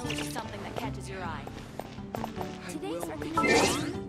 This is something that catches your eye. Today's recommendation.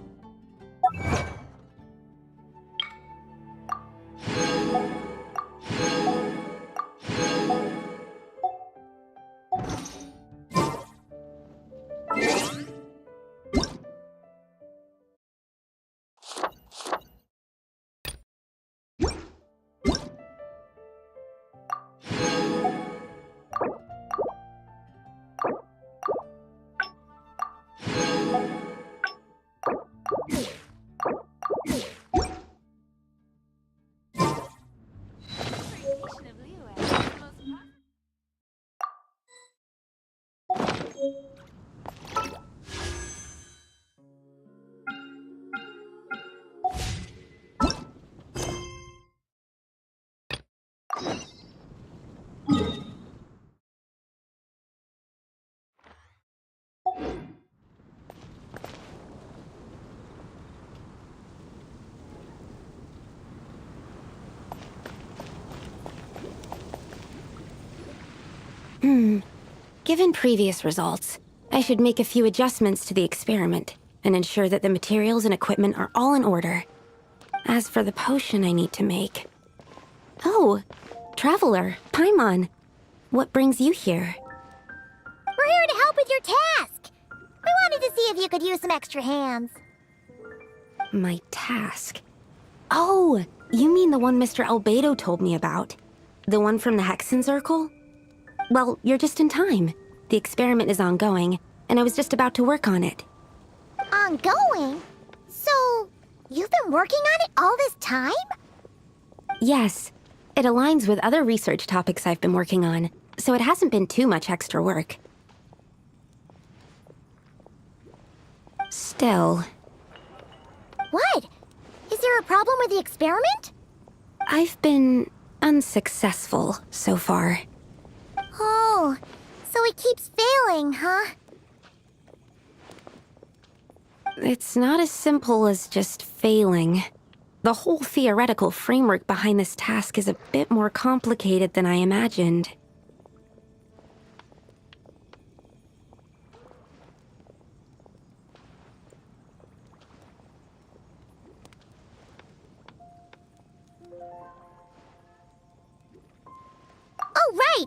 Given previous results, I should make a few adjustments to the experiment and ensure that the materials and equipment are all in order. As for the potion I need to make... Oh, Traveler, Paimon. What brings you here? We're here to help with your task. We wanted to see if you could use some extra hands. My task? Oh, you mean the one Mr. Albedo told me about? The one from the Hexen Circle? Well, you're just in time. The experiment is ongoing, and I was just about to work on it. Ongoing? So, you've been working on it all this time? Yes. It aligns with other research topics I've been working on, so it hasn't been too much extra work. Still... What? Is there a problem with the experiment? I've been unsuccessful so far. Oh, so it keeps failing, huh? It's not as simple as just failing. The whole theoretical framework behind this task is a bit more complicated than I imagined. Oh, right!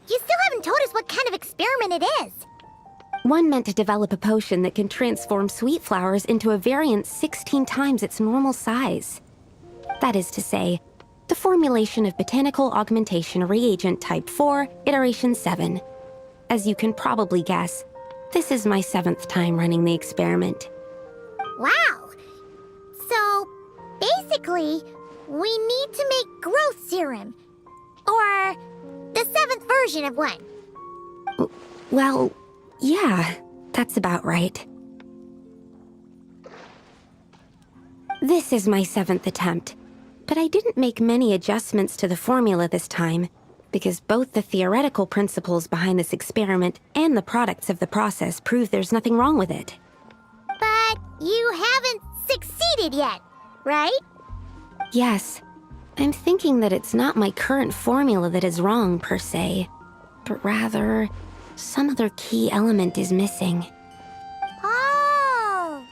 You still haven't told us what kind of experiment it is. One meant to develop a potion that can transform sweet flowers into a variant 16 times its normal size. That is to say, the formulation of botanical augmentation reagent type 4, iteration 7. As you can probably guess, this is my 7th time running the experiment. Wow! So, basically, we need to make growth serum. Or the 7th version of one. Well, yeah, that's about right. This is my 7th attempt, but I didn't make many adjustments to the formula this time, because both the theoretical principles behind this experiment and the products of the process prove there's nothing wrong with it. But you haven't succeeded yet, right? Yes. I'm thinking that it's not my current formula that is wrong, per se, but rather, some other key element is missing. Oh!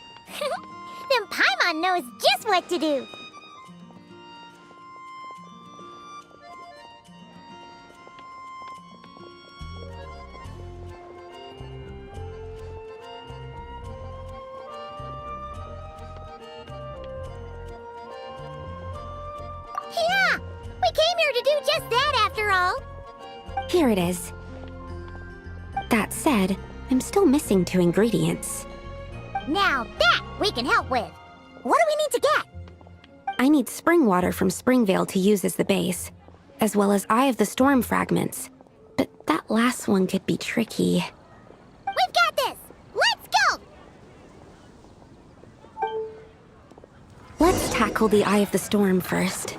Then Paimon knows just what to do. Yeah! We came here to do just that after all. Here it is. That said, I'm still missing 2 ingredients. Now that we can help with. What do we need to get? I need spring water from Springvale to use as the base, as well as Eye of the Storm fragments. But that last one could be tricky. We've got this! Let's go! Let's tackle the Eye of the Storm first.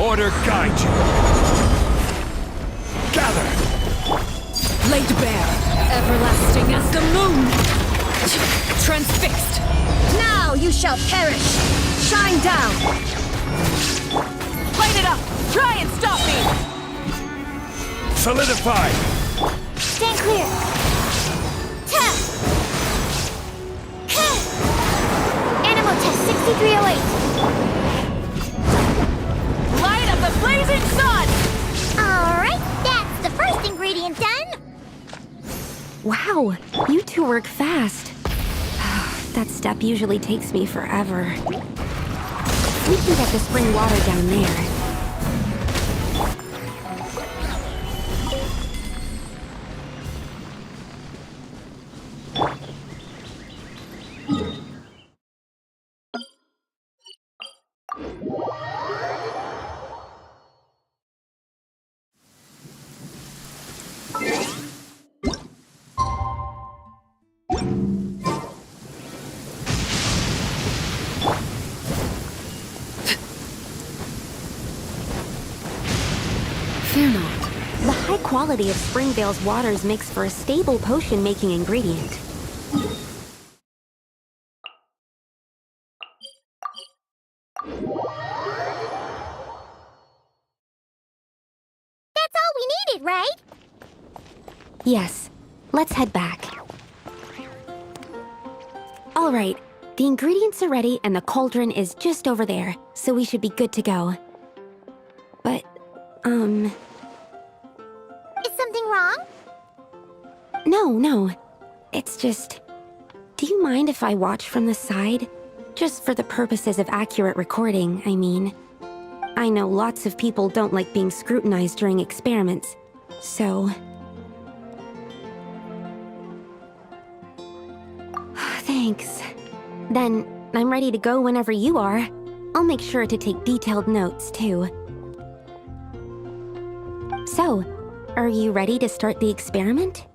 Order guide you. Gather! Laid bare, everlasting as the moon! Transfixed! Now you shall perish! Shine down! Light it up! Try and stop me! Solidify! Stand clear. Animal test 6308. Light of the blazing sun! Alright, that's the first ingredient done. Wow, you two work fast. That step usually takes me forever. We can get the spring water down there. Fear not. The high quality of Springvale's waters makes for a stable potion-making ingredient. That's all we needed, right? Yes, let's head back. All right, the ingredients are ready and the cauldron is just over there, so we should be good to go. But, Is something wrong? No. It's just... Do you mind if I watch from the side? Just for the purposes of accurate recording, I mean. I know lots of people don't like being scrutinized during experiments, so... Thanks. Then, I'm ready to go whenever you are. I'll make sure to take detailed notes, too. So, are you ready to start the experiment?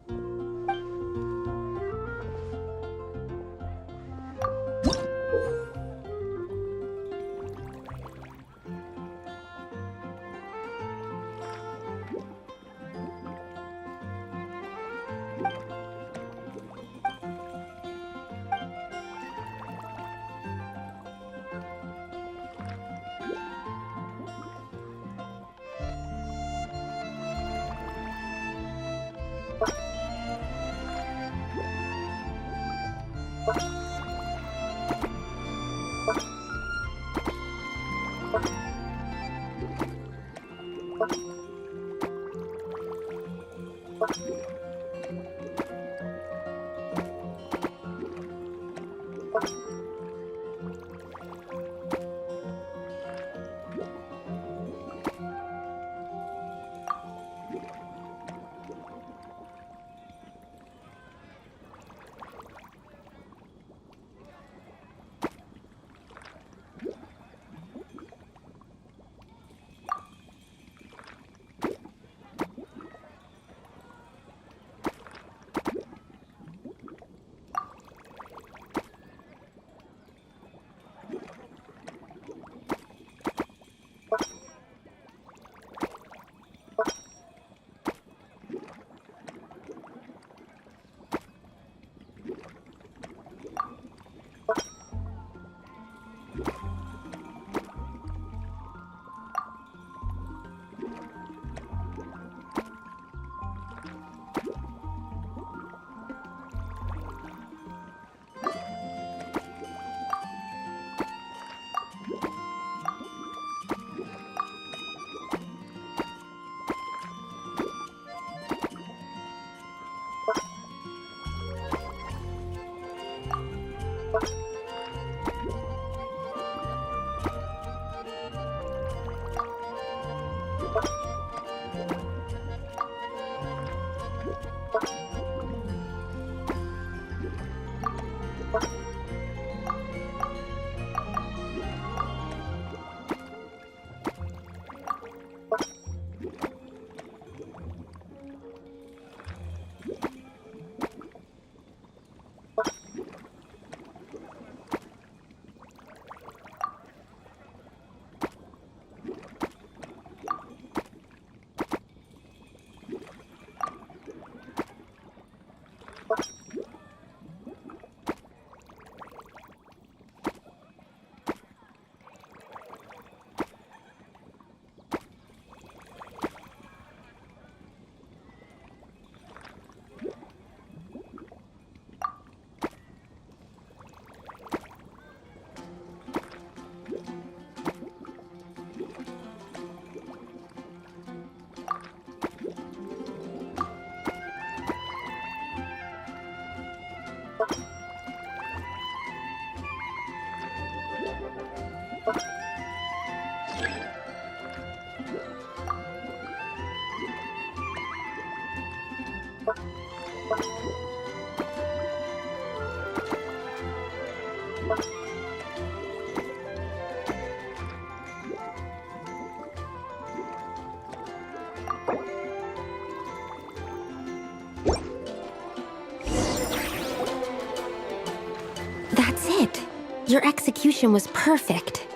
That's it. Your execution was perfect.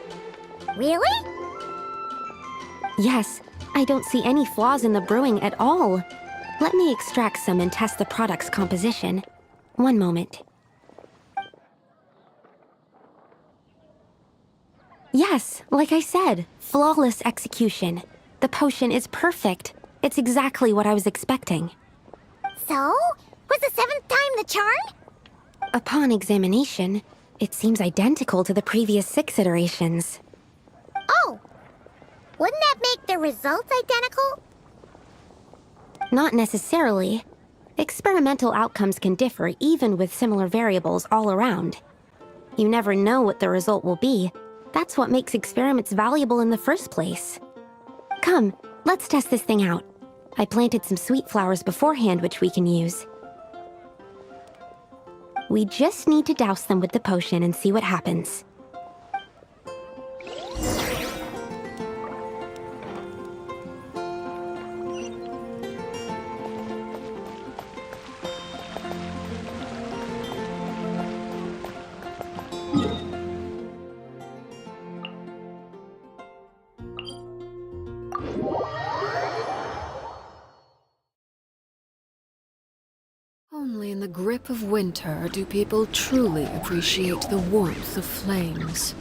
Really? Yes, I don't see any flaws in the brewing at all. Let me extract some and test the product's composition. One moment. Yes, like I said, flawless execution. The potion is perfect. It's exactly what I was expecting. So? Was the 7th time the charm? Upon examination, it seems identical to the previous 6 iterations. Oh! Wouldn't that make the results identical? Not necessarily. Experimental outcomes can differ even with similar variables all around. You never know what the result will be. That's what makes experiments valuable in the first place. Come, let's test this thing out. I planted some sweet flowers beforehand which we can use. We just need to douse them with the potion and see what happens. Only in the grip of winter do people truly appreciate the warmth of flames.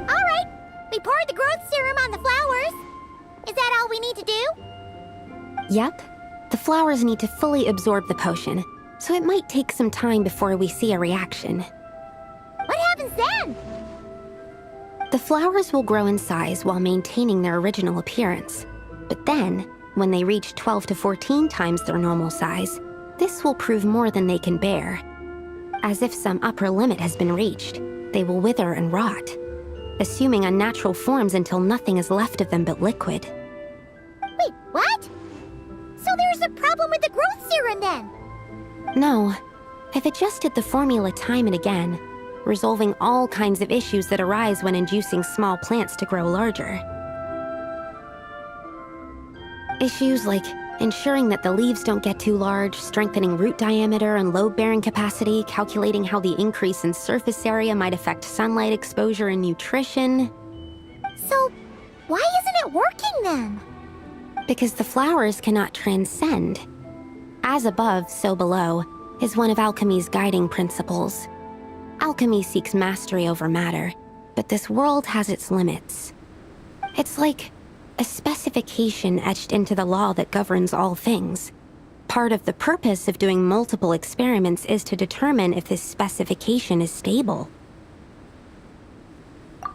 Alright, we poured the growth serum on the flowers. Is that all we need to do? Yep. The flowers need to fully absorb the potion, so it might take some time before we see a reaction. What happens then? The flowers will grow in size while maintaining their original appearance. But then, when they reach 12 to 14 times their normal size, this will prove more than they can bear. As if some upper limit has been reached, they will wither and rot, assuming unnatural forms until nothing is left of them but liquid. Wait, what? So there's a problem with the growth serum then? No, I've adjusted the formula time and again, resolving all kinds of issues that arise when inducing small plants to grow larger. Issues like ensuring that the leaves don't get too large, strengthening root diameter and load-bearing capacity, calculating how the increase in surface area might affect sunlight exposure and nutrition. So, why isn't it working then? Because the flowers cannot transcend. As above, so below, is one of alchemy's guiding principles. Alchemy seeks mastery over matter, but this world has its limits. It's like a specification etched into the law that governs all things. Part of the purpose of doing multiple experiments is to determine if this specification is stable.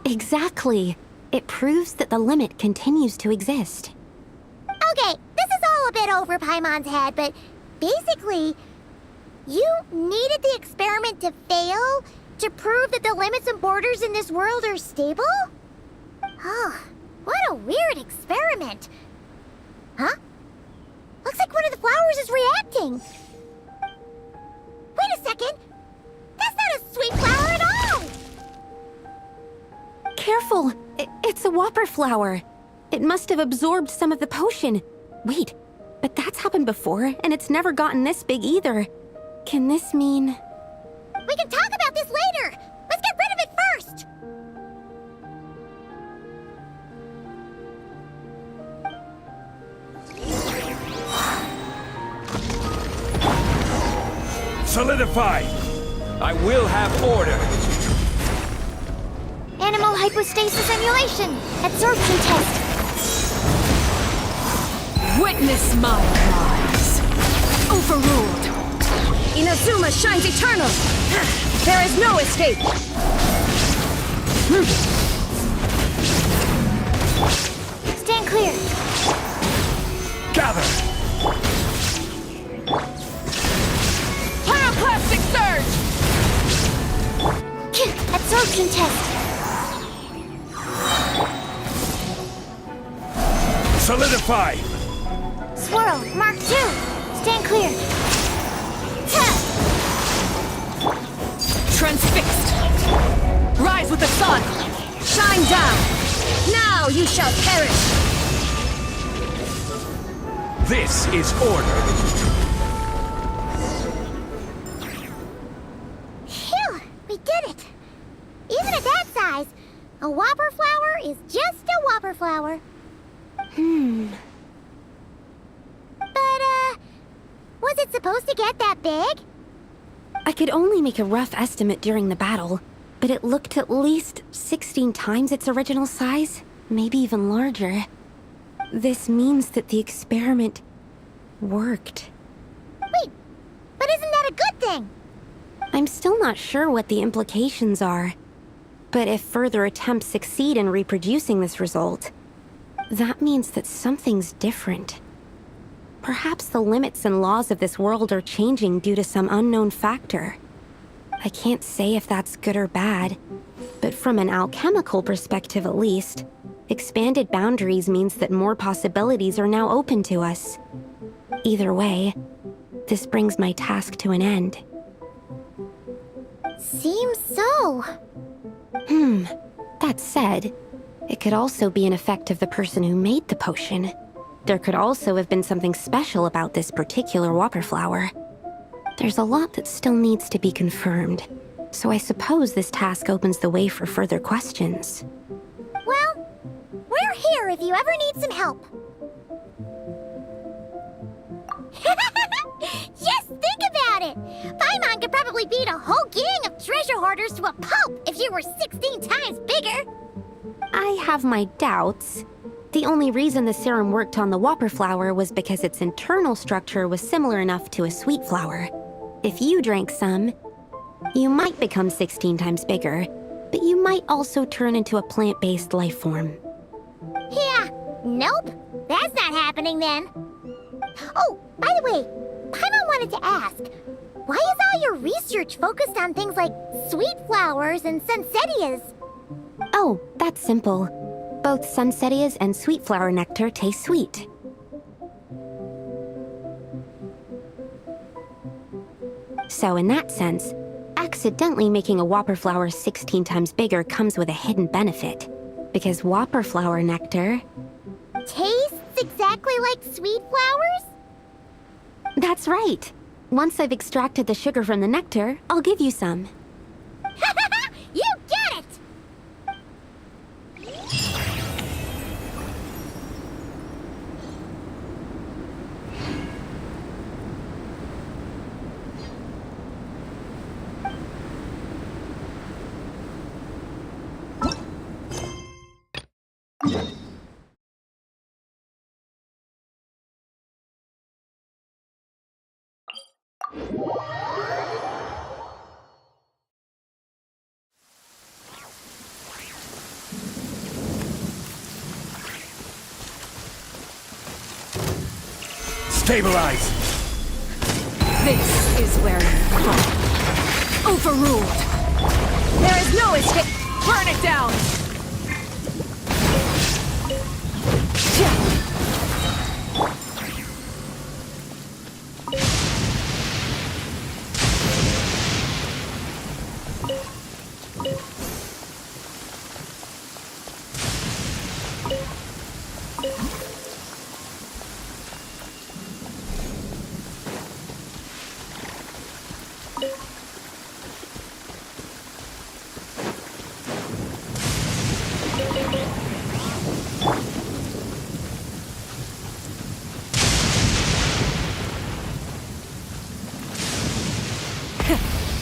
Exactly. It proves that the limit continues to exist. Okay, this is all a bit over Paimon's head, but basically, you needed the experiment to fail to prove that the limits and borders in this world are stable? Oh, what a weird experiment. Huh? Looks like one of the flowers is reacting. Wait a second. That's not a sweet flower at all! Careful! It's a whopper flower. It must have absorbed some of the potion. Wait, but that's happened before, and it's never gotten this big either. Can this mean... We can talk about this later! Let's get rid of it first! Solidify! I will have order! Animal hypostasis emulation! Absorption test! Witness my cries! Overruled! Inazuma shines eternal! There is no escape! Stand clear. Gather! Pyroclastic surge! Absorption test. Solidify! Swirl. Mark 2. Stand clear. Transfixed! Rise with the sun! Shine down! Now you shall perish! This is order! Phew! We did it! Even at that size, a whopper flower is just a whopper flower. But, was it supposed to get that big? I could only make a rough estimate during the battle, but it looked at least 16 times its original size, maybe even larger. This means that the experiment worked. Wait, but isn't that a good thing? I'm still not sure what the implications are, but if further attempts succeed in reproducing this result, that means that something's different. Perhaps the limits and laws of this world are changing due to some unknown factor. I can't say if that's good or bad, but from an alchemical perspective at least, expanded boundaries means that more possibilities are now open to us. Either way, this brings my task to an end. Seems so. That said, it could also be an effect of the person who made the potion. There could also have been something special about this particular whopper flower. There's a lot that still needs to be confirmed, so I suppose this task opens the way for further questions. Well, we're here if you ever need some help. Just think about it! Paimon could probably beat a whole gang of treasure hoarders to a pulp if you were 16 times bigger! I have my doubts. The only reason the serum worked on the whopper flower was because its internal structure was similar enough to a sweet flower. If you drank some, you might become 16 times bigger, but you might also turn into a plant-based life form. Yeah, nope. That's not happening then. Oh, by the way, Paimon wanted to ask, why is all your research focused on things like sweet flowers and sunsettias? Oh, that's simple. Both sunsettias and sweet flower nectar taste sweet. So in that sense, accidentally making a whopper flower 16 times bigger comes with a hidden benefit. Because whopper flower nectar... Tastes exactly like sweet flowers? That's right. Once I've extracted the sugar from the nectar, I'll give you some. You get it! Stabilize! This is where you fall. Overruled! There is no escape! Burn it down!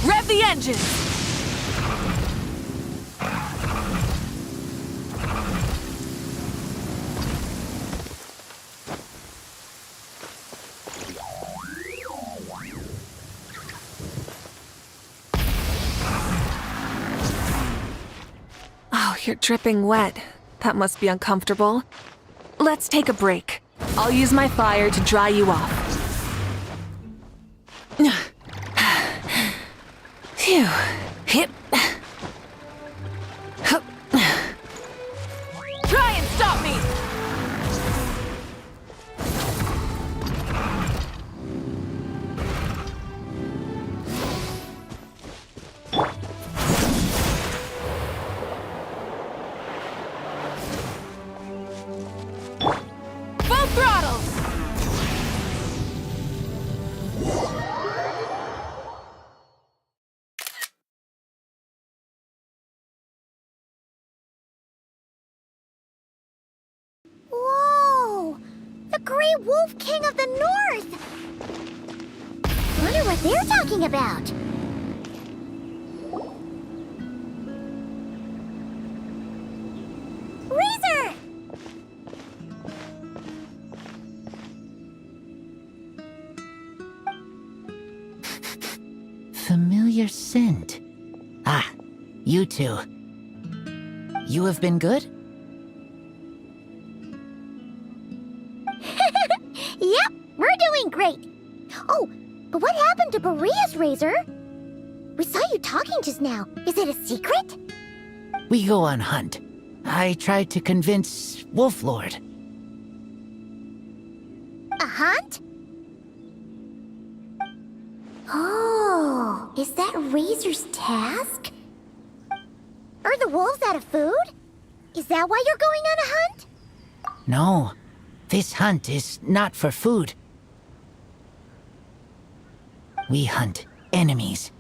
Rev the engines! you're dripping wet. That must be uncomfortable. Let's take a break. I'll use my fire to dry you off. Phew. Hip. Hup. Try and stop me! Full throttle! Whoa! The Great Wolf King of the North! Wonder what they're talking about. Razor! Familiar scent. Ah, you two. You have been good? Yep, we're doing great. Oh, but what happened to Boreas, Razor? We saw you talking just now. Is it a secret? We go on hunt. I tried to convince Wolf Lord. A hunt? Oh, is that Razor's task? Are the wolves out of food? Is that why you're going on a hunt? No, this hunt is not for food. We hunt enemies.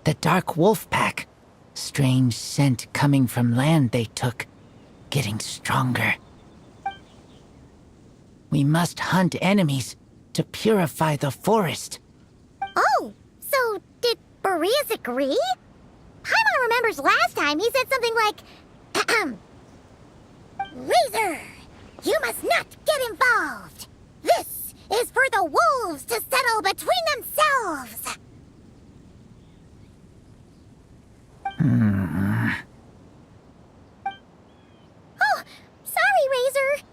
The Dark Wolf Pack. Strange scent coming from land they took. Getting stronger. We must hunt enemies to purify the forest. Oh, so did Boreas agree? Paimon remembers last time he said something like, Razor, you must not get involved. This is for the wolves to settle between themselves. Oh, sorry, Razor.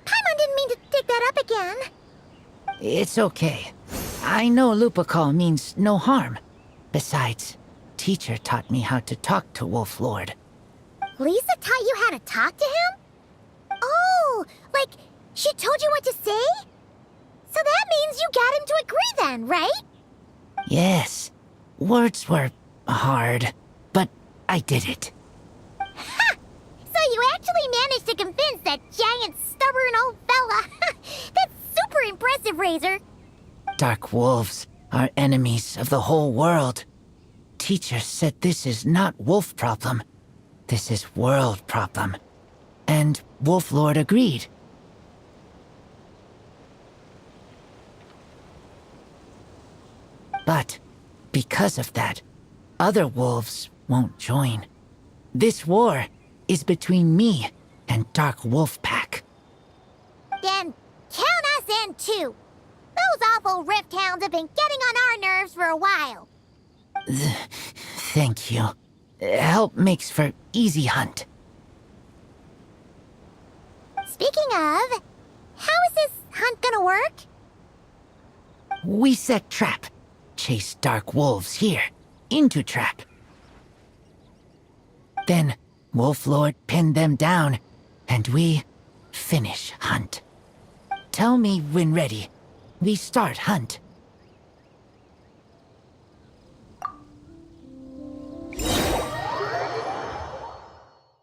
Paimon didn't mean to dig that up again. It's okay. I know Lupacall means no harm. Besides, teacher taught me how to talk to Wolf Lord. Lisa taught you how to talk to him? Oh, like she told you what to say? So that means you got him to agree then, right? Yes, words were hard, but I did it. Ha! So you actually managed to convince that giant, stubborn old fella. That's super impressive, Razor. Dark wolves are enemies of the whole world. Teacher said this is not wolf problem. This is world problem. And Wolf Lord agreed. But because of that, other wolves won't join. This war is between me and Dark Wolf Pack. Then count us in too. Those awful Rift Hounds have been getting on our nerves for a while. Thank you. Help makes for easy hunt. Speaking of, how is this hunt gonna work? We set trap. Chase dark wolves here. Into trap. Then Wolf Lord pinned them down, and we finish hunt. Tell me when ready. We start hunt.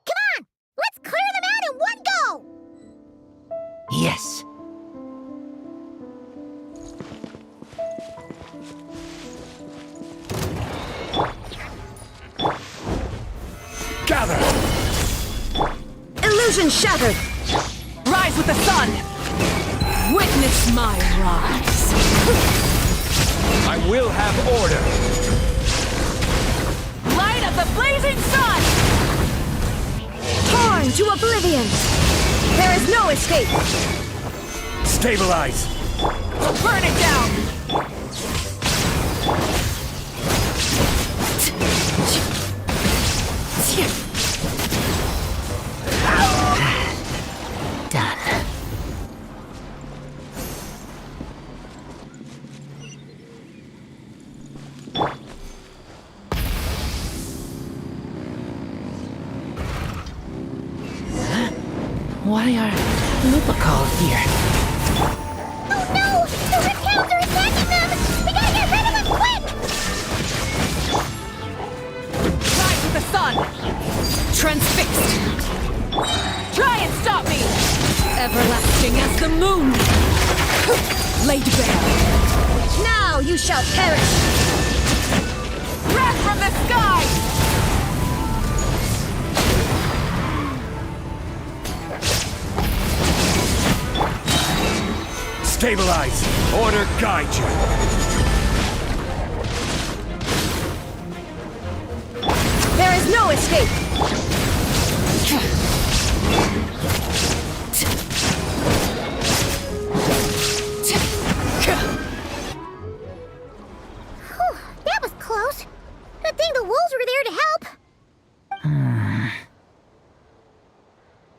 Come on! Let's clear them out in one go! Yes. Gather! Illusion shattered! Rise with the sun! Witness my rise! I will have order! Light of the blazing sun! Torn to oblivion! There is no escape! Stabilize! Burn it down! Why are Lupacol here? Oh no! The Rift Hounds are attacking them! We gotta get rid of them quick! Rise with the sun! Transfixed! Try and stop me! Everlasting as the moon! Laid bare! Now you shall perish! Wrath from the sky! Stabilize! Order guide you! There is no escape! Whew, that was close. Good thing the wolves were there to help.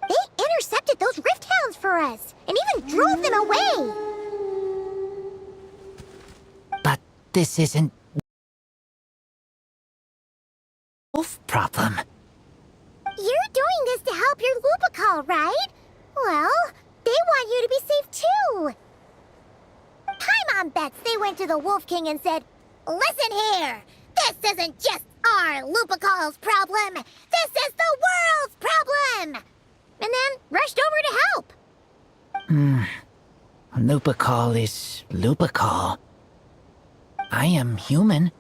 They intercepted those Rift Hounds for us, and even drove them away. But this isn't wolf problem. You're doing this to help your Lupacol, right? Well, they want you to be safe too. Paimon bets they went to the Wolf King and said, "Listen here, this isn't just our Lupacol's problem. This is the world's problem!" And then rushed over to help. Lupacol is Lupacol. I am human,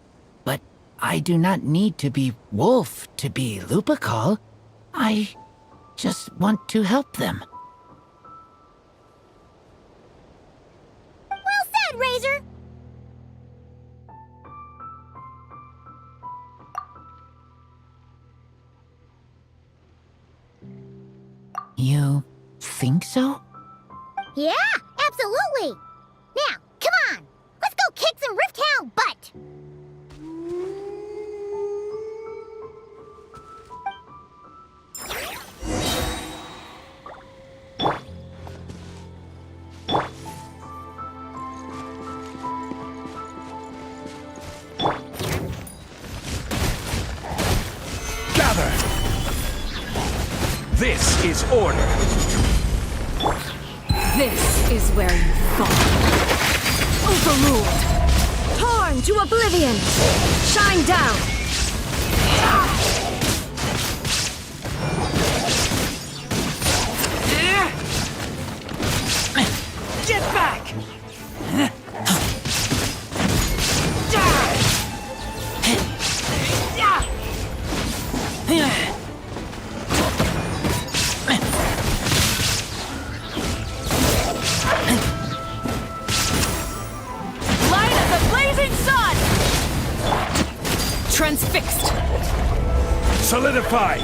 but I do not need to be wolf to be Lupacol. I just want to help them. Well said, Razor. You think so? Yeah, absolutely. Now, come on. Let's go kick some Rift Hound butt. Gather! This is order! This is where you fall. Overruled! Torn to oblivion! Shine down! Get back! Light of the blazing sun! Transfixed! Solidify!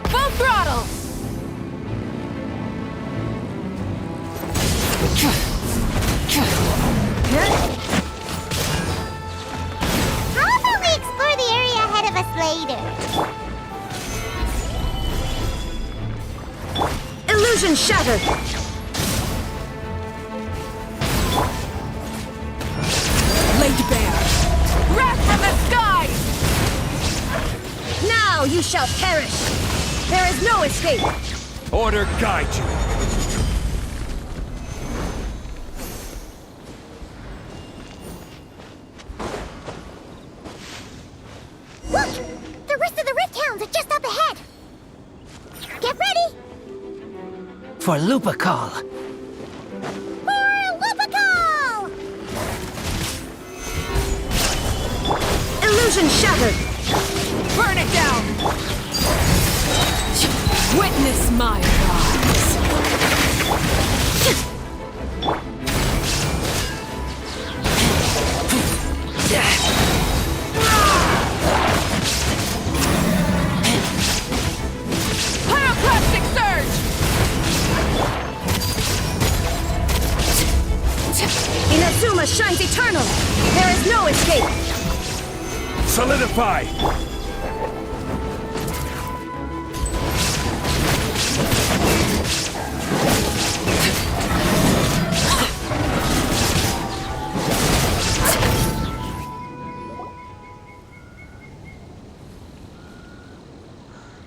Full throttle! How about we explore the area ahead of us later? Illusion shattered! Laid bare! Wrath from the skies! Now you shall perish! There is no escape! Order guide you! Look! The rest of the Rift Hounds are just up ahead! Get ready! For Lupacol. For Lupacol! Illusion shattered! Burn it down! Witness my rise. Pyroclastic surge! Inazuma shines eternal! There is no escape! Solidify!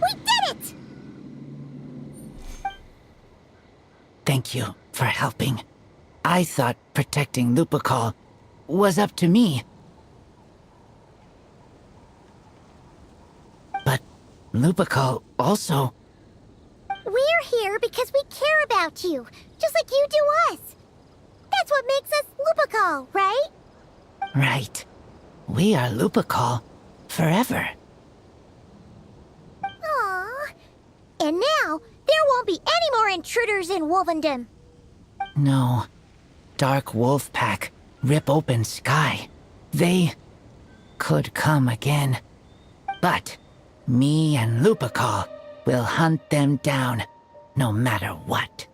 We did it! Thank you for helping. I thought protecting Lupacol was up to me. But Lupacol also... We're here because we care about you, just like you do us. That's what makes us Lupacol, right? Right. We are Lupacol forever. Aww. And now, there won't be any more intruders in Wolvendom. No. Dark Wolf Pack, Rip Open Sky. They could come again. But me and Lupacol will hunt them down, no matter what.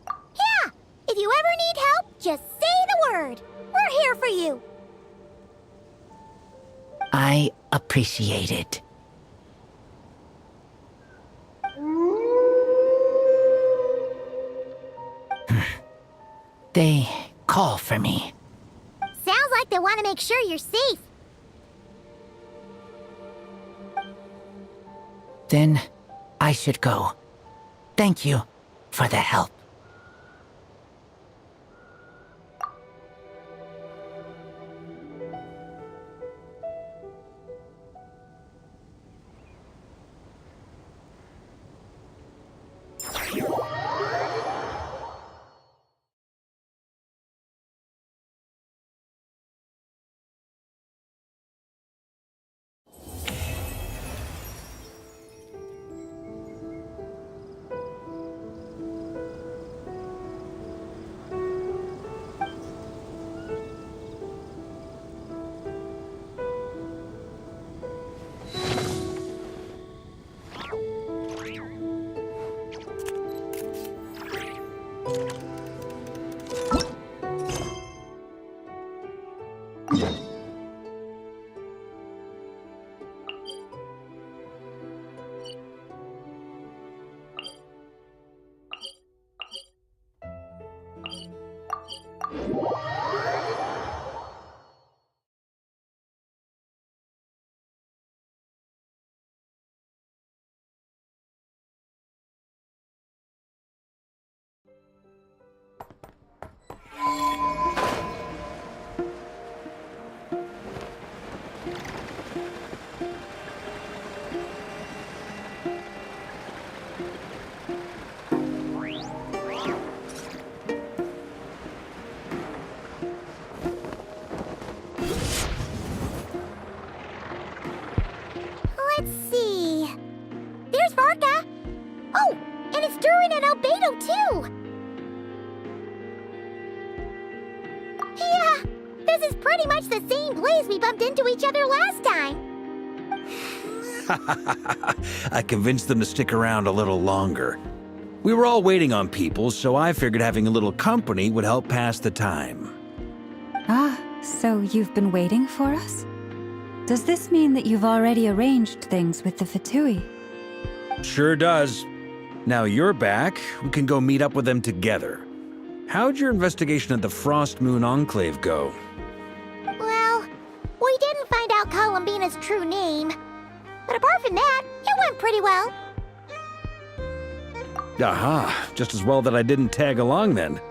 Yeah! If you ever need help, just say the word. We're here for you. I appreciate it. They call for me. Sounds like they want to make sure you're safe. Then I should go. Thank you for the help. Let's see. There's Varka. Oh, and it's Durin and Albedo too. Yeah, this is pretty much the same place we bumped into each other last time. I convinced them to stick around a little longer. We were all waiting on people, so I figured having a little company would help pass the time. Ah, so you've been waiting for us? Does this mean that you've already arranged things with the Fatui? Sure does. Now you're back, we can go meet up with them together. How'd your investigation at the Frost Moon Enclave go? Well, we didn't find out Columbina's true name. But apart from that, it went pretty well. Aha, just as well that I didn't tag along then.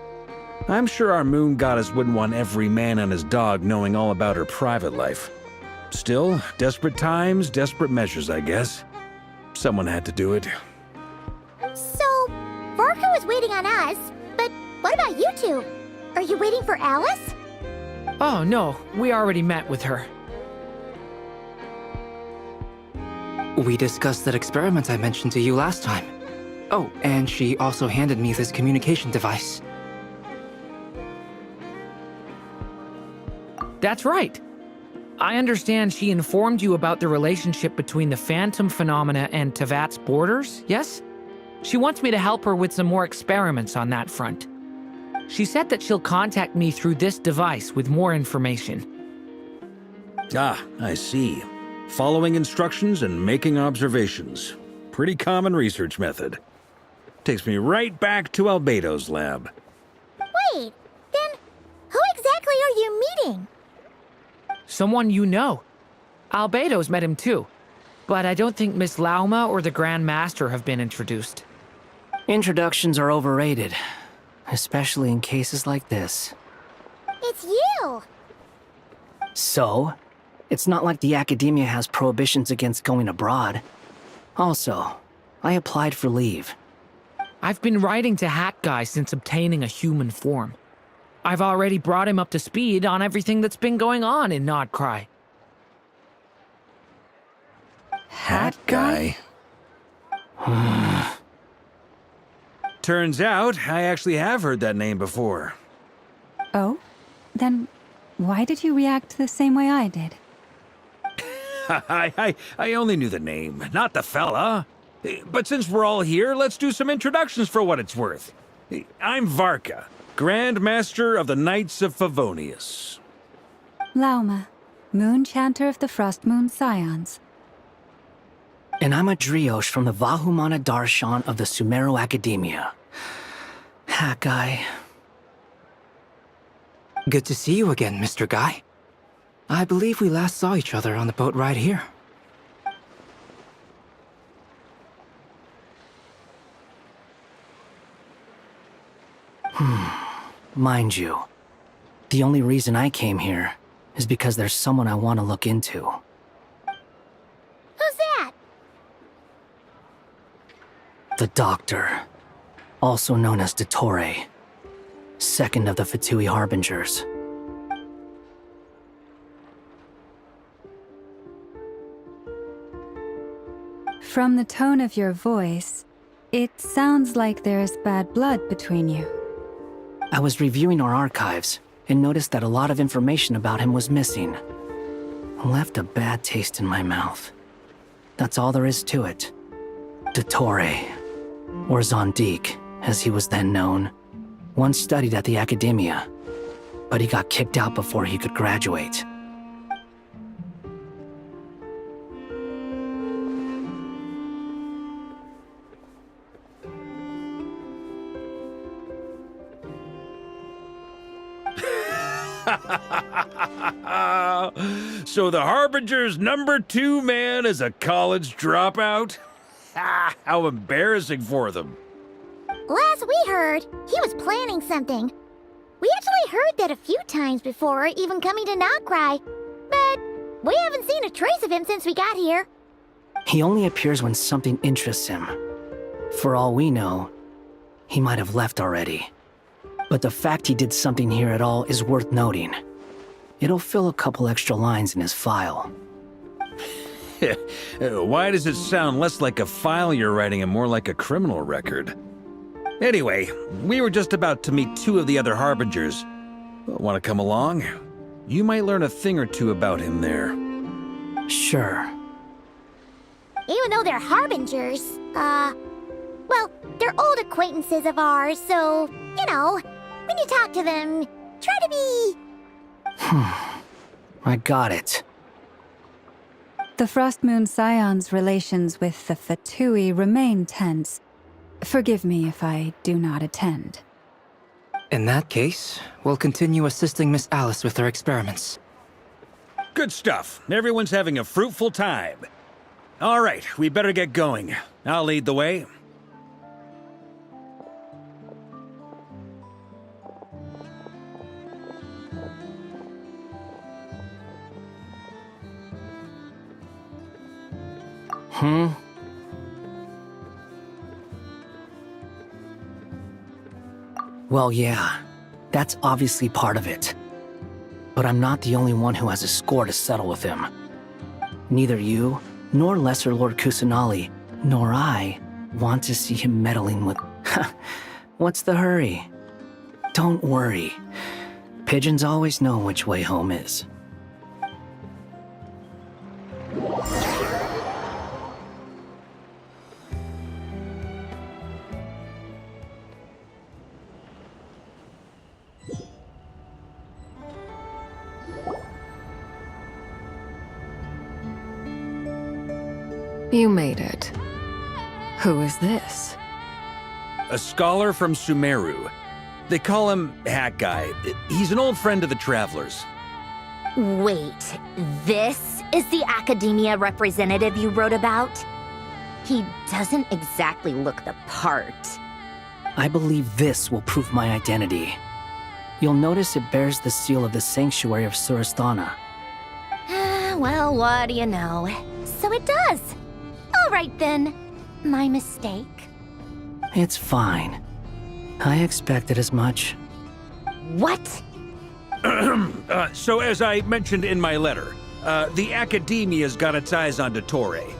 I'm sure our moon goddess wouldn't want every man and his dog knowing all about her private life. Still, desperate times, desperate measures, I guess. Someone had to do it. So, Varka was waiting on us, but what about you two? Are you waiting for Alice? Oh no, we already met with her. We discussed that experiment I mentioned to you last time. Oh, and she also handed me this communication device. That's right. I understand she informed you about the relationship between the phantom phenomena and Tevat's borders, yes? She wants me to help her with some more experiments on that front. She said that she'll contact me through this device with more information. Ah, I see. Following instructions and making observations. Pretty common research method. Takes me right back to Albedo's lab. Wait, then who exactly are you meeting? Someone you know. Albedo's met him too. But I don't think Miss Lauma or the Grand Master have been introduced. Introductions are overrated, especially in cases like this. It's you! So, it's not like the Academia has prohibitions against going abroad. Also, I applied for leave. I've been writing to Hat Guy since obtaining a human form. I've already brought him up to speed on everything that's been going on in Nodcry. Hat Guy? Turns out, I actually have heard that name before. Oh? Then why did you react the same way I did? I only knew the name, not the fella. But since we're all here, let's do some introductions for what it's worth. I'm Varka, Grand Master of the Knights of Favonius. Lauma, Moon Chanter of the Frost Moon Scions. And I'm a Driosh from the Vahumana Darshan of the Sumero Academia. Hat Guy. Good to see you again, Mr. Guy. I believe we last saw each other on the boat ride here. Mind you, the only reason I came here is because there's someone I want to look into. Who's that? The Doctor, also known as Dottore, second of the Fatui Harbingers. From the tone of your voice, it sounds like there's bad blood between you. I was reviewing our archives and noticed that a lot of information about him was missing. Left a bad taste in my mouth. That's all there is to it. Dottore, or Zondik, as he was then known, once studied at the Academia, but he got kicked out before he could graduate. So the Harbinger's #2 man is a college dropout? How embarrassing for them. Last we heard, he was planning something. We actually heard that a few times before, even coming to Nodcry, but we haven't seen a trace of him since we got here. He only appears when something interests him. For all we know, he might have left already. But the fact he did something here at all is worth noting. It'll fill a couple extra lines in his file. Why does it sound less like a file you're writing and more like a criminal record? Anyway, we were just about to meet 2 of the other Harbingers. Want to come along? You might learn a thing or two about him there. Sure. Even though they're Harbingers, well, they're old acquaintances of ours, so, you know, when you talk to them, try to be... I got it. The Frost Moon Scion's relations with the Fatui remain tense. Forgive me if I do not attend. In that case, we'll continue assisting Miss Alice with her experiments. Good stuff. Everyone's having a fruitful time. All right, we better get going. I'll lead the way. Well, yeah, that's obviously part of it. But I'm not the only one who has a score to settle with him. Neither you, nor Lesser Lord Kusanali, nor I want to see him meddling with... What's the hurry? Don't worry. Pigeons always know which way home is. You made it. Who is this? A scholar from Sumeru. They call him Hat Guy. He's an old friend of the Travelers. Wait, this is the academia representative you wrote about? He doesn't exactly look the part. I believe this will prove my identity. You'll notice it bears the seal of the Sanctuary of Surasthana. Well, what do you know? So it does. All right then. My mistake. It's fine. I expected as much. What? So as I mentioned in my letter, the Academia's got its eyes on Dottore.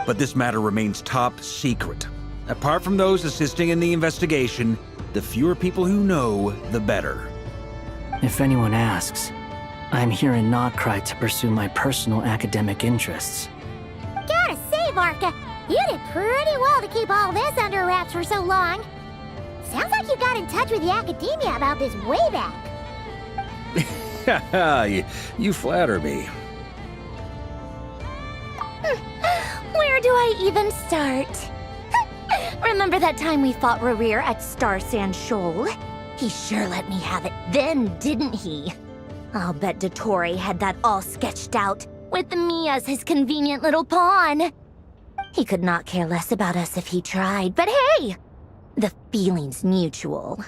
But this matter remains top secret. Apart from those assisting in the investigation, the fewer people who know, the better. If anyone asks, I'm here in Nodcry to pursue my personal academic interests. Gotta say, Varka, you did pretty well to keep all this under wraps for so long. Sounds like you got in touch with the Academia about this way back. You flatter me. Where do I even start? Remember that time we fought Rerir at Star Sand Shoal? He sure let me have it then, didn't he? I'll bet Dottore had that all sketched out, with me as his convenient little pawn. He could not care less about us if he tried, but hey! The feeling's mutual.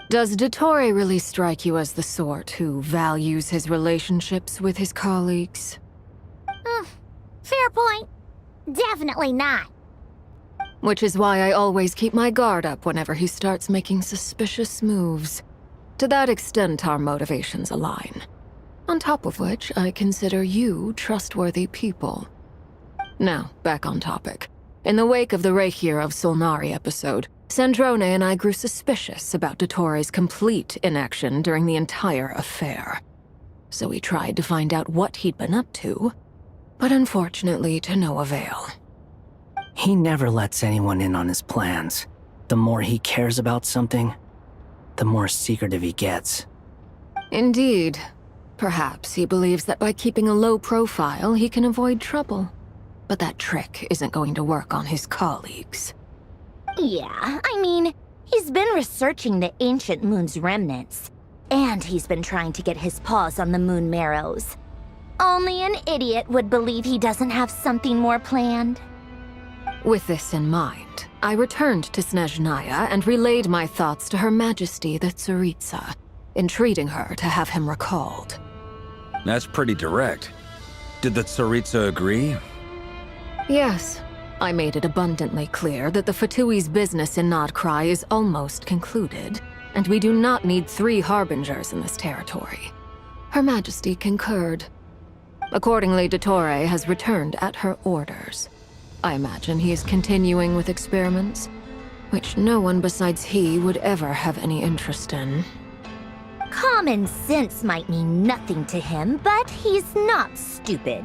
Does Dottore really strike you as the sort who values his relationships with his colleagues? Fair point. Definitely not. Which is why I always keep my guard up whenever he starts making suspicious moves. To that extent, our motivations align. On top of which, I consider you trustworthy people. Now, back on topic. In the wake of the Reikir of Solnari episode, Sandrone and I grew suspicious about Dottore's complete inaction during the entire affair. So we tried to find out what he'd been up to, but unfortunately to no avail. He never lets anyone in on his plans. The more he cares about something, the more secretive he gets. Indeed. Perhaps he believes that by keeping a low profile, he can avoid trouble. But that trick isn't going to work on his colleagues. Yeah, I mean, he's been researching the ancient moon's remnants. And he's been trying to get his paws on the moon marrows. Only an idiot would believe he doesn't have something more planned. With this in mind, I returned to Snezhnaya and relayed my thoughts to Her Majesty the Tsaritsa, entreating her to have him recalled. That's pretty direct. Did the Tsaritsa agree? Yes. I made it abundantly clear that the Fatui's business in Nodcry is almost concluded, and we do not need 3 harbingers in this territory. Her Majesty concurred. Accordingly, Dottore has returned at her orders. I imagine he is continuing with experiments, which no one besides he would ever have any interest in. Common sense might mean nothing to him, but he's not stupid.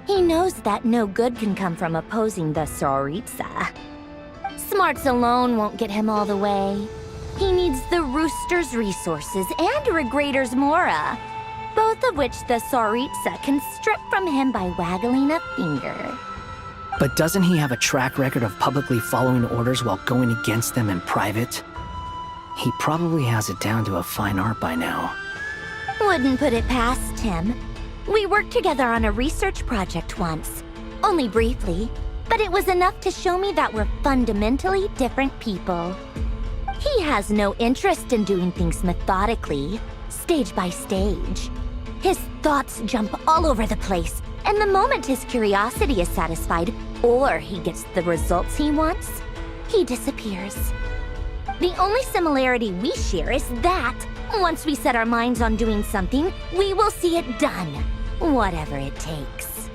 He knows that no good can come from opposing the Tsaritsa. Smarts alone won't get him all the way. He needs the Rooster's resources and Regrator's Mora, both of which the Tsaritsa can strip from him by waggling a finger. But doesn't he have a track record of publicly following orders while going against them in private? He probably has it down to a fine art by now. Wouldn't put it past him. We worked together on a research project once. Only briefly, but it was enough to show me that we're fundamentally different people. He has no interest in doing things methodically, stage by stage. His thoughts jump all over the place, and the moment his curiosity is satisfied, or he gets the results he wants, he disappears. The only similarity we share is that, once we set our minds on doing something, we will see it done, whatever it takes.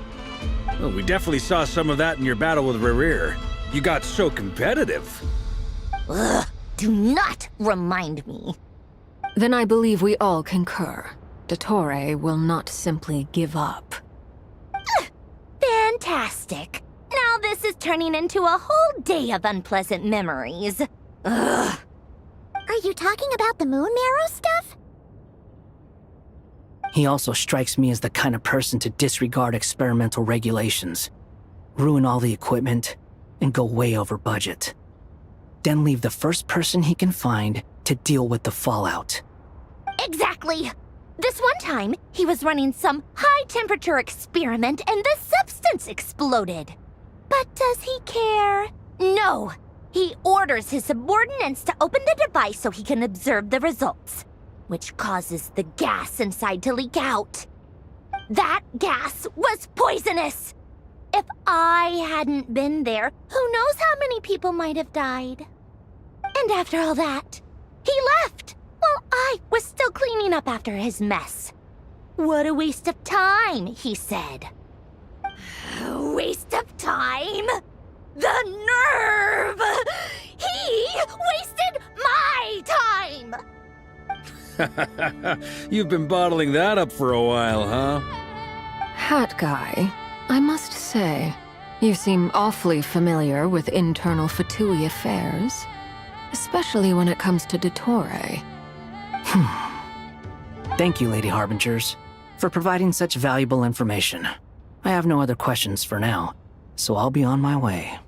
Well, we definitely saw some of that in your battle with Rerir. You got so competitive. Ugh, do not remind me. Then I believe we all concur. Dottore will not simply give up. Fantastic. Now this is turning into a whole day of unpleasant memories. Ugh. Are you talking about the moon marrow stuff? He also strikes me as the kind of person to disregard experimental regulations, ruin all the equipment, and go way over budget. Then leave the first person he can find to deal with the fallout. Exactly. This one time, he was running some high-temperature experiment and the substance exploded. But does he care? No. He orders his subordinates to open the device so he can observe the results, which causes the gas inside to leak out. That gas was poisonous. If I hadn't been there, who knows how many people might have died. And after all that, he left. While I was still cleaning up after his mess. What a waste of time, he said. Waste of time? The nerve! He wasted my time! You've been bottling that up for a while, huh? Hat guy, I must say, you seem awfully familiar with internal Fatui affairs. Especially when it comes to Dottore. Thank you, Lady Harbingers, for providing such valuable information. I have no other questions for now, so I'll be on my way.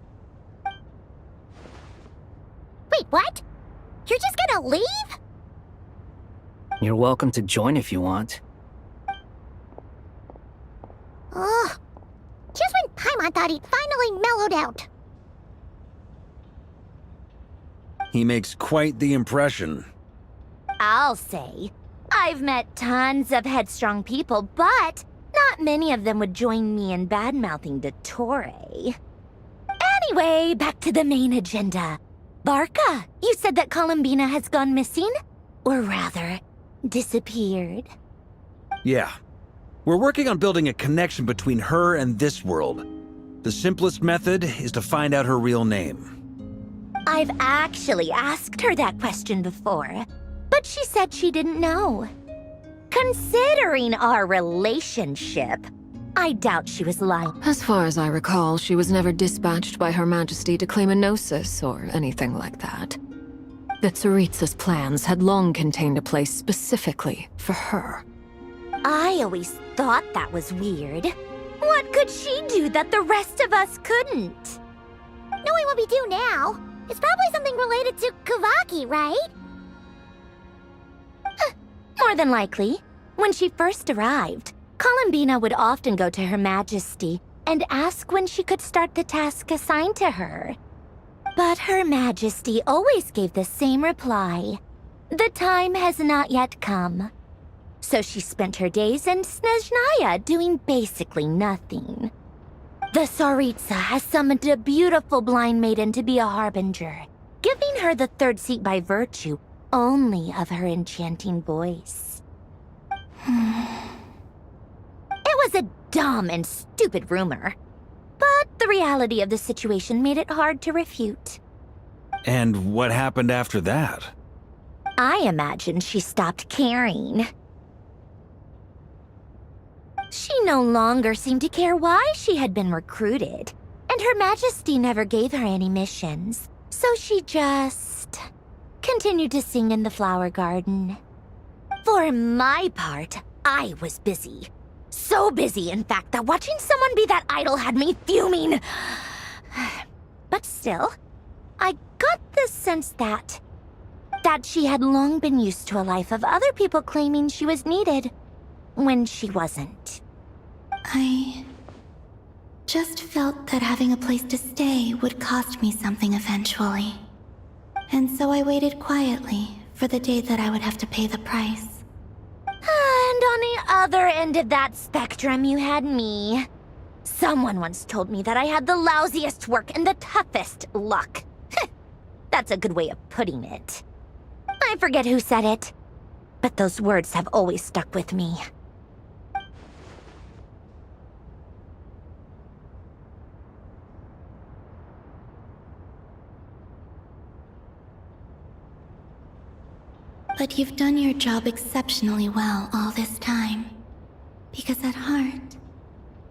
Wait, what? You're just gonna leave? You're welcome to join if you want. Ugh. Just when Paimon thought he'd finally mellowed out. He makes quite the impression. I'll say. I've met tons of headstrong people, but not many of them would join me in bad-mouthing Dottore. Anyway, back to the main agenda. Barca, you said that Columbina has gone missing? Or rather, disappeared. Yeah. We're working on building a connection between her and this world. The simplest method is to find out her real name. I've actually asked her that question before, but she said she didn't know. Considering our relationship, I doubt she was lying. As far as I recall, she was never dispatched by Her Majesty to claim a gnosis or anything like that. The Tsaritsa's plans had long contained a place specifically for her. I always thought that was weird. What could she do that the rest of us couldn't? Knowing what we do now, it's probably something related to Kavaki, right? More than likely. When she first arrived, Columbina would often go to Her Majesty and ask when she could start the task assigned to her. But Her Majesty always gave the same reply. The time has not yet come. So she spent her days in Snezhnaya doing basically nothing. The Tsaritsa has summoned a beautiful blind maiden to be a harbinger, giving her the third seat by virtue only of her enchanting voice. It was a dumb and stupid rumor, but the reality of the situation made it hard to refute. And what happened after that? I imagine she stopped caring. She no longer seemed to care why she had been recruited, and Her Majesty never gave her any missions, so she just continued to sing in the flower garden. For my part, I was busy. So busy, in fact, that watching someone be that idol had me fuming. But still, I got the sense that she had long been used to a life of other people claiming she was needed when she wasn't. I just felt that having a place to stay would cost me something eventually. And so I waited quietly for the day that I would have to pay the price. And on the other end of that spectrum, you had me. Someone once told me that I had the lousiest work and the toughest luck. That's a good way of putting it. I forget who said it, but those words have always stuck with me. But you've done your job exceptionally well all this time. Because at heart,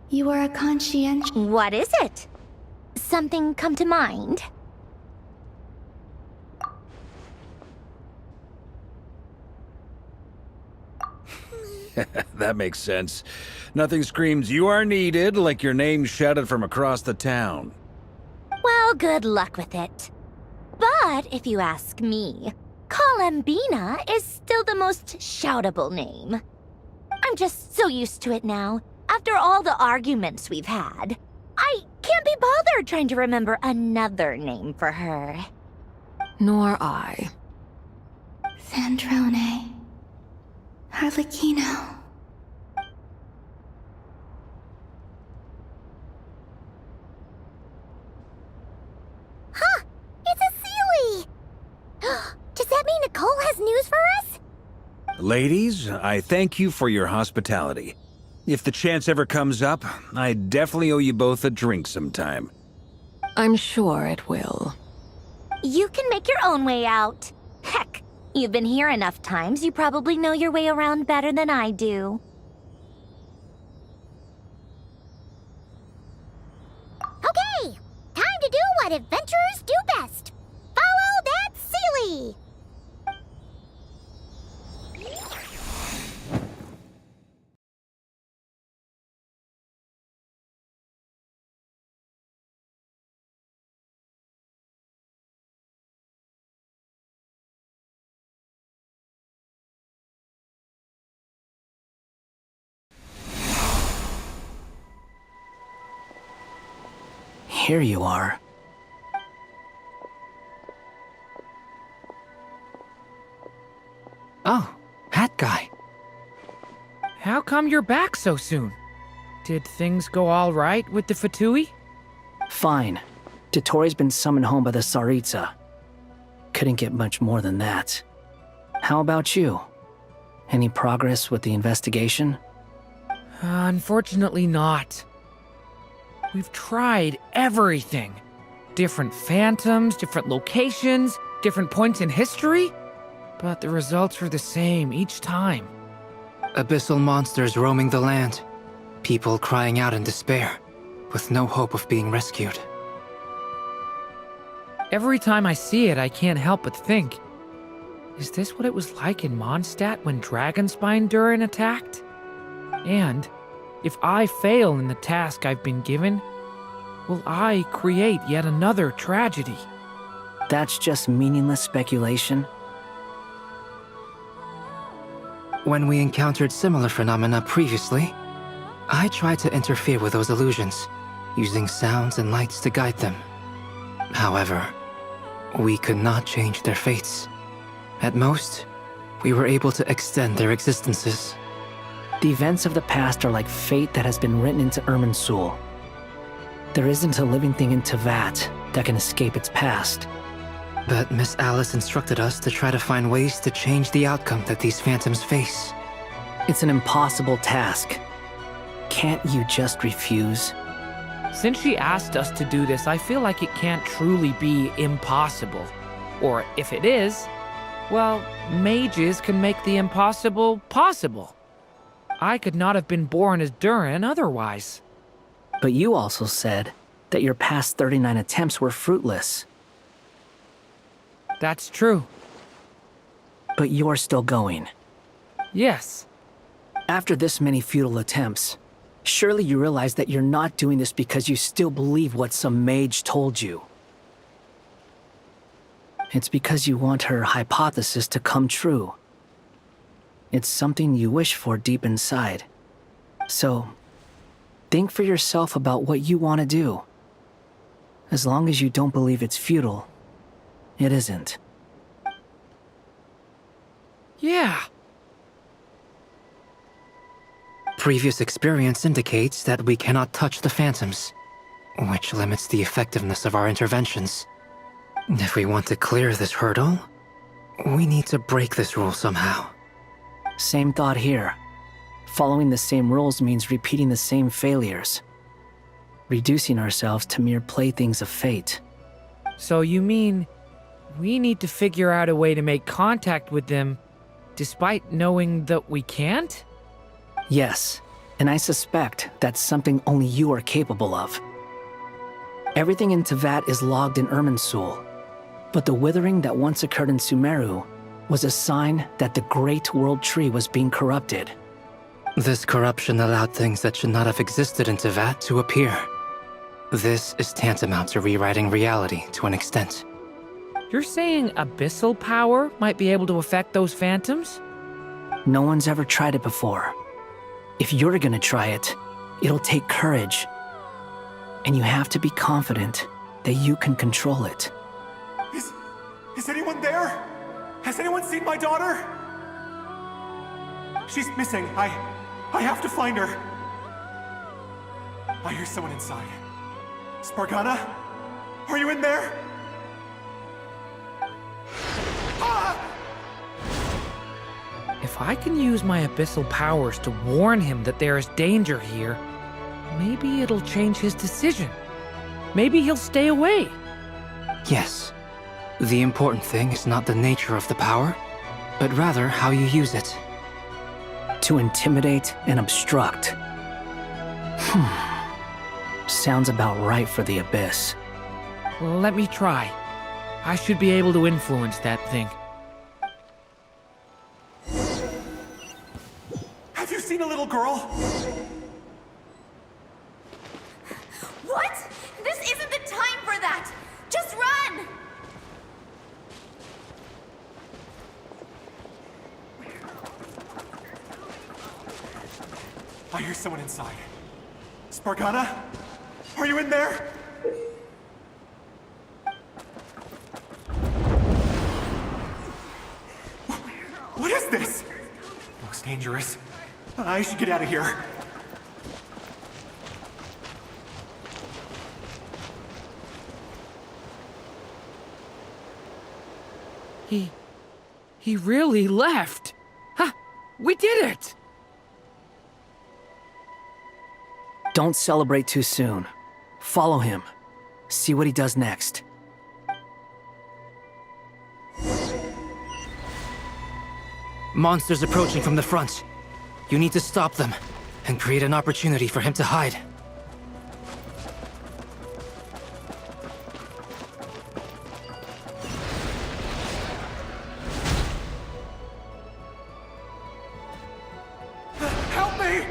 you are a conscientious... What is it? Something come to mind? That makes sense. Nothing screams you are needed like your name shouted from across the town. Well, good luck with it. But if you ask me, Colambina is still the most shoutable name. I'm just so used to it now, after all the arguments we've had. I can't be bothered trying to remember another name for her. Nor I. Sandrone. Harlequino. Huh! It's a Sealy! Does that mean Nicole has news for us? Ladies, I thank you for your hospitality. If the chance ever comes up, I definitely owe you both a drink sometime. I'm sure it will. You can make your own way out. Heck, you've been here enough times, you probably know your way around better than I do. Okay, time to do what adventurers do best. Follow that Sealy! Here you are. Oh, hat guy. How come you're back so soon? Did things go all right with the Fatui? Fine. Dotori's been summoned home by the Tsaritsa. Couldn't get much more than that. How about you? Any progress with the investigation? Unfortunately not. We've tried everything. Different phantoms, different locations, different points in history. But the results are the same each time. Abyssal monsters roaming the land. People crying out in despair, with no hope of being rescued. Every time I see it, I can't help but think, is this what it was like in Mondstadt when Dragonspine Durin attacked? And if I fail in the task I've been given, will I create yet another tragedy? That's just meaningless speculation. When we encountered similar phenomena previously, I tried to interfere with those illusions, using sounds and lights to guide them. However, we could not change their fates. At most, we were able to extend their existences. The events of the past are like fate that has been written into Irminsul. There isn't a living thing in Teyvat that can escape its past. But Miss Alice instructed us to try to find ways to change the outcome that these phantoms face. It's an impossible task. Can't you just refuse? Since she asked us to do this, I feel like it can't truly be impossible. Or if it is, well, mages can make the impossible possible. I could not have been born as Durin otherwise. But you also said that your past 39 attempts were fruitless. That's true. But you're still going. Yes. After this many futile attempts, surely you realize that you're not doing this because you still believe what some mage told you. It's because you want her hypothesis to come true. It's something you wish for deep inside. So, think for yourself about what you want to do. As long as you don't believe it's futile, it isn't. Yeah. Previous experience indicates that we cannot touch the phantoms, which limits the effectiveness of our interventions. If we want to clear this hurdle, we need to break this rule somehow. Same thought here. Following the same rules means repeating the same failures. Reducing ourselves to mere playthings of fate. So you mean we need to figure out a way to make contact with them Despite knowing that we can't? Yes, and I suspect that's something only you are capable of. Everything in Tevat is logged in Irminsul, but the withering that once occurred in Sumeru was a sign that the Great World Tree was being corrupted. This corruption allowed things that should not have existed in Tevat to appear. This is tantamount to rewriting reality to an extent. You're saying abyssal power might be able to affect those phantoms? No one's ever tried it before. If you're gonna try it, it'll take courage. And you have to be confident that you can control it. Is anyone there? Has anyone seen my daughter? She's missing. I have to find her. I hear someone inside. Spargana? Are you in there? If I can use my abyssal powers to warn him that there is danger here, maybe it'll change his decision. Maybe he'll stay away. Yes. The important thing is not the nature of the power, but rather how you use it. To intimidate and obstruct. Sounds about right for the Abyss. Let me try. I should be able to influence that thing. Have you seen a little girl? What? This isn't the time for that! Just run! I hear someone inside. Spargana? Are you in there? What is this? Looks dangerous. I should get out of here. He really left. Ha! We did it! Don't celebrate too soon. Follow him. See what he does next. Monsters approaching from the front. You need to stop them and create an opportunity for him to hide. Help me!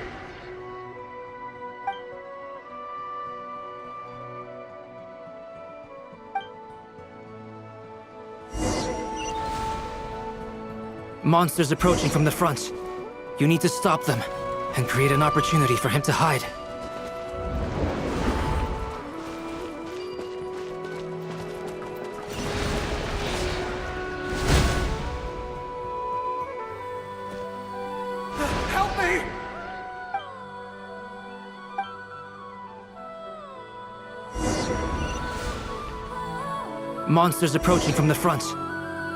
Monsters approaching from the front. You need to stop them and create an opportunity for him to hide. Help me! Monsters approaching from the front.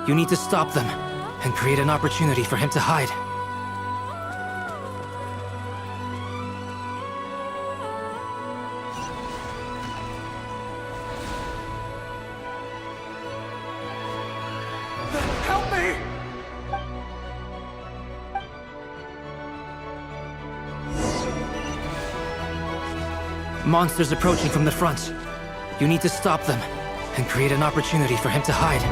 You need to stop them and create an opportunity for him to hide. Help me! Monsters approaching from the front. You need to stop them and create an opportunity for him to hide.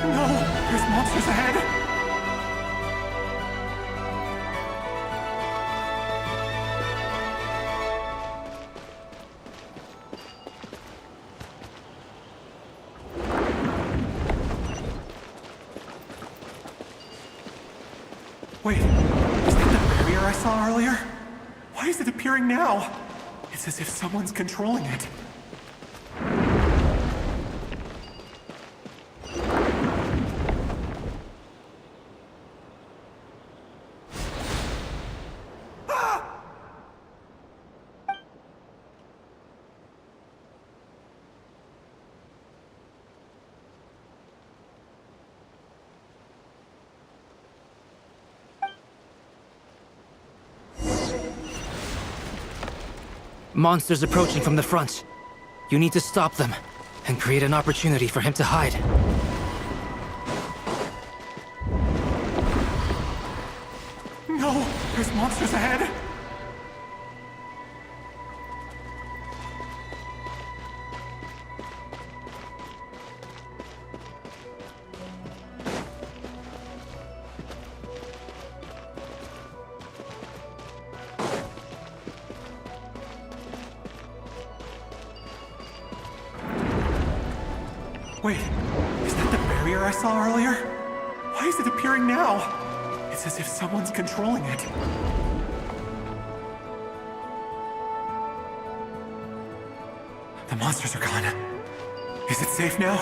No! There's monsters ahead! Wait, is that the barrier I saw earlier? Why is it appearing now? It's as if someone's controlling it. Monsters approaching from the front. You need to stop them and create an opportunity for him to hide. No! There's monsters ahead! Wait, is that the barrier I saw earlier? Why is it appearing now? It's as if someone's controlling it. The monsters are gone. Is it safe now?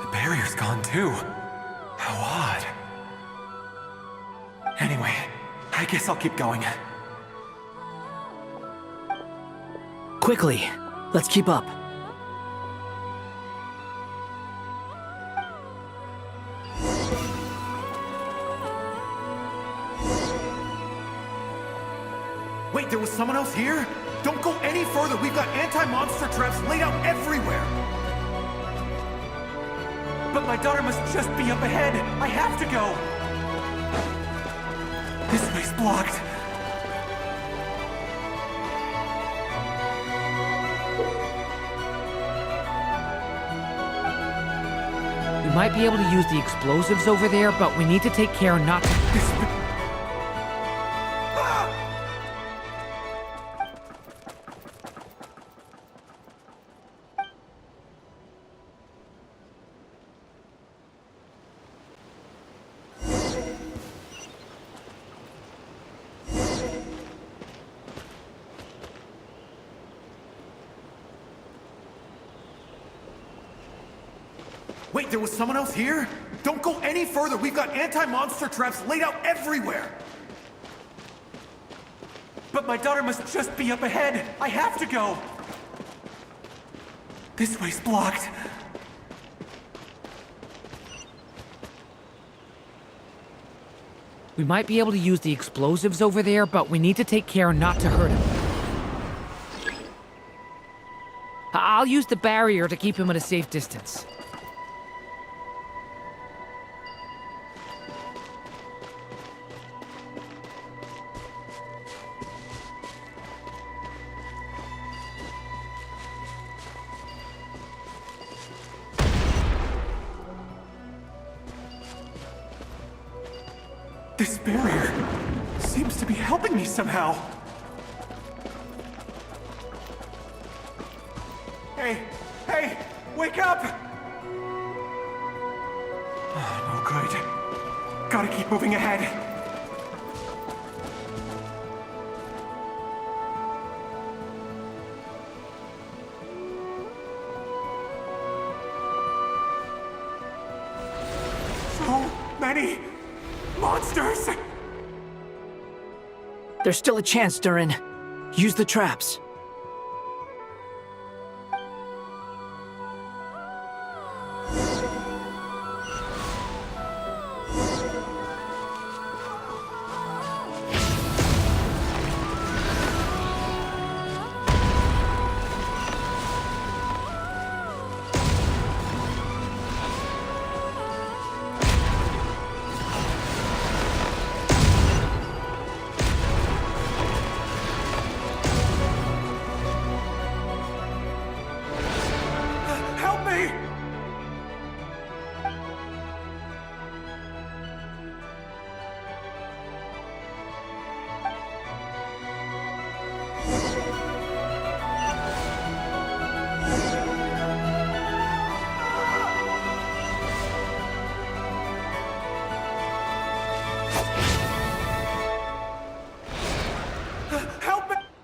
The barrier's gone too. How odd. Anyway, I guess I'll keep going. Quickly, let's keep up. Wait, there was someone else here? Don't go any further. We've got anti-monster traps laid out everywhere. But my daughter must just be up ahead. I have to go. This way's blocked. We might be able to use the explosives over there, but we need to take care not to... Wait, there was someone else here? Don't go any further. We've got anti-monster traps laid out everywhere. But my daughter must just be up ahead. I have to go. This way's blocked. We might be able to use the explosives over there, but we need to take care not to hurt him. I'll use the barrier to keep him at a safe distance. This barrier seems to be helping me somehow. Hey, hey, wake up! Oh, no good. Gotta keep moving ahead. So many monsters! There's still a chance, Durin. Use the traps. Help me! Help me!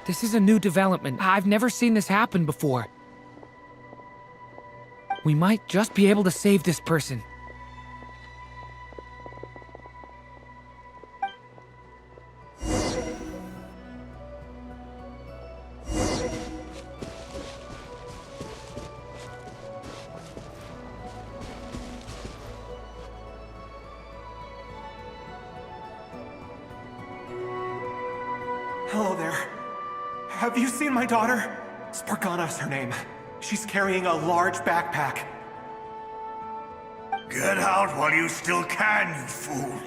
This is a new development. I've never seen this happen before. We might just be able to save this person. Hello there. Have you seen my daughter? Spargana's her name. She's carrying a large backpack. Get out while you still can, you fool.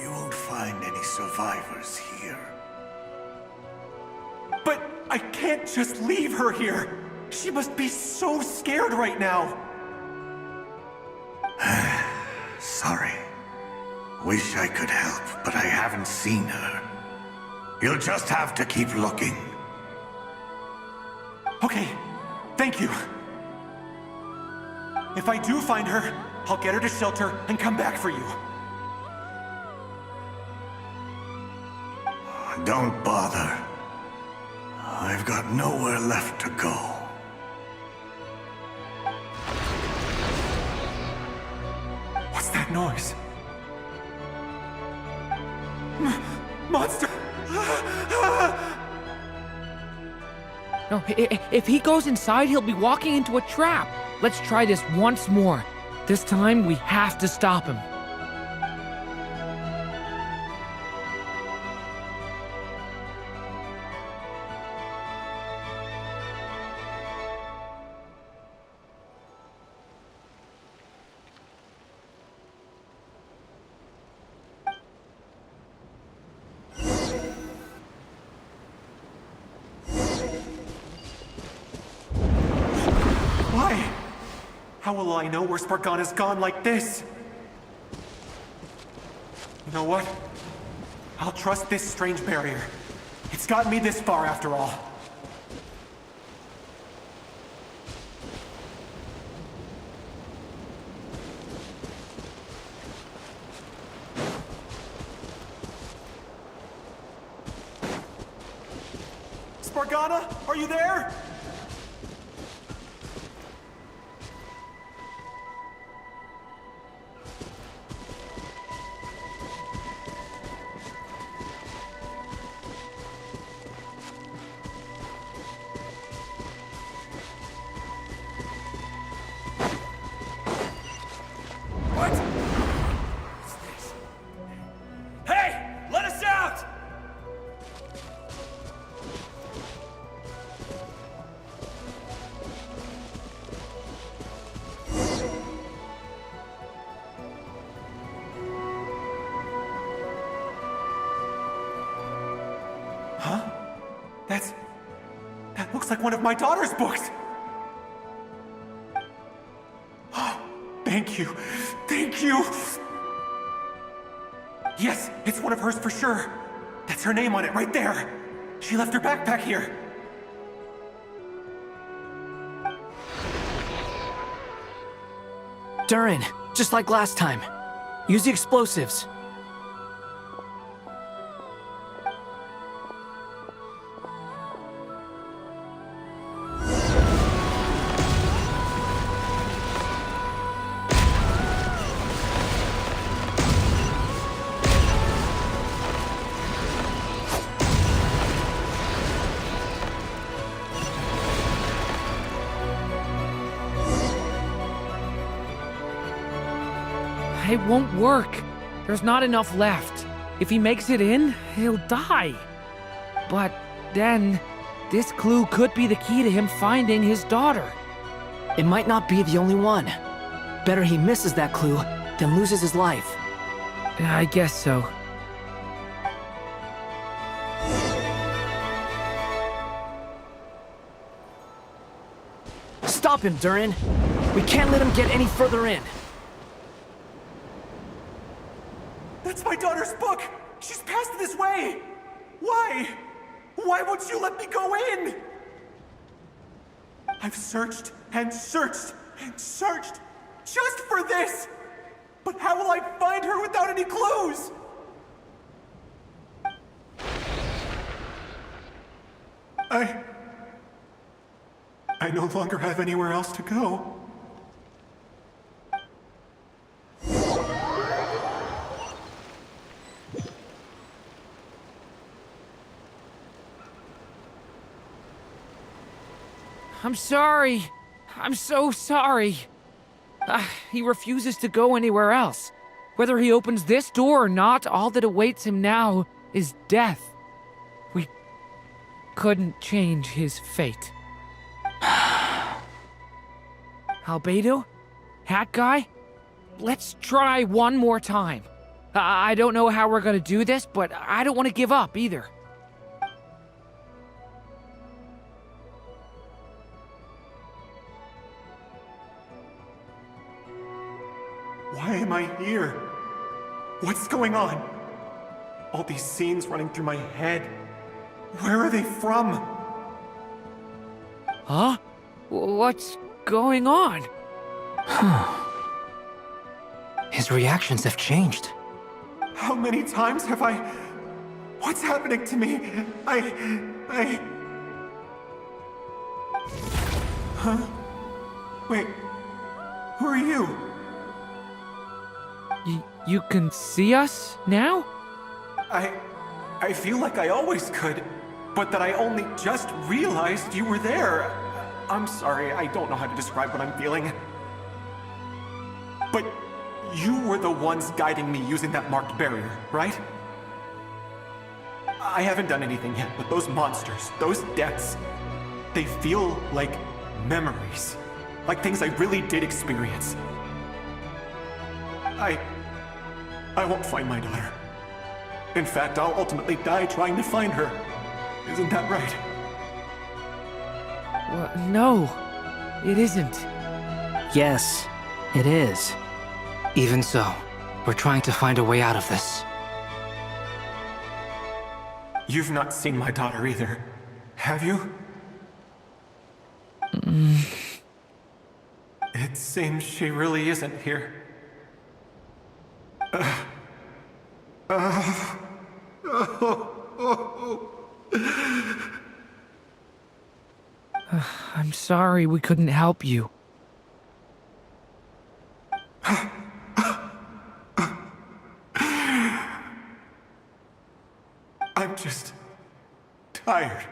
You won't find any survivors here. But I can't just leave her here. She must be so scared right now. Sorry. Wish I could help, but I haven't seen her. You'll just have to keep looking. Okay, thank you. If I do find her, I'll get her to shelter and come back for you. Don't bother. I've got nowhere left to go. What's that noise? Monster! No, if he goes inside, he'll be walking into a trap. Let's try this once more. This time, we have to stop him. How will I know where Spargana's gone like this? You know what? I'll trust this strange barrier. It's gotten me this far after all. Spargana, are you there? That looks like one of my daughter's books! Oh, thank you. Thank you! Yes, it's one of hers for sure. That's her name on it right there. She left her backpack here. Durin, just like last time. Use the explosives. It won't work. There's not enough left. If he makes it in, he'll die. But then, this clue could be the key to him finding his daughter. It might not be the only one. Better he misses that clue than loses his life. I guess so. Stop him, Durin. We can't let him get any further in. That's my daughter's book! She's passed this way! Why? Why won't you let me go in? I've searched and searched and searched just for this! But how will I find her without any clues? I no longer have anywhere else to go. I'm sorry. I'm so sorry. He refuses to go anywhere else. Whether he opens this door or not, all that awaits him now is death. We couldn't change his fate. Albedo? Hat guy? Let's try one more time. I don't know how we're gonna do this, but I don't want to give up either. Why am I here? What's going on? All these scenes running through my head. Where are they from? Huh? What's going on? His reactions have changed. How many times have I... What's happening to me? Huh? Wait. Who are you? You can see us now? I feel like I always could, but that I only just realized you were there. I'm sorry, I don't know how to describe what I'm feeling. But you were the ones guiding me using that marked barrier, right? I haven't done anything yet, but those monsters, those deaths, they feel like memories. Like things I really did experience. I won't find my daughter. In fact, I'll ultimately die trying to find her. Isn't that right? Well, no, it isn't. Yes, it is. Even so, we're trying to find a way out of this. You've not seen my daughter either, have you? It seems she really isn't here. I'm sorry we couldn't help you. I'm just tired.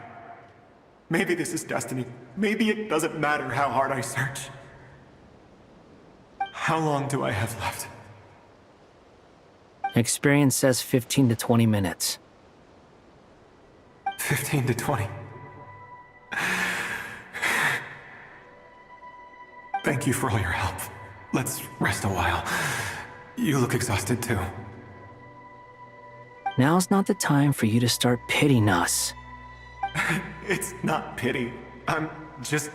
Maybe this is destiny. Maybe it doesn't matter how hard I search. How long do I have left? Experience says 15 to 20 minutes. 15 to 20. Thank you for all your help. Let's rest a while. You look exhausted too. Now's not the time for you to start pitying us. It's not pity. I'm just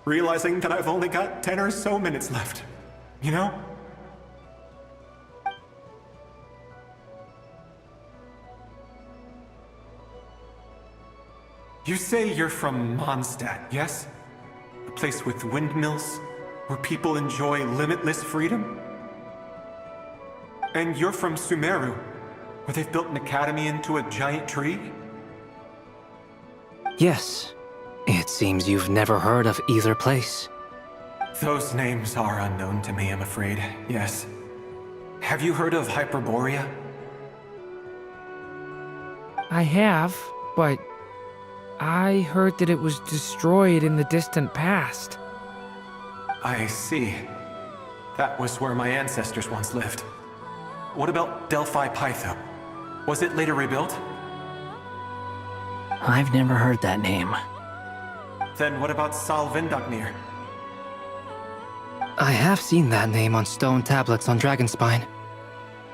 realizing that I've only got 10 or so minutes left. You know? You say you're from Mondstadt, yes? A place with windmills, where people enjoy limitless freedom? And you're from Sumeru, where they've built an academy into a giant tree? Yes. It seems you've never heard of either place. Those names are unknown to me, I'm afraid, yes. Have you heard of Hyperborea? I have, but I heard that it was destroyed in the distant past. I see. That was where my ancestors once lived. What about Delphi Pytho? Was it later rebuilt? I've never heard that name. Then what about Sal Vindaknir? I have seen that name on stone tablets on Dragonspine.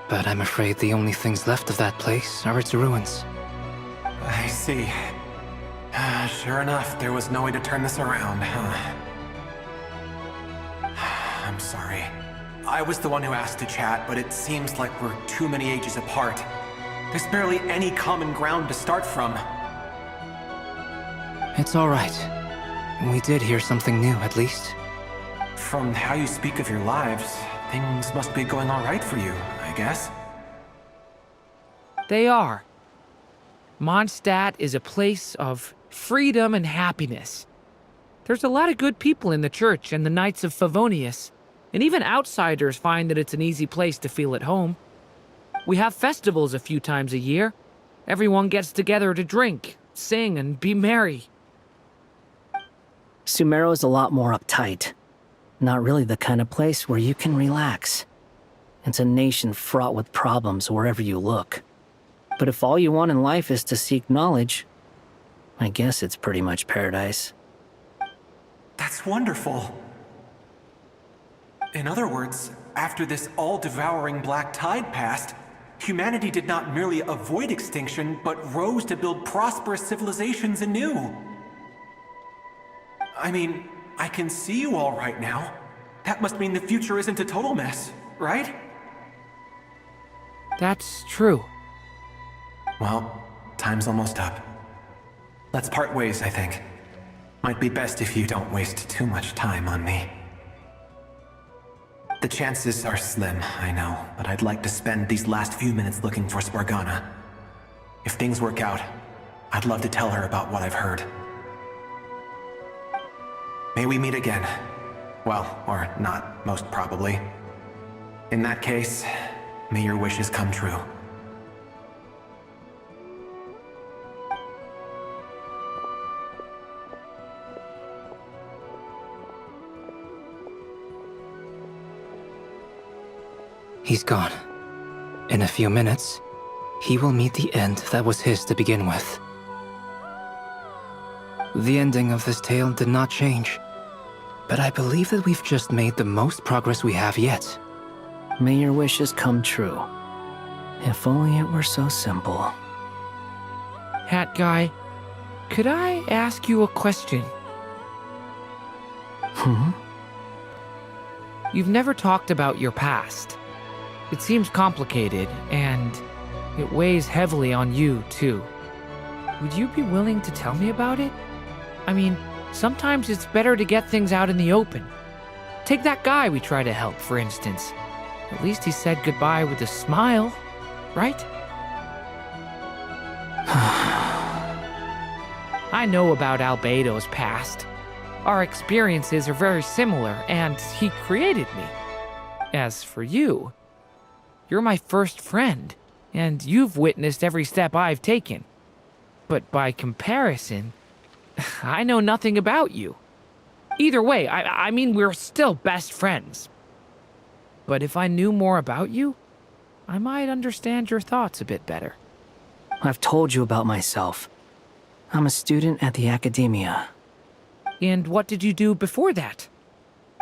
But I'm afraid the only things left of that place are its ruins. I see. Sure enough, there was no way to turn this around, huh? I'm sorry. I was the one who asked to chat, but it seems like we're too many ages apart. There's barely any common ground to start from. It's all right. We did hear something new, at least. From how you speak of your lives, things must be going all right for you, I guess. They are. Mondstadt is a place of freedom and happiness. There's a lot of good people in the church and the Knights of Favonius, and even outsiders find that it's an easy place to feel at home. We have festivals a few times a year. Everyone gets together to drink, sing, and be merry. Sumeru is a lot more uptight. Not really the kind of place where you can relax. It's a nation fraught with problems wherever you look. But if all you want in life is to seek knowledge, I guess it's pretty much paradise. That's wonderful. In other words, after this all-devouring black tide passed, humanity did not merely avoid extinction, but rose to build prosperous civilizations anew. I mean, I can see you all right now. That must mean the future isn't a total mess, right? That's true. Well, time's almost up. Let's part ways, I think. Might be best if you don't waste too much time on me. The chances are slim, I know, but I'd like to spend these last few minutes looking for Spargana. If things work out, I'd love to tell her about what I've heard. May we meet again. Well, or not, most probably. In that case, may your wishes come true. He's gone. In a few minutes, he will meet the end that was his to begin with. The ending of this tale did not change, but I believe that we've just made the most progress we have yet. May your wishes come true. If only it were so simple. Hat Guy, could I ask you a question? You've never talked about your past. It seems complicated, and it weighs heavily on you, too. Would you be willing to tell me about it? I mean, sometimes it's better to get things out in the open. Take that guy we try to help, for instance. At least he said goodbye with a smile, right? I know about Albedo's past. Our experiences are very similar, and he created me. As for you, you're my first friend, and you've witnessed every step I've taken. But by comparison, I know nothing about you. Either way, I mean, we're still best friends. But if I knew more about you, I might understand your thoughts a bit better. I've told you about myself. I'm a student at the academia. And what did you do before that?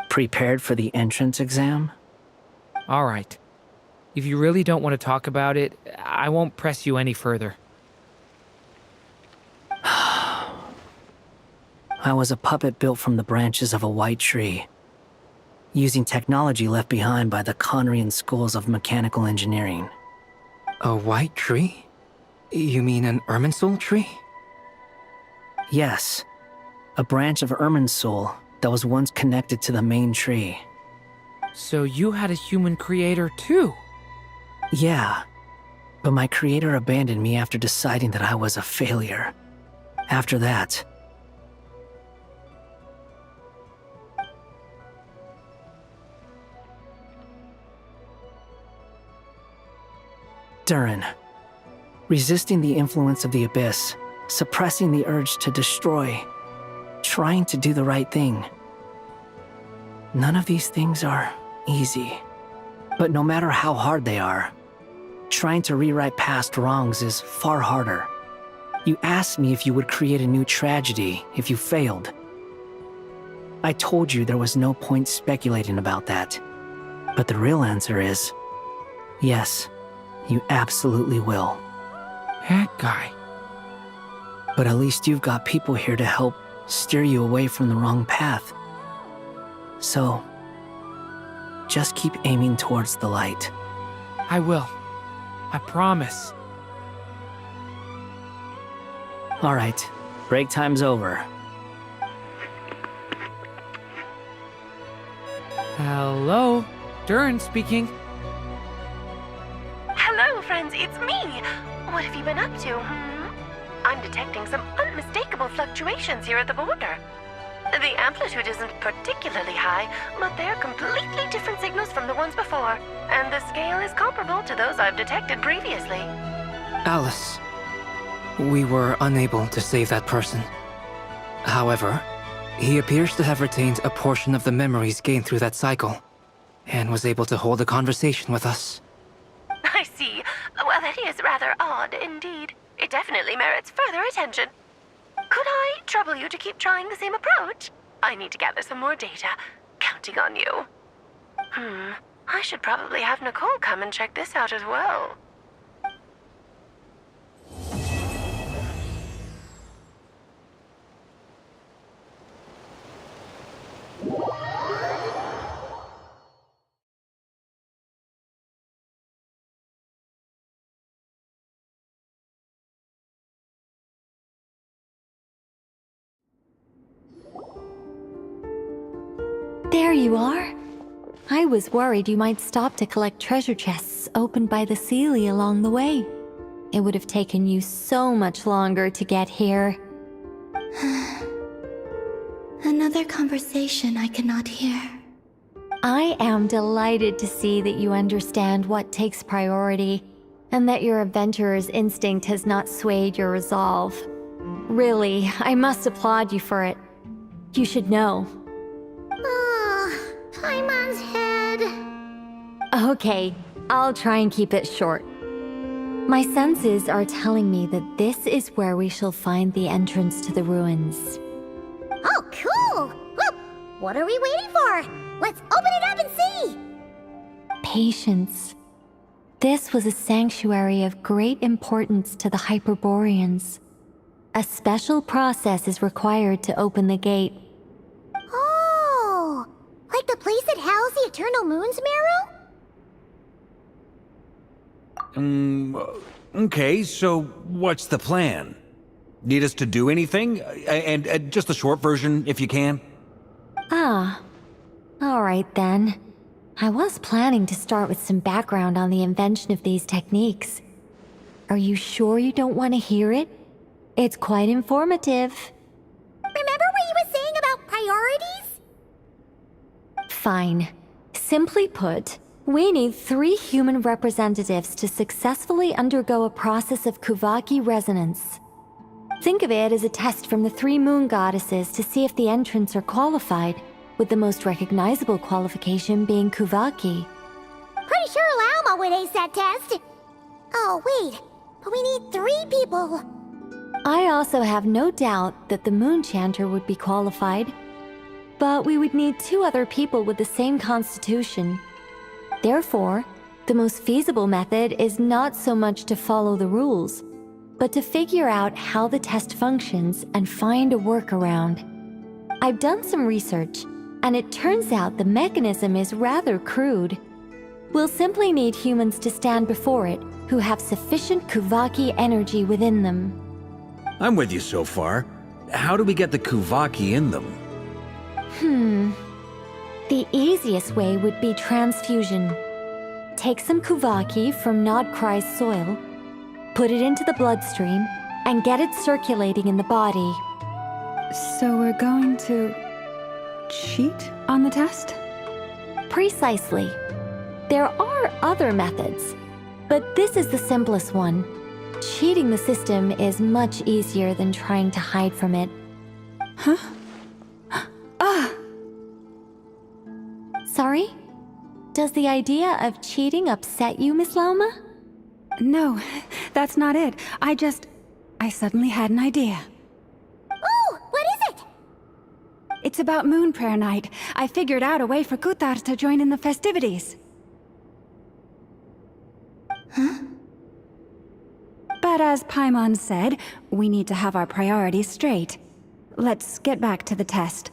Prepared for the entrance exam? All right. If you really don't want to talk about it, I won't press you any further. I was a puppet built from the branches of a white tree, using technology left behind by the Conrian schools of mechanical engineering. A white tree? You mean an Irminsul tree? Yes. A branch of Irminsul that was once connected to the main tree. So you had a human creator too? Yeah. But my creator abandoned me after deciding that I was a failure. After that, Durin. Resisting the influence of the Abyss, suppressing the urge to destroy, trying to do the right thing. None of these things are easy. But no matter how hard they are, trying to rewrite past wrongs is far harder. You asked me if you would create a new tragedy if you failed. I told you there was no point speculating about that. But the real answer is, yes, you absolutely will. That guy. But at least you've got people here to help steer you away from the wrong path. So, just keep aiming towards the light. I will. I promise. All right, break time's over. Hello, Durin speaking. Hello, friends, it's me. What have you been up to, been detecting some unmistakable fluctuations here at the border. The amplitude isn't particularly high, but they're completely different signals from the ones before, and the scale is comparable to those I've detected previously. Alice, we were unable to save that person. However, he appears to have retained a portion of the memories gained through that cycle, and was able to hold a conversation with us. I see. Well, that is rather odd indeed. It definitely merits further attention. Could I trouble you to keep trying the same approach? I need to gather some more data. Counting on you. I should probably have Nicole come and check this out as well. There you are. I was worried you might stop to collect treasure chests opened by the Seelie along the way. It would have taken you so much longer to get here. Another conversation I cannot hear. I am delighted to see that you understand what takes priority, and that your adventurer's instinct has not swayed your resolve. Really, I must applaud you for it. You should know. Paimon's head. Okay, I'll try and keep it short. My senses are telling me that this is where we shall find the entrance to the ruins. Oh, cool! Well, what are we waiting for? Let's open it up and see! Patience. This was a sanctuary of great importance to the Hyperboreans. A special process is required to open the gate. Oh! Like the place that housed the Eternal Moon's marrow? Okay, so what's the plan? Need us to do anything? And just the short version, if you can. Ah. Alright then. I was planning to start with some background on the invention of these techniques. Are you sure you don't want to hear it? It's quite informative. Remember what you were saying about priorities? Fine. Simply put, we need 3 human representatives to successfully undergo a process of Kuvaki resonance. Think of it as a test from the 3 moon goddesses to see if the entrants are qualified, with the most recognizable qualification being Kuvaki. Pretty sure Lauma would ace that test. Oh, wait. But we need 3 people. I also have no doubt that the Moon Chanter would be qualified. But we would need 2 other people with the same constitution. Therefore, the most feasible method is not so much to follow the rules, but to figure out how the test functions and find a workaround. I've done some research, and it turns out the mechanism is rather crude. We'll simply need humans to stand before it who have sufficient Kuvaki energy within them. I'm with you so far. How do we get the Kuvaki in them? The easiest way would be transfusion. Take some Kuvaki from Nodkrai's soil, put it into the bloodstream, and get it circulating in the body. So we're going to cheat on the test? Precisely. There are other methods, but this is the simplest one. Cheating the system is much easier than trying to hide from it. Huh? Ah! Sorry? Does the idea of cheating upset you, Miss Lauma? No, that's not it. I suddenly had an idea. Oh, what is it? It's about Moon Prayer Night. I figured out a way for Kutar to join in the festivities. Huh? But as Paimon said, we need to have our priorities straight. Let's get back to the test.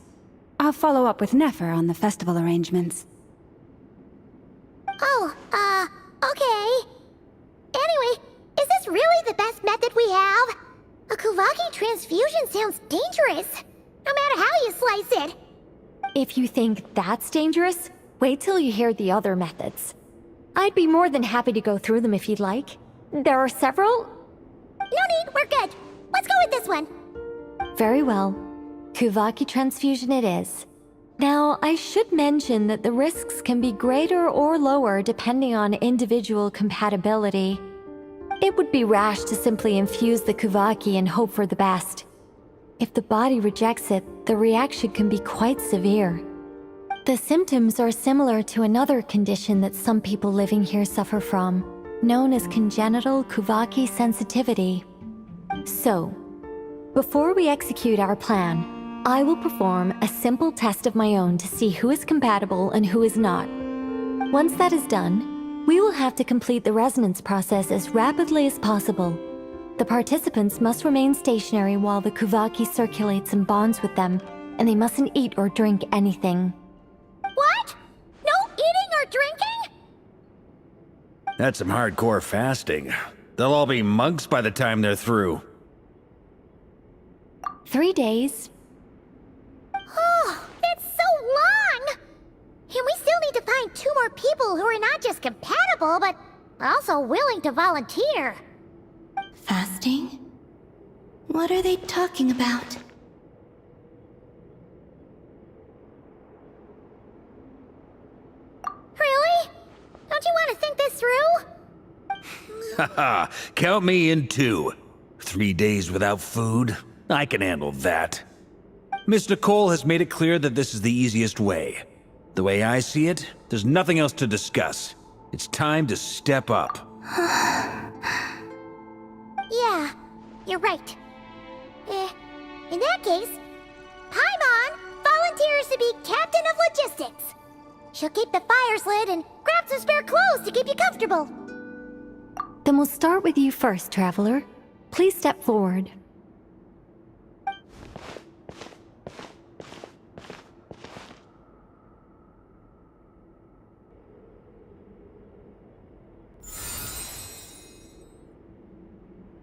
I'll follow up with Nefer on the festival arrangements. Oh, okay. Anyway, is this really the best method we have? A Kuvaki transfusion sounds dangerous, no matter how you slice it. If you think that's dangerous, wait till you hear the other methods. I'd be more than happy to go through them if you'd like. There are several. No need, we're good. Let's go this one. Very well. Kuvaki transfusion it is. Now, I should mention that the risks can be greater or lower depending on individual compatibility. It would be rash to simply infuse the Kuvaki and hope for the best. If the body rejects it, the reaction can be quite severe. The symptoms are similar to another condition that some people living here suffer from, known as congenital Kuvaki sensitivity. So, before we execute our plan, I will perform a simple test of my own to see who is compatible and who is not. Once that is done, we will have to complete the resonance process as rapidly as possible. The participants must remain stationary while the Kuvaki circulates and bonds with them, and they mustn't eat or drink anything. What? No eating or drinking? That's some hardcore fasting. They'll all be monks by the time they're through. 3 days. Oh, that's so long! And we still need to find 2 more people who are not just compatible, but also willing to volunteer. Fasting? What are they talking about? Really? Don't you want to think this through? Haha, count me in too. 3 days without food? I can handle that. Miss Nicole has made it clear that this is the easiest way. The way I see it, there's nothing else to discuss. It's time to step up. Yeah, you're right. In that case, Paimon volunteers to be Captain of Logistics. She'll keep the fires lit and grab some spare clothes to keep you comfortable. Then we'll start with you first, Traveler. Please step forward.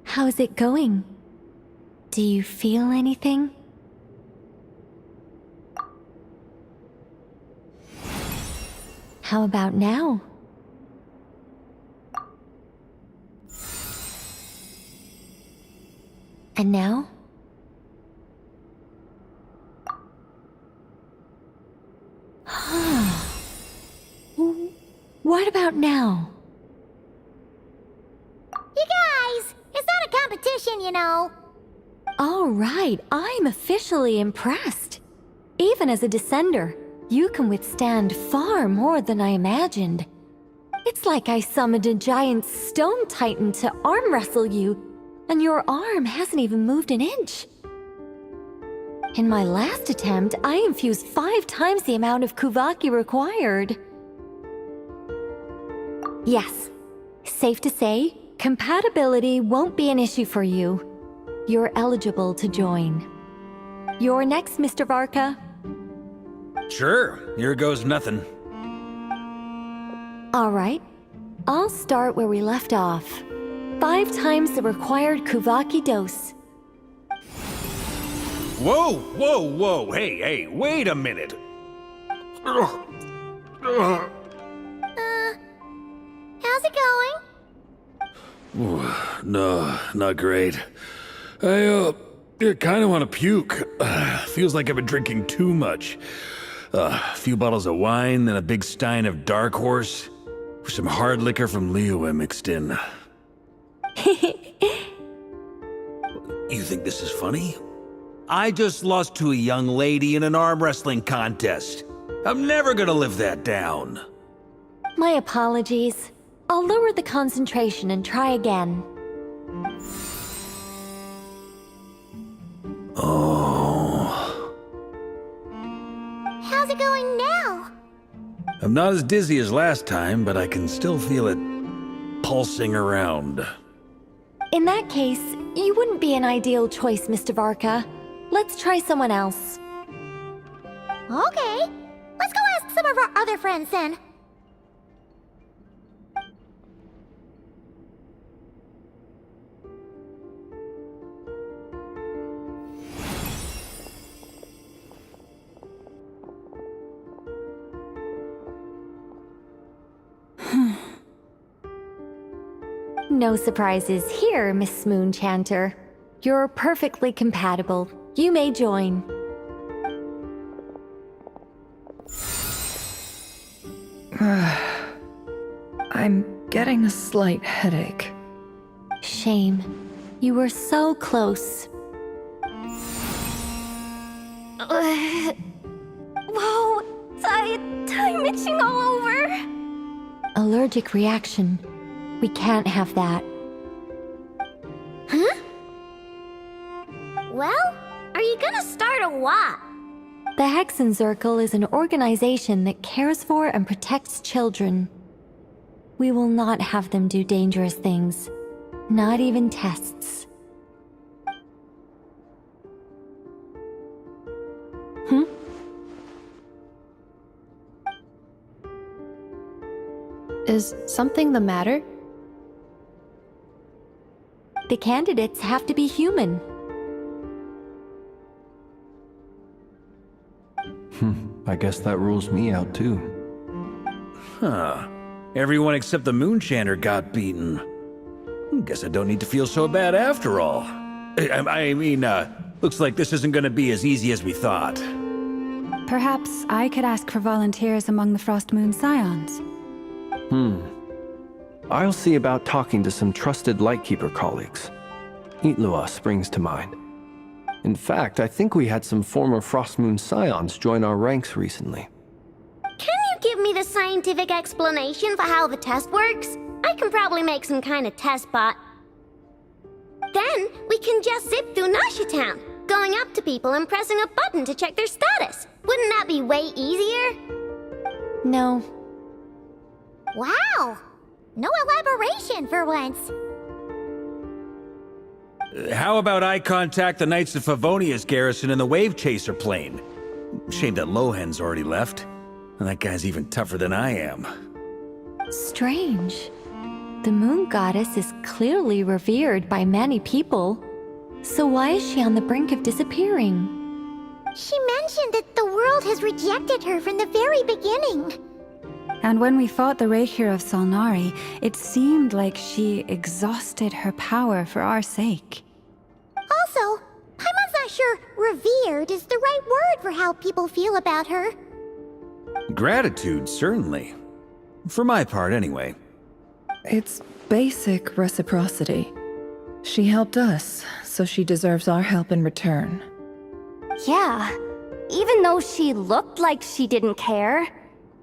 How's it going? Do you feel anything? How about now? And now? What about now? You guys, it's not a competition, you know. All right, I'm officially impressed. Even as a descender, you can withstand far more than I imagined. It's like I summoned a giant stone titan to arm wrestle you, and your arm hasn't even moved an inch. In my last attempt, I infused 5 times the amount of Kuvaki required. Yes, safe to say, compatibility won't be an issue for you. You're eligible to join. You're next, Mr. Varka. Sure, here goes nothing. All right, I'll start where we left off. 5 times the required Kuvaki dose. Whoa, whoa, whoa, hey, wait a minute. How's it going? No, not great. I kind of want to puke. Feels like I've been drinking too much. A few bottles of wine, then a big stein of Dark Horse. With some hard liquor from Liyue mixed in. You think this is funny? I just lost to a young lady in an arm wrestling contest. I'm never gonna live that down. My apologies. I'll lower the concentration and try again. Oh. How's it going now? I'm not as dizzy as last time, but I can still feel it pulsing around. In that case, you wouldn't be an ideal choice, Mr. Varka. Let's try someone else. Okay, let's go ask some of our other friends then. No surprises here, Miss Smoonchanter. You're perfectly compatible. You may join. I'm getting a slight headache. Shame. You were so close. Whoa! I'm itching all over! Allergic reaction. We can't have that. Huh? Well, are you gonna start a what? The Hexenzirkel is an organization that cares for and protects children. We will not have them do dangerous things. Not even tests. Is something the matter? The candidates have to be human. I guess that rules me out too. Huh. Everyone except the Moonchanter got beaten. Guess I don't need to feel so bad after all. I mean, looks like this isn't gonna be as easy as we thought. Perhaps I could ask for volunteers among the Frost Moon Scions. I'll see about talking to some trusted Lightkeeper colleagues. Itlua springs to mind. In fact, I think we had some former Frost Moon Scions join our ranks recently. Can you give me the scientific explanation for how the test works? I can probably make some kind of test bot. Then we can just zip through Nasha Town, going up to people and pressing a button to check their status. Wouldn't that be way easier? No. Wow! No elaboration for once. How about I contact the Knights of Favonia's garrison in the Wave Chaser plane? Shame that Lohan's already left. And that guy's even tougher than I am. Strange. The Moon Goddess is clearly revered by many people. So why is she on the brink of disappearing? She mentioned that the world has rejected her from the very beginning. And when we fought the Reikir of Solnari, it seemed like she exhausted her power for our sake. Also, Paimon's not sure revered is the right word for how people feel about her. Gratitude, certainly. For my part, anyway. It's basic reciprocity. She helped us, so she deserves our help in return. Yeah. Even though she looked like she didn't care,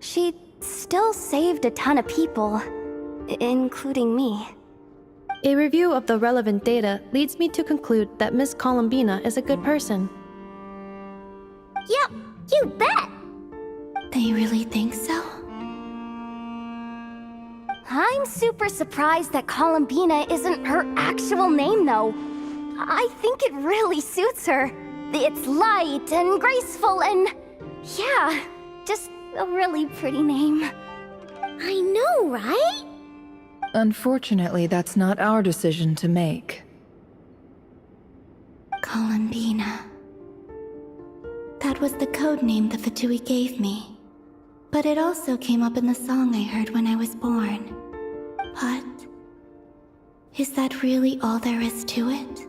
she still saved a ton of people, including me. A review of the relevant data leads me to conclude that Miss Columbina is a good person. Yep, you bet! They really think so? I'm super surprised that Columbina isn't her actual name, though. I think it really suits her. It's light and graceful and... yeah, just a really pretty name. I know, right? Unfortunately, that's not our decision to make. Columbina. That was the code name the Fatui gave me. But it also came up in the song I heard when I was born. But... is that really all there is to it?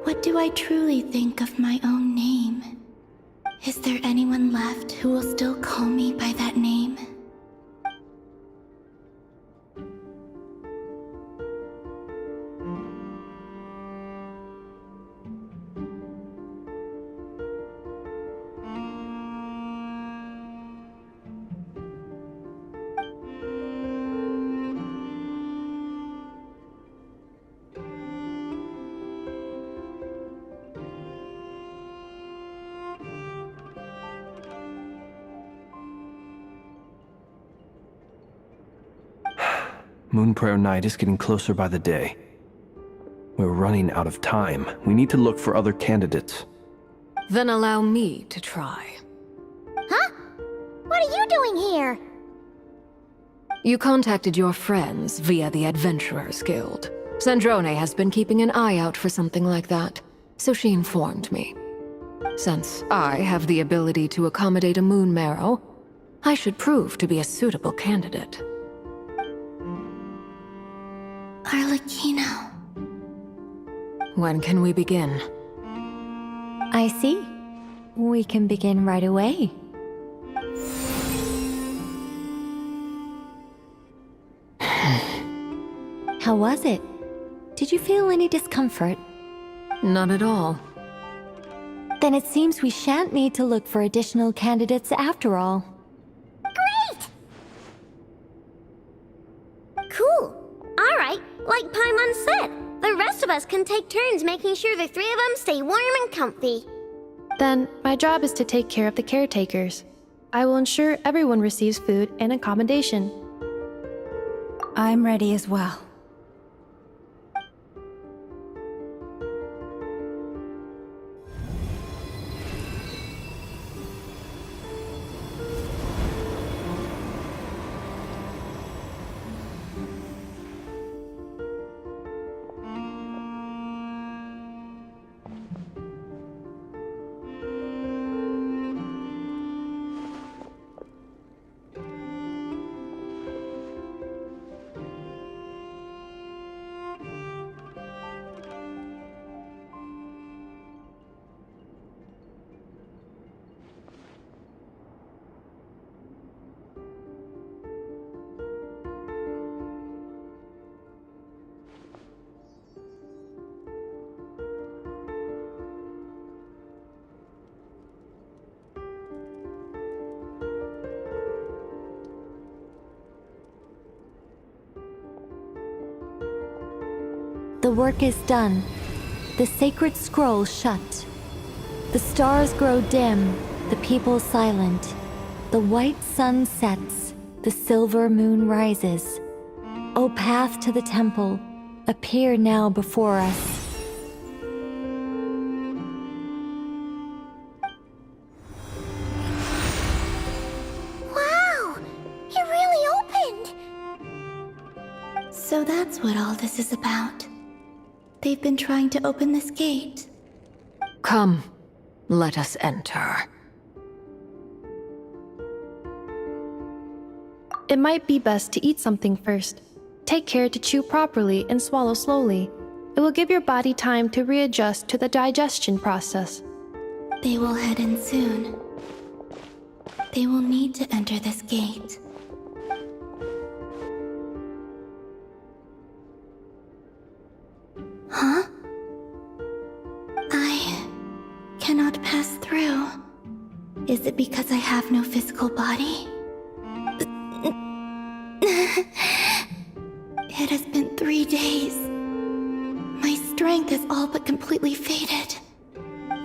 What do I truly think of my own name? Is there anyone left who will still call me by that name? Moon Prayer Night is getting closer by the day. We're running out of time. We need to look for other candidates. Then allow me to try. Huh? What are you doing here? You contacted your friends via the Adventurers Guild. Sandrone has been keeping an eye out for something like that, so she informed me. Since I have the ability to accommodate a moon marrow, I should prove to be a suitable candidate. Arlecchino. When can we begin? I see. We can begin right away. How was it? Did you feel any discomfort? Not at all. Then it seems we shan't need to look for additional candidates after all. Great! Cool. Alright, like Paimon said, the rest of us can take turns making sure the three of them stay warm and comfy. Then, my job is to take care of the caretakers. I will ensure everyone receives food and accommodation. I'm ready as well. The work is done. The sacred scroll shut. The stars grow dim, the people silent. The white sun sets, the silver moon rises. O path to the temple, appear now before us. Wow! It really opened! So that's what all this is about. They've been trying to open this gate. Come, let us enter. It might be best to eat something first. Take care to chew properly and swallow slowly. It will give your body time to readjust to the digestion process. They will head in soon. They will need to enter this gate. Huh? I cannot pass through. Is it because I have no physical body? It has been 3 days. My strength has all but completely faded.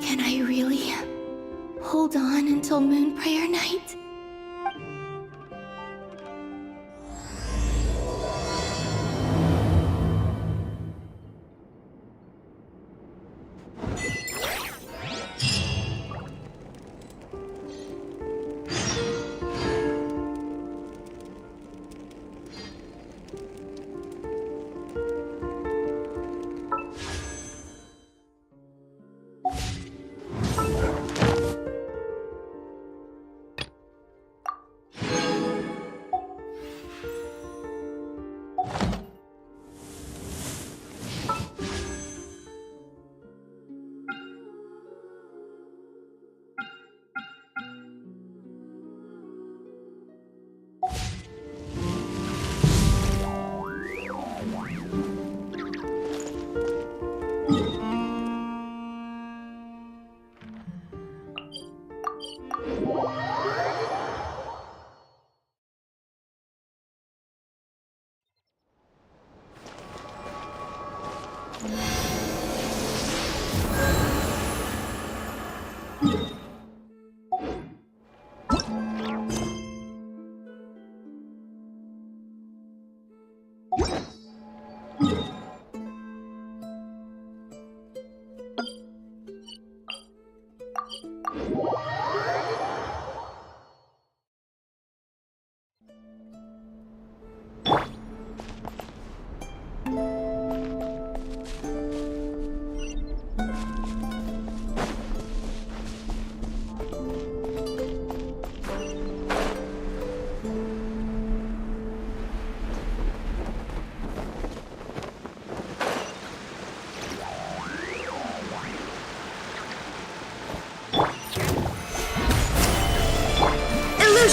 Can I really hold on until Moon Prayer Night?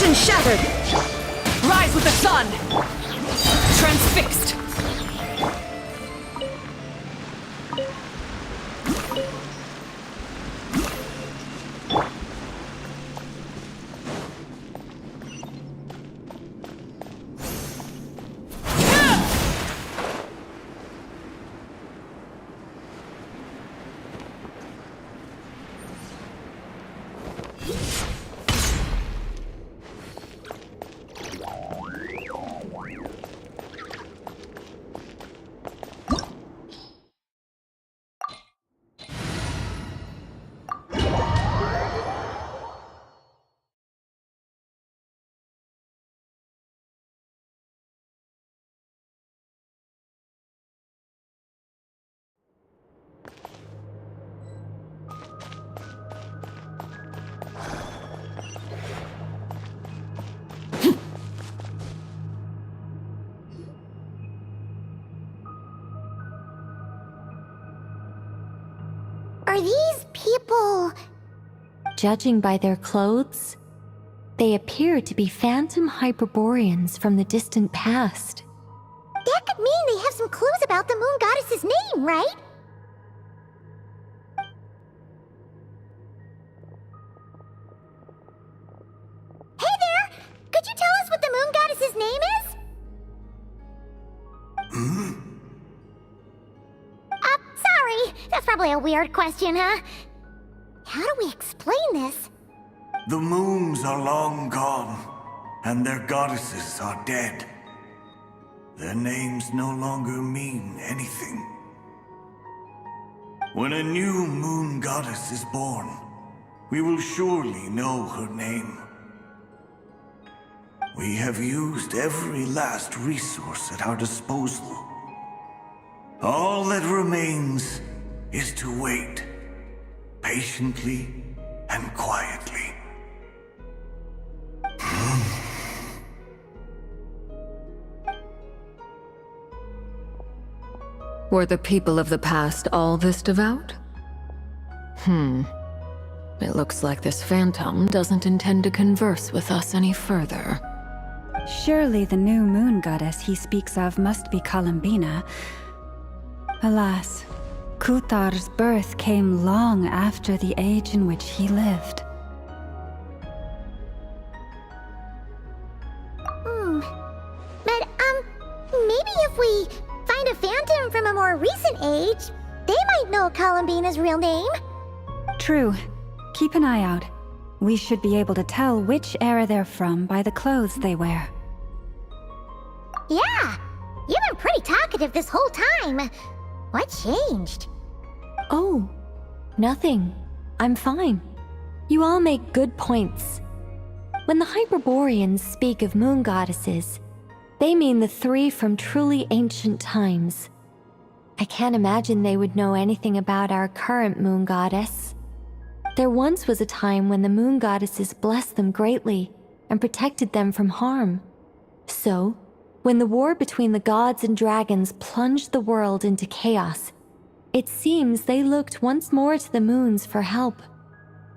Illusion shattered! Rise with the sun! Transfixed! Are these people... Judging by their clothes, they appear to be phantom Hyperboreans from the distant past. That could mean they have some clues about the moon goddess's name, right? Hey there! Could you tell us what the moon goddess's name is? Sorry. That's probably a weird question, huh? How do we explain this? The moons are long gone, and their goddesses are dead. Their names no longer mean anything. When a new moon goddess is born, we will surely know her name. We have used every last resource at our disposal. All that remains is to wait, patiently and quietly. Were the people of the past all this devout? It looks like this phantom doesn't intend to converse with us any further. Surely the new moon goddess he speaks of must be Columbina. Alas, Kuthar's birth came long after the age in which he lived. But, maybe if we find a phantom from a more recent age, they might know Columbina's real name. True. Keep an eye out. We should be able to tell which era they're from by the clothes they wear. Yeah, you've been pretty talkative this whole time. What changed? Oh, nothing. I'm fine. You all make good points. When the Hyperboreans speak of moon goddesses, they mean the three from truly ancient times. I can't imagine they would know anything about our current moon goddess. There once was a time when the moon goddesses blessed them greatly and protected them from harm. So, when the war between the gods and dragons plunged the world into chaos, it seems they looked once more to the moons for help,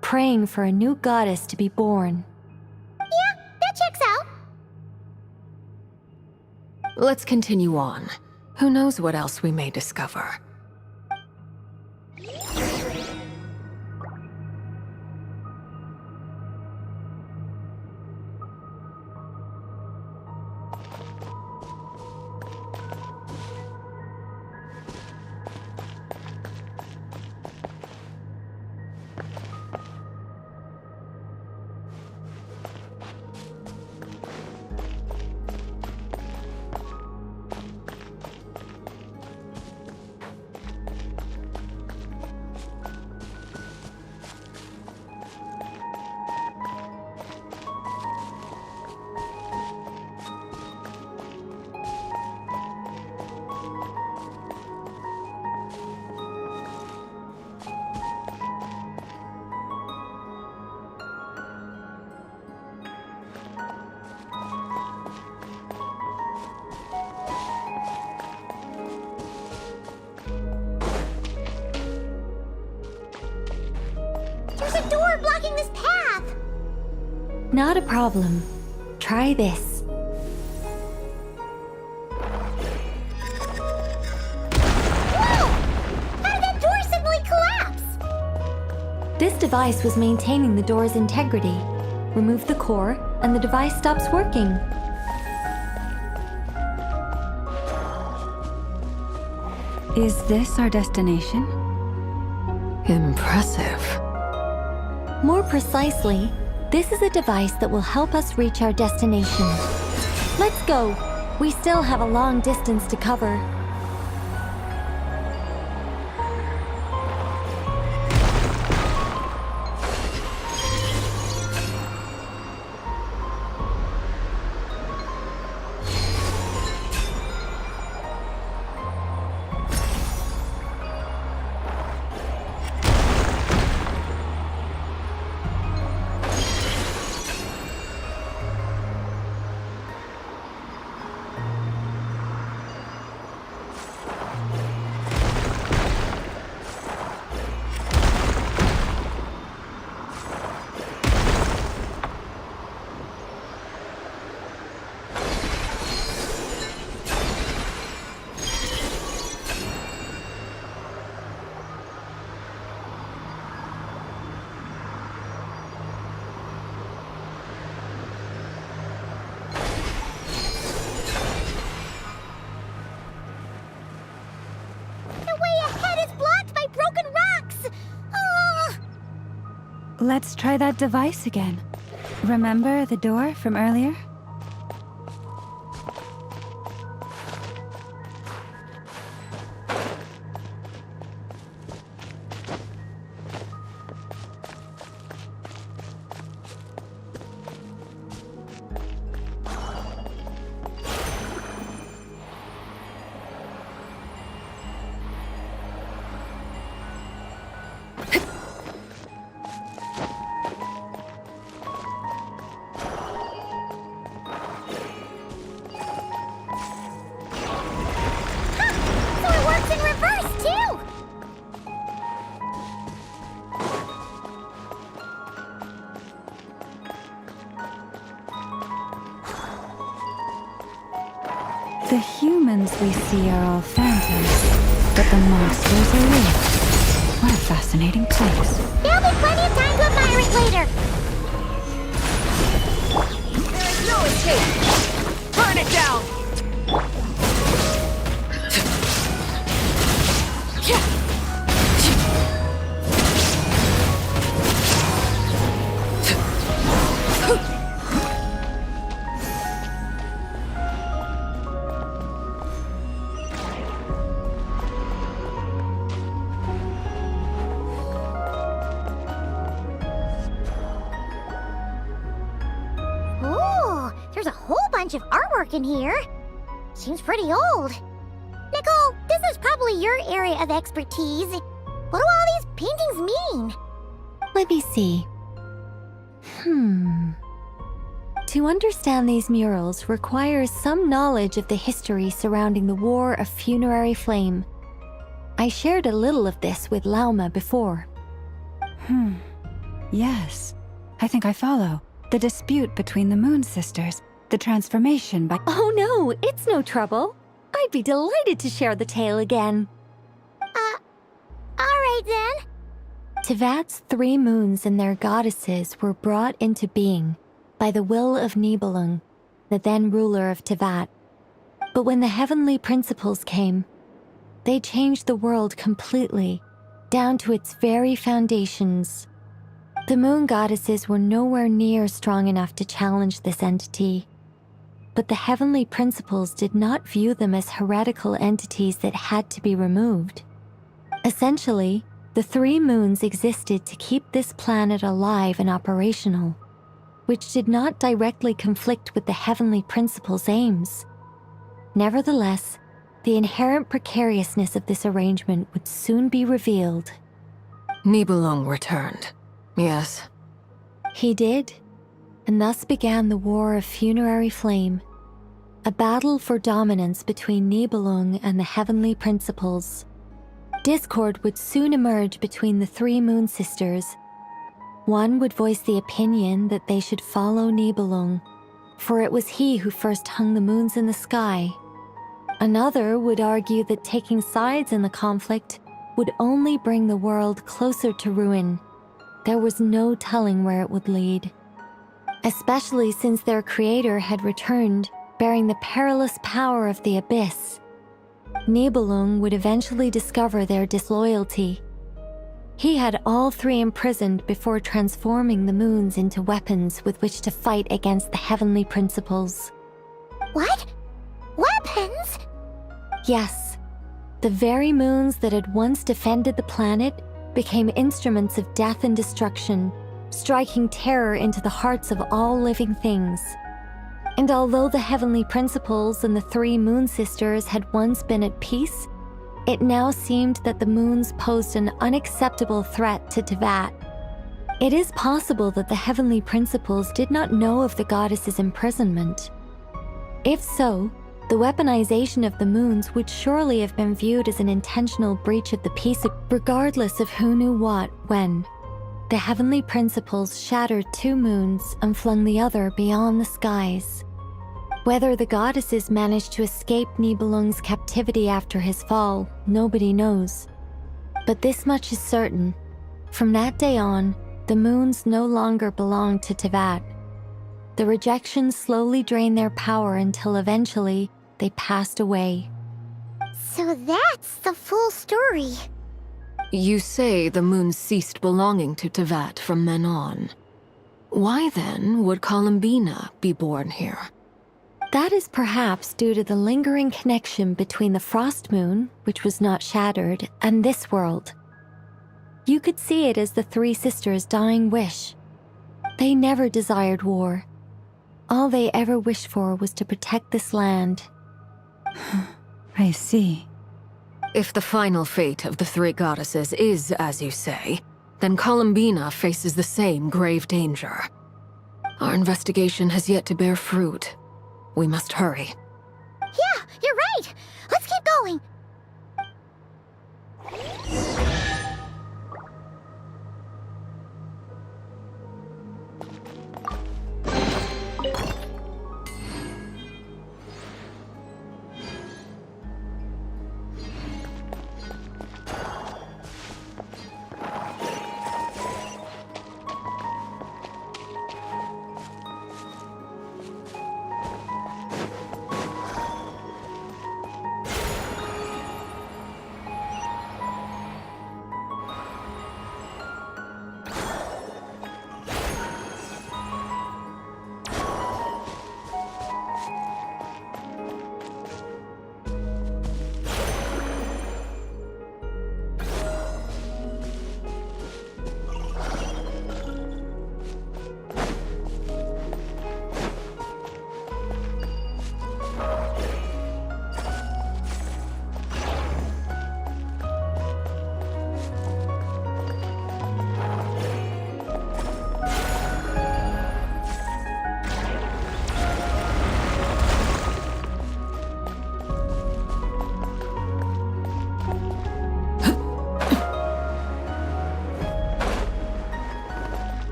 praying for a new goddess to be born. Yeah, that checks out. Let's continue on. Who knows what else we may discover? There's a door blocking this path! Not a problem. try this. Whoa! How did that door suddenly collapse? This device was maintaining the door's integrity. Remove the core, and the device stops working. Is this our destination? Impressive. More precisely, this is a device that will help us reach our destination. Let's go. We still have a long distance to cover. Let's try that device again. Remember the door from earlier? The humans we see are all phantoms, but the monsters are real. What a fascinating place. There'll be plenty of time to admire it later. There is no escape! Burn it down! There's a whole bunch of artwork in here. Seems pretty old. Nicole, this is probably your area of expertise. What do all these paintings mean? Let me see. To understand these murals requires some knowledge of the history surrounding the War of Funerary Flame. I shared a little of this with Lauma before. Yes, I think I follow. The dispute between the Moon Sisters, the transformation by— Oh no, it's no trouble. I'd be delighted to share the tale again. Alright then. Tevat's 3 moons and their goddesses were brought into being by the will of Nibelung, the then ruler of Tevat. But when the heavenly principles came, they changed the world completely, down to its very foundations. The moon goddesses were nowhere near strong enough to challenge this entity. But the heavenly principles did not view them as heretical entities that had to be removed. Essentially, the 3 moons existed to keep this planet alive and operational, which did not directly conflict with the heavenly principles' aims. Nevertheless, the inherent precariousness of this arrangement would soon be revealed. Nibelung returned. Yes. He did, and thus began the War of Funerary Flame, a battle for dominance between Nibelung and the heavenly principles. Discord would soon emerge between the 3 Moon Sisters. One would voice the opinion that they should follow Nibelung, for it was he who first hung the moons in the sky. Another would argue that taking sides in the conflict would only bring the world closer to ruin. There was no telling where it would lead. Especially since their creator had returned, bearing the perilous power of the Abyss. Nibelung would eventually discover their disloyalty. He had all three imprisoned before transforming the moons into weapons with which to fight against the heavenly principles. What? Weapons? Yes. The very moons that had once defended the planet became instruments of death and destruction, striking terror into the hearts of all living things. And although the heavenly principles and the three moon sisters had once been at peace, it now seemed that the moons posed an unacceptable threat to Teyvat. It is possible that the heavenly principles did not know of the goddess's imprisonment. If so, the weaponization of the moons would surely have been viewed as an intentional breach of the peace, regardless of who knew what, when. The heavenly principles shattered two moons and flung the other beyond the skies. Whether the goddesses managed to escape Nibelung's captivity after his fall, nobody knows. But this much is certain. From that day on, the moons no longer belonged to Teyvat. The rejection slowly drained their power until eventually they passed away. So that's the full story. You say the moons ceased belonging to Teyvat from then on. Why then would Columbina be born here? That is perhaps due to the lingering connection between the Frost Moon, which was not shattered, and this world. You could see it as the three sisters' dying wish. They never desired war. All they ever wished for was to protect this land. I see. If the final fate of the three goddesses is as you say, then Columbina faces the same grave danger. Our investigation has yet to bear fruit. We must hurry. Yeah, you're right. Let's keep going.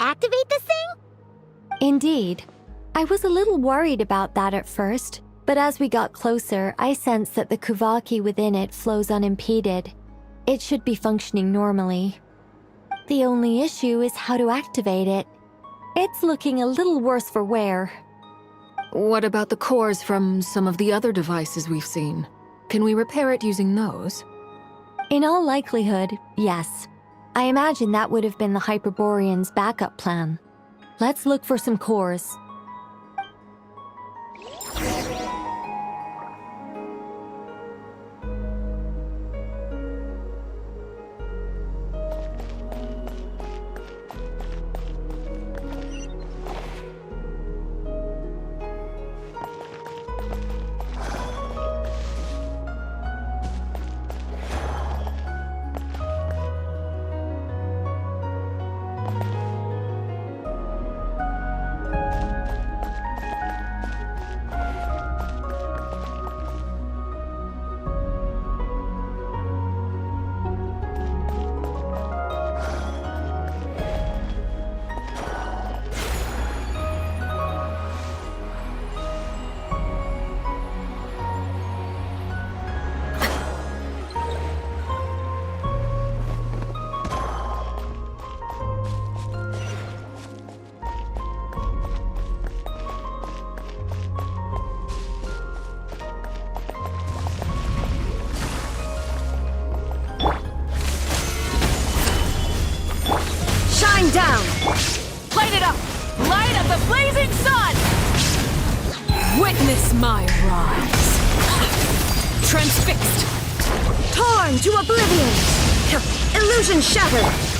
activate this thing? Indeed. I was a little worried about that at first, but as we got closer, I sensed that the Kuvaki within it flows unimpeded. It should be functioning normally. The only issue is how to activate it. It's looking a little worse for wear. What about the cores from some of the other devices we've seen? Can we repair it using those? In all likelihood, yes. I imagine that would have been the Hyperborean's backup plan. Let's look for some cores. Down! Light it up! Light of the blazing sun! Witness my rise. Transfixed! Torn to oblivion! Illusion shattered!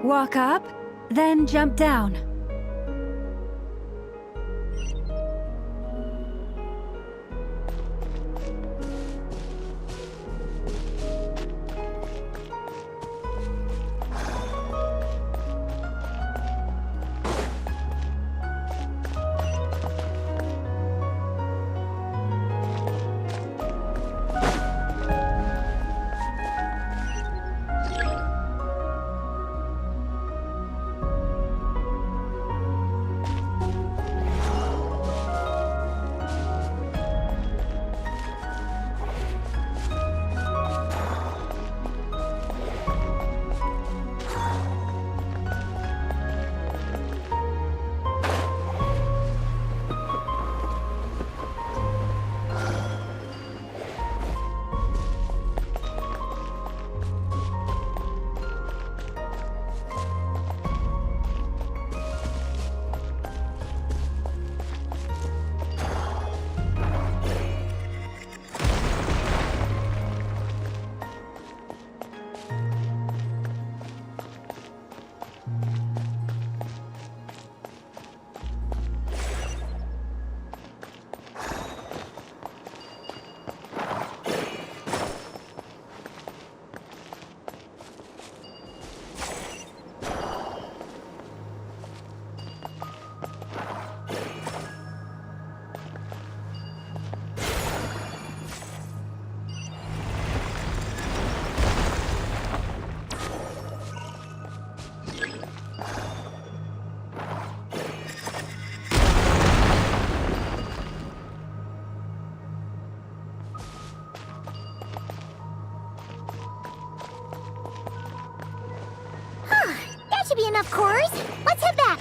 Walk up, then jump down. be enough cores. Let's head back.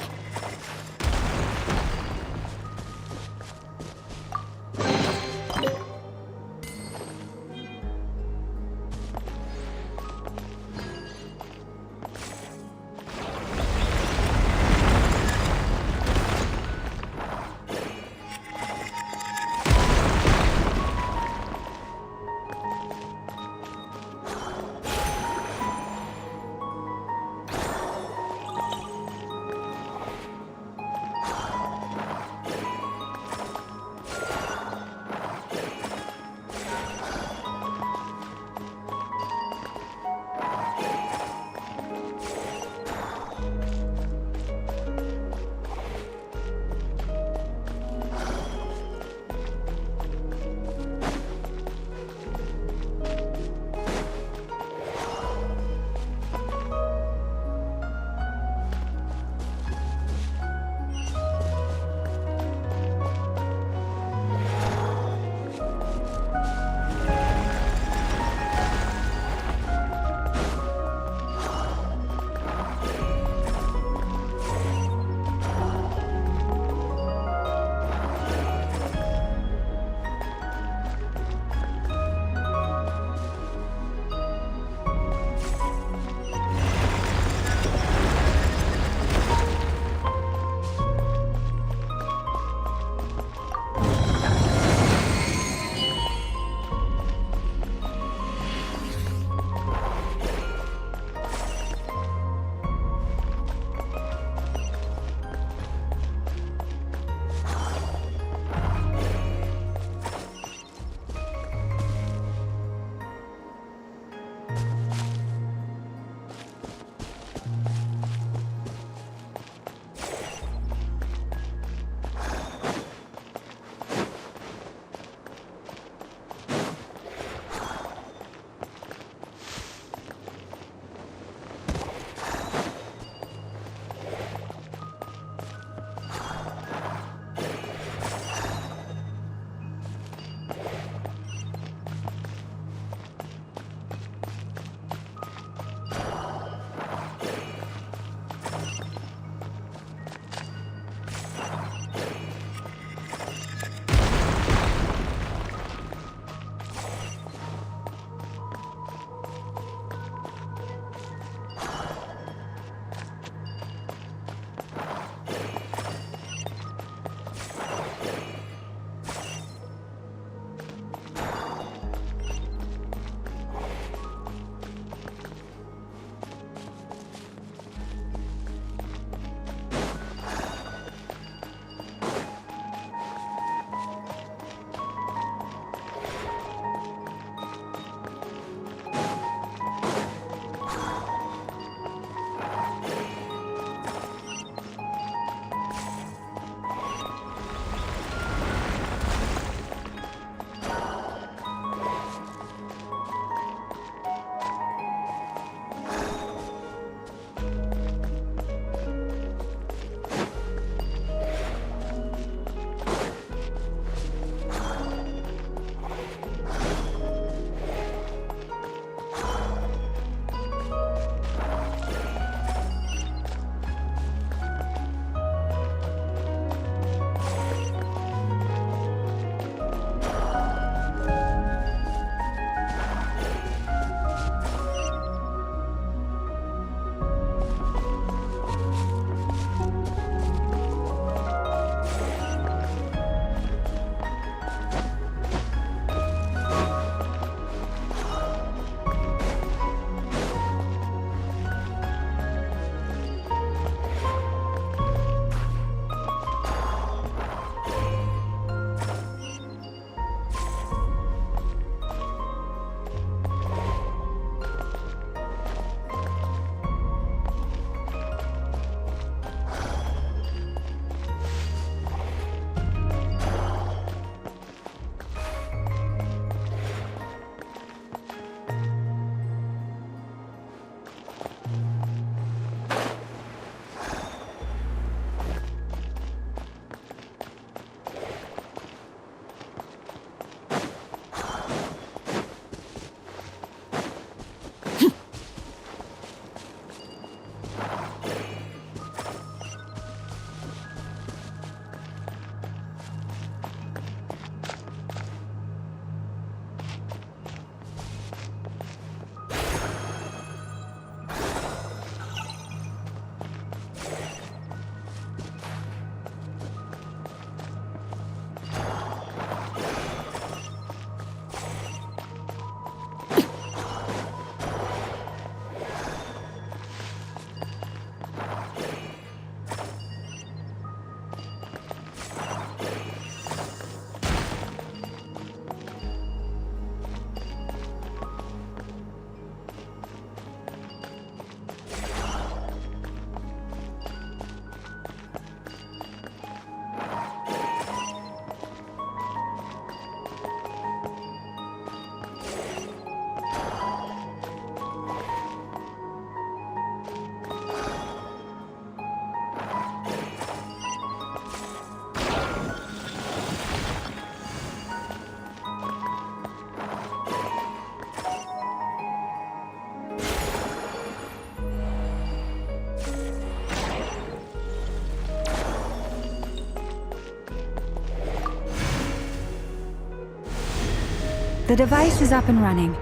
The device is up and running.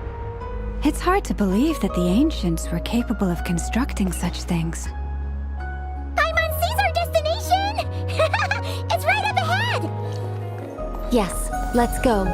It's hard to believe that the ancients were capable of constructing such things. Paimon sees our destination! It's right up ahead! Yes, let's go.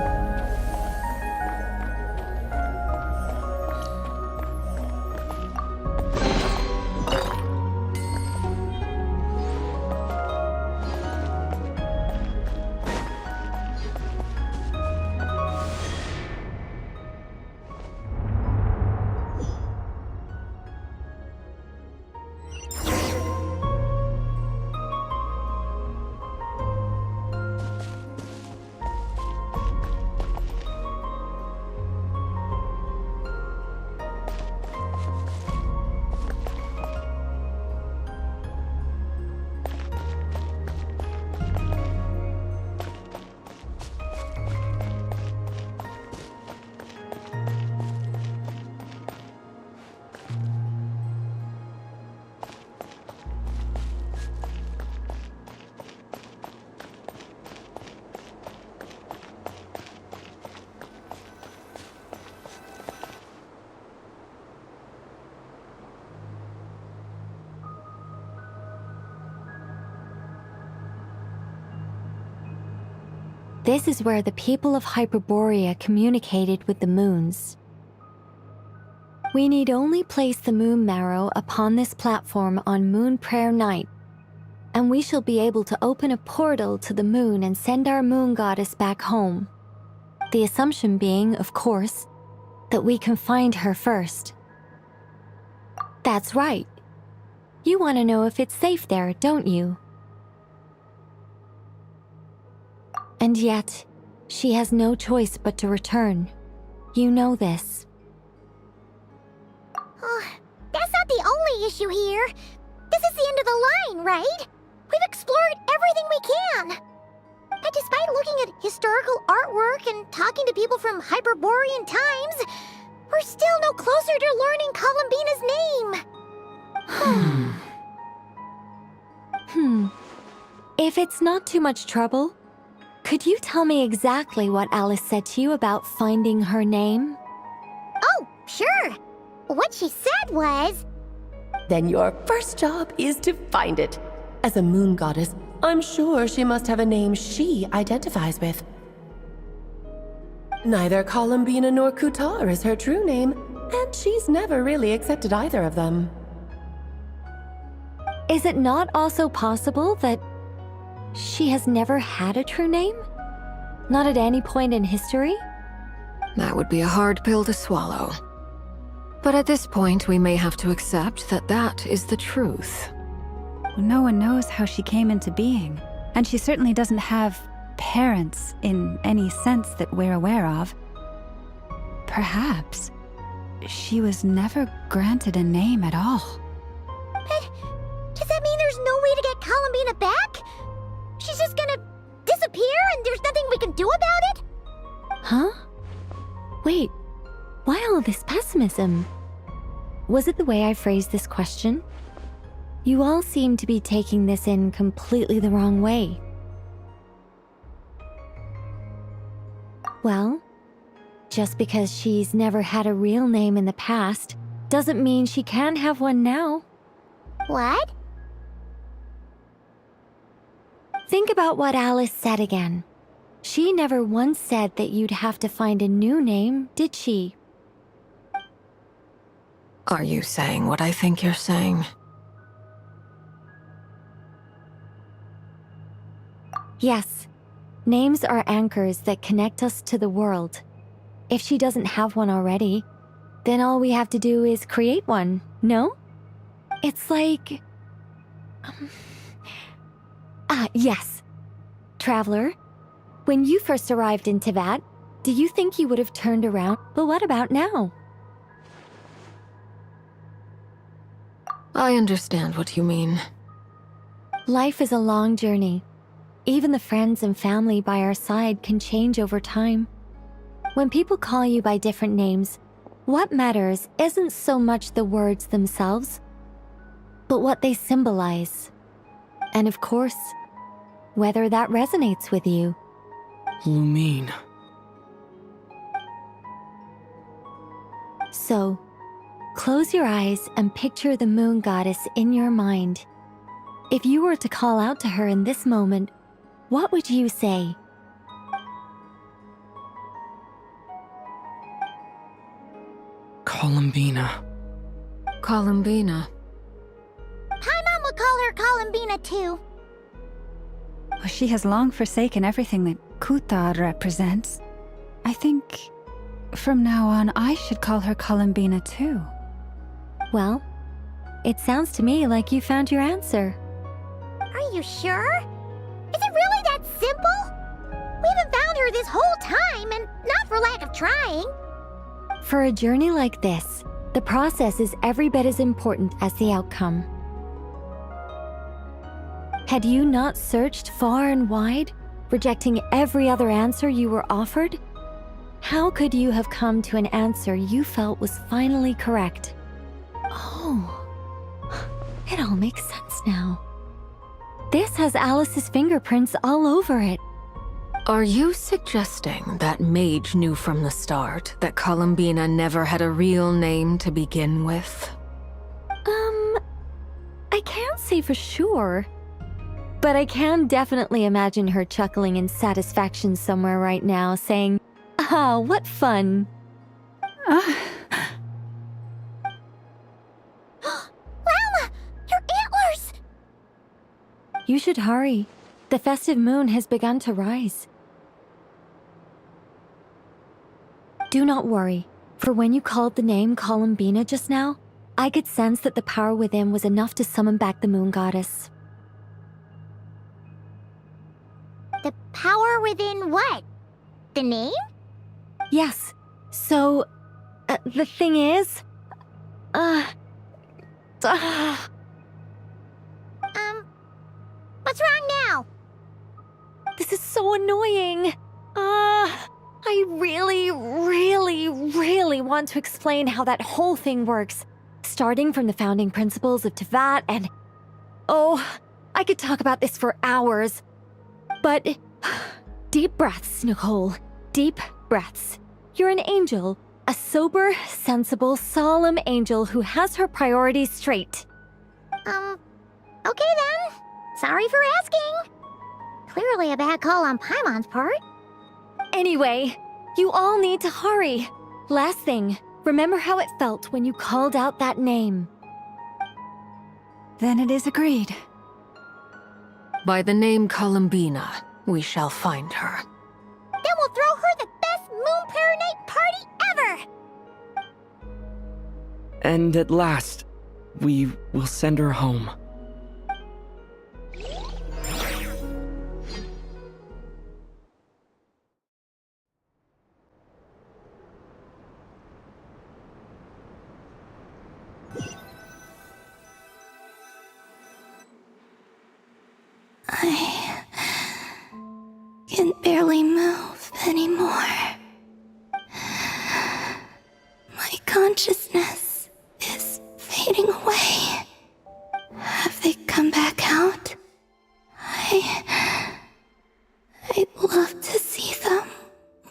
This is where the people of Hyperborea communicated with the moons. We need only place the moon marrow upon this platform on Moon Prayer Night, and we shall be able to open a portal to the moon and send our moon goddess back home. The assumption being, of course, that we can find her first. That's right. You want to know if it's safe there, don't you? And yet, she has no choice but to return. You know this. That's not the only issue here. This is the end of the line, right? We've explored everything we can. And despite looking at historical artwork and talking to people from Hyperborean times, we're still no closer to learning Columbina's name. If it's not too much trouble, could you tell me exactly what Alice said to you about finding her name? Oh, sure. What she said was... Then your first job is to find it. As a moon goddess, I'm sure she must have a name she identifies with. Neither Columbina nor Kutar is her true name, and she's never really accepted either of them. Is it not also possible that she has never had a true name? Not at any point in history? That would be a hard pill to swallow. But at this point, we may have to accept that that is the truth. No one knows how she came into being, and she certainly doesn't have parents in any sense that we're aware of. Perhaps she was never granted a name at all. But does that mean there's no way to get Columbina back? She's just gonna disappear and there's nothing we can do about it? Huh? Wait, why all this pessimism? Was it the way I phrased this question? You all seem to be taking this in completely the wrong way. Well, just because she's never had a real name in the past doesn't mean she can't have one now. What? Think about what Alice said again. She never once said that you'd have to find a new name, did she? Are you saying what I think you're saying? Yes. Names are anchors that connect us to the world. If she doesn't have one already, then all we have to do is create one, no? It's like... yes. Traveler, when you first arrived in Teyvat, do you think you would have turned around? But what about now? I understand what you mean. Life is a long journey. Even the friends and family by our side can change over time. When people call you by different names, what matters isn't so much the words themselves, but what they symbolize. And of course, whether that resonates with you. Lumine. So, close your eyes and picture the moon goddess in your mind. If you were to call out to her in this moment, what would you say? Columbina. Columbina. Paimon would call her Columbina too. She has long forsaken everything that Kutar represents. I think from now on I should call her Columbina too. Well, it sounds to me like you found your answer. Are you sure? Is it really that simple? We haven't found her this whole time, and not for lack of trying. For a journey like this, the process is every bit as important as the outcome. Had you not searched far and wide, rejecting every other answer you were offered? How could you have come to an answer you felt was finally correct? Oh, it all makes sense now. This has Alice's fingerprints all over it. Are you suggesting that Mage knew from the start that Columbina never had a real name to begin with? I can't say for sure. But I can definitely imagine her chuckling in satisfaction somewhere right now, saying, "Ah, what fun." Llama! Your antlers! You should hurry. The festive moon has begun to rise. Do not worry, for when you called the name Columbina just now, I could sense that the power within was enough to summon back the moon goddess. The power within what? The name? Yes. So, the thing is... What's wrong now? This is so annoying. I really want to explain how that whole thing works. Starting from the founding principles of Tevat and... Oh, I could talk about this for hours. But... Deep breaths, Nicole. Deep breaths. You're an angel. A sober, sensible, solemn angel who has her priorities straight. Okay then. Sorry for asking. Clearly a bad call on Paimon's part. Anyway, you all need to hurry. Last thing, remember how it felt when you called out that name. Then it is agreed. By the name Columbina, we shall find her. Then we'll throw her the best Moon Pair Night party ever! And at last, we will send her home. I can barely move anymore. My consciousness is fading away. Have they come back out? I'd love to see them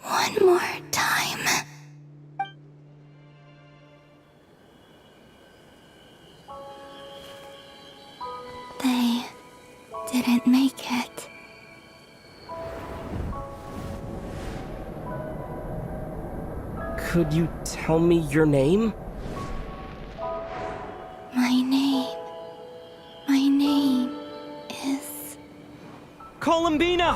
one more time. They didn't make it. Could you tell me your name? My name is... Columbina!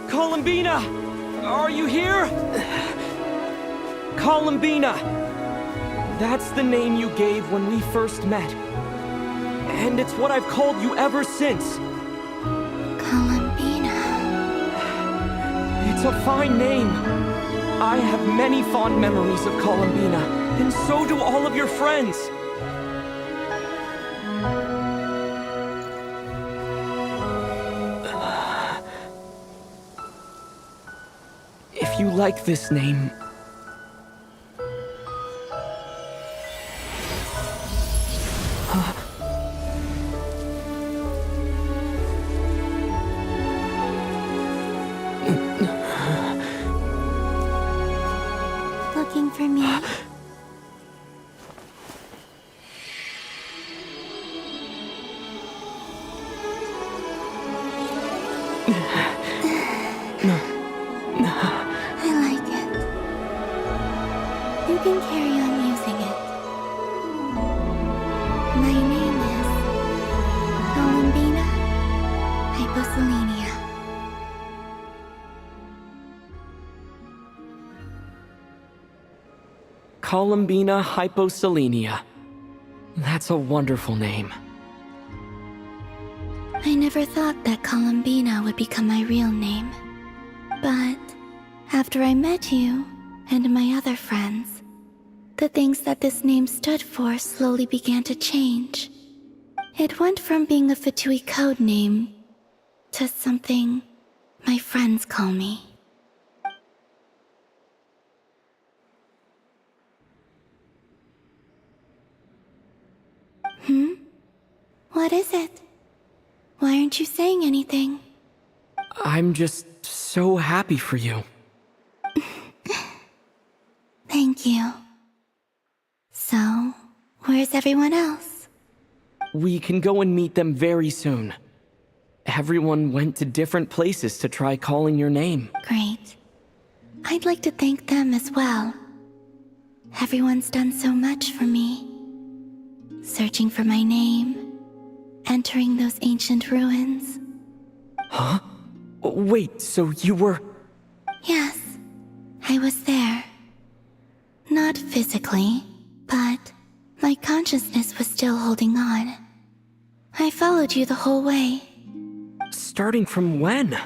Columbina! Are you here? Columbina! That's the name you gave when we first met. And it's what I've called you ever since. Columbina. It's a fine name. I have many fond memories of Columbina, and so do all of your friends. If you like this name... for me? I like it. You can carry on using it. My name is Columbina Hyposelenia. Columbina Hyposelenia. That's a wonderful name. I never thought that Columbina would become my real name. But after I met you and my other friends, the things that this name stood for slowly began to change. It went from being a Fatui code name to something my friends call me. What is it? Why aren't you saying anything? I'm just so happy for you. Thank you. So, where's everyone else? We can go and meet them very soon. Everyone went to different places to try calling your name. Great. I'd like to thank them as well. Everyone's done so much for me. Searching for my name, entering those ancient ruins. Huh? Wait, so you were... Yes, I was there. Not physically, but my consciousness was still holding on. I followed you the whole way. Starting from when?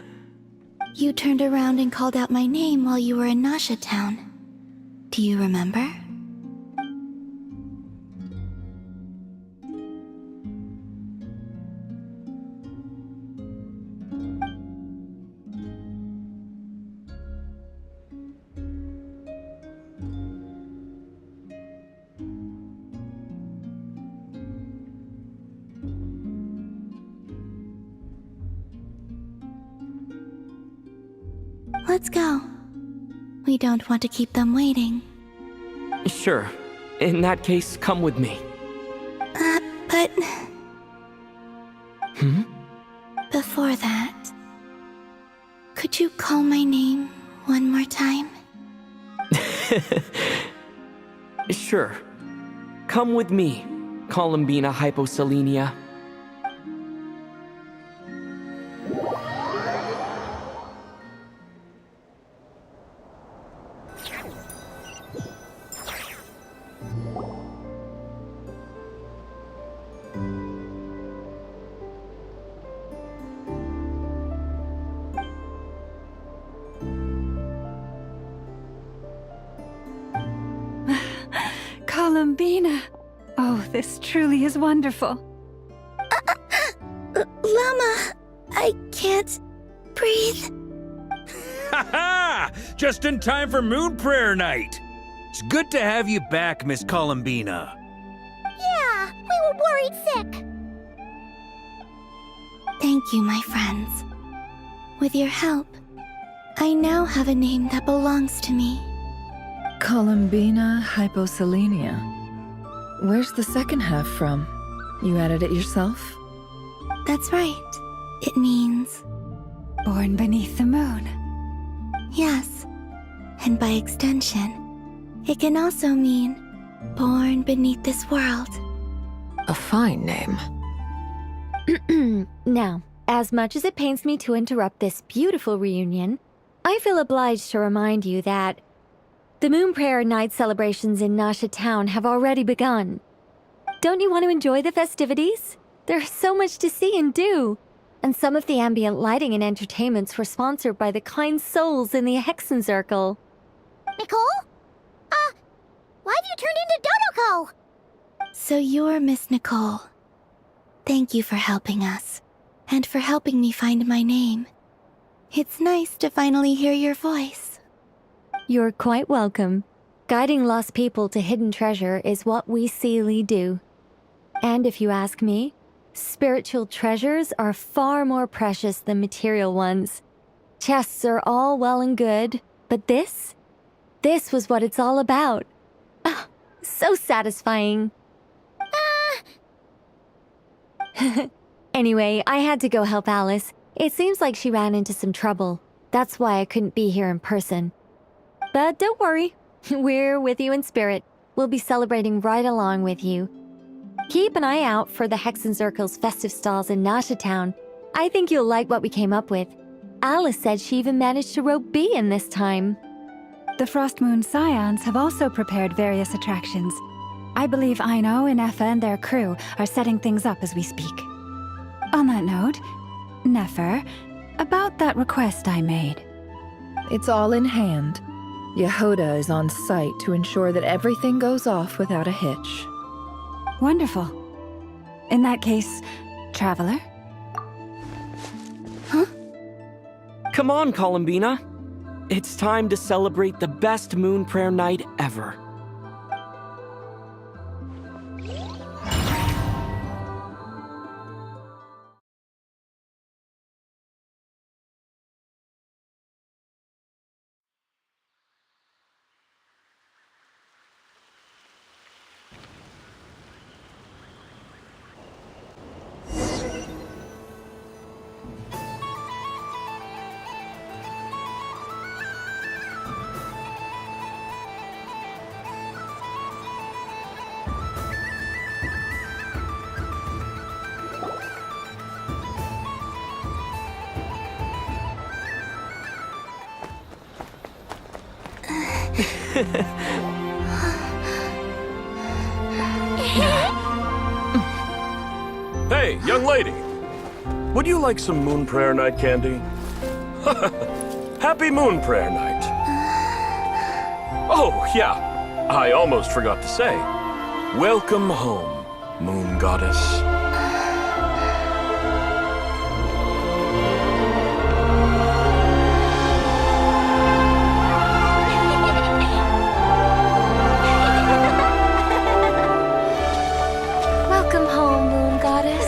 You turned around and called out my name while you were in Nasha Town. Do you remember? Let's go. We don't want to keep them waiting. Sure. In that case, come with me. But... Hmm? Before that, could you call my name one more time? Sure. Come with me, Columbina Hyposelenia. Columbina! Oh, this truly is wonderful. Llama, I can't breathe. Ha ha! Just in time for Moon Prayer Night! It's good to have you back, Miss Columbina. Yeah, we were worried sick. Thank you, my friends. With your help, I now have a name that belongs to me. Columbina Hyposelenia. Where's the second half from? You added it yourself? That's right. It means... Born beneath the moon. Yes. And by extension, it can also mean born beneath this world. A fine name. Now, as much as it pains me to interrupt this beautiful reunion, I feel obliged to remind you that the Moon Prayer Night celebrations in Nasha Town have already begun. Don't you want to enjoy the festivities? There's so much to see and do. And some of the ambient lighting and entertainments were sponsored by the kind souls in the Hexen Circle. Nicole? Why have you turned into Dodoko? So you're Miss Nicole. Thank you for helping us, and for helping me find my name. It's nice to finally hear your voice. You're quite welcome. Guiding lost people to hidden treasure is what we Seelie do. And if you ask me, spiritual treasures are far more precious than material ones. Chests are all well and good, but this? This was what it's all about. Ah, so satisfying. Anyway, I had to go help Alice. It seems like she ran into some trouble. That's why I couldn't be here in person. But don't worry, we're with you in spirit. We'll be celebrating right along with you. Keep an eye out for the Hexenzirkel's festive stalls in Nasha Town. I think you'll like what we came up with. Alice said she even managed to rope B in this time. The Frost Moon Scions have also prepared various attractions. I believe Aino, Nefer, and their crew are setting things up as we speak. On that note, Nefer, about that request I made. It's all in hand. Yehoda is on site to ensure that everything goes off without a hitch. Wonderful. In that case, Traveler? Huh? Come on, Columbina. It's time to celebrate the best moon prayer night ever. Hey, young lady. Would you like some Moon Prayer Night candy? Happy Moon Prayer Night. Oh, yeah. I almost forgot to say. Welcome home, Moon Goddess. Welcome home, Moon Goddess.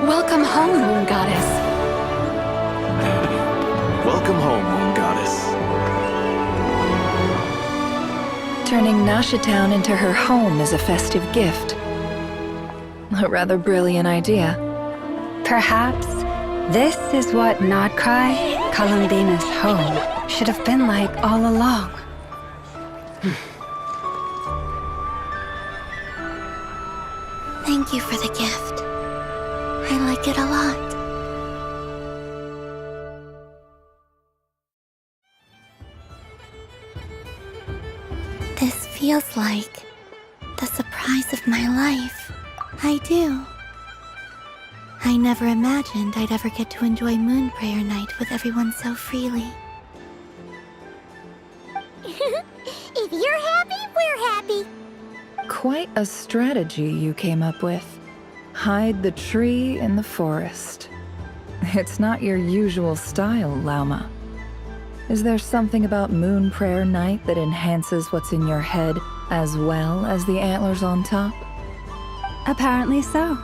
Welcome home, Moon Goddess. Welcome home, Moon Goddess. Turning Nasha Town into her home is a festive gift. A rather brilliant idea. Perhaps this is what Nodcry, Columbina's home, should have been like all along. Thank you for the gift. I like it a lot. This feels like the surprise of my life. I do. I never imagined I'd ever get to enjoy Moon Prayer Night with everyone so freely. If you're happy, we're happy. Quite a strategy you came up with. Hide the tree in the forest. It's not your usual style, Lauma. Is there something about Moon Prayer Night that enhances what's in your head as well as the antlers on top? Apparently so.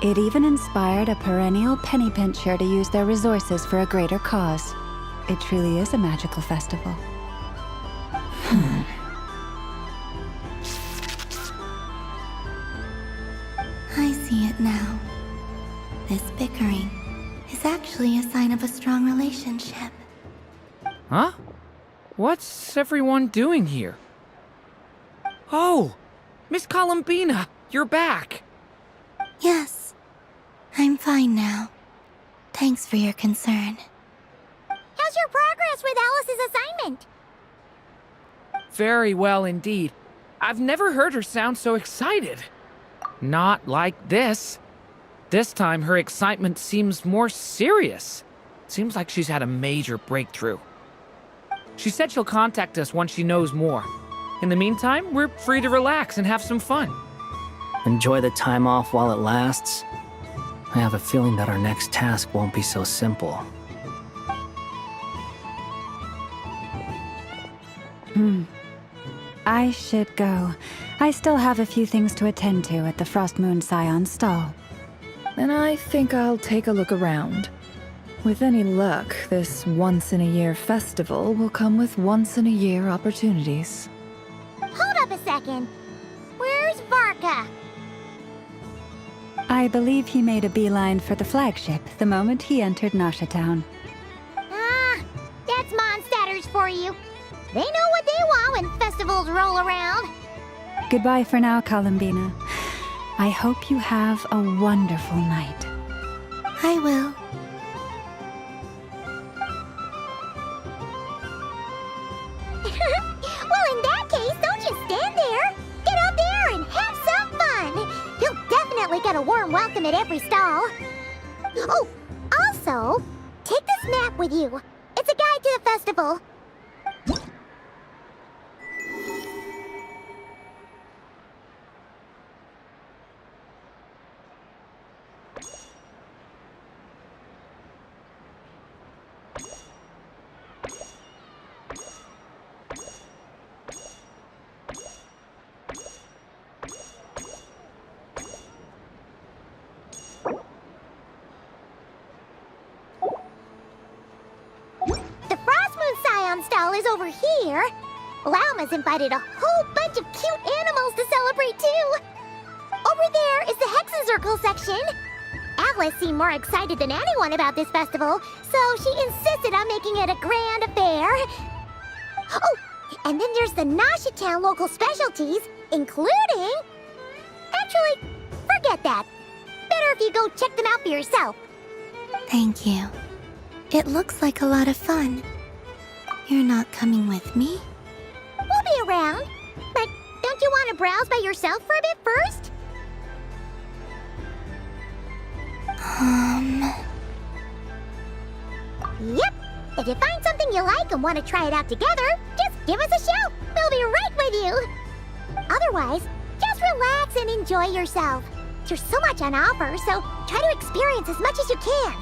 It even inspired a perennial penny pincher to use their resources for a greater cause. It truly is a magical festival. I see it now. This bickering is actually a sign of a strong relationship. Huh? What's everyone doing here? Oh! Miss Columbina, you're back! Yes, I'm fine now. Thanks for your concern. How's your progress with Alice's assignment? Very well indeed. I've never heard her sound so excited. Not like this. This time her excitement seems more serious. Seems like she's had a major breakthrough. She said she'll contact us once she knows more. In the meantime, we're free to relax and have some fun. Enjoy the time off while it lasts. I have a feeling that our next task won't be so simple. I should go. I still have a few things to attend to at the Frost Moon Scion stall. And I think I'll take a look around. With any luck, this once-in-a-year festival will come with once-in-a-year opportunities. Hold up a second. Where's Varka? I believe he made a beeline for the flagship the moment he entered Nasha Town. Ah, that's Mondstadters for you. They know what they want when festivals roll around. Goodbye for now, Columbina. I hope you have a wonderful night. I will. Well, in that case, don't just stand there. Get out there and have some fun. You'll definitely get a warm welcome at every stall. Oh, also, take this map with you. It's a guide to the festival. Stall is over here. Lauma's invited a whole bunch of cute animals to celebrate too. Over there is the Hexen section. Alice seemed more excited than anyone about this festival, so she insisted on making it a grand affair. Oh, and then there's the Nasha Town local specialties, including... Actually, forget that. Better if you go check them out for yourself. Thank you. It looks like a lot of fun. You're not coming with me? We'll be around. But don't you want to browse by yourself for a bit first? Yep. If you find something you like and want to try it out together, just give us a shout. We'll be right with you. Otherwise, just relax and enjoy yourself. There's so much on offer, so try to experience as much as you can.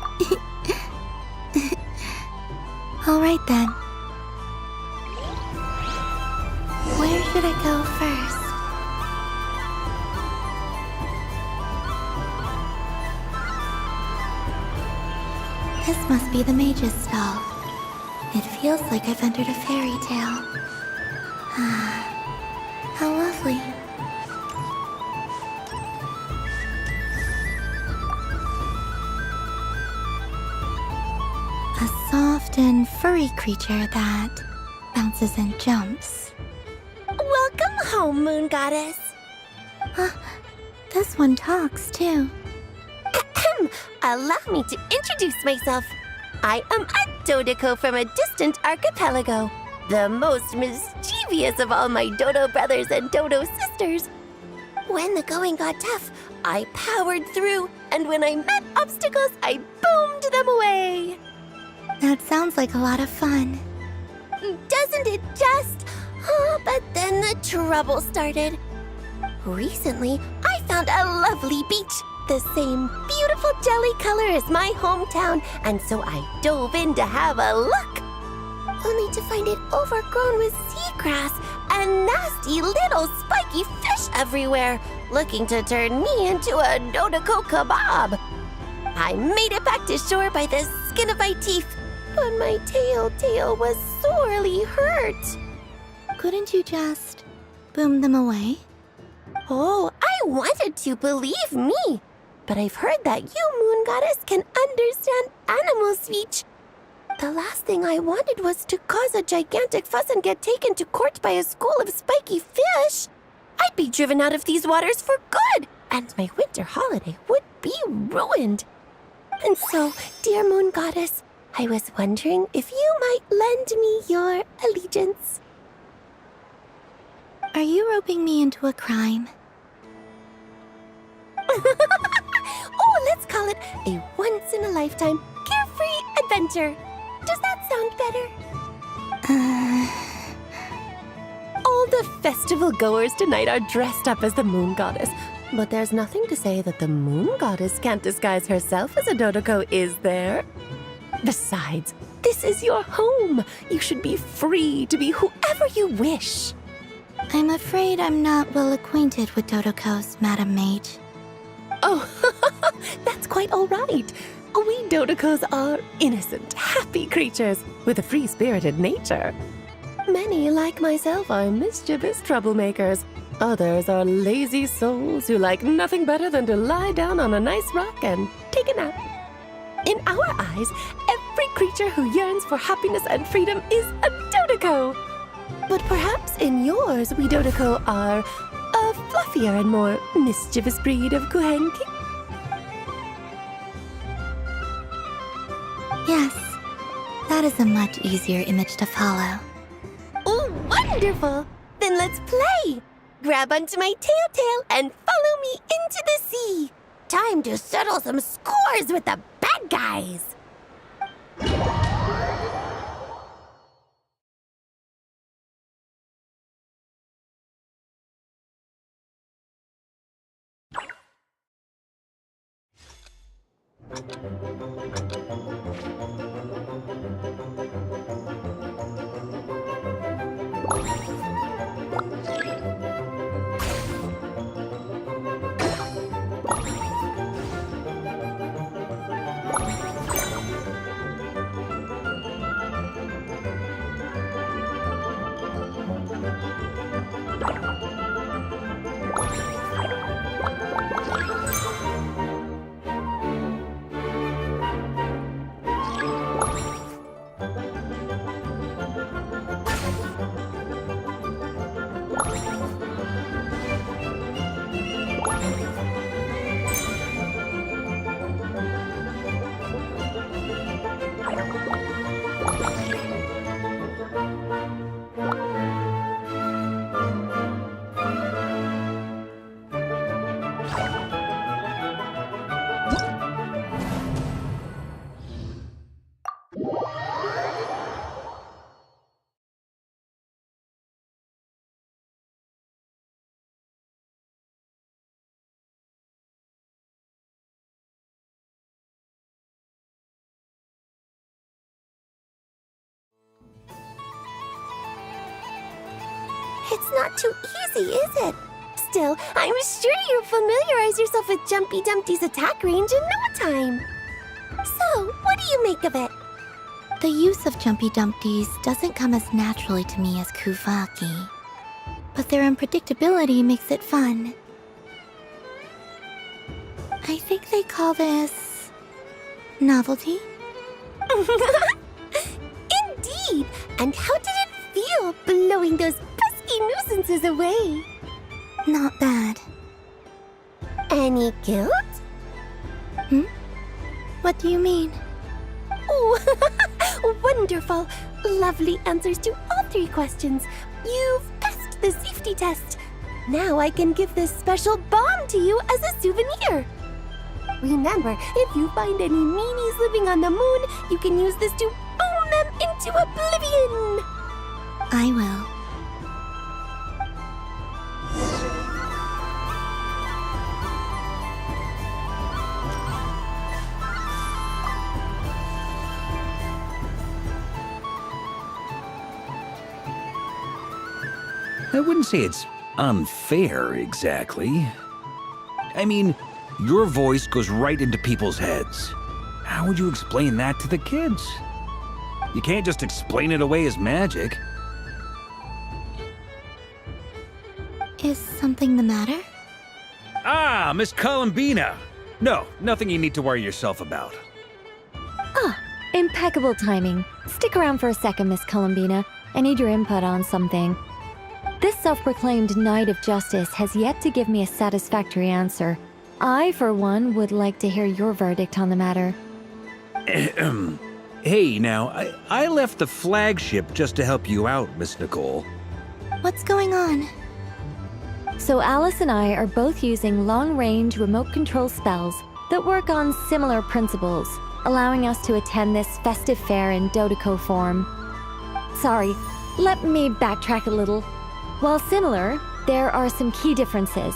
All right then. Where should I go first? This must be the mage's stall. It feels like I've entered a fairy tale. Ah, how lovely. A soft and furry creature that bounces and jumps. Welcome home, Moon Goddess. This one talks too. Allow me to introduce myself. I am a Dodoco from a distant archipelago, the most mischievous of all my Dodo brothers and Dodo sisters. When the going got tough, I powered through, and when I met obstacles, I boomed them away. That sounds like a lot of fun. Doesn't it just? Oh, but then the trouble started. Recently, I found a lovely beach, the same beautiful jelly color as my hometown, and so I dove in to have a look. Only to find it overgrown with seagrass and nasty little spiky fish everywhere, looking to turn me into a Dodoco kebab. I made it back to shore by the skin of my teeth, but my tail was sorely hurt. Couldn't you just boom them away? Oh, I wanted to, believe me. But I've heard that you, Moon Goddess, can understand animal speech. The last thing I wanted was to cause a gigantic fuss and get taken to court by a school of spiky fish. I'd be driven out of these waters for good, and my winter holiday would be ruined. And so, dear Moon Goddess, I was wondering if you might lend me your allegiance. Are you roping me into a crime? Oh, let's call it a once-in-a-lifetime carefree adventure. Does that sound better? All the festival goers tonight are dressed up as the Moon Goddess. But there's nothing to say that the Moon Goddess can't disguise herself as a Dodoco, is there? Besides, this is your home. You should be free to be whoever you wish. I'm afraid I'm not well acquainted with Dodocos, Madam Mage. Oh, that's quite all right. We Dodecos are innocent, happy creatures with a free-spirited nature. Many, like myself, are mischievous troublemakers. Others are lazy souls who like nothing better than to lie down on a nice rock and take a nap. In our eyes, every creature who yearns for happiness and freedom is a Dodeco. But perhaps in yours, we Dodeco are a fluffier and more mischievous breed of Kuhenki? Yes, that is a much easier image to follow. Oh, wonderful! Then let's play! Grab onto my tail and follow me into the sea! Time to settle some scores with the bad guys! It's not too easy, is it? Still, I'm sure you'll familiarize yourself with Jumpy Dumpty's attack range in no time. So, what do you make of it? The use of Jumpy Dumpties doesn't come as naturally to me as Kuvaki, but their unpredictability makes it fun. I think they call this novelty. Indeed! And how did it feel blowing those pesky nuisances away? Not bad. Any guilt? What do you mean? Oh, wonderful! Lovely answers to all three questions. You've passed the safety test. Now I can give this special bomb to you as a souvenir. Remember, if you find any meanies living on the moon, you can use this to boom them into oblivion. I will. I wouldn't say it's unfair, exactly. I mean, your voice goes right into people's heads. How would you explain that to the kids? You can't just explain it away as magic. Is something the matter? Ah, Miss Columbina! No, nothing you need to worry yourself about. Ah, impeccable timing. Stick around for a second, Miss Columbina. I need your input on something. This self-proclaimed Knight of Justice has yet to give me a satisfactory answer. I, for one, would like to hear your verdict on the matter. Hey, now, I left the flagship just to help you out, Miss Nicole. What's going on? So Alice and I are both using long-range remote control spells that work on similar principles, allowing us to attend this festive fair in Dodeco form. Sorry, let me backtrack a little. While similar, there are some key differences.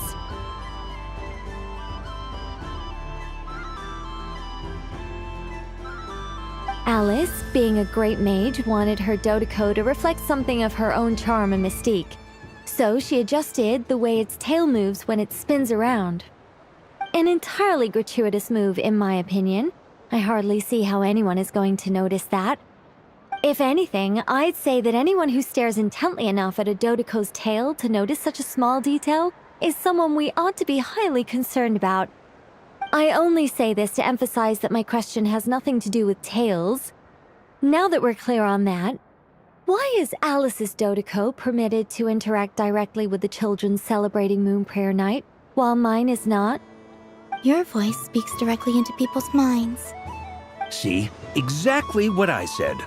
Alice, being a great mage, wanted her Dodeco to reflect something of her own charm and mystique. So she adjusted the way its tail moves when it spins around. An entirely gratuitous move, in my opinion, I hardly see how anyone is going to notice that. If anything, I'd say that anyone who stares intently enough at a Dodoco's tail to notice such a small detail is someone we ought to be highly concerned about. I only say this to emphasize that my question has nothing to do with tails. Now that we're clear on that, why is Alice's Dodoco permitted to interact directly with the children celebrating Moon Prayer Night, while mine is not? Your voice speaks directly into people's minds. See? Exactly what I said.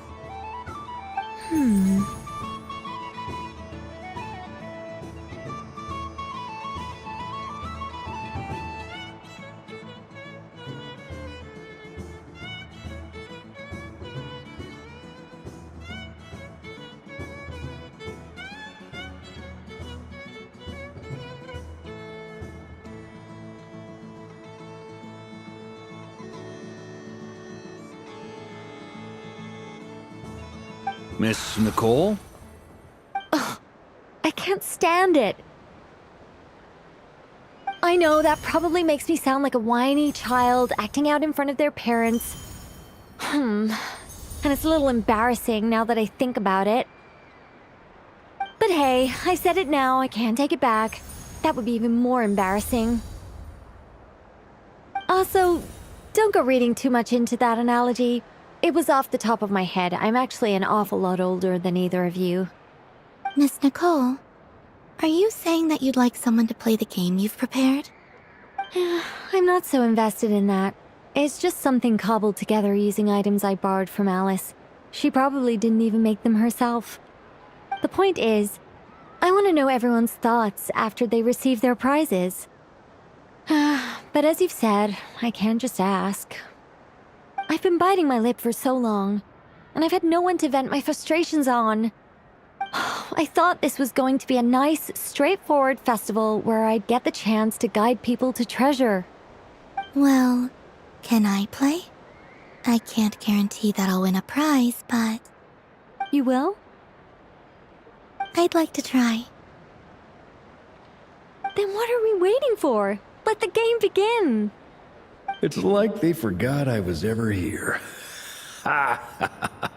Miss Nicole? Ugh, I can't stand it. I know that probably makes me sound like a whiny child acting out in front of their parents. And it's a little embarrassing now that I think about it. But hey, I said it now, I can't take it back. That would be even more embarrassing. Also, don't go reading too much into that analogy. It was off the top of my head. I'm actually an awful lot older than either of you. Miss Nicole, are you saying that you'd like someone to play the game you've prepared? I'm not so invested in that. It's just something cobbled together using items I borrowed from Alice. She probably didn't even make them herself. The point is, I want to know everyone's thoughts after they receive their prizes. But as you've said, I can't just ask. I've been biting my lip for so long, and I've had no one to vent my frustrations on. I thought this was going to be a nice, straightforward festival where I'd get the chance to guide people to treasure. Well, can I play? I can't guarantee that I'll win a prize, but... You will? I'd like to try. Then what are we waiting for? Let the game begin! It's like they forgot I was ever here. Ha ha ha ha.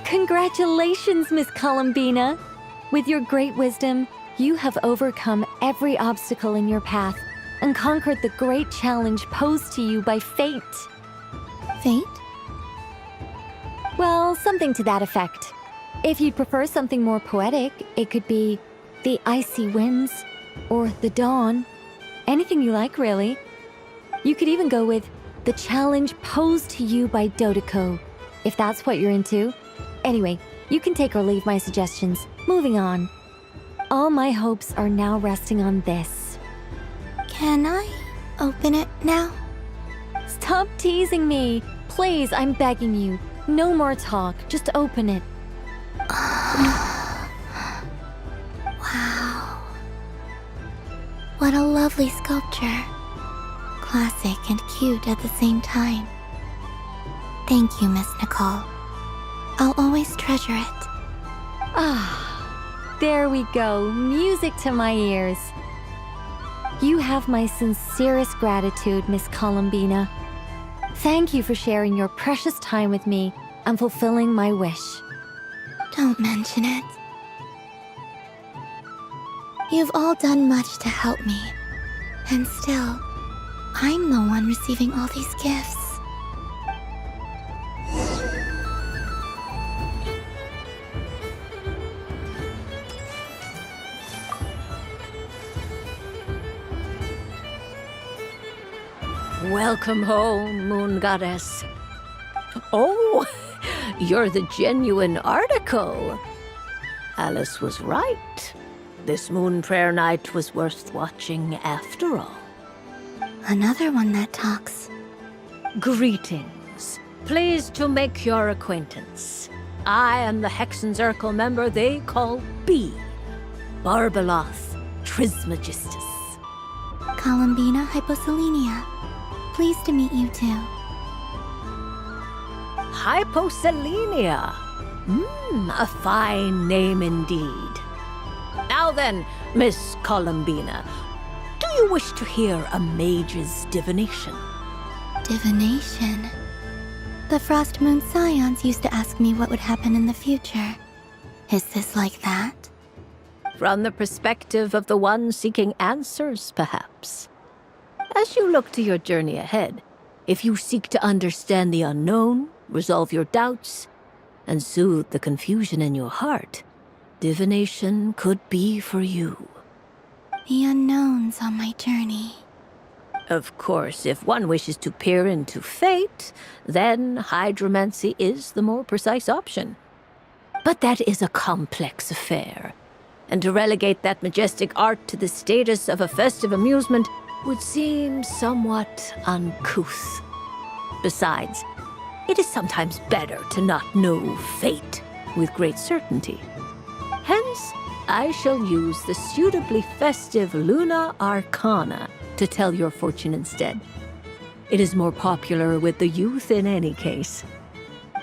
Congratulations, Miss Columbina! With your great wisdom, you have overcome every obstacle in your path and conquered the great challenge posed to you by fate. Fate? Well, something to that effect. If you'd prefer something more poetic, it could be the icy winds or the dawn. Anything you like, really. You could even go with the challenge posed to you by Dodeko, if that's what you're into. Anyway, you can take or leave my suggestions. Moving on. All my hopes are now resting on this. Can I open it now? Stop teasing me. Please, I'm begging you. No more talk. Just open it. Wow. What a lovely sculpture. Classic and cute at the same time. Thank you, Miss Nicole. I'll always treasure it. Ah, there we go. Music to my ears. You have my sincerest gratitude, Miss Columbina. Thank you for sharing your precious time with me and fulfilling my wish. Don't mention it. You've all done much to help me. And still, I'm the one receiving all these gifts. Welcome home, Moon Goddess. Oh, you're the genuine article. Alice was right. This Moon Prayer Night was worth watching after all. Another one that talks. Greetings. Pleased to make your acquaintance. I am the Hexenzirkel member they call B. Barbeloth Trismegistus. Columbina Hyposelenia. Pleased to meet you too. Hyposelenia. A fine name indeed. Now then, Miss Columbina, do you wish to hear a mage's divination? Divination? The Frost Moon Scions used to ask me what would happen in the future. Is this like that? From the perspective of the one seeking answers, perhaps. As you look to your journey ahead, if you seek to understand the unknown, resolve your doubts, and soothe the confusion in your heart, divination could be for you. The unknowns on my journey. Of course, if one wishes to peer into fate, then hydromancy is the more precise option. But that is a complex affair, and to relegate that majestic art to the status of a festive amusement would seem somewhat uncouth. Besides, it is sometimes better to not know fate with great certainty. Hence, I shall use the suitably festive Luna Arcana to tell your fortune instead. It is more popular with the youth in any case.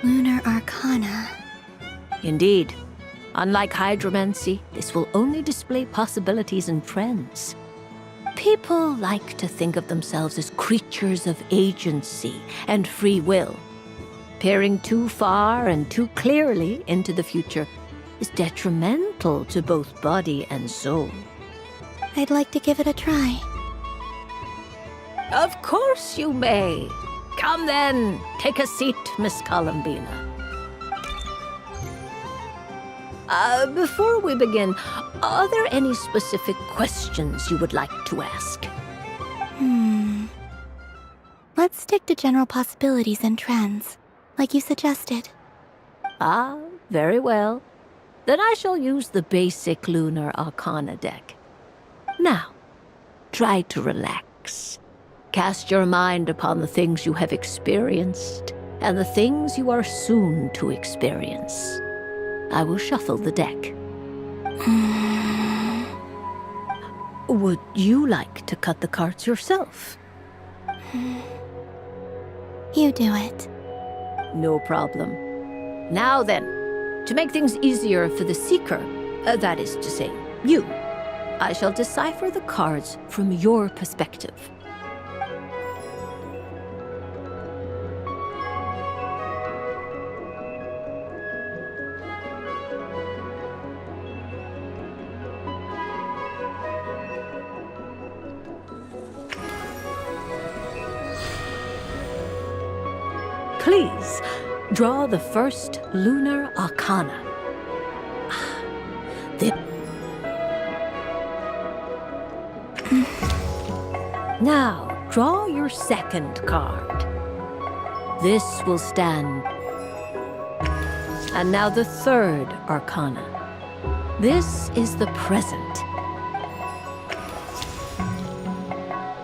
Lunar Arcana. Indeed. Unlike hydromancy, this will only display possibilities and trends. People like to think of themselves as creatures of agency and free will. Peering too far and too clearly into the future is detrimental to both body and soul. I'd like to give it a try. Of course you may. Come then, take a seat, Miss Columbina. Before we begin, are there any specific questions you would like to ask? Let's stick to general possibilities and trends, like you suggested. Ah, very well. Then I shall use the basic Lunar Arcana deck. Now, try to relax. Cast your mind upon the things you have experienced and the things you are soon to experience. I will shuffle the deck. Would you like to cut the cards yourself? You do it. No problem. Now then, to make things easier for the seeker, that is to say, you, I shall decipher the cards from your perspective. Please, draw the first lunar arcana. Now, draw your second card. This will stand. And now the third arcana. This is the present.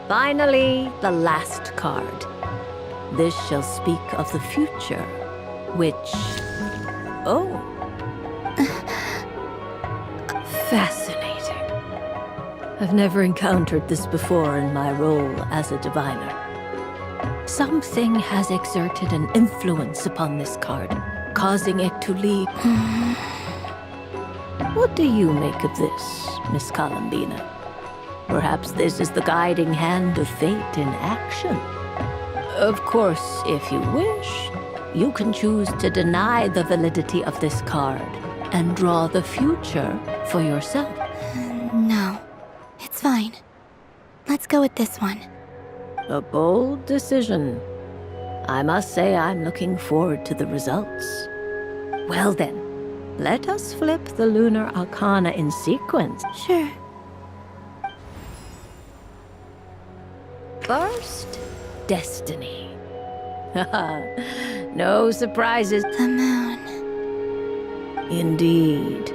Finally, the last card. This shall speak of the future, which... Oh. Fascinating. I've never encountered this before in my role as a diviner. Something has exerted an influence upon this card, causing it to lead... What do you make of this, Miss Columbina? Perhaps this is the guiding hand of fate in action. Of course, if you wish, you can choose to deny the validity of this card and draw the future for yourself. No, it's fine. Let's go with this one. A bold decision. I must say I'm looking forward to the results. Well then, let us flip the lunar arcana in sequence. Sure. First, destiny. No surprises. The moon. Indeed.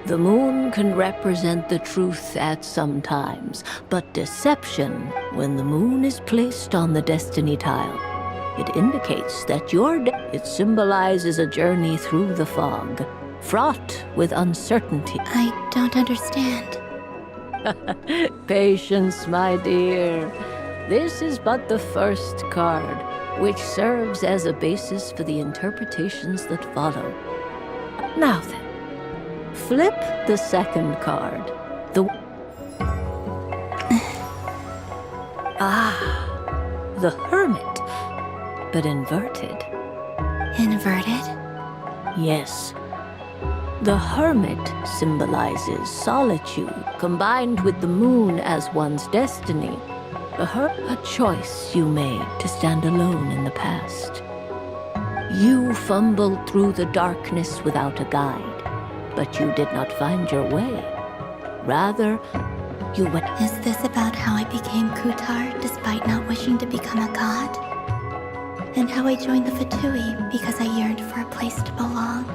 The moon can represent the truth at some times, but deception, when the moon is placed on the destiny tile, it indicates that it symbolizes a journey through the fog, fraught with uncertainty. I don't understand. Patience, my dear. This is but the first card, which serves as a basis for the interpretations that follow. Now then, flip the second card. The Hermit, but inverted. Inverted? Yes. The Hermit symbolizes solitude, combined with the moon as one's destiny. A choice you made to stand alone in the past. You fumbled through the darkness without a guide, but you did not find your way. Rather, you went... Is this about how I became Kutar despite not wishing to become a god? And how I joined the Fatui because I yearned for a place to belong?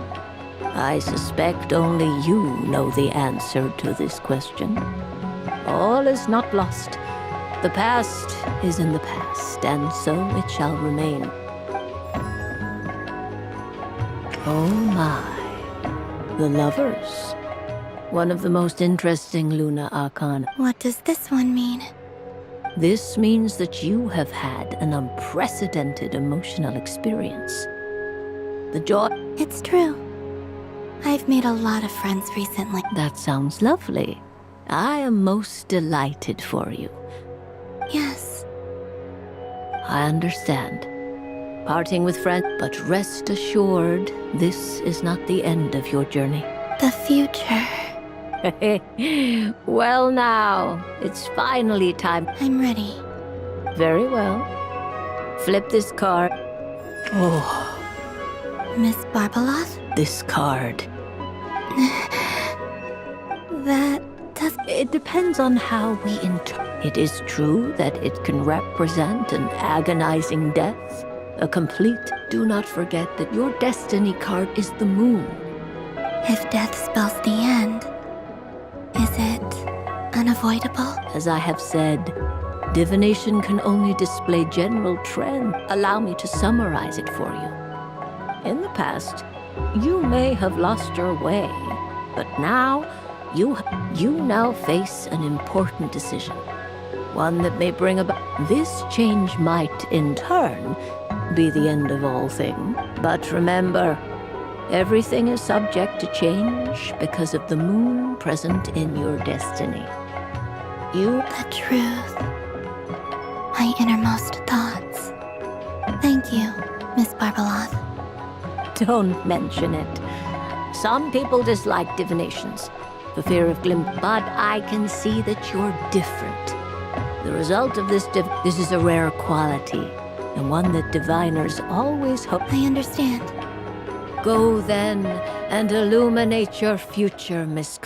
I suspect only you know the answer to this question. All is not lost. The past is in the past, and so it shall remain. Oh my. The Lovers. One of the most interesting Luna Arcana. What does this one mean? This means that you have had an unprecedented emotional experience. The joy... It's true. I've made a lot of friends recently. That sounds lovely. I am most delighted for you. Yes. I understand. Parting with friends, but rest assured, this is not the end of your journey. The future. Well now, it's finally time. I'm ready. Very well. Flip this card. Oh. Miss Barbaloth? This card. That does... It depends on how we It is true that it can represent an agonizing death, a complete... Do not forget that your destiny card is the moon. If death spells the end, is it unavoidable? As I have said, divination can only display general trend. Allow me to summarize it for you. In the past, you may have lost your way, but now you now face an important decision. One that may bring about... This change might, in turn, be the end of all things. But remember, everything is subject to change because of the moon present in your destiny. The truth. My innermost thoughts. Thank you, Miss Barbaloth. Don't mention it. Some people dislike divinations, for fear of but I can see that you're different. The result of this is a rare quality, The one that diviners always hope. I understand. Go then and illuminate your future, Miss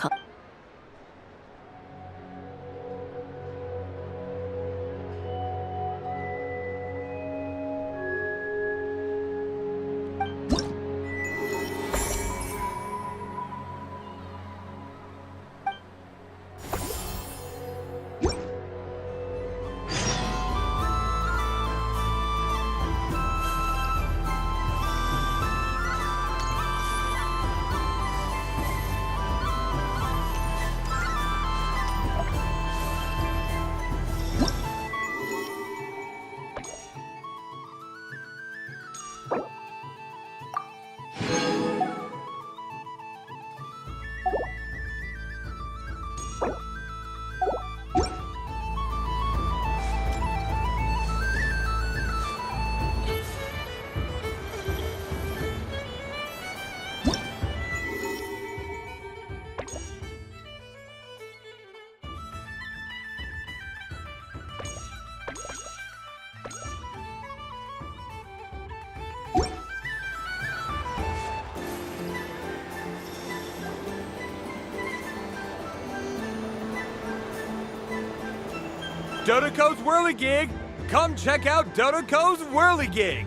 Dodoko's Whirligig! Come check out Dodoko's Whirligig!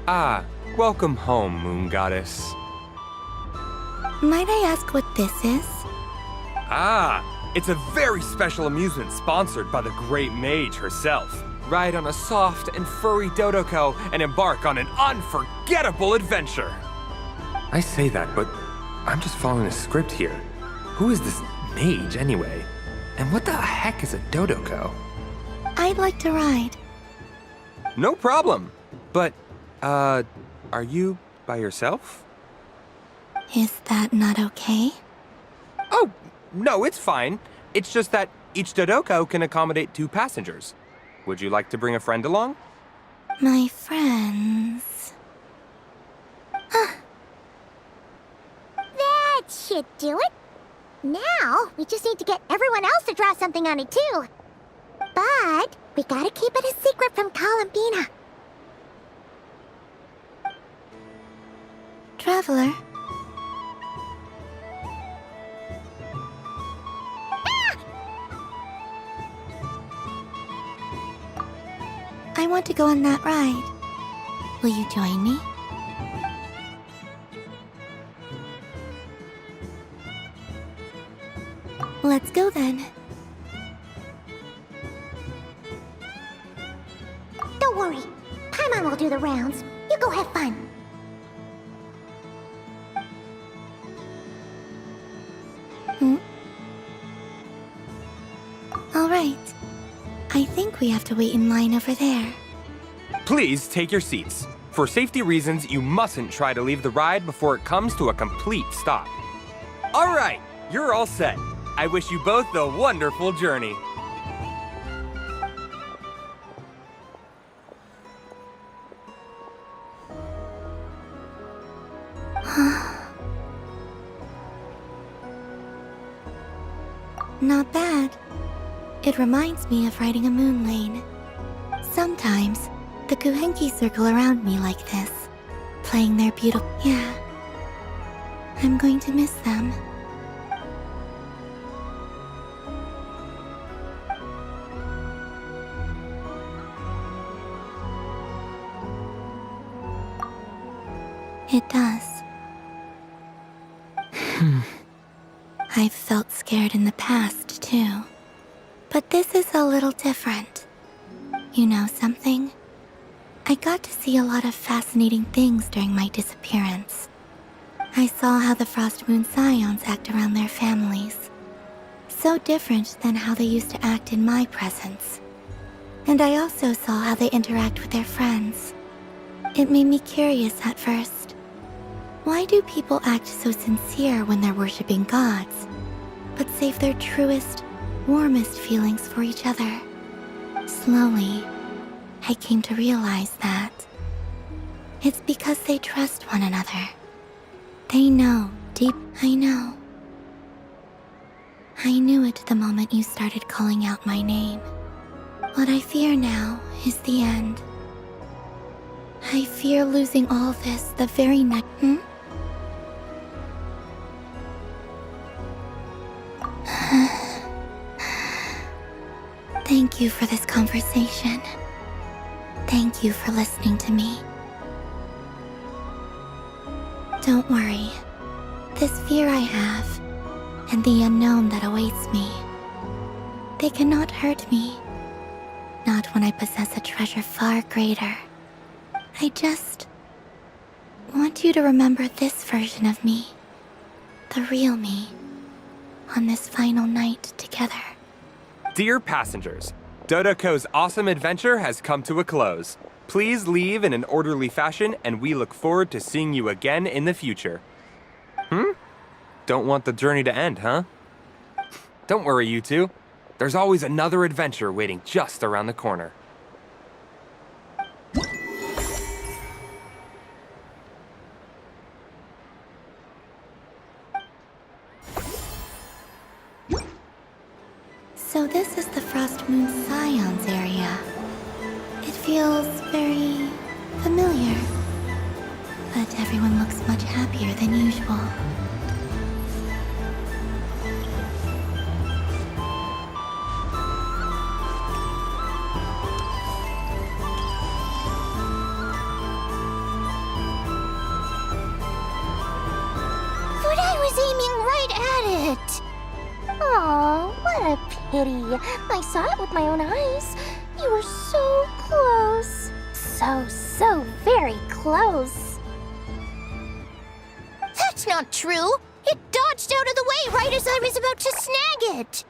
Ah, welcome home, Moon Goddess. Might I ask what this is? Ah, it's a very special amusement sponsored by the great mage herself. Ride on a soft and furry Dodoko and embark on an unforgettable adventure. I say that, but I'm just following a script here. Who is this mage, anyway? And what the heck is a Dodoko? I'd like to ride. No problem. But, are you by yourself? Is that not okay? Oh, no, it's fine. It's just that each Dodoko can accommodate 2 passengers. Would you like to bring a friend along? My friends... That should do it. Now, we just need to get everyone else to draw something on it too. But we gotta keep it a secret from Columbina. Traveler. I want to go on that ride. Will you join me? Let's go then. Don't worry. Paimon will do the rounds. You go have fun. All right. I think we have to wait in line over there. Please take your seats. For safety reasons, you mustn't try to leave the ride before it comes to a complete stop. All right, you're all set. I wish you both a wonderful journey. Not bad. It reminds me of riding a moon lane. Sometimes, the Kuhenki circle around me like this, playing their beautiful... Yeah. I'm going to miss them. It does. I've felt scared in the past, too. But this is a little different. You know something? I got to see a lot of fascinating things during my disappearance. I saw how the Frost Moon Scions act around their families. So different than how they used to act in my presence. And I also saw how they interact with their friends. It made me curious at first. Why do people act so sincere when they're worshipping gods, but save their truest, warmest feelings for each other? Slowly, I came to realize that it's because they trust one another. They know deep. I know. I knew it the moment you started calling out my name. What I fear now is the end. I fear losing all this the very next. Thank you for this conversation. Thank you for listening to me. Don't worry. This fear I have, and the unknown that awaits me, they cannot hurt me. Not when I possess a treasure far greater. I just want you to remember this version of me, the real me, on this final night together. Dear passengers, Dodoco's awesome adventure has come to a close. Please leave in an orderly fashion, and we look forward to seeing you again in the future. Don't want the journey to end, huh? Don't worry, you two. There's always another adventure waiting just around the corner. So this is the Frost Moon Scions area. It feels very familiar. But everyone looks much happier than usual. But I was aiming right at it! Aw, what a pity. I saw it with my own eyes. You were so close. So very close. That's not true. It dodged out of the way right as I was about to snag it.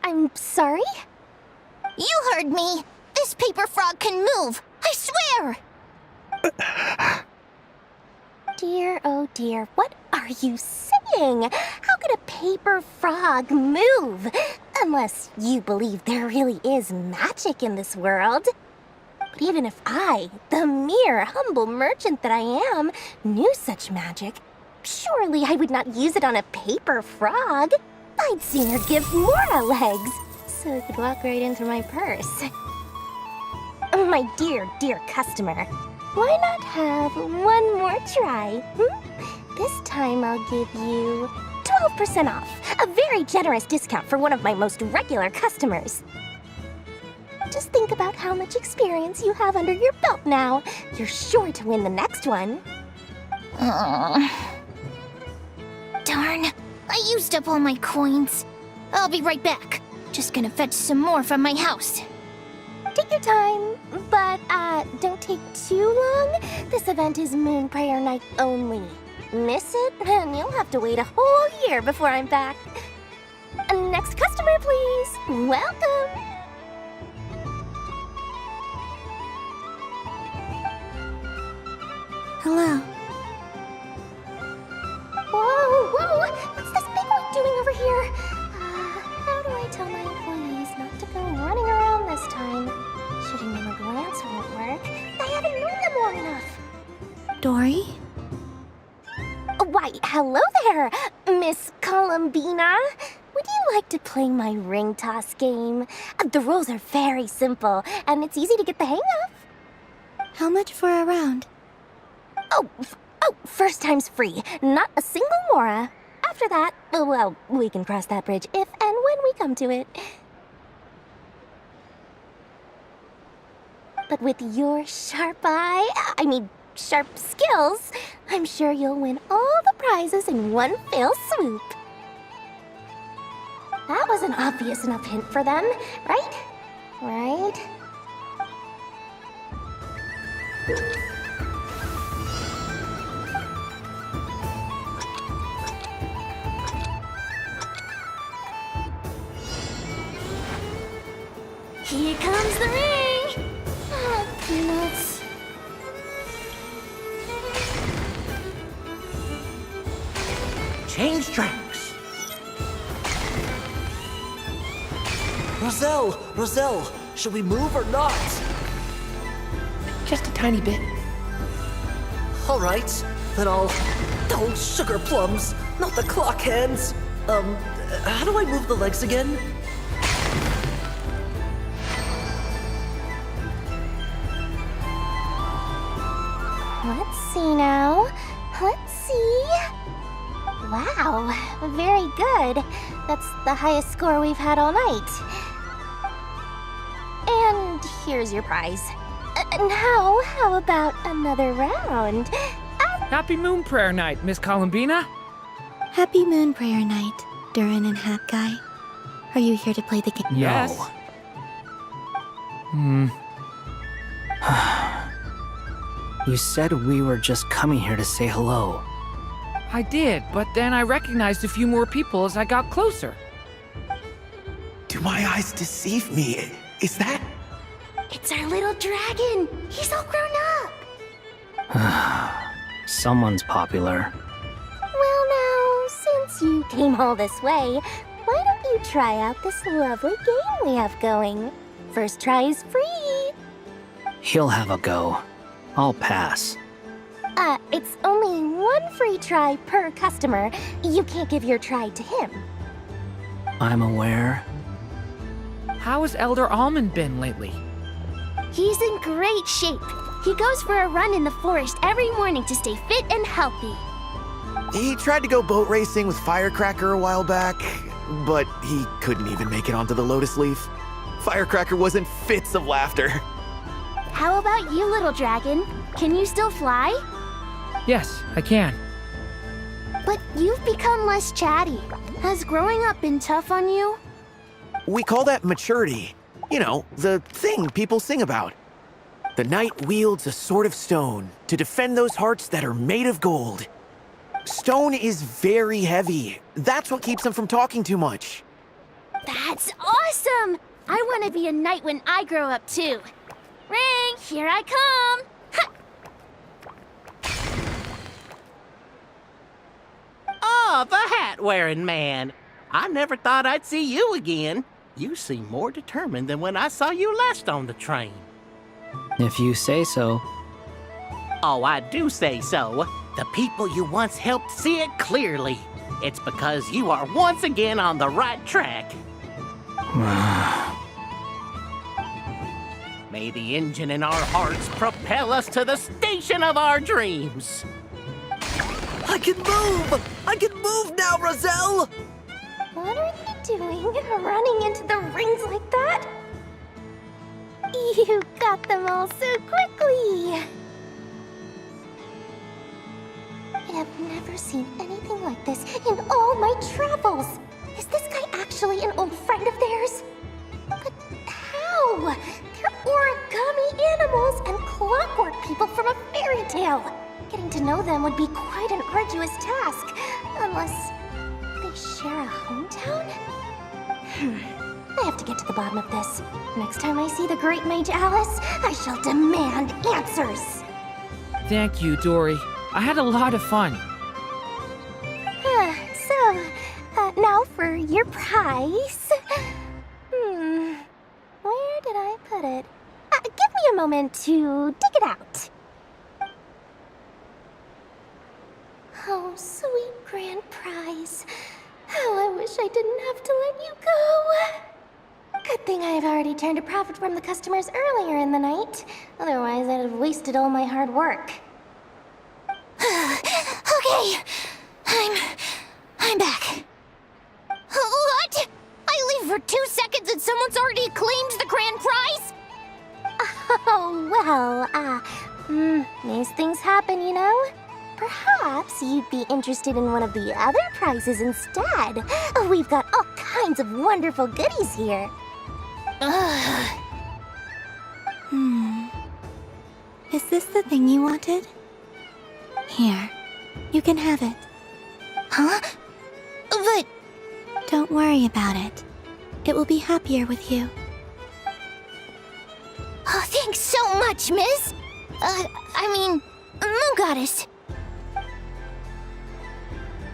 I'm sorry? You heard me. This paper frog can move. I swear! Dear, oh dear, what are you saying? How could a paper frog move? Unless you believe there really is magic in this world. But even if I, the mere humble merchant that I am, knew such magic, surely I would not use it on a paper frog. I'd sooner give Mora legs, so it could walk right into my purse. My dear, dear customer, why not have one more try? This time I'll give you 12% off, a very generous discount for one of my most regular customers. Just think about how much experience you have under your belt now. You're sure to win the next one. Darn, I used up all my coins. I'll be right back. Just gonna fetch some more from my house. Take your time, but don't take too long. This event is Moon Prayer Night only. Miss it, and you'll have to wait a whole year before I'm back. Next customer, please. Welcome. Hello. Whoa! What's this big one doing over here? How do I tell my employees not to go running around this time? Shooting them a glance won't work. I haven't known them long enough. Dory? Why, hello there, Miss Columbina. Would you like to play my ring toss game? The rules are very simple, and it's easy to get the hang of. How much for a round? Oh, first time's free. Not a single mora. After that, well, we can cross that bridge if and when we come to it. But with your sharp skills, I'm sure you'll win all the prizes in one fell swoop. That was an obvious enough hint for them, right? Right? Here comes the ring! Peanuts. Change tracks! Roselle, should we move or not? Just a tiny bit. All right, then I'll... Oh, sugar plums, not the clock hands. How do I move the legs again? Let's see now. Let's see. Wow, very good. That's the highest score we've had all night. And here's your prize. Now, how about another round? Happy Moon Prayer Night, Miss Columbina. Happy Moon Prayer Night, Durin and Hat Guy. Are you here to play the game? Yes. You said we were just coming here to say hello. I did, but then I recognized a few more people as I got closer. Do my eyes deceive me? Is that... It's our little dragon. He's all grown up. Someone's popular. Well now, since you came all this way, why don't you try out this lovely game we have going? First try is free. He'll have a go. I'll pass. It's only one free try per customer. You can't give your try to him. I'm aware. How has Elder Almond been lately? He's in great shape. He goes for a run in the forest every morning to stay fit and healthy. He tried to go boat racing with Firecracker a while back, but he couldn't even make it onto the Lotus Leaf. Firecracker was in fits of laughter. How about you, little dragon? Can you still fly? Yes, I can. But you've become less chatty. Has growing up been tough on you? We call that maturity. You know, the thing people sing about. The knight wields a sword of stone to defend those hearts that are made of gold. Stone is very heavy. That's what keeps him from talking too much. That's awesome! I want to be a knight when I grow up too. Ring, here I come! Ha! Oh, the hat-wearing man. I never thought I'd see you again. You seem more determined than when I saw you last on the train. If you say so. Oh, I do say so. The people you once helped see it clearly. It's because you are once again on the right track. May the engine in our hearts propel us to the station of our dreams. I can move! I can move now, Roselle! What are you doing, running into the rings like that? You got them all so quickly! I've never seen anything like this in all my travels! Is this guy actually an old friend of theirs? But how? They're origami animals and clockwork people from a fairy tale! Getting to know them would be quite an arduous task, unless they share a hometown? I have to get to the bottom of this. Next time I see the great mage Alice, I shall demand answers. Thank you, Dory. I had a lot of fun. Now for your prize. Where did I put it? Give me a moment to dig it out. Oh, sweet grand prize. How I wish I didn't have to let you go. Good thing I've already turned a profit from the customers earlier in the night. Otherwise, I'd have wasted all my hard work. Okay, I'm back. What? I leave for 2 seconds and someone's already claimed the grand prize? Oh, well, these things happen, you know? Perhaps you'd be interested in one of the other prizes instead. We've got all kinds of wonderful goodies here. Is this the thing you wanted? Here, you can have it. Huh? But... Don't worry about it. It will be happier with you. Oh, thanks so much, miss. Moon Goddess.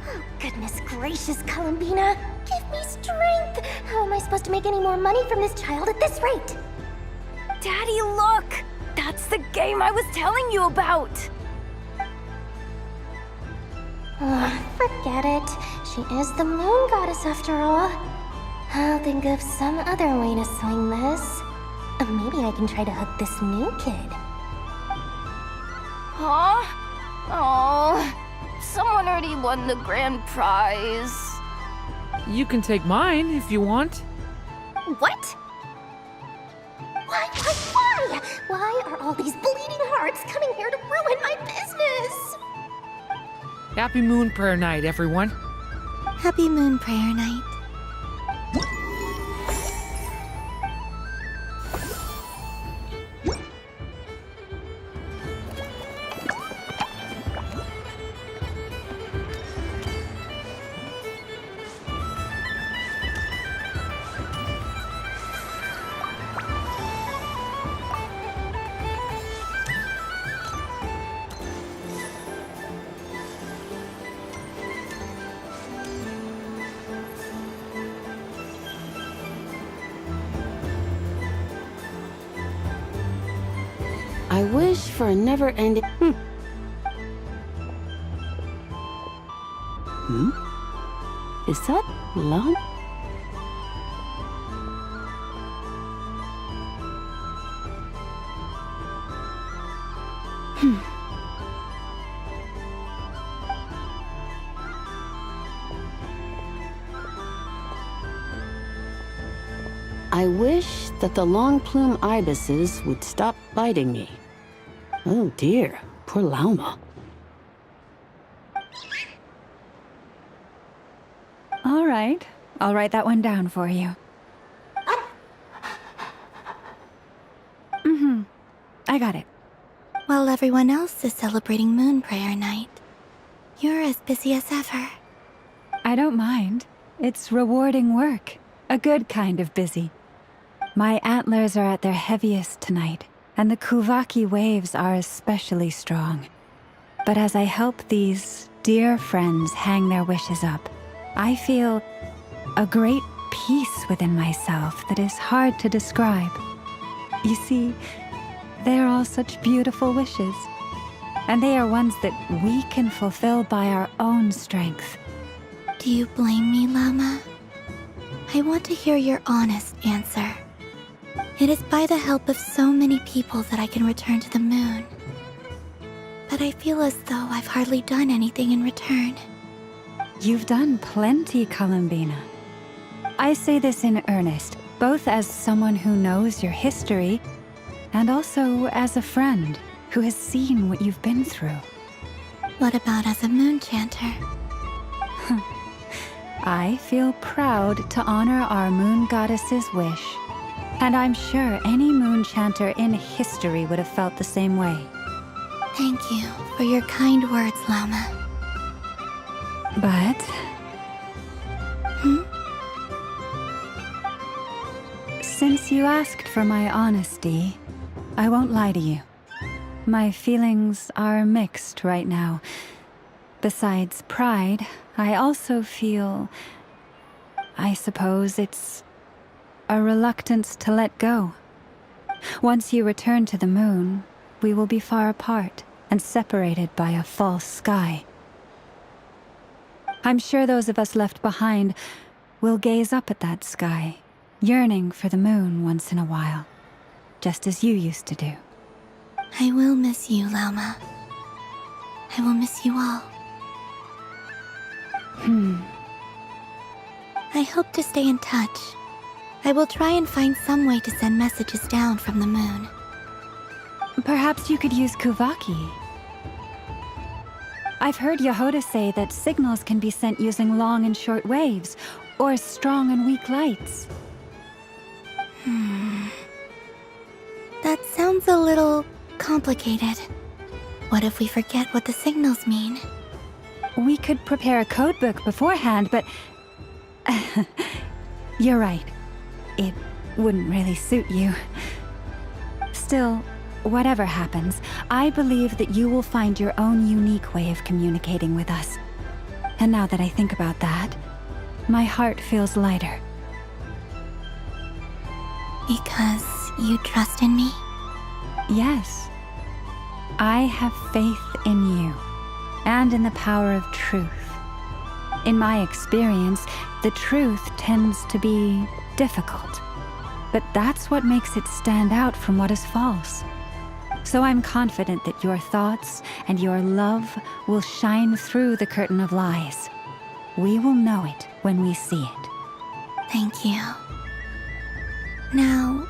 Oh, goodness gracious, Columbina. Give me strength. How am I supposed to make any more money from this child at this rate? Daddy, look! That's the game I was telling you about! Forget it. She is the Moon Goddess after all. I'll think of some other way to swing this. Maybe I can try to hook this new kid. Huh? Oh, someone already won the grand prize. You can take mine if you want. What? Why? Why are all these bleeding hearts coming here to ruin my business? Happy Moon Prayer Night, everyone. Happy Moon Prayer Night. I wish for a never-ending... Is that Lon? I wish that the long plume ibises would stop biting me. Oh dear, poor Lauma. All right, I'll write that one down for you. I got it. While everyone else is celebrating Moon Prayer Night, you're as busy as ever. I don't mind. It's rewarding work. A good kind of busy. My antlers are at their heaviest tonight, and the Kuvaki waves are especially strong. But as I help these dear friends hang their wishes up, I feel a great peace within myself that is hard to describe. You see, they're all such beautiful wishes, and they are ones that we can fulfill by our own strength. Do you blame me, Llama? I want to hear your honest answer. It is by the help of so many people that I can return to the moon. But I feel as though I've hardly done anything in return. You've done plenty, Columbina. I say this in earnest, both as someone who knows your history, and also as a friend who has seen what you've been through. What about as a moon chanter? I feel proud to honor our moon goddess's wish, and I'm sure any moon chanter in history would have felt the same way. Thank you for your kind words, Llama. But... Since you asked for my honesty, I won't lie to you. My feelings are mixed right now. Besides pride, I also feel... I suppose it's a reluctance to let go. Once you return to the moon, we will be far apart and separated by a false sky. I'm sure those of us left behind will gaze up at that sky, yearning for the moon once in a while, just as you used to do. I will miss you, Llama. I will miss you all. I hope to stay in touch. I will try and find some way to send messages down from the moon. Perhaps you could use Kuvaki. I've heard Yehoda say that signals can be sent using long and short waves, or strong and weak lights. That sounds a little complicated. What if we forget what the signals mean? We could prepare a codebook beforehand, but... You're right. It wouldn't really suit you. Still, whatever happens, I believe that you will find your own unique way of communicating with us. And now that I think about that, my heart feels lighter. Because you trust in me? Yes. I have faith in you, and in the power of truth. In my experience, the truth tends to be difficult, but that's what makes it stand out from what is false. So I'm confident that your thoughts and your love will shine through the curtain of lies. We will know it when we see it. Thank you. Now,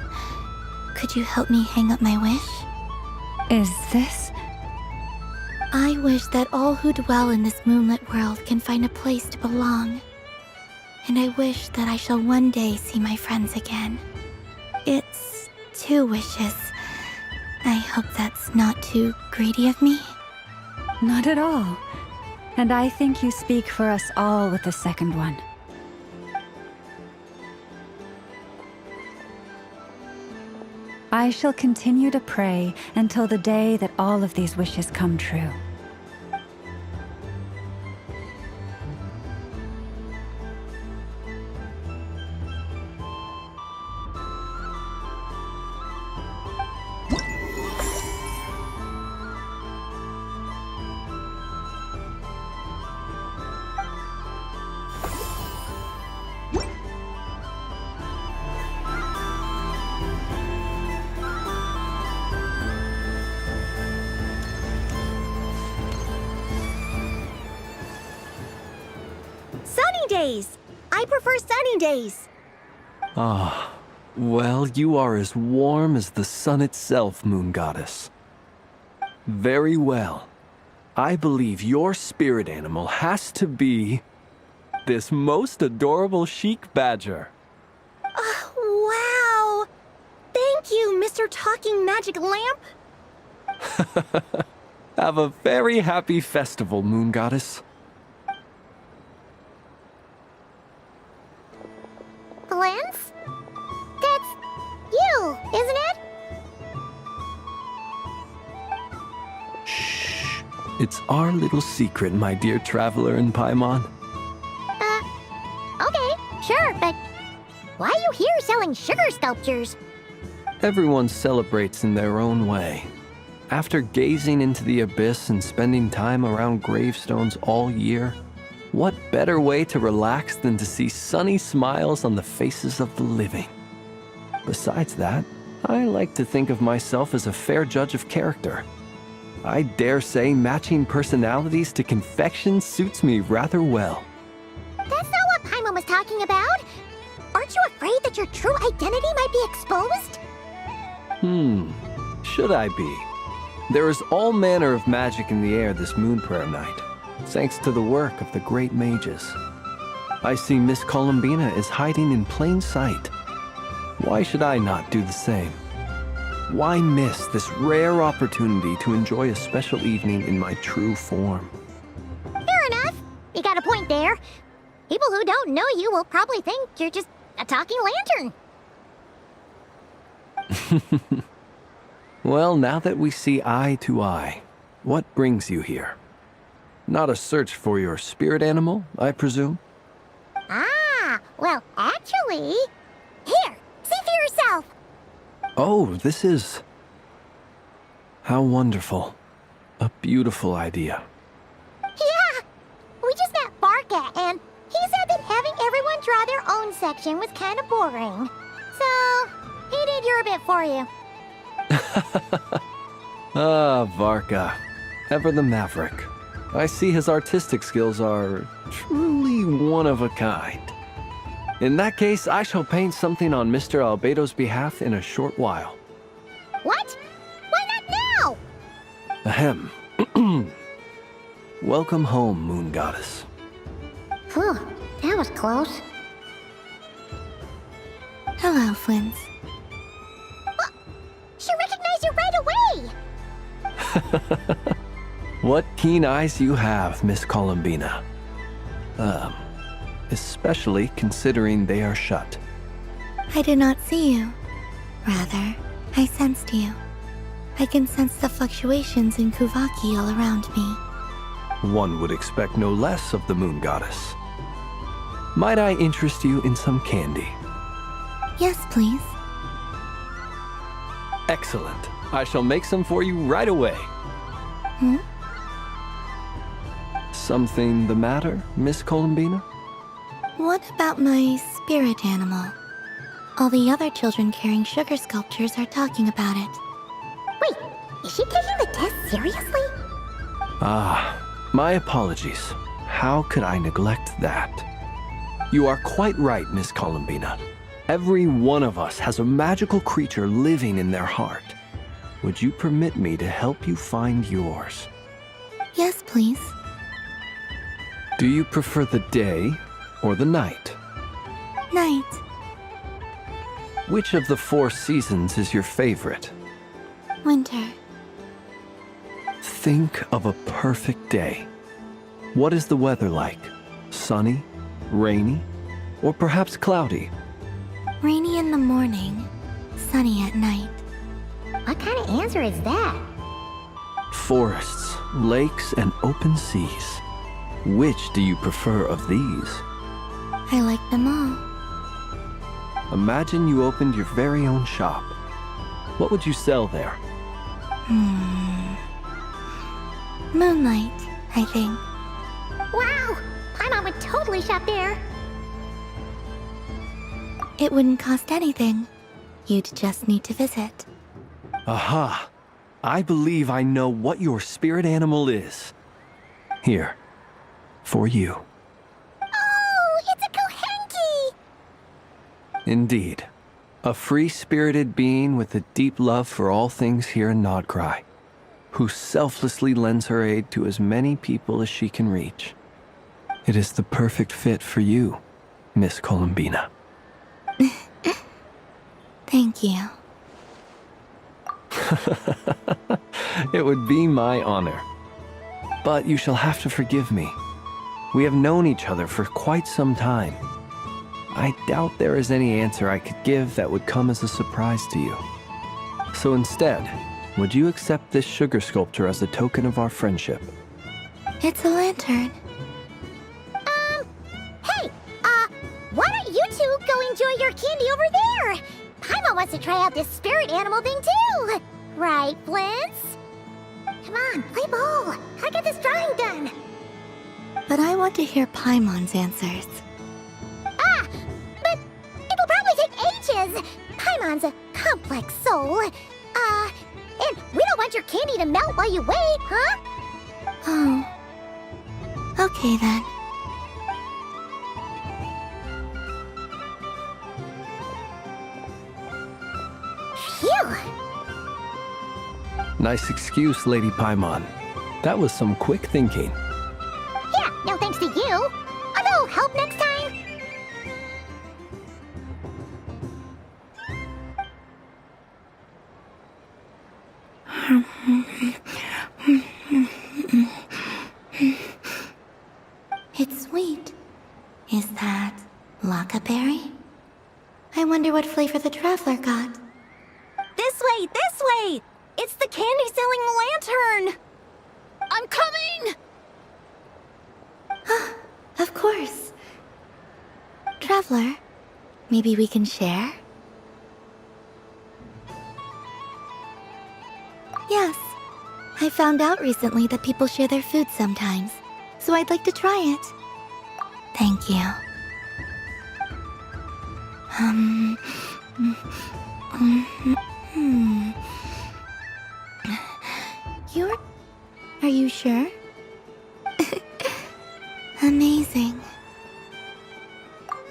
could you help me hang up my wish? Is this? I wish that all who dwell in this moonlit world can find a place to belong. And I wish that I shall one day see my friends again. It's 2 wishes. I hope that's not too greedy of me. Not at all. And I think you speak for us all with the second one. I shall continue to pray until the day that all of these wishes come true. Sunny days! I prefer sunny days. Ah, well, you are as warm as the sun itself, Moon Goddess. Very well. I believe your spirit animal has to be this most adorable chic badger. Wow! Thank you, Mr. Talking Magic Lamp. Have a very happy festival, Moon Goddess. Lance? That's you, isn't it? Shh. It's our little secret, my dear traveler in Paimon. Okay, sure, but why are you here selling sugar sculptures? Everyone celebrates in their own way. After gazing into the abyss and spending time around gravestones all year, what better way to relax than to see sunny smiles on the faces of the living? Besides that, I like to think of myself as a fair judge of character. I dare say matching personalities to confection suits me rather well. That's not what Paimon was talking about. Aren't you afraid that your true identity might be exposed? Should I be? There is all manner of magic in the air this moon prayer night, thanks to the work of the great mages. I see Miss Columbina is hiding in plain sight. Why should I not do the same? Why miss this rare opportunity to enjoy a special evening in my true form? Fair enough. You got a point there. People who don't know you will probably think you're just a talking lantern. Well, now that we see eye to eye, what brings you here? Not a search for your spirit animal, I presume? Ah, well, actually... Here, see for yourself. Oh, this is... How wonderful. A beautiful idea. Yeah, we just met Barca, and he said that having everyone draw their own section was kind of boring. So, he did your bit for you. Ah, Varka. Ever the maverick. I see his artistic skills are truly one of a kind. In that case, I shall paint something on Mr. Albedo's behalf in a short while. What? Why not now? Ahem. Welcome home, Moon Goddess. Phew, that was close. Hello, Flint. She recognized you right away! What keen eyes you have, Miss Columbina. Especially considering they are shut. I did not see you. Rather, I sensed you. I can sense the fluctuations in Kuvaki all around me. One would expect no less of the Moon Goddess. Might I interest you in some candy? Yes, please. Excellent. I shall make some for you right away. Something the matter, Miss Columbina? What about my spirit animal? All the other children carrying sugar sculptures are talking about it. Wait, Is she taking the test seriously? Ah, my apologies. How could I neglect that? You are quite right, Miss Columbina. Every one of us has a magical creature living in their heart. Would you permit me to help you find yours? Yes, please. Do you prefer the day or the night? Night. Which of the 4 seasons is your favorite? Winter. Think of a perfect day. What is the weather like? Sunny, rainy, or perhaps cloudy? Rainy in the morning, sunny at night. What kind of answer is that? Forests, lakes, and open seas. Which do you prefer of these? I like them all. Imagine you opened your very own shop. What would you sell there? Moonlight, I think. Wow! Paimon would totally shop there. It wouldn't cost anything. You'd just need to visit. Aha! I believe I know what your spirit animal is. Here, for you. Oh, it's a Kohenki! Indeed. A free-spirited being with a deep love for all things here in Nodcry, who selflessly lends her aid to as many people as she can reach. It is the perfect fit for you, Miss Columbina. Thank you. It would be my honor. But you shall have to forgive me. We have known each other for quite some time. I doubt there is any answer I could give that would come as a surprise to you. So instead, would you accept this sugar sculpture as a token of our friendship? It's a lantern. Hey, why don't you two go enjoy your candy over there? Paimon wants to try out this spirit animal thing too. Right, Flint's? Come on, play ball. I get this drawing done. But I want to hear Paimon's answers. Ah, but it'll probably take ages. Paimon's a complex soul. And we don't want your candy to melt while you wait, huh? Oh. Okay then. Phew! Nice excuse, Lady Paimon. That was some quick thinking. Yeah, no thanks to you. A little help next time. It's sweet. Is that Lockaberry? I wonder what flavor the traveler got. This way, this way! It's the candy-selling lantern! I'm coming! Of course. Traveler, maybe we can share? Yes. I found out recently that people share their food sometimes, so I'd like to try it. Thank you. Are you sure? Amazing.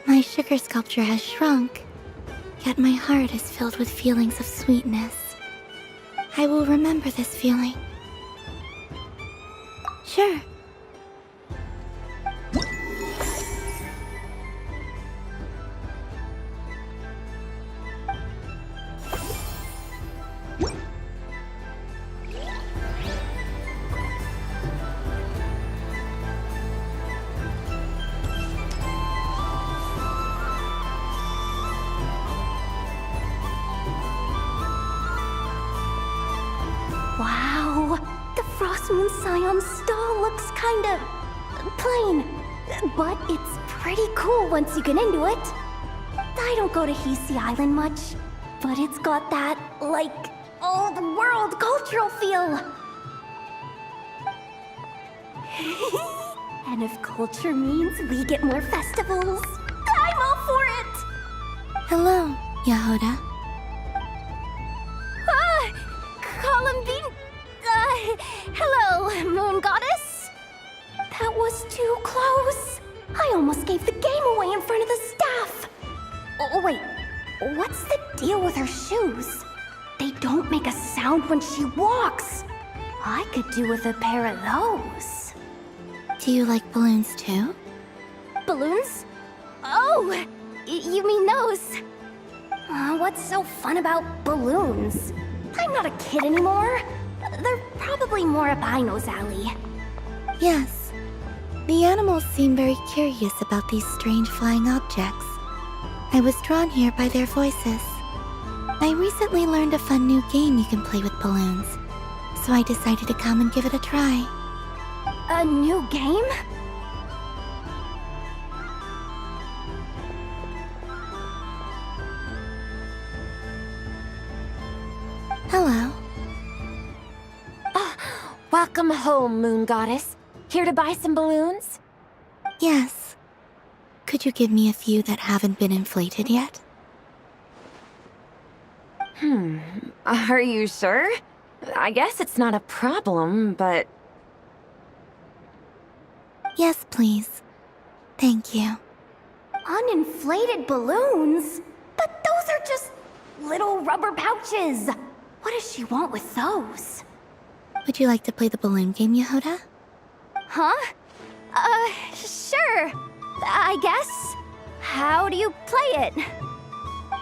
My sugar sculpture has shrunk, yet my heart is filled with feelings of sweetness. I will remember this feeling. Sure. Wow, the Frostmoon Scion stall looks kinda plain, but it's pretty cool once you get into it. I don't go to Hisi Island much, but it's got that, like, old world cultural feel. And if culture means we get more festivals, I'm all for it! Hello, Yahoda. Ah! Columbine, Hello, Moon Goddess. That was too close. I almost gave the game away in front of the staff. Oh, wait, what's the deal with her shoes? They don't make a sound when she walks. I could do with a pair of those. Do you like balloons too? Balloons? Oh, you mean those? What's so fun about balloons? I'm not a kid anymore. They're probably more up Aino's alley. Yes. The animals seem very curious about these strange flying objects. I was drawn here by their voices. I recently learned a fun new game you can play with balloons, so I decided to come and give it a try. A new game? Hello. Welcome home, Moon Goddess. Here to buy some balloons? Yes. Could you give me a few that haven't been inflated yet? Are you sure? I guess it's not a problem, but... Yes, please. Thank you. Uninflated balloons? But those are just little rubber pouches. What does she want with those? Would you like to play the balloon game, Yehoda? Huh? Sure. I guess. How do you play it?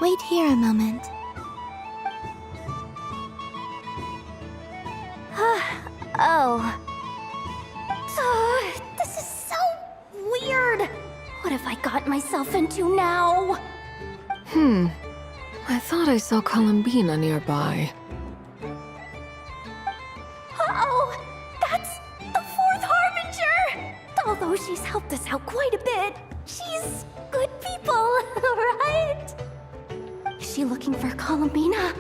Wait here a moment. This is so weird. What have I got myself into now? I thought I saw Columbina nearby. Uh-oh! That's the fourth Harbinger! Although she's helped us out quite a bit, she's good people, right? Is she looking for Columbina?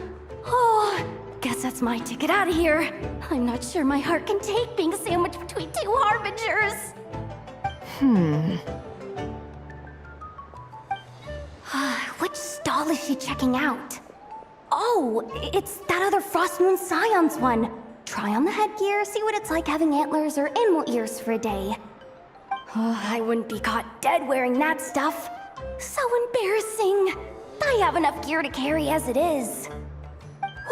Oh, guess that's my ticket out of here. I'm not sure my heart can take being sandwiched between two Harbingers. Which stall is she checking out? Oh, it's that other Frost Moon Scion's one. Try on the headgear, see what it's like having antlers or animal ears for a day. Oh, I wouldn't be caught dead wearing that stuff. So embarrassing. I have enough gear to carry as it is.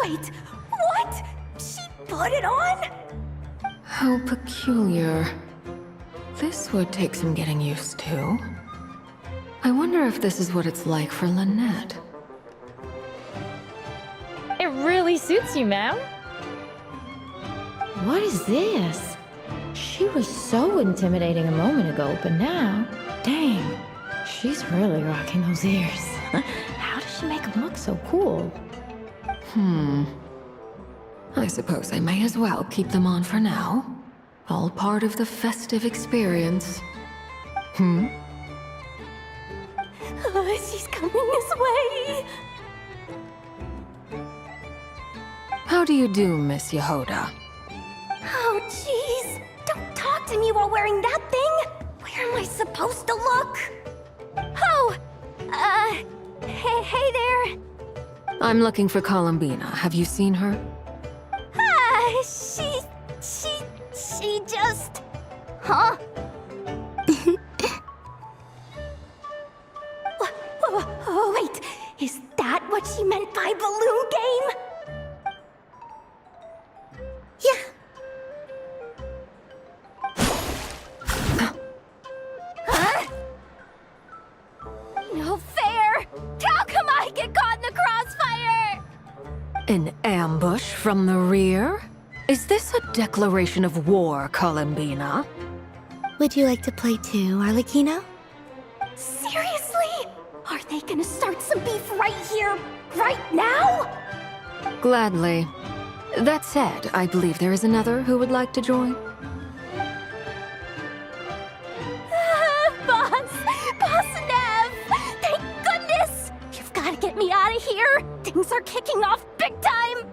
Wait, what? She put it on? How peculiar. This would take some getting used to. I wonder if this is what it's like for Lynette. It really suits you, ma'am. What is this? She was so intimidating a moment ago, but now, dang, she's really rocking those ears. How does she make them look so cool? I suppose I may as well keep them on for now. All part of the festive experience. She's coming this way. How do you do, Miss Yehoda? Oh, jeez. Don't talk to me while wearing that thing. Where am I supposed to look? Oh, hey there. I'm looking for Columbina. Have you seen her? She just... Huh? Oh, wait. Is that what she meant by balloon game? Huh? No fair! How come I get caught in the crossfire? An ambush from the rear? Is this a declaration of war, Columbina? Would you like to play too, Arlecchino? Seriously? Are they gonna start some beef right here, right now? Gladly. That said, I believe there is another who would like to join. Boss Nev! Thank goodness! You've got to get me out of here! Things are kicking off big time!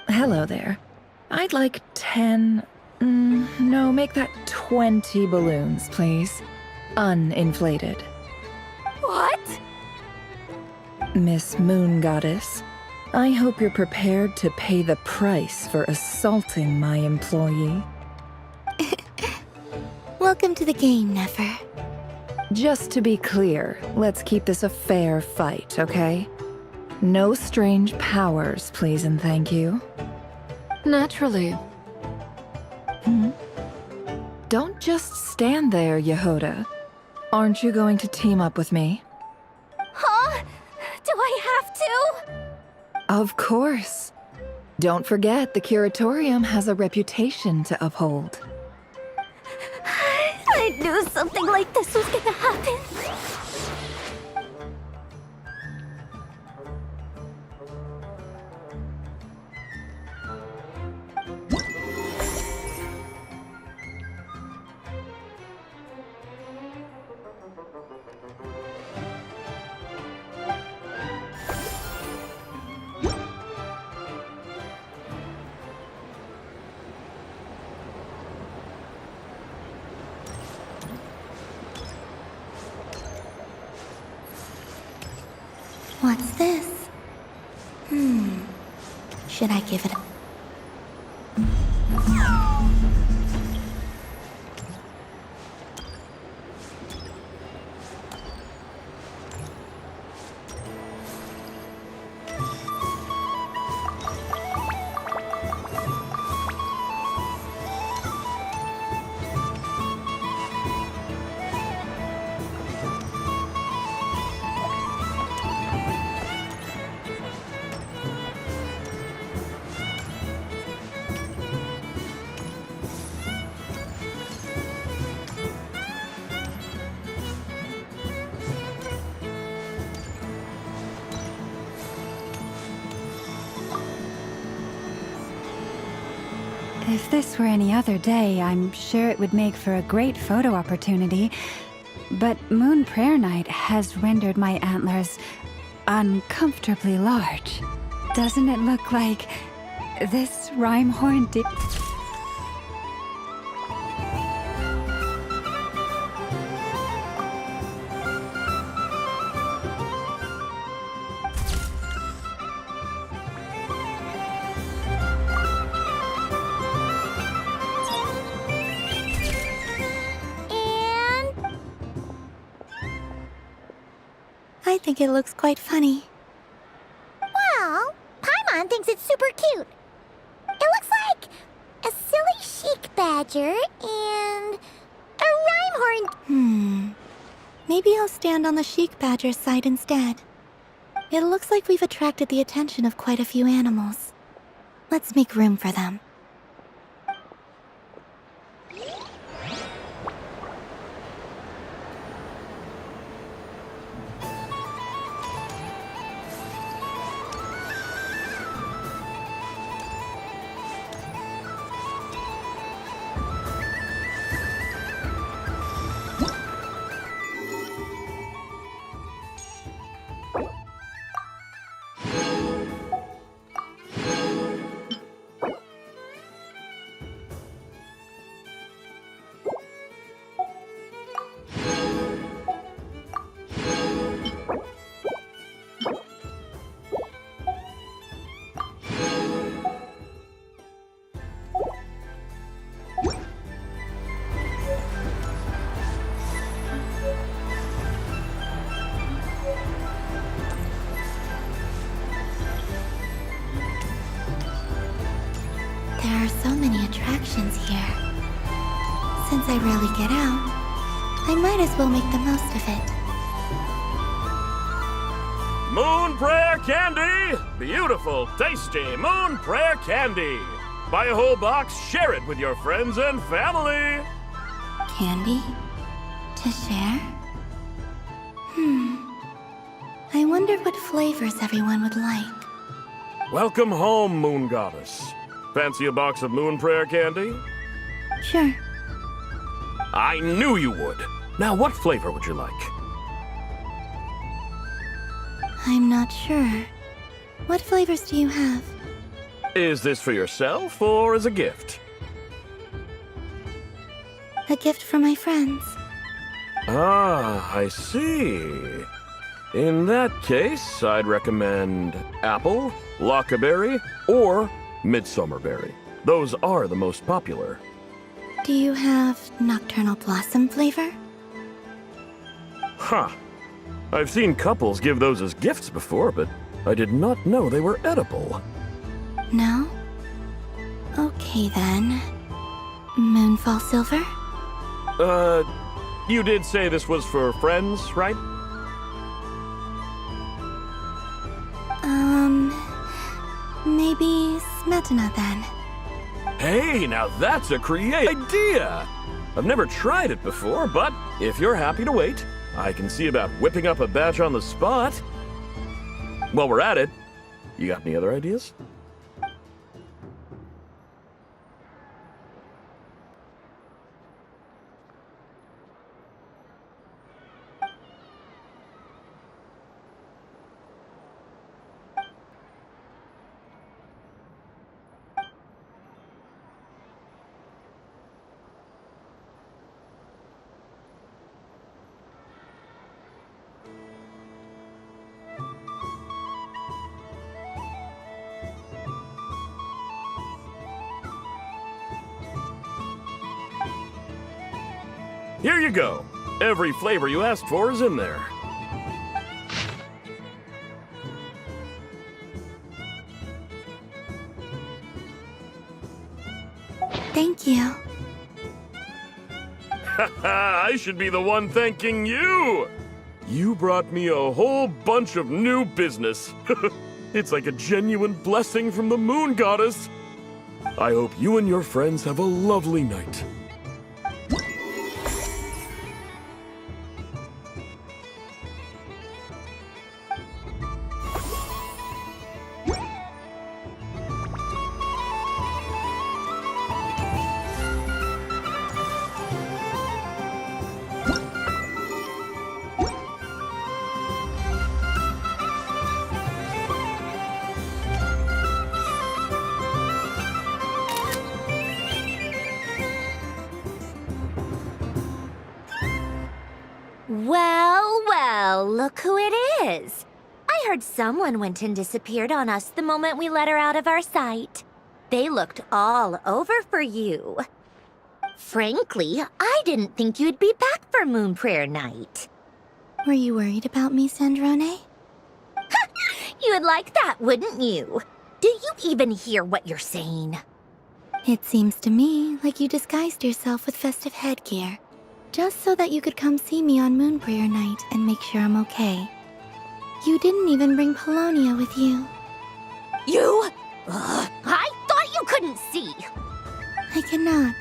Hello there. I'd like 10... no, make that 20 balloons, please. Uninflated. What? Miss Moon Goddess, I hope you're prepared to pay the price for assaulting my employee. Welcome to the game, Nefer. Just to be clear, let's keep this a fair fight, okay? No strange powers, please and thank you. Naturally. Don't just stand there, Yehoda. Aren't you going to team up with me? Huh? Do I have to? Of course. Don't forget, the Curatorium has a reputation to uphold. I knew something like this was gonna happen. What's this? Should I give it a... If this were any other day, I'm sure it would make for a great photo opportunity. But Moon Prayer Night has rendered my antlers uncomfortably large. Doesn't it look like this rhyme horn did? I think it looks quite funny. Well, Paimon thinks it's super cute. It looks like a silly chic badger and a rhyme horn. Maybe I'll stand on the chic badger's side instead. It looks like we've attracted the attention of quite a few animals. Let's make room for them. There are so many attractions here. Since I rarely get out, I might as well make the most of it. Moon Prayer Candy! Beautiful, tasty Moon Prayer Candy! Buy a whole box, share it with your friends and family! Candy? To share? I wonder what flavors everyone would like. Welcome home, Moon Goddess. Fancy a box of Moon Prayer Candy? Sure. I knew you would. Now, what flavor would you like? I'm not sure. What flavors do you have? Is this for yourself or as a gift? A gift for my friends. Ah, I see. In that case, I'd recommend apple, lockaberry, or midsummerberry. Those are the most popular. Do you have nocturnal blossom flavor? Huh. I've seen couples give those as gifts before, but I did not know they were edible. No? Okay then. Moonfall silver? You did say this was for friends, right? Maybe smetana then. Hey, now that's a creative idea! I've never tried it before, but if you're happy to wait, I can see about whipping up a batch on the spot. While we're at it, you got any other ideas? Here you go. Every flavor you asked for is in there. Thank you. I should be the one thanking you! You brought me a whole bunch of new business. It's like a genuine blessing from the moon goddess. I hope you and your friends have a lovely night. Well, well, look who it is. I heard someone went and disappeared on us the moment we let her out of our sight. They looked all over for you. Frankly, I didn't think you'd be back for Moon Prayer Night. Were you worried about me, Sandrone? You would like that, wouldn't you? Do you even hear what you're saying? It seems to me like you disguised yourself with festive headgear, just so that you could come see me on Moon Prayer Night and make sure I'm okay. You didn't even bring Polonia with you. You? I thought you couldn't see. I cannot.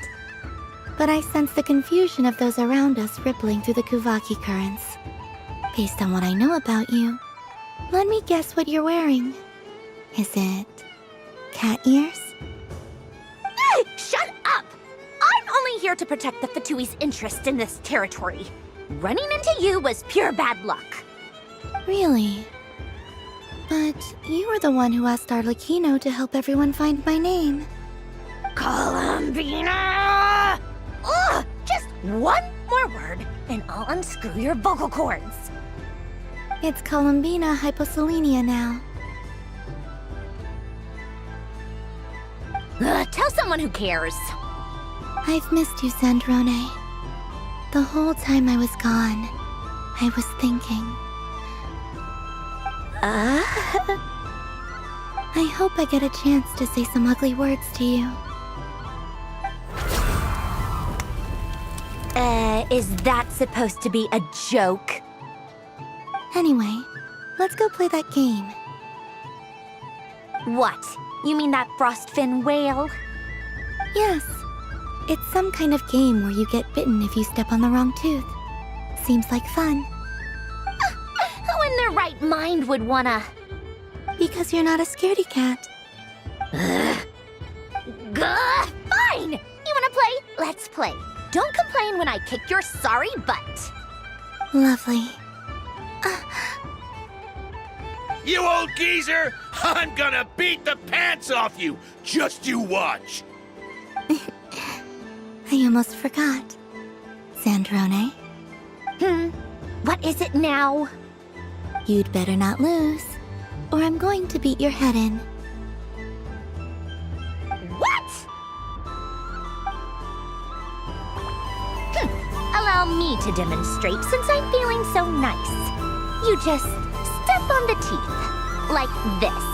But I sense the confusion of those around us rippling through the Kuvaki currents. Based on what I know about you, let me guess what you're wearing. Is it cat ears? Shut up! I'm only here to protect the Fatui's interest in this territory. Running into you was pure bad luck. Really? But you were the one who asked Arlecchino to help everyone find my name. Columbina! Ugh! Just one more word, and I'll unscrew your vocal cords. It's Columbina hyposelenia now. Tell someone who cares. I've missed you, Sandrone. The whole time I was gone, I was thinking. I hope I get a chance to say some ugly words to you. Is that supposed to be a joke? Anyway, let's go play that game. What? You mean that frostfin whale? Yes. It's some kind of game where you get bitten if you step on the wrong tooth. Seems like fun. Who in their right mind would wanna... Because you're not a scaredy cat. Fine! You wanna play? Let's play. Don't complain when I kick your sorry butt. Lovely. You old geezer! I'm gonna beat the pants off you! Just you watch! I almost forgot. Sandrone? What is it now? You'd better not lose, or I'm going to beat your head in. What? Allow me to demonstrate since I'm feeling so nice. You just step on the teeth, like this.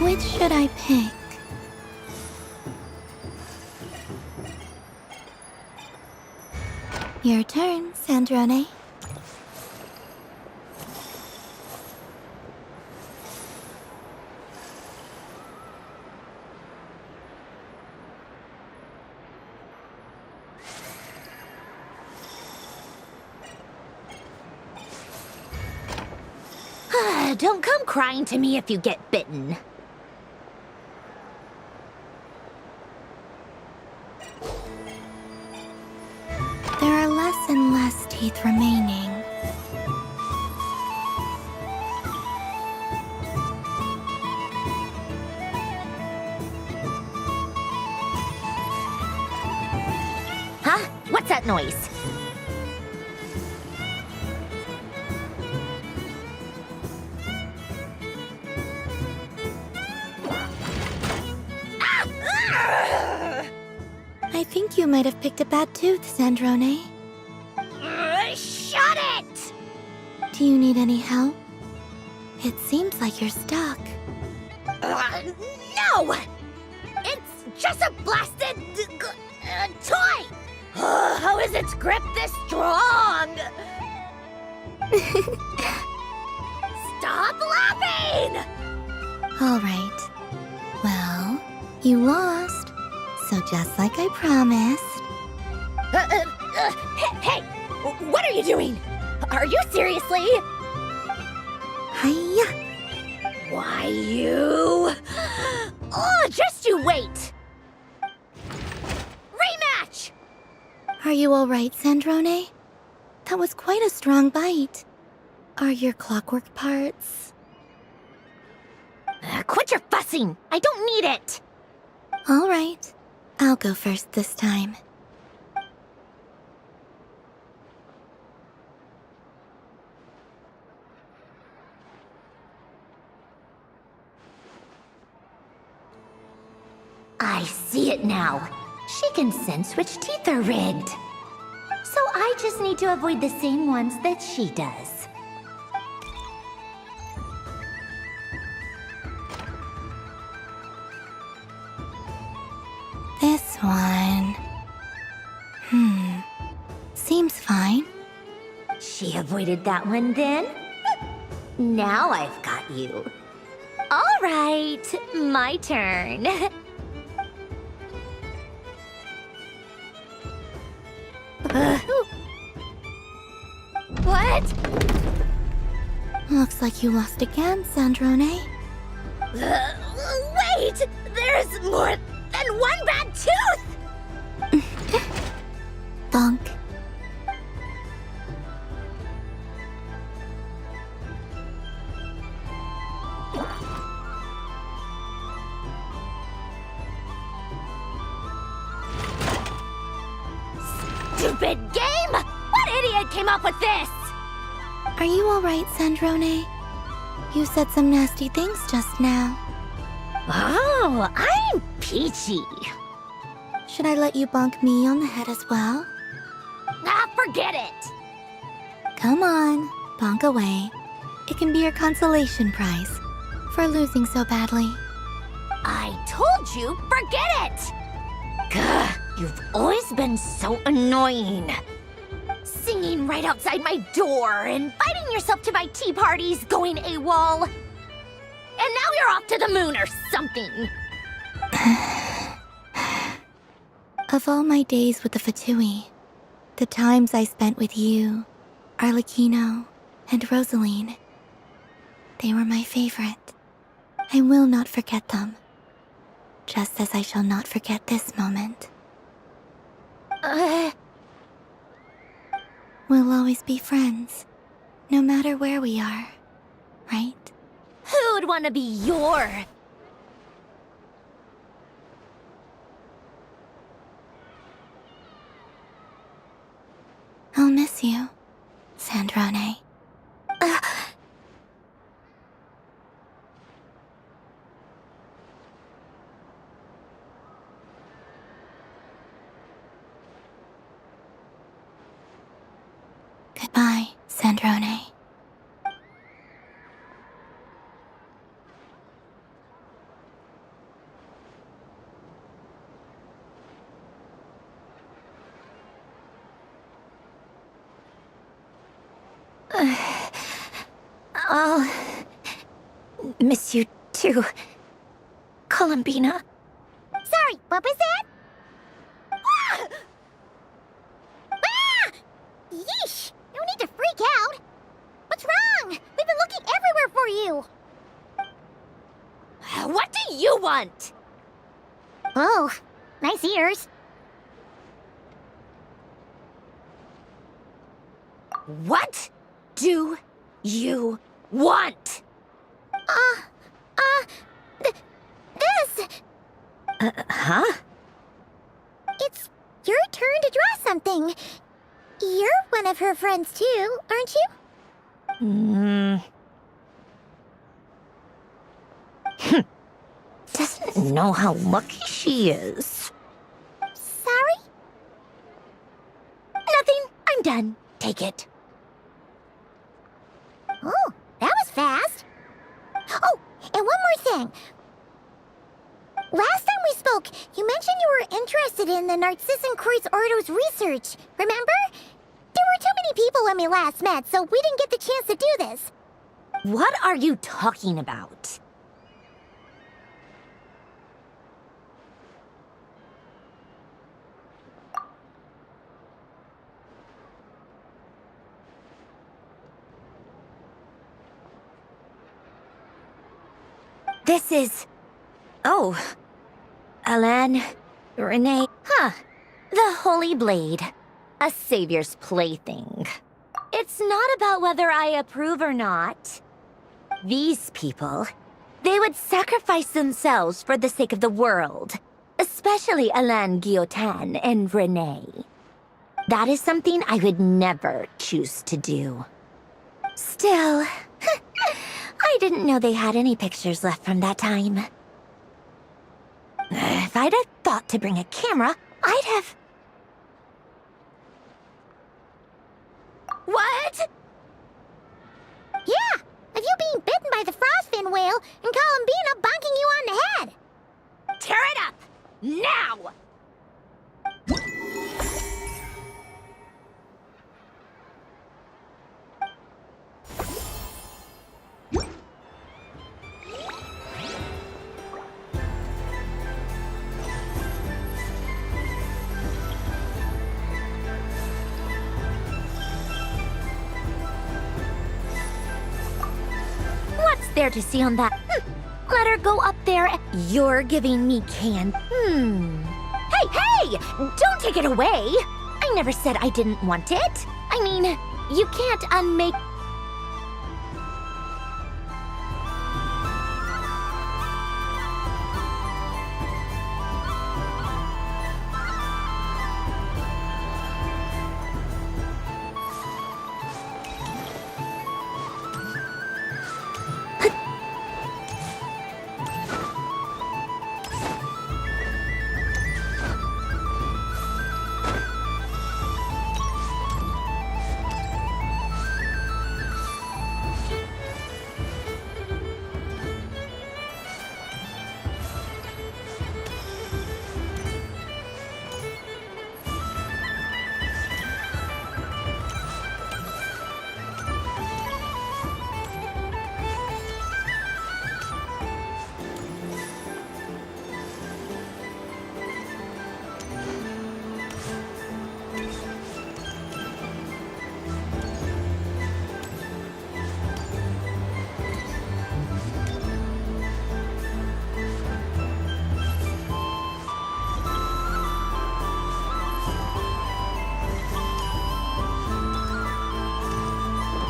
Which should I pick? Your turn, Sandrone. Don't come crying to me if you get bitten. There are less and less teeth remaining. Huh? What's that noise? I think you might have picked a bad tooth, Sandrone. Shut it! Do you need any help? It seems like you're stuck. No! It's just a blasted toy! How is its grip this strong? Stop laughing! All right. Well, you lost. So just like I promised. Hey! What are you doing? Are you seriously? Hiya! Why you? Oh, just you wait! Rematch! Are you all right, Sandrone? That was quite a strong bite. Are your clockwork parts? Quit your fussing! I don't need it! All right. I'll go first this time. I see it now. She can sense which teeth are rigged. So I just need to avoid the same ones that she does. This one... Seems fine. She avoided that one then? Now I've got you. All right, my turn. What? Looks like you lost again, Sandrone. Wait! There's more than one bad tooth! Bonk. Stupid game! What idiot came up with this? Are you alright, Sandrone? You said some nasty things just now. Oh, I'm peachy. Should I let you bonk me on the head as well? Ah, forget it! Come on, bonk away. It can be your consolation prize for losing so badly. I told you, forget it! Gah, you've always been so annoying. Singing right outside my door, inviting yourself to my tea parties, going AWOL. And now you're off to the moon or something. Of all my days with the Fatui, the times I spent with you, Arlecchino, and Rosaline, they were my favorite. I will not forget them. Just as I shall not forget this moment. We'll always be friends, no matter where we are, right? Who would want to be your I'll miss you, Sandrone. Goodbye, Sandrone. I'll miss you too, Columbina. Sorry, what was that? Ah! Ah! Yeesh! No need to freak out. What's wrong? We've been looking everywhere for you. What do you want? Oh, nice ears. What do you want? This! Huh? It's your turn to draw something. You're one of her friends too, aren't you? Doesn't know how lucky she is. Sorry? Nothing. I'm done. Take it. Oh, that was fast. Oh, and one more thing. Last time we spoke, you mentioned you were interested in the Narcissan Kreuz Ordo's research, remember? There were too many people when we last met, so we didn't get the chance to do this. What are you talking about? This is... Oh. Alan, Renee... Huh. The Holy Blade. A savior's plaything. It's not about whether I approve or not. These people, they would sacrifice themselves for the sake of the world. Especially Alain Guillotin and Renee. That is something I would never choose to do. Still, I didn't know they had any pictures left from that time. If I'd have thought to bring a camera, I'd have... What? Yeah, of you being bitten by the frostfin whale and Columbina bonking you on the head. Tear it up! Now! What's there to see on that? Let her go up there. You're giving me can. Hey! Don't take it away! I never said I didn't want it. I mean, you can't unmake...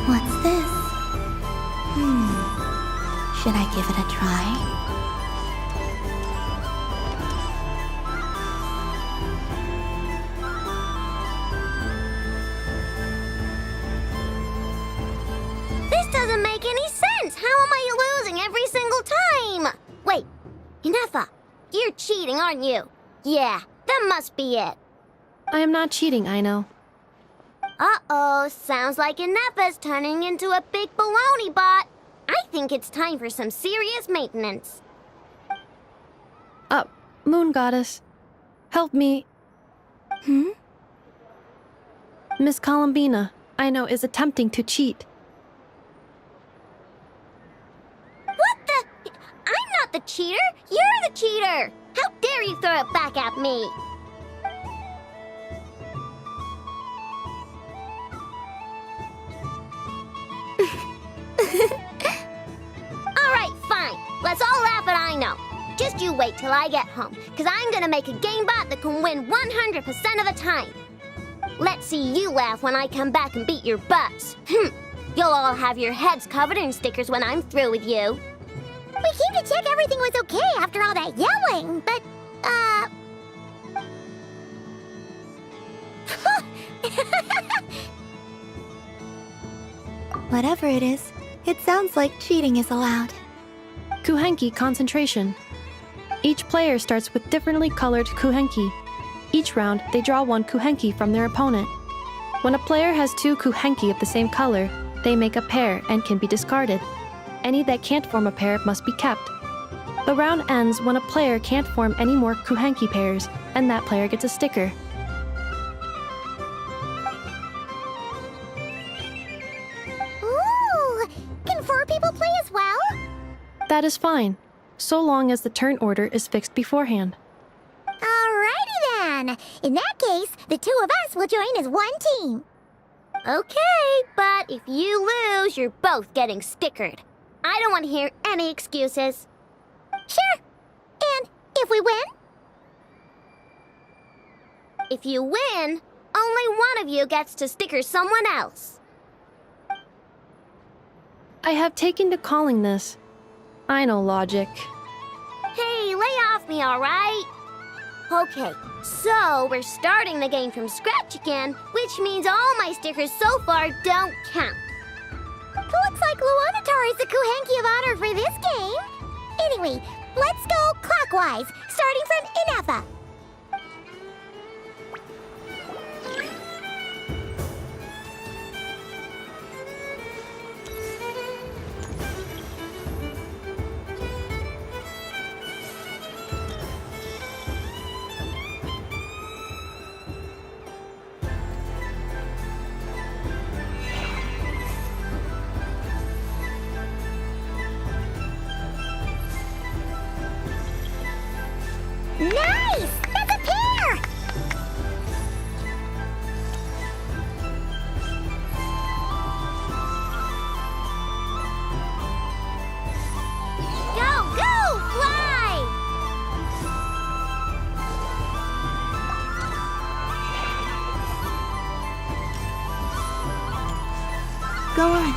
What's this? Should I give it a try? make any sense. How am I losing every single time? Wait, Inefa, you're cheating, aren't you? Yeah, that must be it. I am not cheating, I know. Uh-oh, sounds like Inefa's turning into a big baloney bot. I think it's time for some serious maintenance. Moon Goddess, help me. Miss Columbina, I know, is attempting to cheat. What the? I'm not the cheater. You're the cheater. How dare you throw it back at me? All right, fine. Let's all laugh at I know. Just you wait till I get home, because I'm gonna make a game bot that can win 100% of the time. Let's see you laugh when I come back and beat your butts. You'll all have your heads covered in stickers when I'm through with you. We came to check everything was okay after all that yelling, but, Whatever it is, it sounds like cheating is allowed. Kuhenki concentration. Each player starts with differently colored kuhenki. Each round, they draw one kuhenki from their opponent. When a player has two kuhenki of the same color, they make a pair and can be discarded. Any that can't form a pair must be kept. The round ends when a player can't form any more kuhenki pairs, and that player gets a sticker. ooh, can 4 people play as well? That is fine, so long as the turn order is fixed beforehand. Alrighty then. In that case, the 2 of us will join as one team. Okay, but if you lose, you're both getting stickered. I don't want to hear any excuses. Sure. And if we win? If you win, only one of you gets to sticker someone else. I have taken to calling this. I know logic. Hey, lay off me, all right? Okay, so we're starting the game from scratch again, which means all my stickers so far don't count. Looks like Luanatar is the Kuhenki of honor for this game. Anyway, let's go clockwise, starting from Inefa. Nice! That's a pair! Go, go, fly! Go on.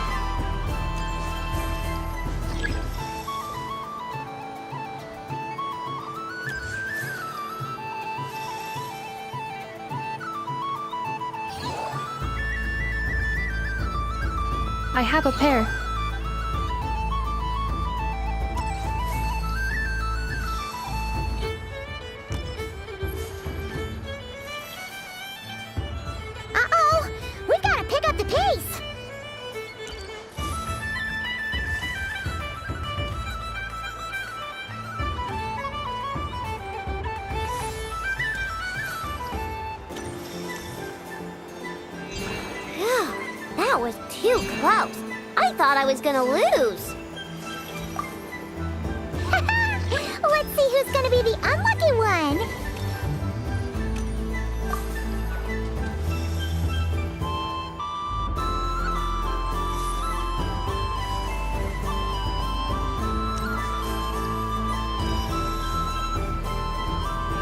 I have a pair. Uh-oh! We've got to pick up the pace! Phew, that was too close. I thought I was gonna lose. Let's see who's gonna be the unlucky one!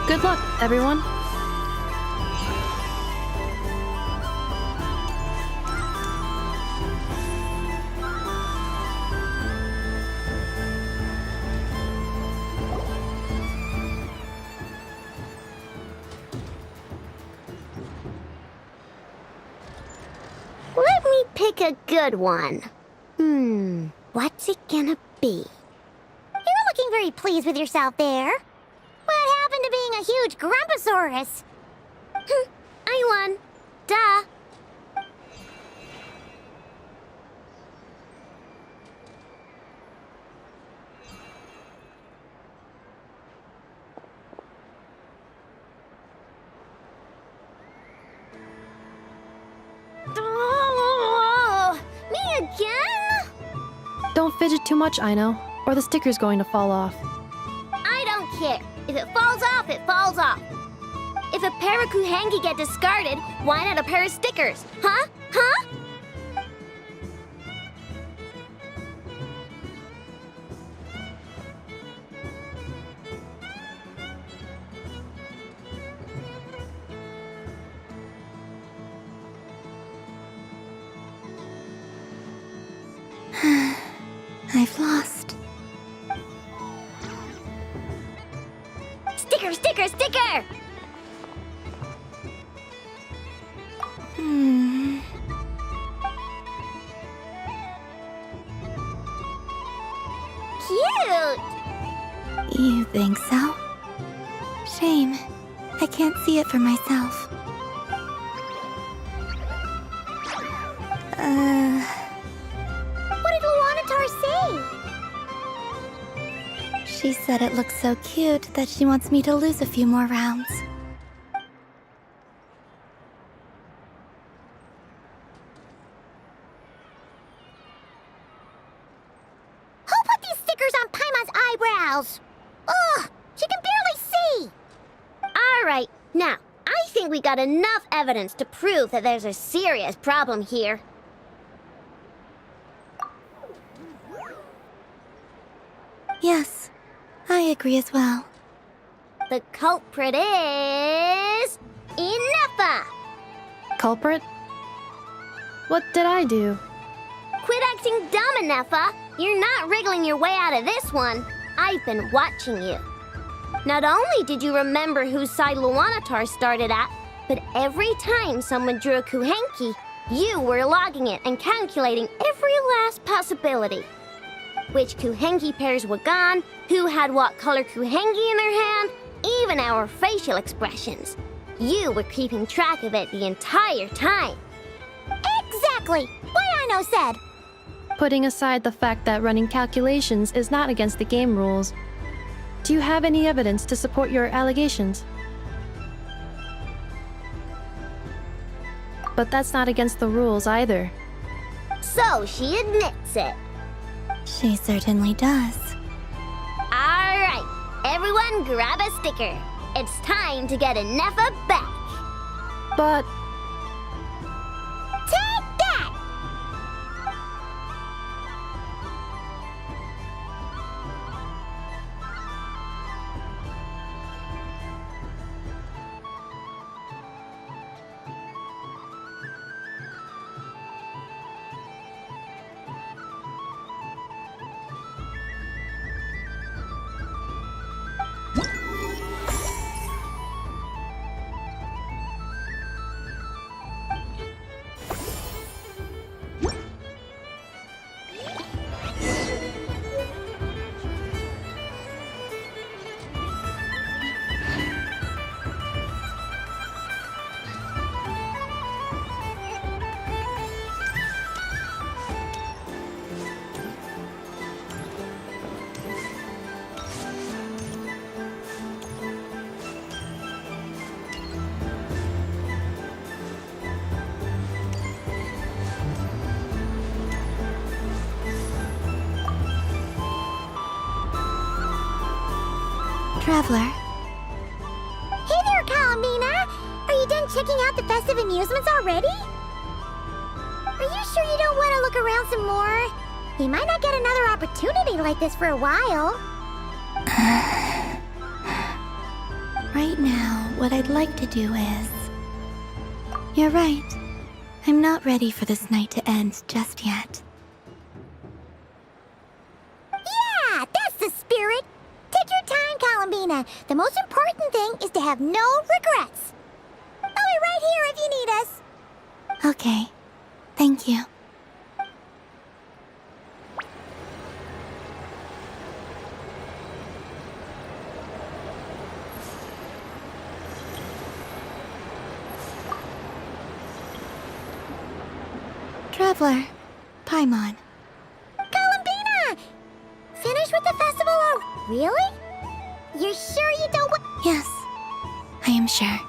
Good luck, everyone. Let me pick a good one. What's it gonna be? You're looking very pleased with yourself there. What happened to being a huge Grumposaurus? I won. Duh. Oh, me again? Don't fidget too much, Aino, or the sticker's going to fall off. I don't care. If it falls off, it falls off. If a pair of Kuhengi get discarded, why not a pair of stickers? Huh? Huh? I've lost. Sticker, sticker, sticker! Cute! You think so? Shame. I can't see it for myself. What did Luanatar say? She said it looks so cute that she wants me to lose a few more rounds. Who put these stickers on Paimon's eyebrows? Ugh, she can barely see! Alright, now, I think we got enough evidence to prove that there's a serious problem here. Yes, I agree as well. The culprit is... Ineffa! Culprit? What did I do? Quit acting dumb, Ineffa! You're not wriggling your way out of this one. I've been watching you. Not only did you remember whose side Luanatar started at, but every time someone drew a Kuhenki, you were logging it and calculating every last possibility. Which Kuhenki pairs were gone, who had what color Kuhenki in their hand, even our facial expressions. You were keeping track of it the entire time. Exactly! What Aino said! Putting aside the fact that running calculations is not against the game rules, do you have any evidence to support your allegations? But that's not against the rules either. So she admits it. She certainly does. Alright, everyone grab a sticker. It's time to get Ineffa back. But... Take that! Traveler. Hey there, Kalamina! Are you done checking out the festive amusements already? Are you sure you don't want to look around some more? You might not get another opportunity like this for a while. Right now, what I'd like to do is... You're right. I'm not ready for this night to end just yet. Yeah, that's the spirit! Take your time, Kalamina. The most important thing is to have no regrets. I'll be right here if you need us. Okay. Thank you. Traveler, Paimon. Columbina! Finish with the festival Really? You're sure you don't want— Yes, I am sure.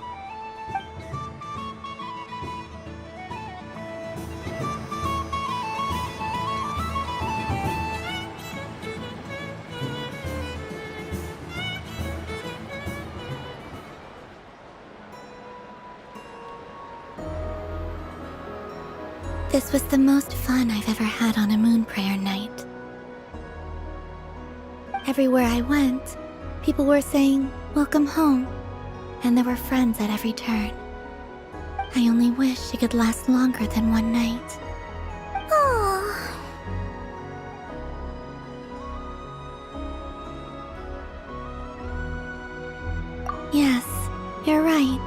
This was the most fun I've ever had on a moon prayer night. Everywhere I went, people were saying, "Welcome home," and there were friends at every turn. I only wish it could last longer than one night. Oh. Yes, you're right.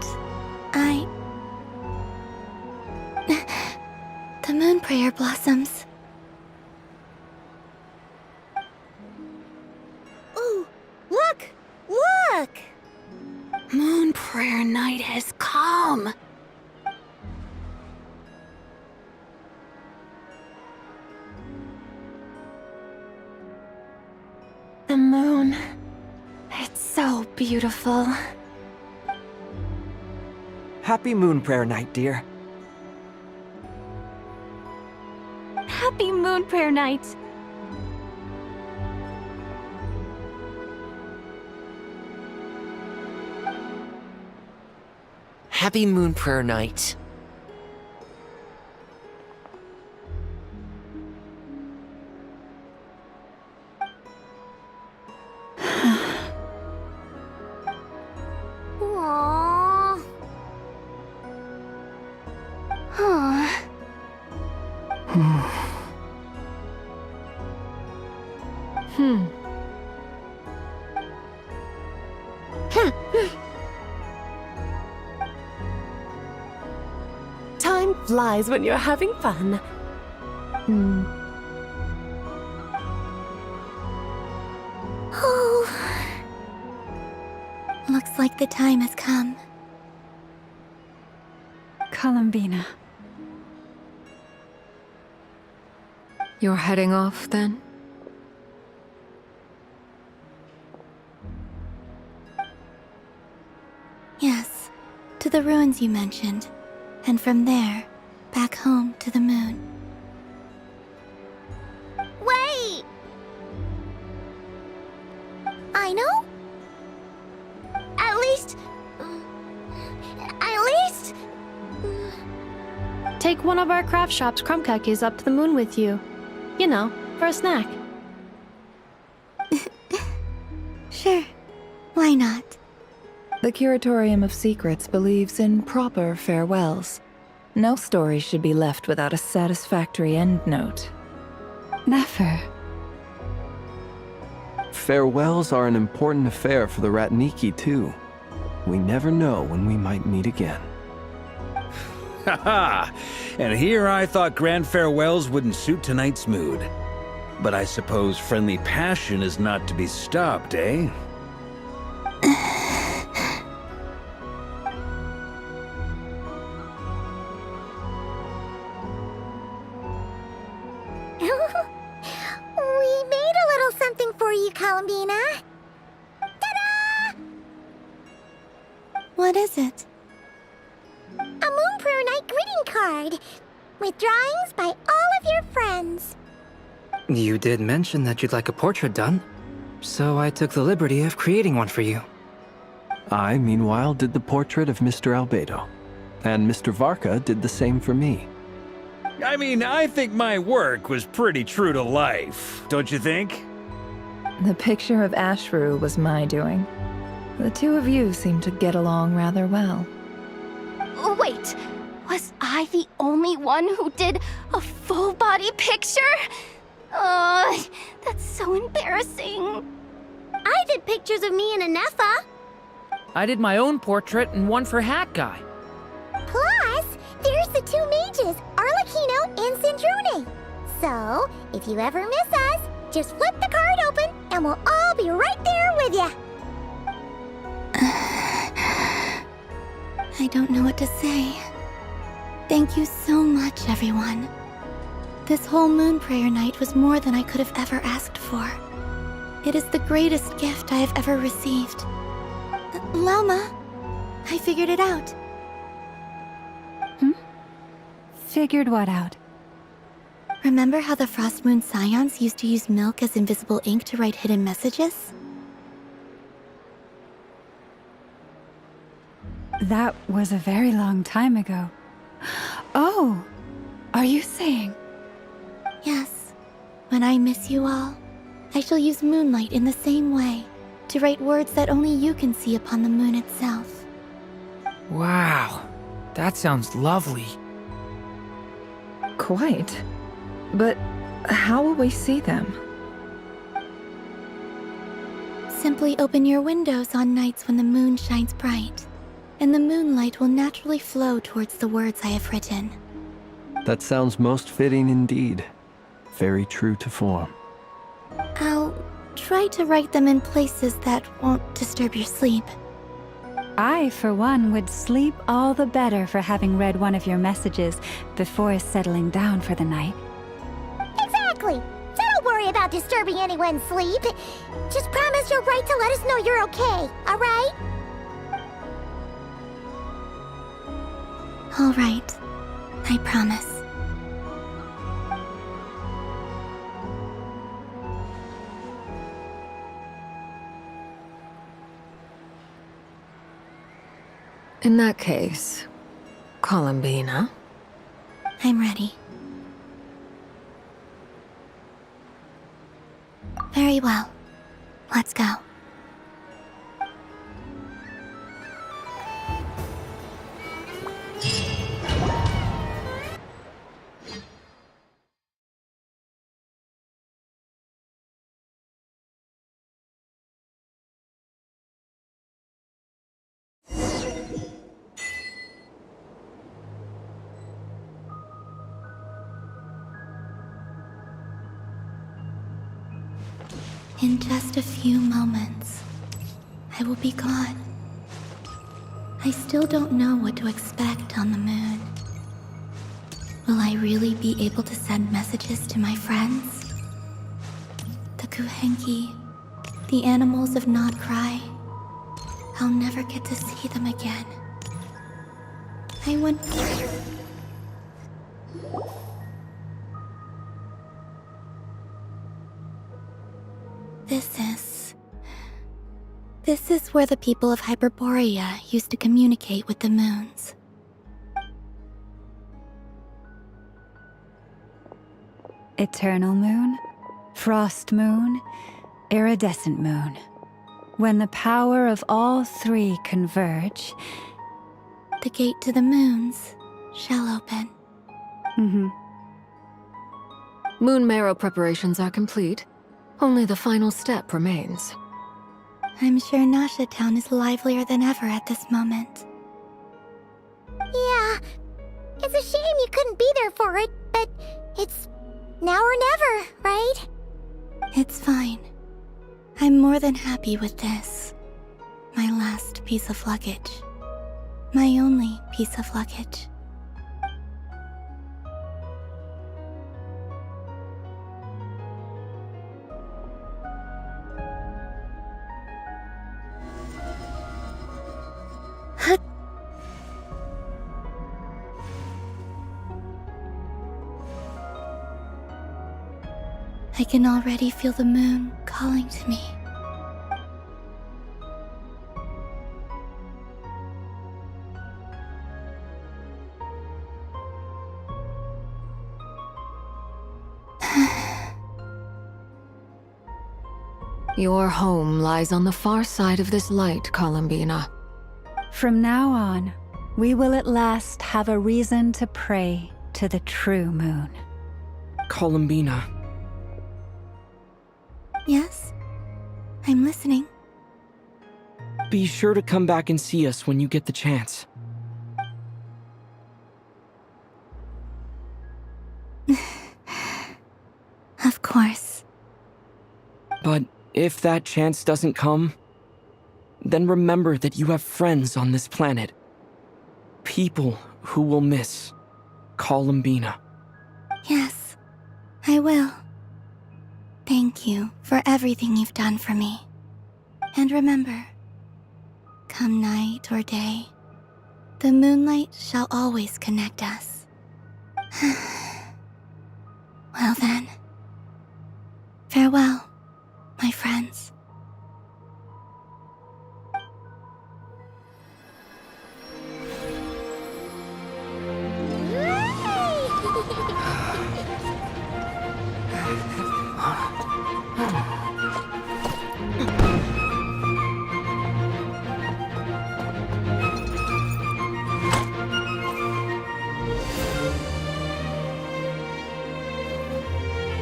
The moon prayer blossoms. Ooh, look! Look! Moon prayer night has come. The moon. It's so beautiful. Happy Moon Prayer Night, dear. Happy Moon Prayer Night! Happy Moon Prayer Night. Aww. Huh. Time flies when you're having fun. Oh. Looks like the time has come. Columbina. You're heading off then? Yes, to the ruins you mentioned. And from there, back home to the moon. Wait! I know? At least... Take one of our craft shop's crumb cookies up to the moon with you. You know, for a snack. Sure. Why not? The Curatorium of Secrets believes in proper farewells. No story should be left without a satisfactory endnote. Never. Farewells are an important affair for the Ratniki, too. We never know when we might meet again. Haha! And here I thought grand farewells wouldn't suit tonight's mood. But I suppose friendly passion is not to be stopped, eh? We made a little something for you, Columbina. Ta-da! What is it? A Moon Prayer Night greeting card with drawings by all of your friends. You did mention that you'd like a portrait done, so I took the liberty of creating one for you. I, meanwhile, did the portrait of Mr. Albedo, and Mr. Varka did the same for me. I mean, I think my work was pretty true to life, don't you think? The picture of Ashru was my doing. The two of you seem to get along rather well. Wait, was I the only one who did a full body picture? That's so embarrassing. I did pictures of me and Anefa. I did my own portrait and one for Hat Guy. Plus, there's the two mages, Arlecchino and Sandrone. So, if you ever miss us, just flip the card open and we'll all be right there with you. I don't know what to say. Thank you so much, everyone. This whole moon prayer night was more than I could have ever asked for. It is the greatest gift I have ever received. Lauma, I figured it out. Figured what out? Remember how the Frost Moon Scions used to use milk as invisible ink to write hidden messages? That was a very long time ago. Oh, are you saying? Yes. When I miss you all, I shall use moonlight in the same way to write words that only you can see upon the moon itself. Wow, that sounds lovely. Quite. But how will we see them? Simply open your windows on nights when the moon shines bright, and the moonlight will naturally flow towards the words I have written. That sounds most fitting indeed. Very true to form. I'll try to write them in places that won't disturb your sleep. I, for one, would sleep all the better for having read one of your messages before settling down for the night. Exactly! So don't worry about disturbing anyone's sleep. Just promise you'll write to let us know you're okay, alright? Alright. I promise. In that case, Columbina. I'm ready. Very well. Let's go. In just a few moments, I will be gone. I still don't know what to expect on the moon. Will I really be able to send messages to my friends? The Kuhenki, the animals of Nod Cry. I'll never get to see them again. I wonder... This is where the people of Hyperborea used to communicate with the moons. Eternal moon, frost moon, iridescent moon. When the power of all three converge, the gate to the moons shall open. Moon marrow preparations are complete. Only the final step remains. I'm sure Nasha Town is livelier than ever at this moment. Yeah, it's a shame you couldn't be there for it, but it's now or never, right? It's fine. I'm more than happy with this. My last piece of luggage. My only piece of luggage. I can already feel the moon calling to me. Your home lies on the far side of this light, Columbina. From now on, we will at last have a reason to pray to the true moon. Columbina. Yes? I'm listening. Be sure to come back and see us when you get the chance. Of course. But if that chance doesn't come, then remember that you have friends on this planet. People who will miss Columbina. Yes, I will. Thank you for everything you've done for me. And remember, come night or day, the moonlight shall always connect us. Well then, farewell, my friends.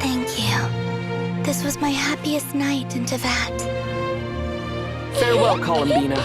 Thank you. This was my happiest night in Tevat. Farewell, Columbina.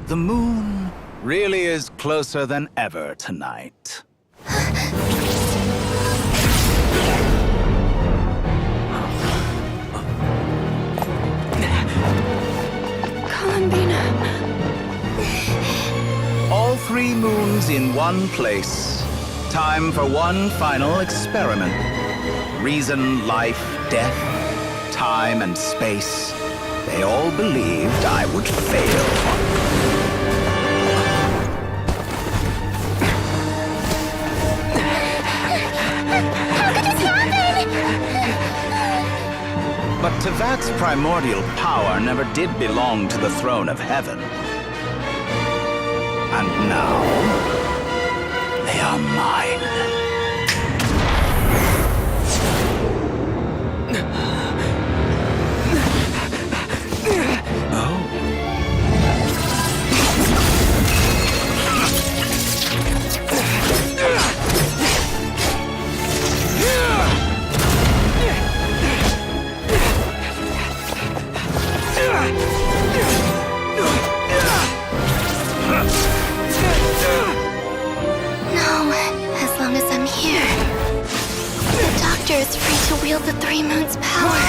The moon really is closer than ever tonight. Columbina. All 3 moons in one place. Time for one final experiment. Reason, life, death, time and space. They all believed I would fail. But Tevat's primordial power never did belong to the throne of heaven. And now, they are mine. Is free to wield the 3 moons' power.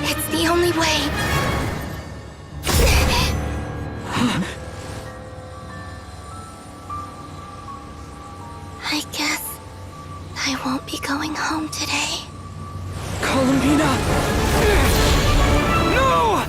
It's the only way. I guess I won't be going home today. Columbina! No!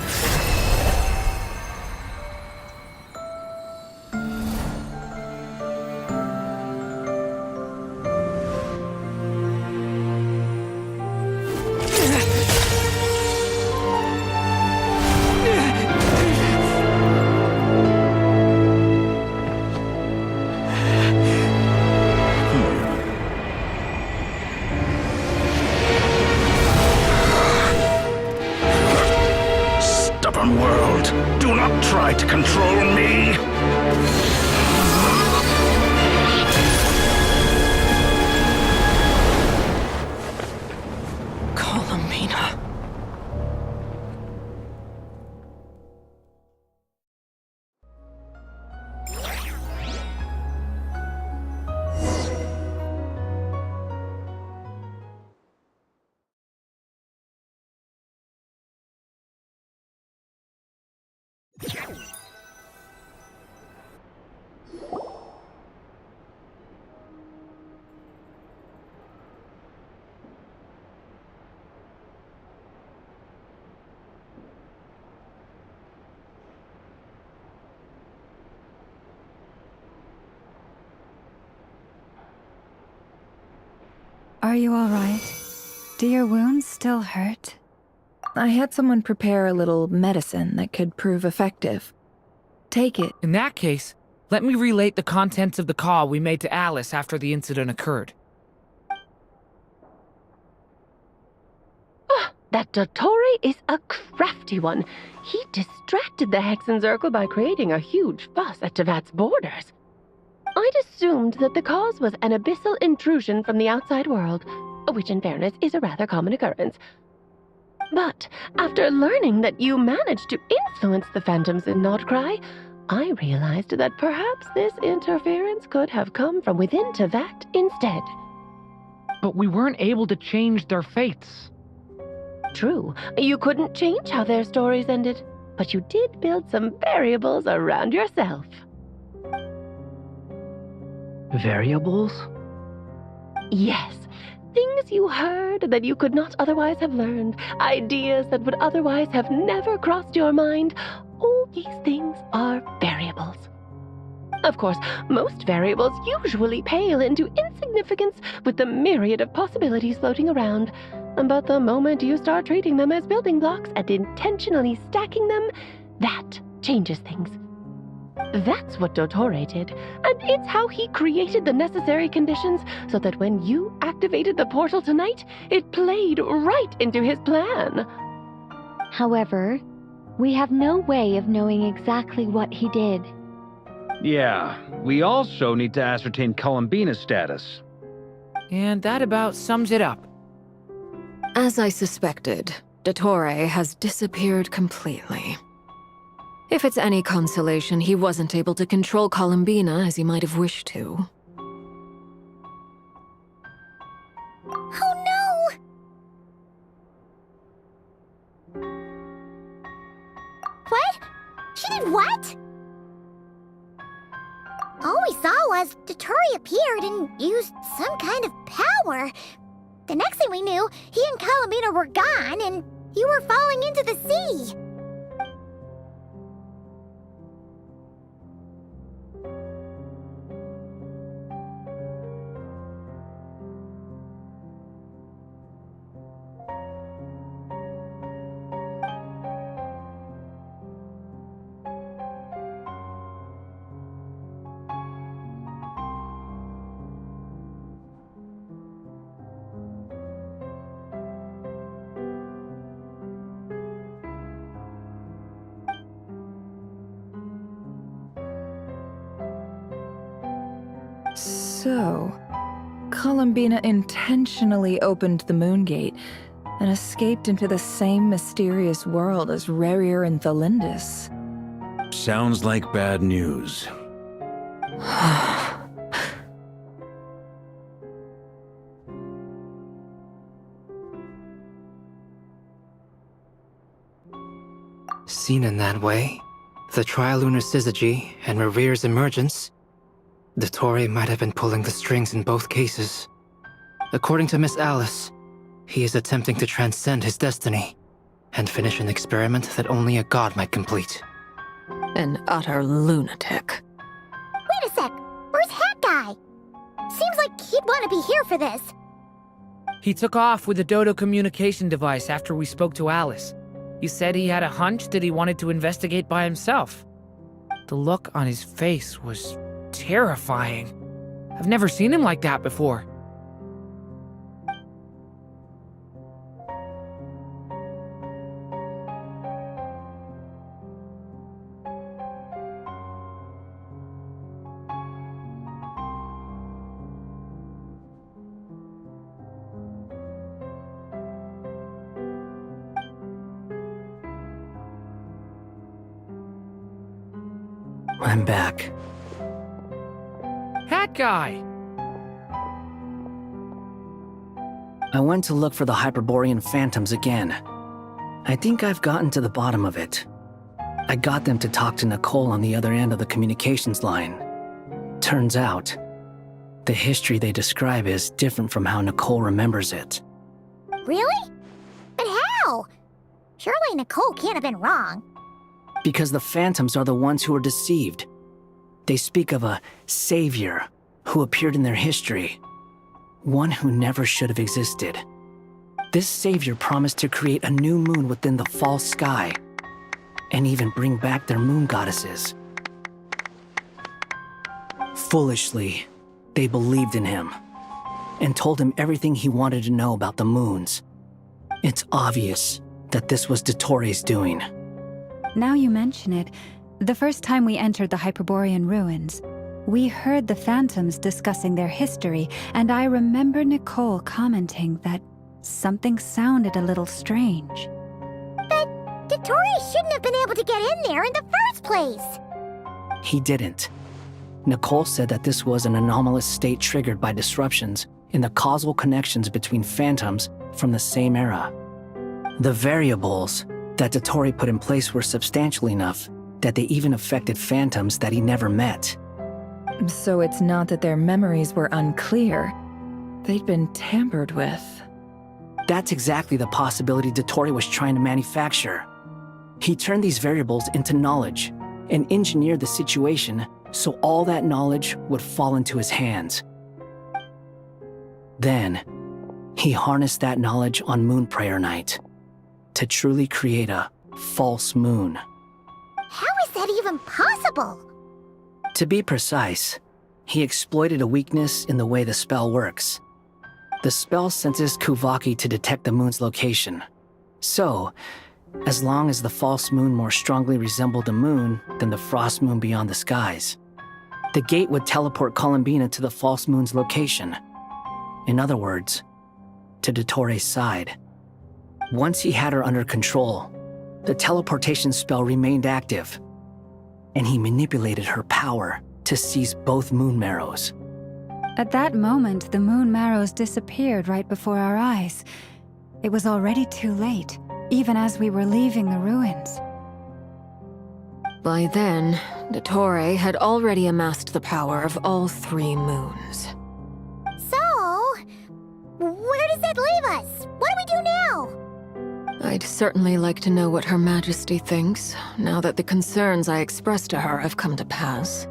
World, do not try to control me! Columbina. Are you all right? Do your wounds still hurt? I had someone prepare a little medicine that could prove effective. Take it. In that case, let me relate the contents of the call we made to Alice after the incident occurred. that Dottore is a crafty one. He distracted the Hexenzirkel by creating a huge fuss at Tevat's borders. I'd assumed that the cause was an abyssal intrusion from the outside world, which in fairness is a rather common occurrence. But after learning that you managed to influence the phantoms in Nordcry, I realized that perhaps this interference could have come from within Tevat instead. But we weren't able to change their fates. True, you couldn't change how their stories ended, but you did build some variables around yourself. Variables? Yes, things you heard that you could not otherwise have learned, ideas that would otherwise have never crossed your mind. All these things are variables. Of course, most variables usually pale into insignificance with the myriad of possibilities floating around. But the moment you start treating them as building blocks and intentionally stacking them, that changes things. That's what Dottore did, and it's how he created the necessary conditions so that when you activated the portal tonight, it played right into his plan. However, we have no way of knowing exactly what he did. Yeah, we also need to ascertain Columbina's status. And that about sums it up. As I suspected, Dottore has disappeared completely. If it's any consolation, he wasn't able to control Columbina as he might have wished to. Oh no! What? She did what? All we saw was Dottore appeared and used some kind of power. The next thing we knew, he and Columbina were gone and you were falling into the sea. So, Columbina intentionally opened the Moon Gate and escaped into the same mysterious world as Rarier and Thalindis. Sounds like bad news. Seen in that way, the Trilunar Syzygy and Revere's emergence, Dottore might have been pulling the strings in both cases. According to Miss Alice, he is attempting to transcend his destiny and finish an experiment that only a god might complete. An utter lunatic. Wait a sec, where's Hat Guy? Seems like he'd want to be here for this. He took off with the Dodo communication device after we spoke to Alice. He said he had a hunch that he wanted to investigate by himself. The look on his face was terrifying. I've never seen him like that before. I'm back. Hat Guy! I went to look for the Hyperborean phantoms again. I think I've gotten to the bottom of it. I got them to talk to Nicole on the other end of the communications line. Turns out, the history they describe is different from how Nicole remembers it. Really? But how? Surely Nicole can't have been wrong. Because the phantoms are the ones who are deceived. They speak of a savior who appeared in their history. One who never should have existed. This savior promised to create a new moon within the false sky, and even bring back their moon goddesses. Foolishly, they believed in him, and told him everything he wanted to know about the moons. It's obvious that this was Dottoro's doing. Now you mention it, the first time we entered the Hyperborean ruins, we heard the Phantoms discussing their history, and I remember Nicole commenting that something sounded a little strange. But Dottori shouldn't have been able to get in there in the first place. He didn't. Nicole said that this was an anomalous state triggered by disruptions in the causal connections between phantoms from the same era. The variables that Dottori put in place were substantial enough that they even affected phantoms that he never met. So it's not that their memories were unclear. They'd been tampered with. That's exactly the possibility Dottori was trying to manufacture. He turned these variables into knowledge and engineered the situation so all that knowledge would fall into his hands. Then, he harnessed that knowledge on Moon Prayer Night to truly create a false moon. How is that even possible? To be precise, he exploited a weakness in the way the spell works. The spell senses Kuvaki to detect the moon's location. So, as long as the false moon more strongly resembled a moon than the frost moon beyond the skies, the gate would teleport Columbina to the false moon's location. In other words, to Dottori's side. Once he had her under control, the teleportation spell remained active, and he manipulated her power to seize both moon marrows. At that moment, the moon marrows disappeared right before our eyes. It was already too late, even as we were leaving the ruins. By then, Dottore had already amassed the power of all 3 moons. So, where does that leave us? What do we do now? I'd certainly like to know what Her Majesty thinks, now that the concerns I expressed to her have come to pass.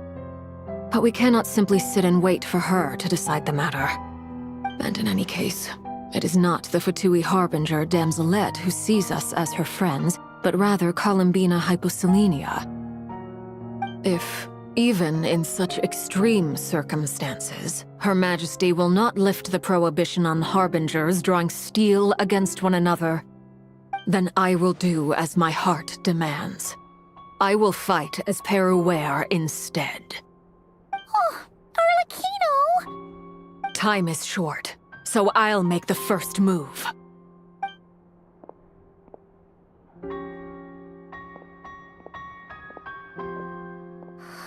But we cannot simply sit and wait for her to decide the matter. And in any case, it is not the Fatui Harbinger Damselette who sees us as her friends, but rather Columbina Hyposelenia. If, even in such extreme circumstances, Her Majesty will not lift the prohibition on Harbingers drawing steel against one another, then I will do as my heart demands. I will fight as Peruware instead. Oh, Arlecchino! Time is short, so I'll make the first move.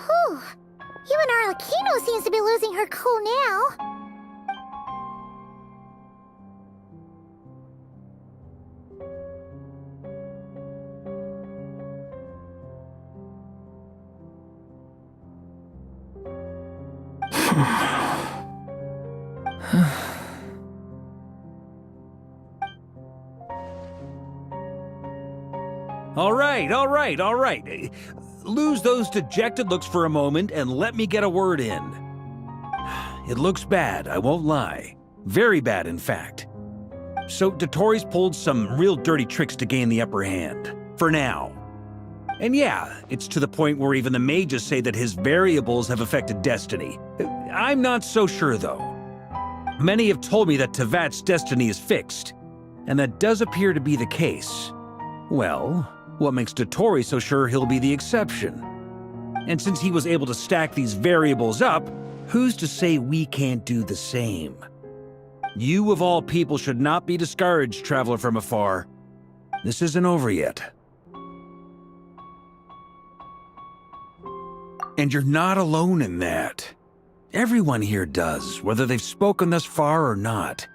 Whew. Even Arlecchino seems to be losing her cool now. All right. Lose those dejected looks for a moment and let me get a word in. It looks bad, I won't lie. Very bad, in fact. So Dottori's pulled some real dirty tricks to gain the upper hand. For now. And yeah, it's to the point where even the mages say that his variables have affected destiny. I'm not so sure, though. Many have told me that Tevat's destiny is fixed, and that does appear to be the case. Well, what makes Dottori so sure he'll be the exception? And since he was able to stack these variables up, who's to say we can't do the same? You of all people should not be discouraged, traveler from afar. This isn't over yet. And you're not alone in that. Everyone here does, whether they've spoken thus far or not.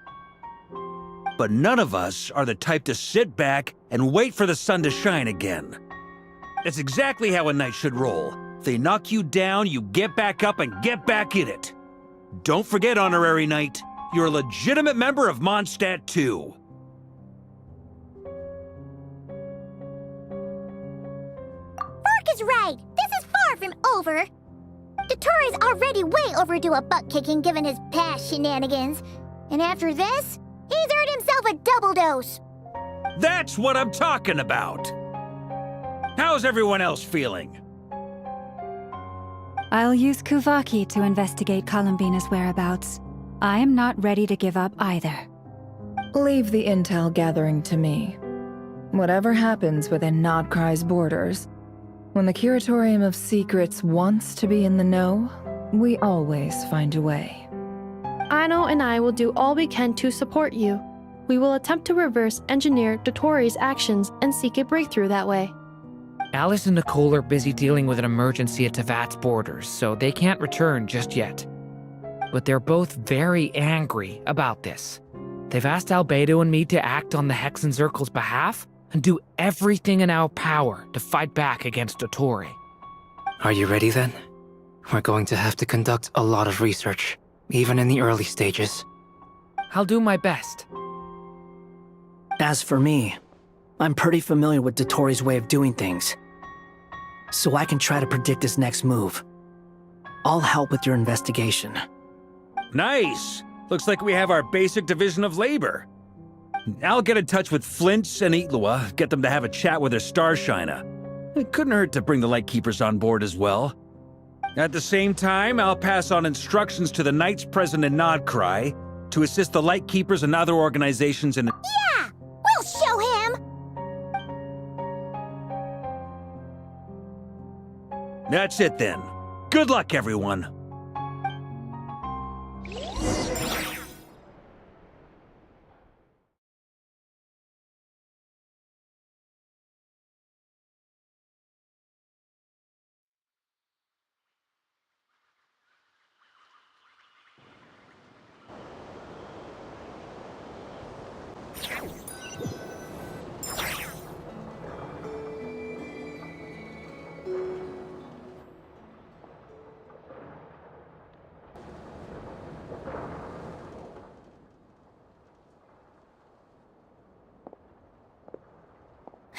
But none of us are the type to sit back and wait for the sun to shine again. That's exactly how a knight should roll. If they knock you down, you get back up and get back in it. Don't forget, Honorary Knight, you're a legitimate member of Mondstadt too. Mark is right. This is far from over. Dottori's already way overdue a butt-kicking given his past shenanigans. And after this, he's earned himself a double dose. That's what I'm talking about. How's everyone else feeling? I'll use Kuvaki to investigate Columbina's whereabouts. I am not ready to give up either. Leave the intel gathering to me. Whatever happens within Nodcry's borders, when the Curatorium of Secrets wants to be in the know, we always find a way. Aino and I will do all we can to support you. We will attempt to reverse engineer Dotori's actions and seek a breakthrough that way. Alice and Nicole are busy dealing with an emergency at Tavat's borders, so they can't return just yet. But they're both very angry about this. They've asked Albedo and me to act on the Hexen Circle's behalf and do everything in our power to fight back against Dotori. Are you ready then? We're going to have to conduct a lot of research, even in the early stages. I'll do my best. As for me, I'm pretty familiar with Dotori's way of doing things, so I can try to predict his next move. I'll help with your investigation. Nice! Looks like we have our basic division of labor. I'll get in touch with Flints and Itlua, get them to have a chat with their Starshiner. It couldn't hurt to bring the Lightkeepers on board as well. At the same time, I'll pass on instructions to the Knights present in Nodcry to assist the Lightkeepers and other organizations in... Yeah! We'll show him! That's it then. Good luck, everyone.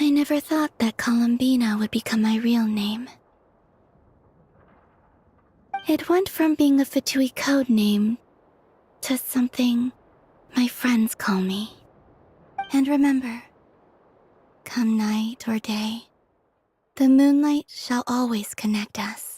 I never thought that Columbina would become my real name. It went from being a Fatui code name to something my friends call me. And remember, come night or day, the moonlight shall always connect us.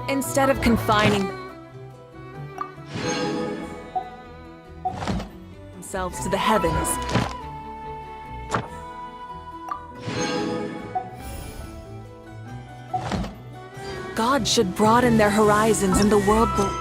Instead of confining themselves to the heavens, God should broaden their horizons in the world below.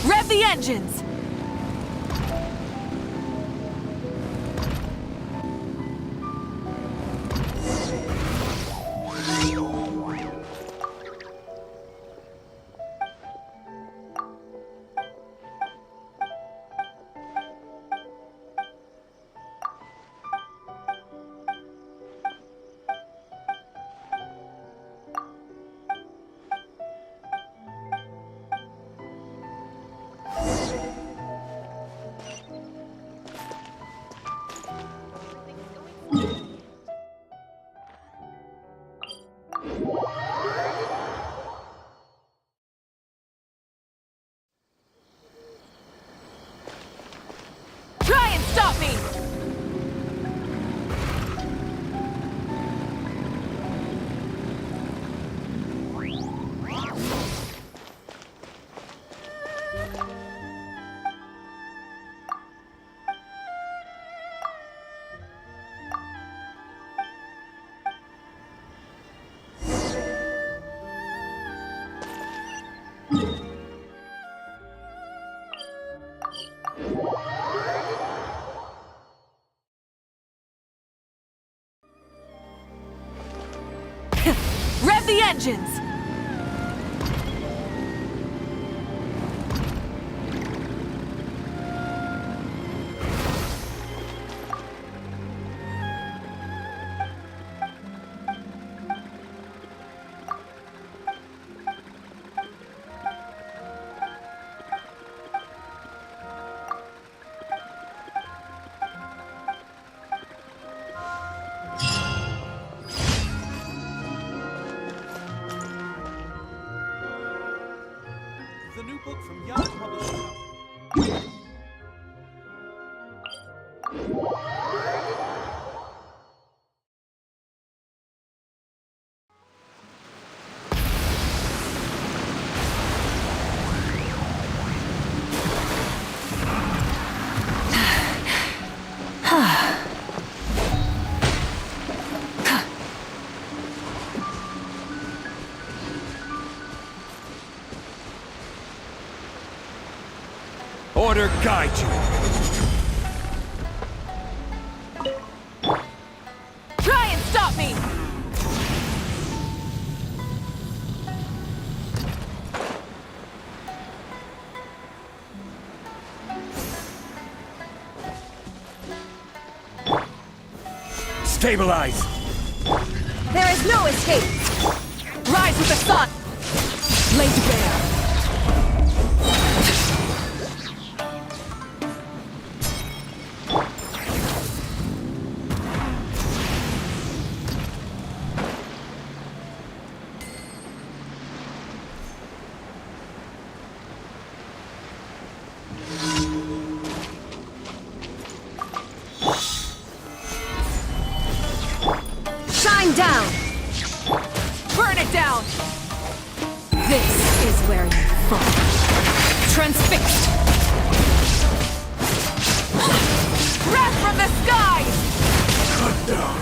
Rev the engines! Try and stop me! Rev the engines! The new book from Young Publishing. Order guide you. Try and stop me! Stabilize. There is no escape! Rise with the sun! Lay to bear! where you fall. Transfixed! Wrath from the skies! Cut down.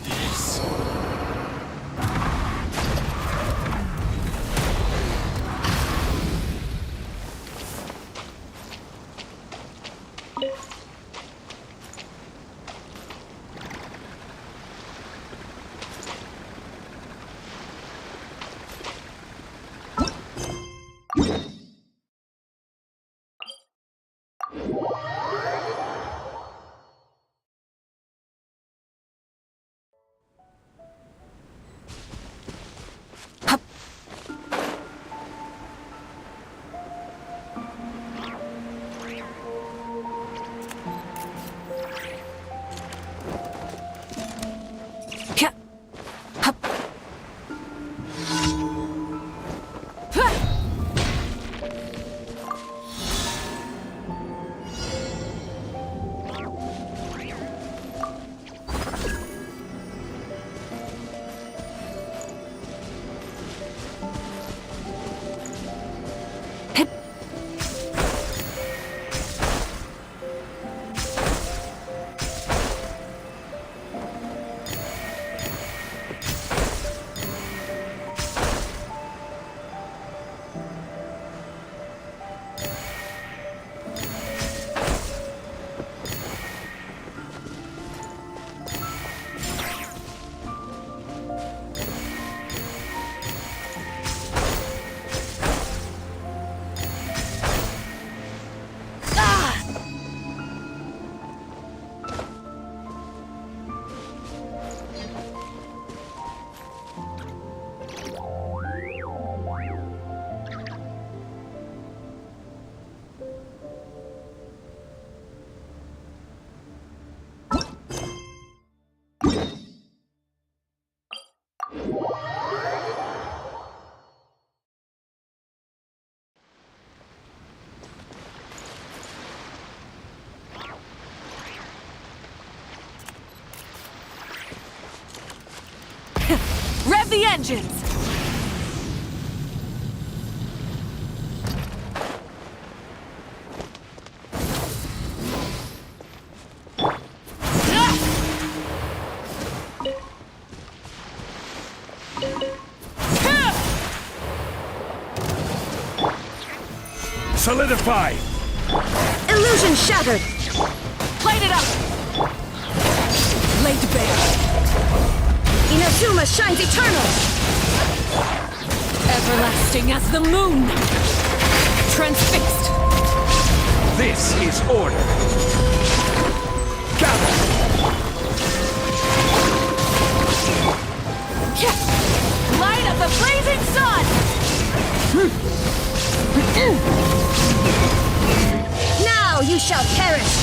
This. Rev the engines! Solidify! Illusion shattered! Plate it up! Laid bare! Inazuma shines eternal! Everlasting as the moon! Transfixed! This is order! Gather! Light of the blazing sun! Now you shall perish!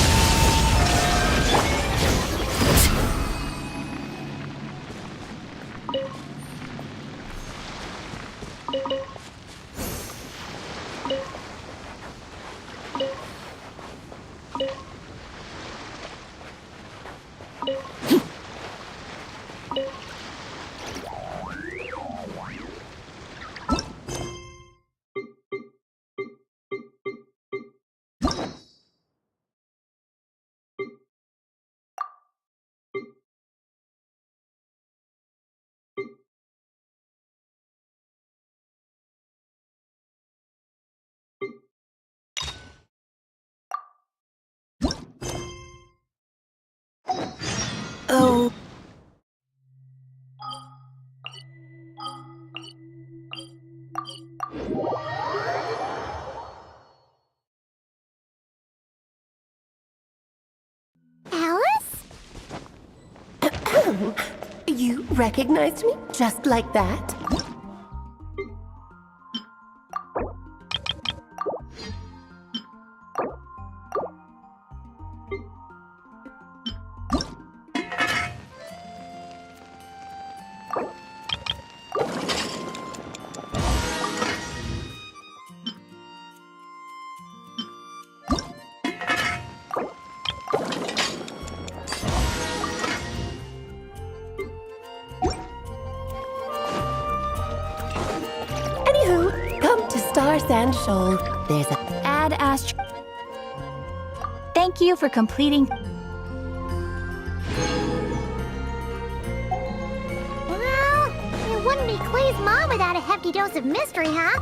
Oh. Alice? You recognized me just like that? Star Sand Shoal, there's a... Add Ast... Thank you for completing... Well, it wouldn't be Clay's mom without a hefty dose of mystery, huh?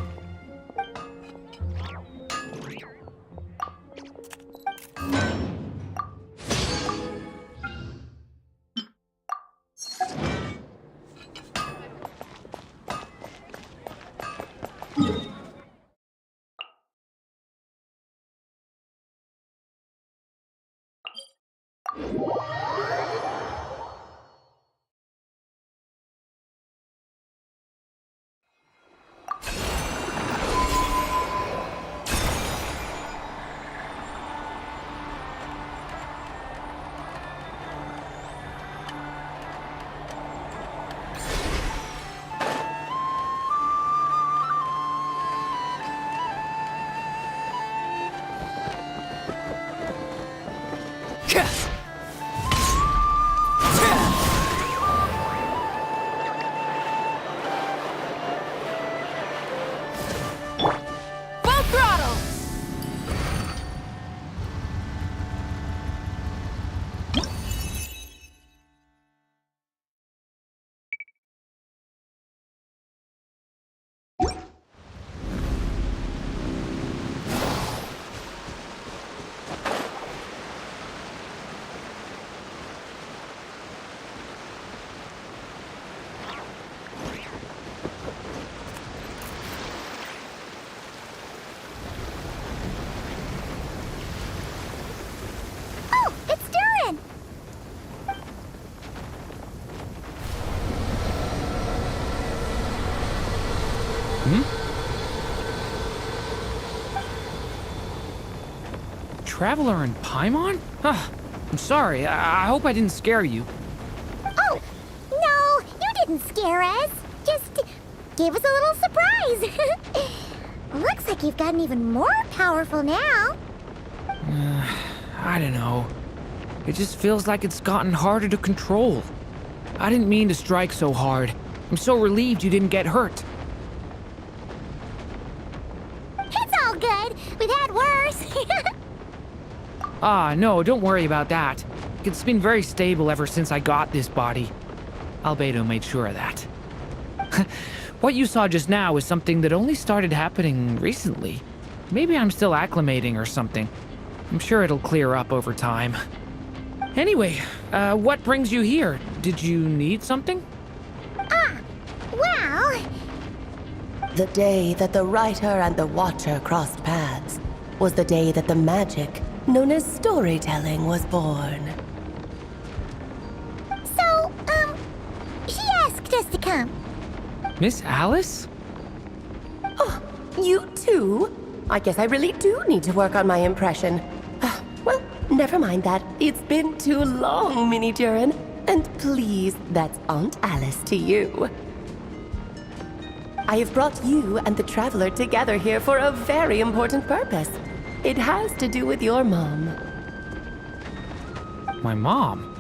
Traveler in Paimon? I'm sorry. I hope I didn't scare you. Oh, no, you didn't scare us. Just gave us a little surprise. Looks like you've gotten even more powerful now. I don't know. It just feels like it's gotten harder to control. I didn't mean to strike so hard. I'm so relieved you didn't get hurt. It's all good. We've had worse. No, don't worry about that. It's been very stable ever since I got this body. Albedo made sure of that. What you saw just now is something that only started happening recently. Maybe I'm still acclimating or something. I'm sure it'll clear up over time. Anyway, what brings you here? Did you need something? Well... The day that the writer and the watcher crossed paths was the day that the magic known as storytelling was born. So, she asked us to come. Miss Alice? Oh, you too? I guess I really do need to work on my impression. Well, never mind that. It's been too long, Minnie Durin. And please, that's Aunt Alice to you. I have brought you and the Traveler together here for a very important purpose. It has to do with your mom. My mom?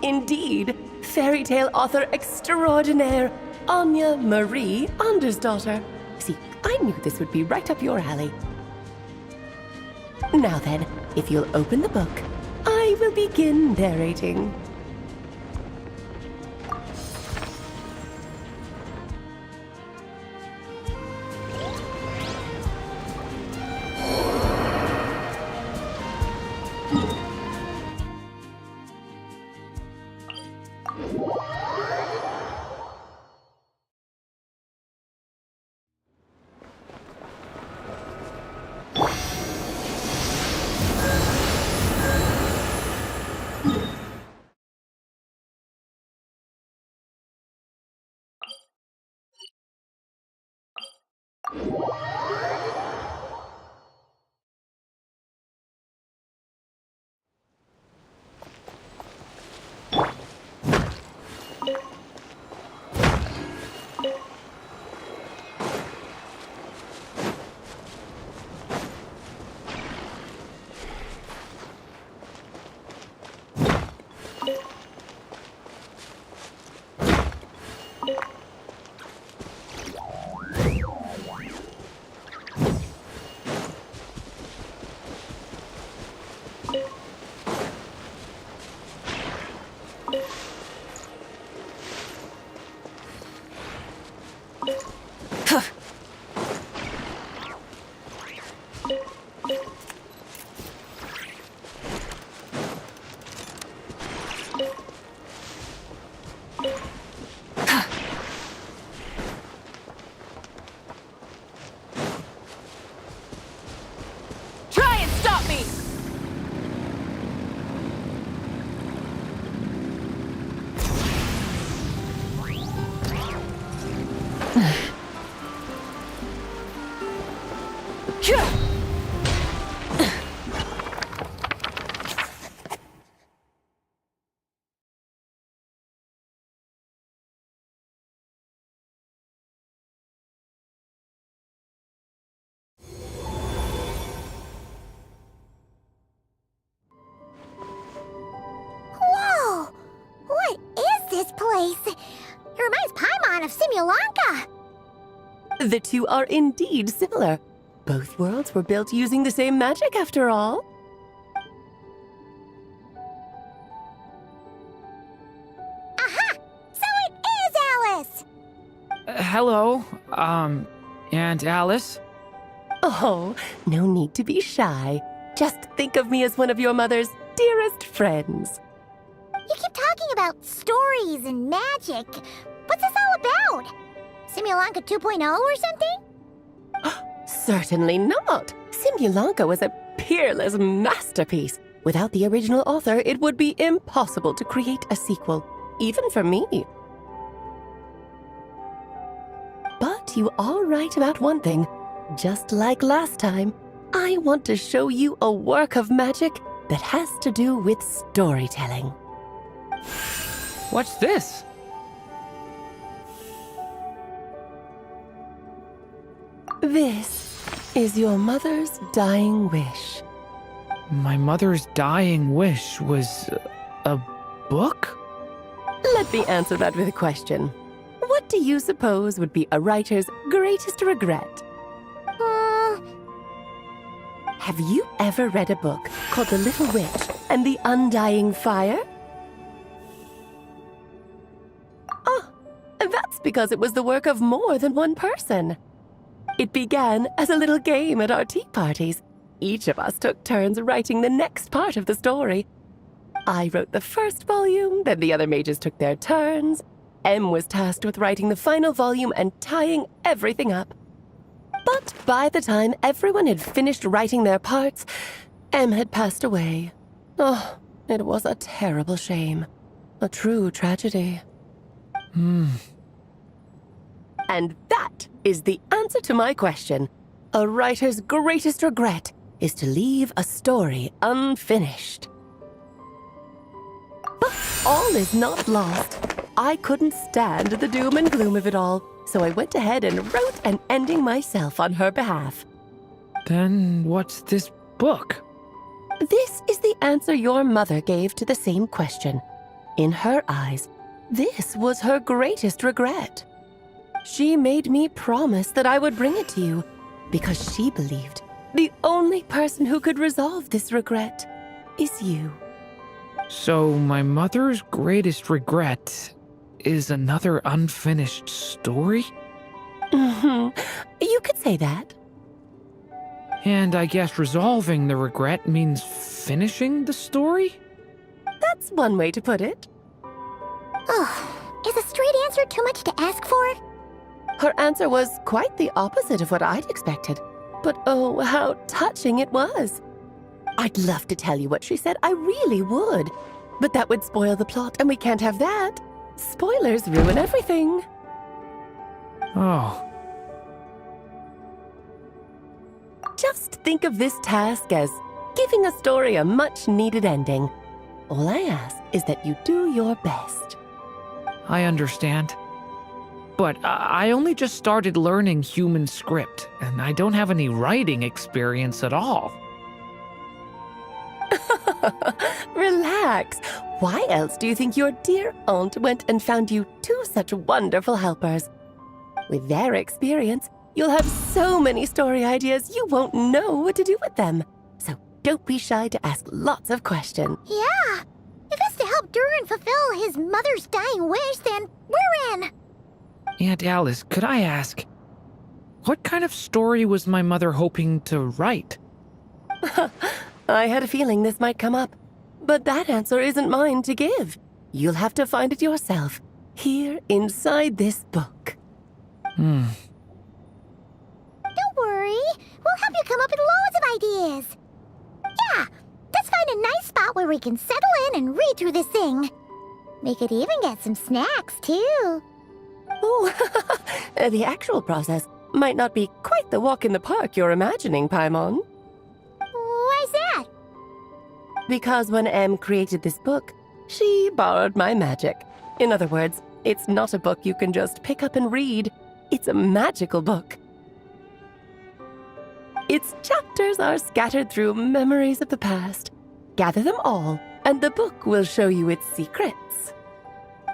Indeed, fairy tale author extraordinaire, Anya Marie Andersdottir. See, I knew this would be right up your alley. Now then, if you'll open the book, I will begin narrating. Whoa! What is this place? It reminds Paimon of Simulanka. The two are indeed similar. Both worlds were built using the same magic, after all. Aha! So it is Alice! Hello, Aunt Alice? Oh, no need to be shy. Just think of me as one of your mother's dearest friends. You keep talking about stories and magic. What's this all about? Simulanka 2.0 or something? Certainly not. Simulanka was a peerless masterpiece. Without the original author, it would be impossible to create a sequel, even for me. But you are right about one thing. Just like last time, I want to show you a work of magic that has to do with storytelling. What's this? This is your mother's dying wish. My mother's dying wish was a book? Let me answer that with a question. What do you suppose would be a writer's greatest regret? Have you ever read a book called The Little Witch and the Undying Fire? Oh, that's because it was the work of more than one person. It began as a little game at our tea parties. Each of us took turns writing the next part of the story. I wrote the first volume, then the other mages took their turns. Em was tasked with writing the final volume and tying everything up. But by the time everyone had finished writing their parts, Em had passed away. Oh, it was a terrible shame. A true tragedy. And that is the answer to my question. A writer's greatest regret is to leave a story unfinished. But all is not lost. I couldn't stand the doom and gloom of it all, so I went ahead and wrote an ending myself on her behalf. Then what's this book? This is the answer your mother gave to the same question. In her eyes, this was her greatest regret. She made me promise that I would bring it to you because she believed the only person who could resolve this regret is you. So my mother's greatest regret is another unfinished story? You could say that. And I guess resolving the regret means finishing the story? That's one way to put it. Oh, is a straight answer too much to ask for? Her answer was quite the opposite of what I'd expected. But oh, how touching it was. I'd love to tell you what she said, I really would. But that would spoil the plot, and we can't have that. Spoilers ruin everything. Oh. Just think of this task as giving a story a much-needed ending. All I ask is that you do your best. I understand. But I only just started learning human script, and I don't have any writing experience at all. Relax. Why else do you think your dear aunt went and found you two such wonderful helpers? With their experience, you'll have so many story ideas you won't know what to do with them. So don't be shy to ask lots of questions. Yeah. If it's to help Durin fulfill his mother's dying wish, then we're in. Aunt Alice, could I ask, what kind of story was my mother hoping to write? I had a feeling this might come up, but that answer isn't mine to give. You'll have to find it yourself, here inside this book. Don't worry. We'll help you come up with loads of ideas. Yeah, let's find a nice spot where we can settle in and read through this thing. We could even get some snacks, too. Oh, The actual process might not be quite the walk in the park you're imagining, Paimon. Why's that? Because when Em created this book, she borrowed my magic. In other words, it's not a book you can just pick up and read. It's a magical book. Its chapters are scattered through memories of the past. Gather them all, and the book will show you its secrets.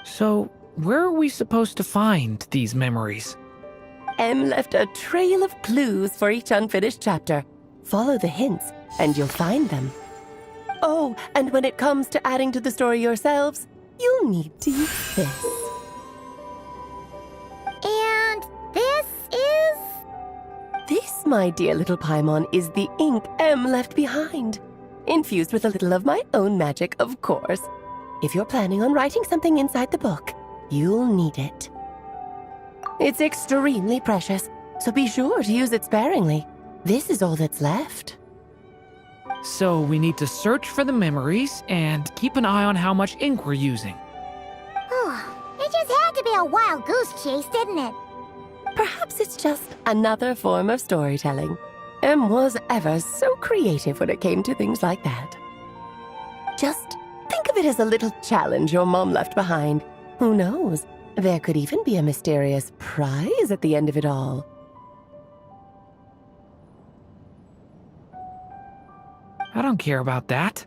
So, where are we supposed to find these memories? Em left a trail of clues for each unfinished chapter. Follow the hints, and you'll find them. Oh, and when it comes to adding to the story yourselves, you'll need to use this. And this is? This, my dear little Paimon, is the ink Em left behind. Infused with a little of my own magic, of course. If you're planning on writing something inside the book, you'll need it. It's extremely precious, so be sure to use it sparingly. This is all that's left. So we need to search for the memories and keep an eye on how much ink we're using. It just had to be a wild goose chase, didn't it? Perhaps it's just another form of storytelling. Em was ever so creative when it came to things like that. Just think of it as a little challenge your mom left behind. Who knows? There could even be a mysterious prize at the end of it all. I don't care about that.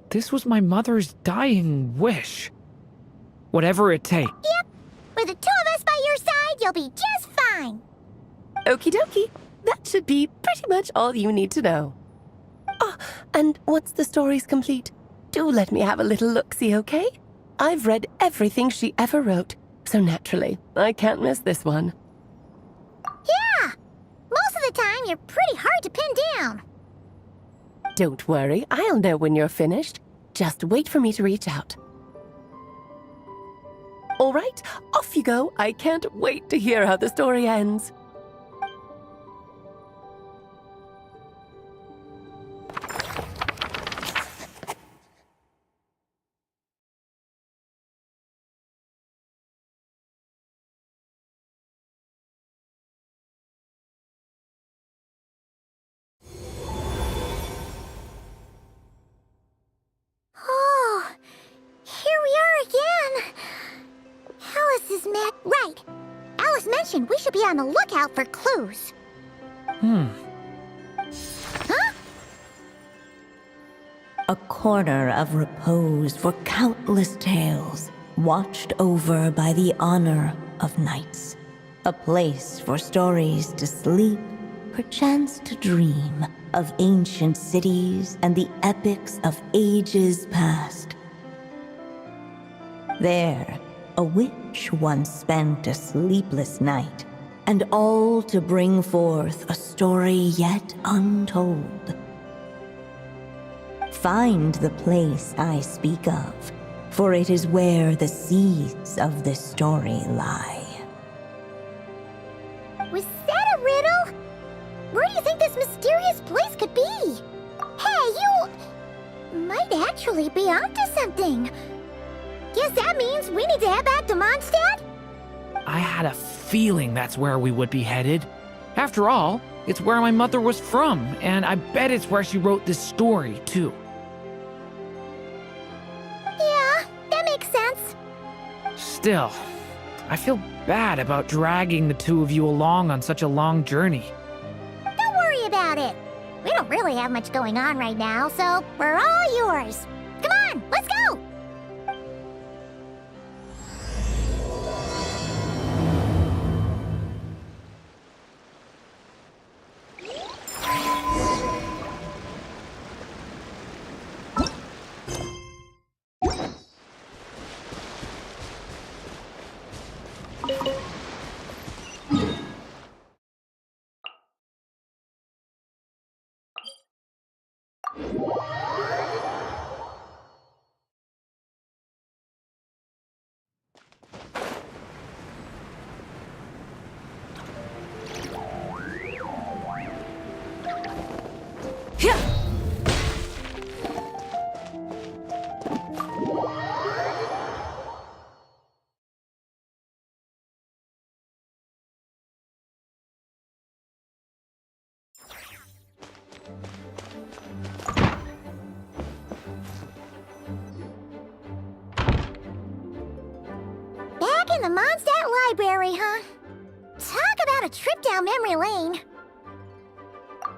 This was my mother's dying wish. Whatever it takes. Yep. With the two of us by your side, you'll be just fine. Okie dokie. That should be pretty much all you need to know. Oh, and once the story's complete, do let me have a little look-see, okay? I've read everything she ever wrote, so naturally, I can't miss this one. Yeah! Most of the time, you're pretty hard to pin down. Don't worry, I'll know when you're finished. Just wait for me to reach out. All right, off you go. I can't wait to hear how the story ends. Oh, here we are again. Alice's met. Right. Alice mentioned we should be on the lookout for clues. Huh? A corner of repose for countless tales, watched over by the honor of knights. A place for stories to sleep, perchance to dream of ancient cities and the epics of ages past. There, a witch once spent a sleepless night, and all to bring forth a story yet untold. Find the place I speak of, for it is where the seeds of this story lie. Was that a riddle? Where do you think this mysterious place could be? Hey, you might actually be onto something. Guess that means we need to head back to Mondstadt? I had a feeling that's where we would be headed. After all, it's where my mother was from, and I bet it's where she wrote this story, too. Yeah, that makes sense. Still, I feel bad about dragging the two of you along on such a long journey. Don't worry about it. We don't really have much going on right now, so we're all yours. Come on, let's go! Mondstadt Library, huh? Talk about a trip down memory lane.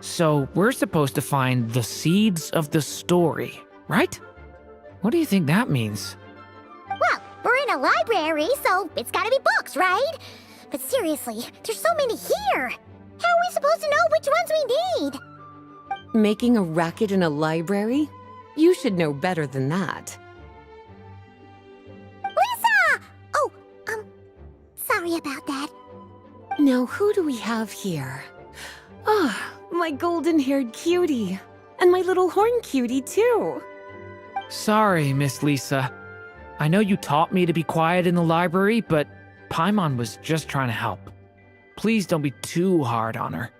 So, we're supposed to find the seeds of the story, right? What do you think that means? Well, we're in a library, so it's gotta be books, right? But seriously, there's so many here. How are we supposed to know which ones we need? Making a racket in a library? You should know better than that. Lisa! Oh, sorry about that. Now, who do we have here? Ah, my golden-haired cutie. And my little horn cutie, too. Sorry, Miss Lisa. I know you taught me to be quiet in the library, but Paimon was just trying to help. Please don't be too hard on her.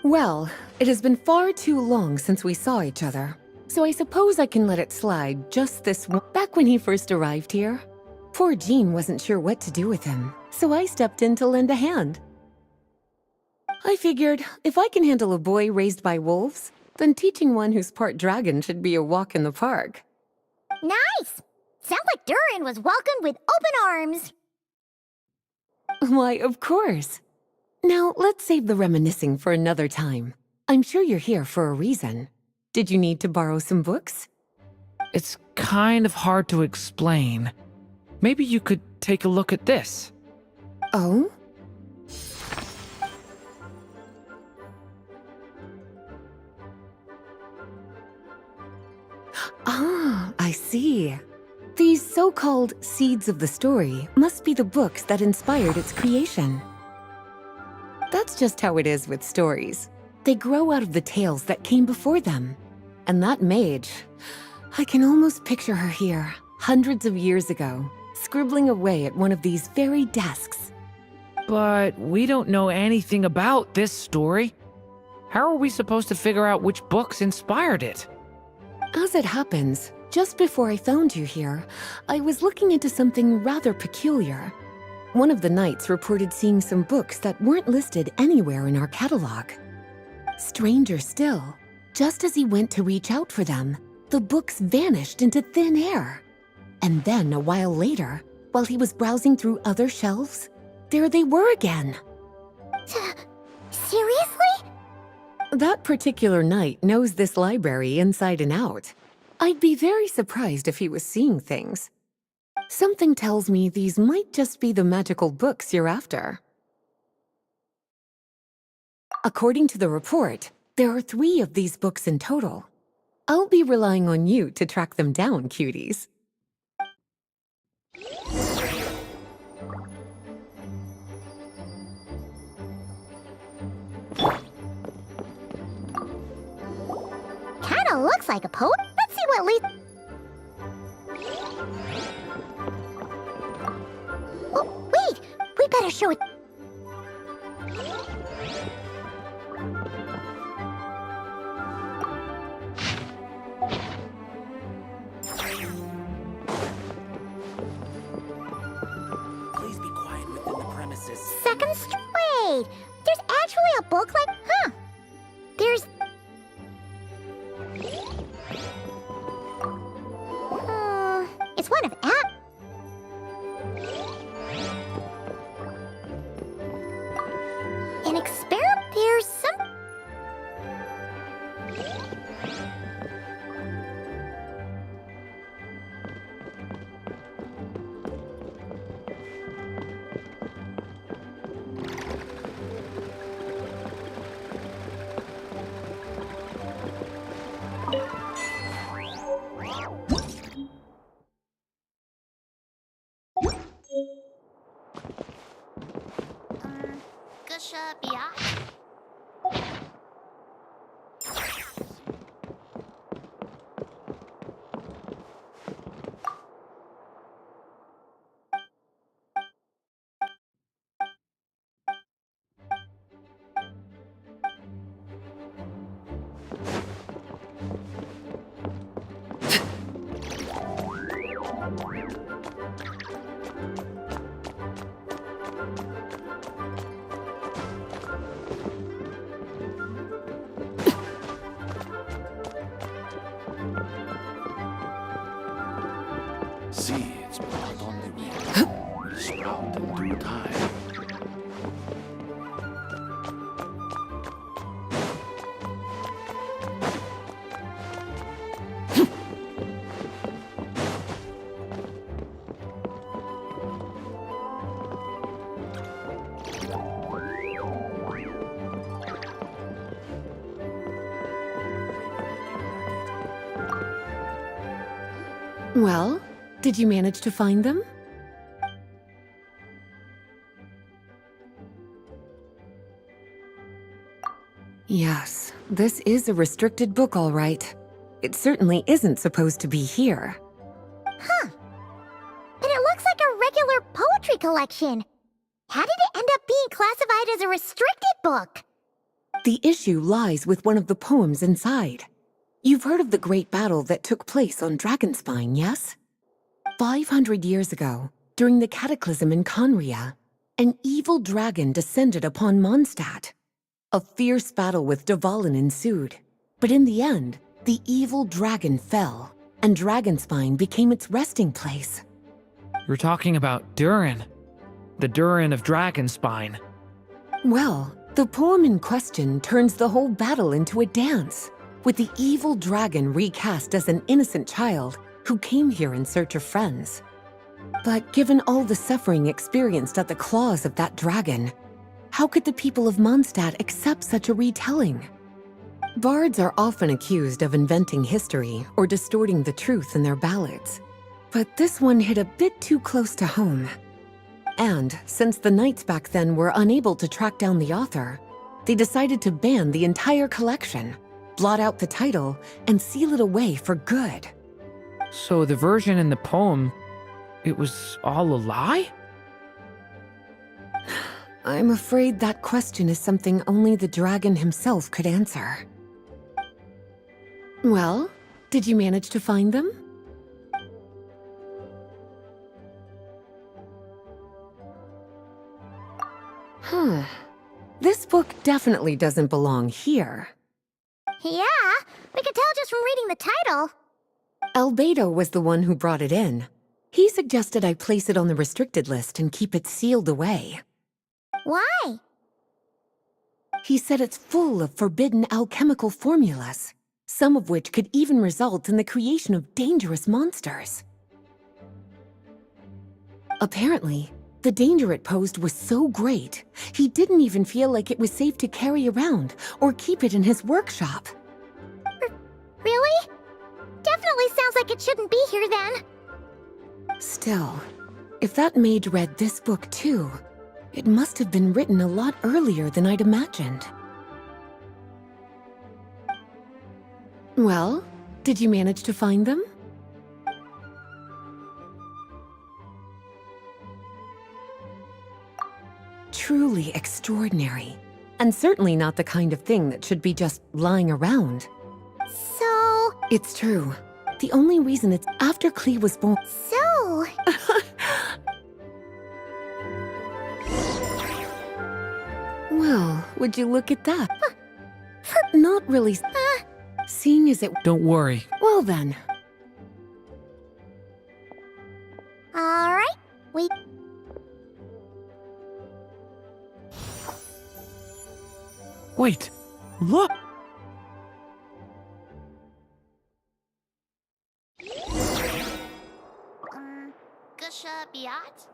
Well, it has been far too long since we saw each other, so I suppose I can let it slide just this one. Back when he first arrived here, poor Jean wasn't sure what to do with him, so I stepped in to lend a hand. I figured, if I can handle a boy raised by wolves, then teaching one who's part dragon should be a walk in the park. Nice! Sounds like Durin was welcomed with open arms. Why, of course. Now, let's save the reminiscing for another time. I'm sure you're here for a reason. Did you need to borrow some books? It's kind of hard to explain. Maybe you could take a look at this. Oh? Ah, I see. These so-called seeds of the story must be the books that inspired its creation. That's just how it is with stories. They grow out of the tales that came before them. And that mage, I can almost picture her here, hundreds of years ago, scribbling away at one of these very desks. But we don't know anything about this story. How are we supposed to figure out which books inspired it? As it happens, just before I found you here, I was looking into something rather peculiar. One of the knights reported seeing some books that weren't listed anywhere in our catalog. Stranger still, just as he went to reach out for them, the books vanished into thin air. And then, a while later, while he was browsing through other shelves, there they were again. Seriously? That particular knight knows this library inside and out. I'd be very surprised if he was seeing things. Something tells me these might just be the magical books you're after. According to the report, there are 3 of these books in total. I'll be relying on you to track them down, cuties. Kinda looks like a poet. Let's see what Lisa... Oh, wait! We better show it... Please be quiet within the premises. Second straight! There's actually a book like... Huh. There's... It's one of an experiment. There's some... Well, did you manage to find them? Yes, this is a restricted book, all right. It certainly isn't supposed to be here. Huh. But it looks like a regular poetry collection. How did it end up being classified as a restricted book? The issue lies with one of the poems inside. You've heard of the great battle that took place on Dragonspine, yes? 500 years ago, during the cataclysm in Conria, an evil dragon descended upon Mondstadt. A fierce battle with Dvalin ensued, but in the end, the evil dragon fell, and Dragonspine became its resting place. You're talking about Durin. The Durin of Dragonspine. Well, the poem in question turns the whole battle into a dance, with the evil dragon recast as an innocent child who came here in search of friends. But given all the suffering experienced at the claws of that dragon, how could the people of Mondstadt accept such a retelling? Bards are often accused of inventing history or distorting the truth in their ballads, but this one hit a bit too close to home. And since the knights back then were unable to track down the author, they decided to ban the entire collection, blot out the title, and seal it away for good. So the version in the poem, it was all a lie? I'm afraid that question is something only the dragon himself could answer. Well, did you manage to find them? This book definitely doesn't belong here. Yeah, we could tell just from reading the title. Albedo was the one who brought it in. He suggested I place it on the restricted list and keep it sealed away. Why? He said it's full of forbidden alchemical formulas, some of which could even result in the creation of dangerous monsters. Apparently, the danger it posed was so great, he didn't even feel like it was safe to carry around or keep it in his workshop. Really? Definitely sounds like it shouldn't be here then. Still, if that mage read this book too, it must have been written a lot earlier than I'd imagined. Well, did you manage to find them? Truly extraordinary, and certainly not the kind of thing that should be just lying around. So... It's true. The only reason it's after Klee was born... So... Well, would you look at that? Not really... Seeing as it... Don't worry. Well then. Alright, we... Wait, look! Gusha Biat?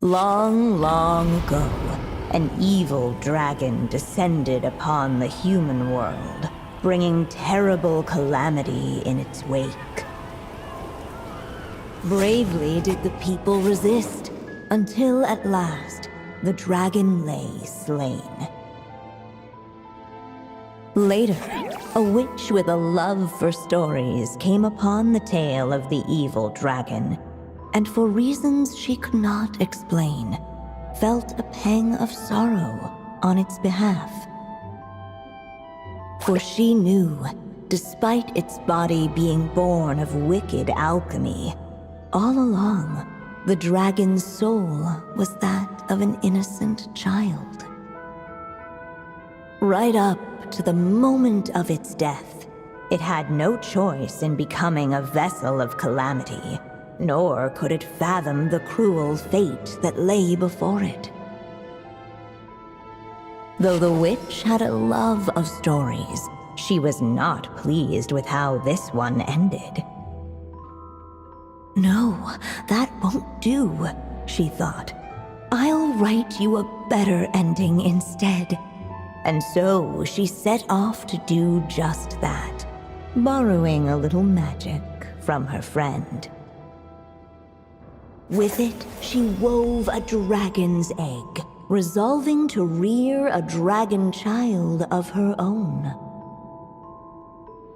Long, long ago, an evil dragon descended upon the human world, bringing terrible calamity in its wake. Bravely did the people resist, until at last, the dragon lay slain. Later, a witch with a love for stories came upon the tale of the evil dragon, and for reasons she could not explain, felt a pang of sorrow on its behalf. For she knew, despite its body being born of wicked alchemy, all along, the dragon's soul was that of an innocent child. Right up to the moment of its death, it had no choice in becoming a vessel of calamity, nor could it fathom the cruel fate that lay before it. Though the witch had a love of stories, she was not pleased with how this one ended. No, that won't do, she thought. I'll write you a better ending instead. And so she set off to do just that, borrowing a little magic from her friend. With it, she wove a dragon's egg, resolving to rear a dragon child of her own.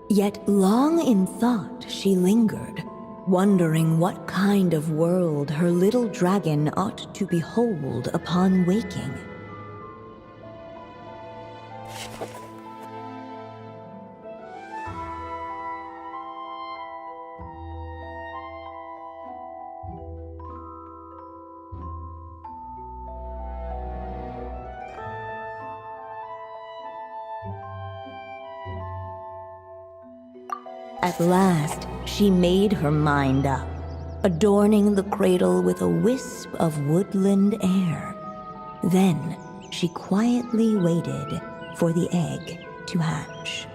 Yet long in thought she lingered, wondering what kind of world her little dragon ought to behold upon waking. At last, she made her mind up, adorning the cradle with a wisp of woodland air. Then, she quietly waited for the egg to hatch.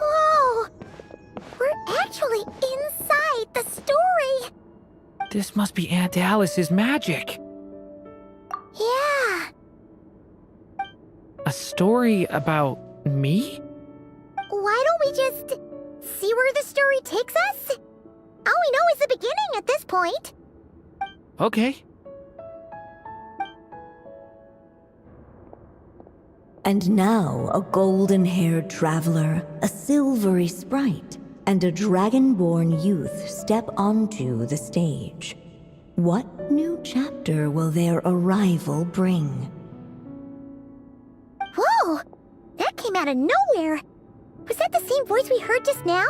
Whoa! We're actually inside the story! This must be Aunt Alice's magic. Yeah. A story about me? Why don't we just see where the story takes us? All we know is the beginning at this point. Okay. And now a golden-haired traveler, a silvery sprite, and a dragon-born youth step onto the stage. What new chapter will their arrival bring? Whoa! That came out of nowhere! Was that the same voice we heard just now?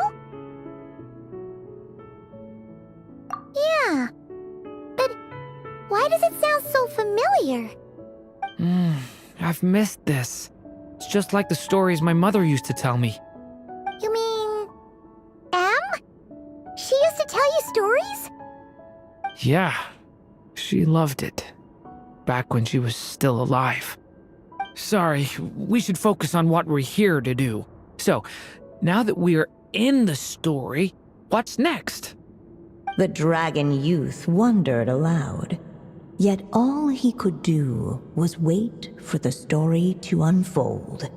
Yeah. But why does it sound so familiar? I've missed this. It's just like the stories my mother used to tell me. You mean... Em? She used to tell you stories? Yeah, she loved it. Back when she was still alive. Sorry, we should focus on what we're here to do. So, now that we're in the story, what's next? The dragon youth wondered aloud. Yet all he could do was wait for the story to unfold.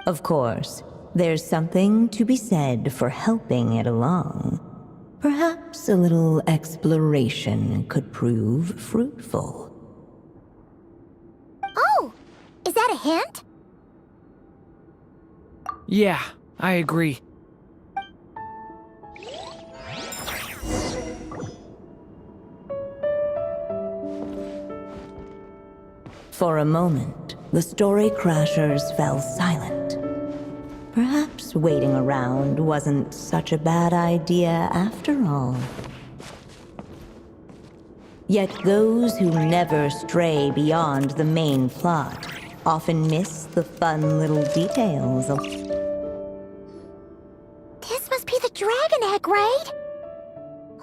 Of course, there's something to be said for helping it along. Perhaps a little exploration could prove fruitful. Oh! Is that a hint? Yeah, I agree. For a moment, the story crashers fell silent. Perhaps waiting around wasn't such a bad idea after all. Yet those who never stray beyond the main plot often miss the fun little details of... This must be the dragon egg, right?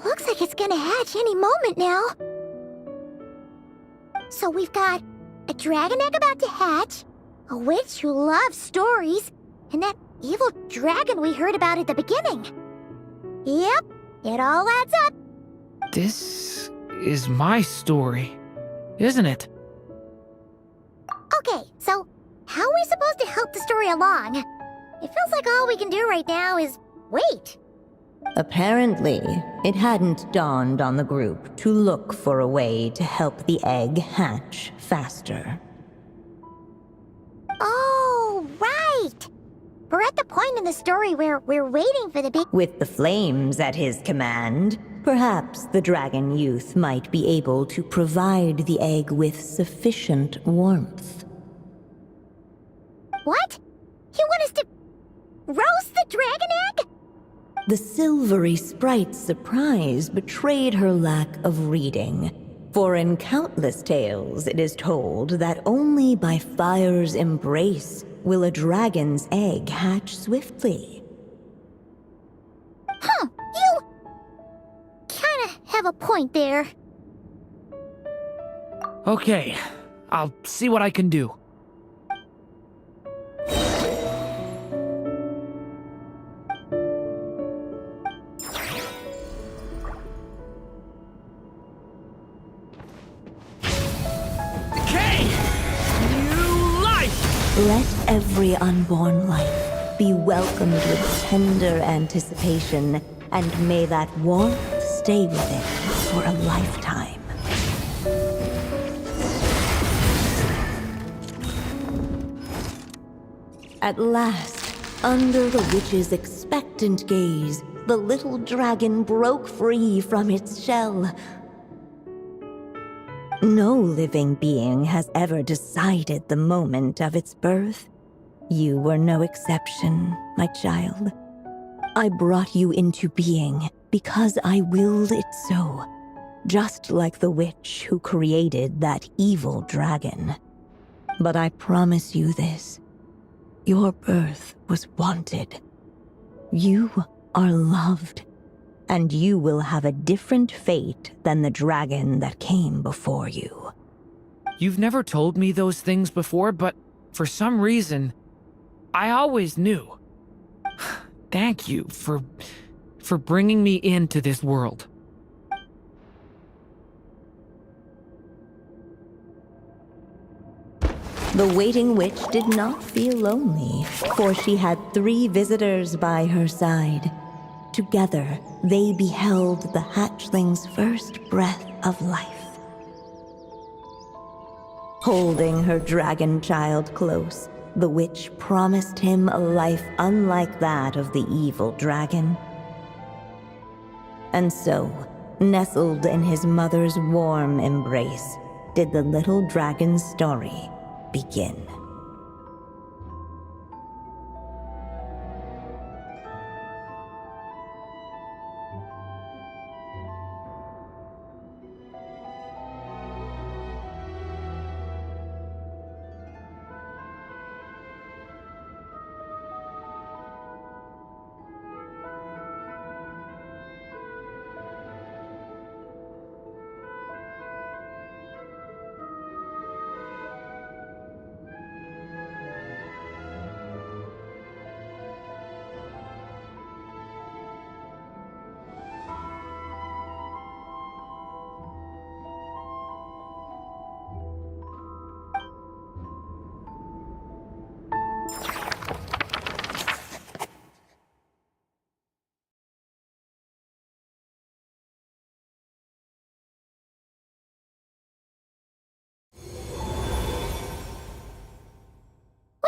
Looks like it's gonna hatch any moment now. So we've got a dragon egg about to hatch, a witch who loves stories, and that evil dragon we heard about at the beginning. Yep, it all adds up. This is my story, isn't it? Okay, so how are we supposed to help the story along? It feels like all we can do right now is wait. Apparently, it hadn't dawned on the group to look for a way to help the egg hatch faster. Oh, right! We're at the point in the story where we're waiting for the big... With the flames at his command, perhaps the dragon youth might be able to provide the egg with sufficient warmth. What? You want us to roast the dragon egg? The silvery sprite's surprise betrayed her lack of reading, for in countless tales it is told that only by fire's embrace will a dragon's egg hatch swiftly. Huh, you kinda have a point there. Okay, I'll see what I can do. Okay! New life! Let every unborn life be welcomed with tender anticipation, and may that warmth stay with it for a lifetime. At last, under the witch's expectant gaze, the little dragon broke free from its shell. No living being has ever decided the moment of its birth. You were no exception, my child. I brought you into being because I willed it so, just like the witch who created that evil dragon. But I promise you this. Your birth was wanted. You are loved, and you will have a different fate than the dragon that came before you. You've never told me those things before, but for some reason, I always knew. Thank you for bringing me into this world. The waiting witch did not feel lonely, for she had 3 visitors by her side. Together, they beheld the hatchling's first breath of life. Holding her dragon child close, the witch promised him a life unlike that of the evil dragon. And so, nestled in his mother's warm embrace, did the little dragon's story begin.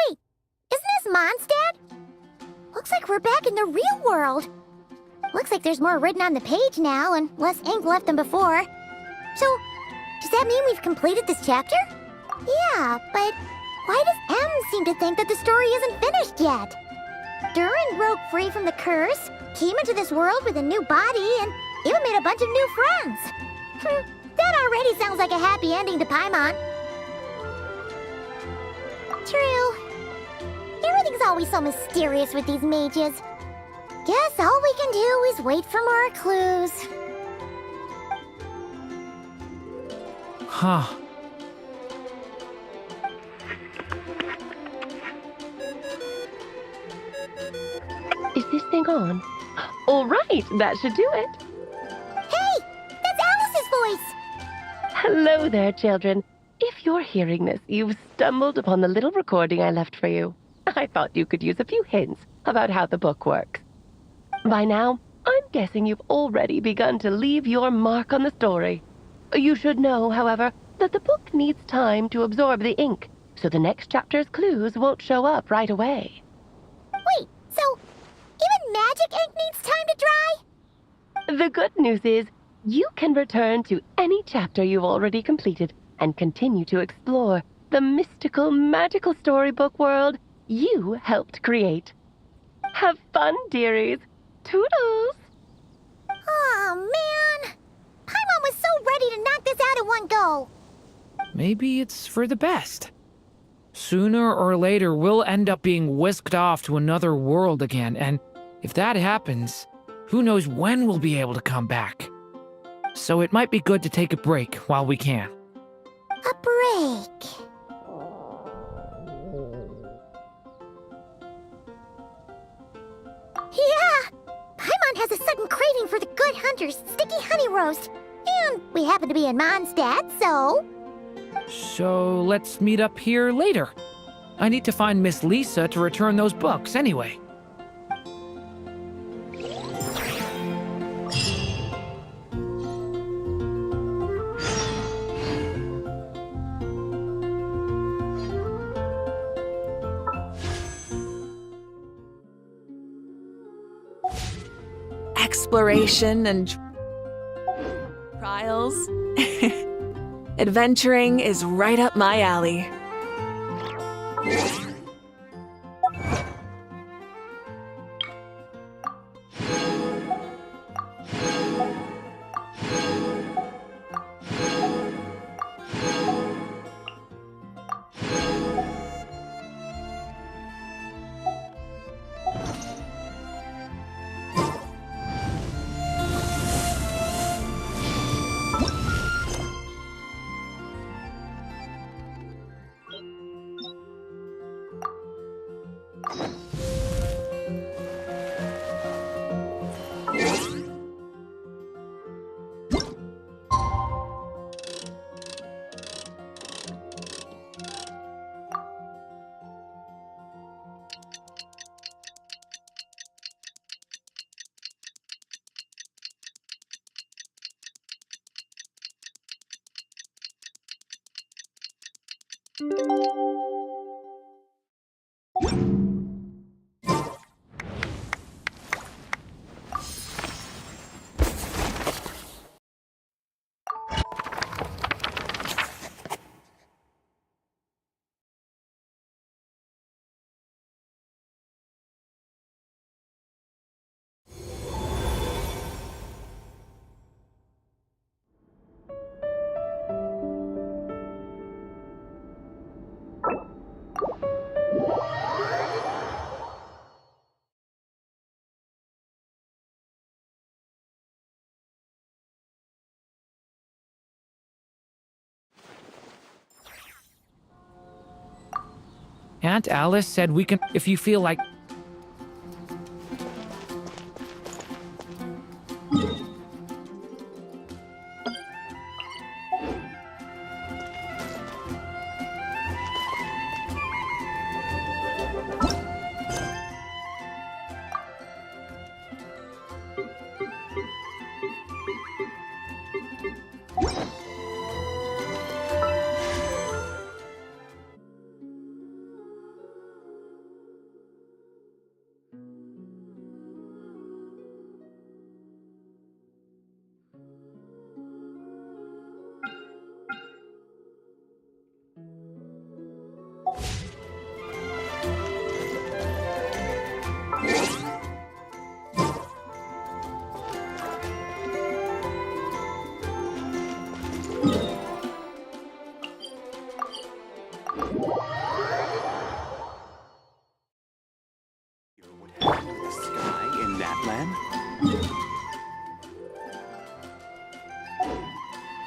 Wait, isn't this Mondstadt? Looks like we're back in the real world. Looks like there's more written on the page now and less ink left than before. So, does that mean we've completed this chapter? Yeah, but why does M seem to think that the story isn't finished yet? Durin broke free from the curse, came into this world with a new body, and even made a bunch of new friends. That already sounds like a happy ending to Paimon. True. Everything's always so mysterious with these mages. Guess all we can do is wait for more clues. Huh. Is this thing on? All right, that should do it. Hey, that's Alice's voice! Hello there, children. If you're hearing this, you've stumbled upon the little recording I left for you. I thought you could use a few hints about how the book works. By now, I'm guessing you've already begun to leave your mark on the story. You should know, however, that the book needs time to absorb the ink, so the next chapter's clues won't show up right away. Wait, so even magic ink needs time to dry? The good news is, you can return to any chapter you've already completed and continue to explore the mystical, magical storybook world you helped create. Have fun, dearies. Toodles! Aw, man! Paimon was so ready to knock this out in one go! Maybe it's for the best. Sooner or later, we'll end up being whisked off to another world again, and if that happens, who knows when we'll be able to come back. So it might be good to take a break while we can. A break. Yeah! Paimon has a sudden craving for the Good Hunter's sticky honey roast. And we happen to be in Mondstadt, so... So let's meet up here later. I need to find Miss Lisa to return those books anyway. Exploration and trials. Adventuring is right up my alley. Aunt Alice said we can, if you feel like...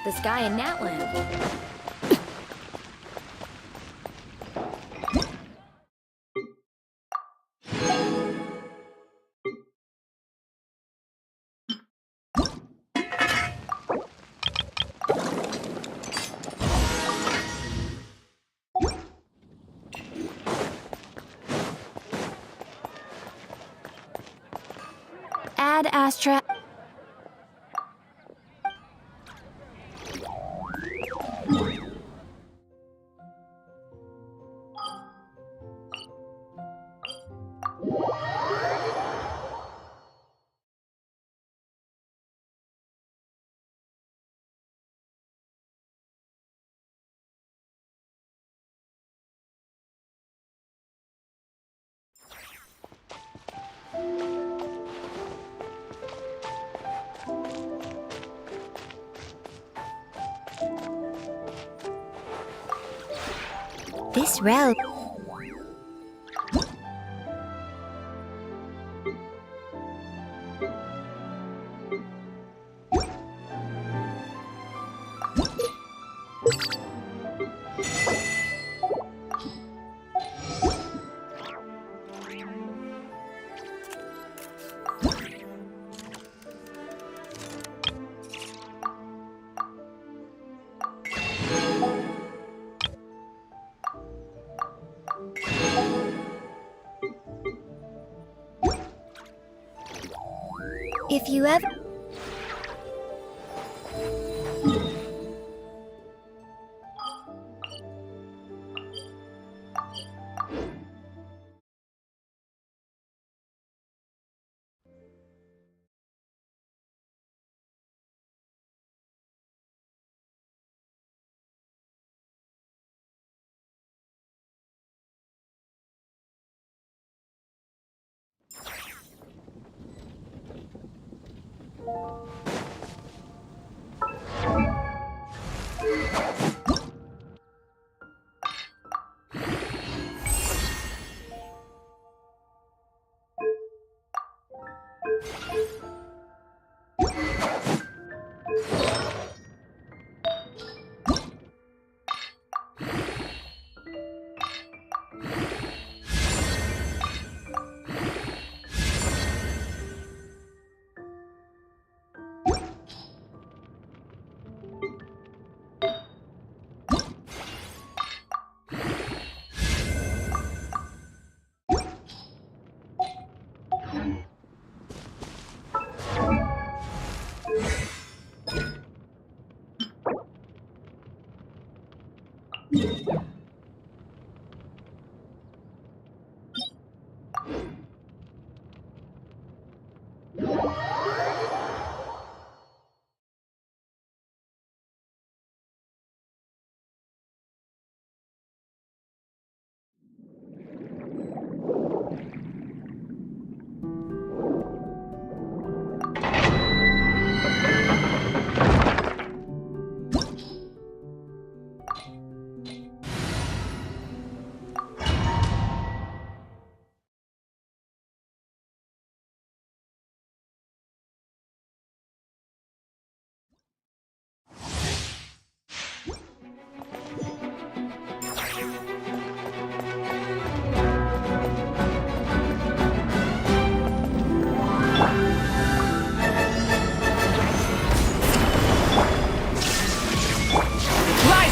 The sky in Natland. Ad Astra. This road... If you ever...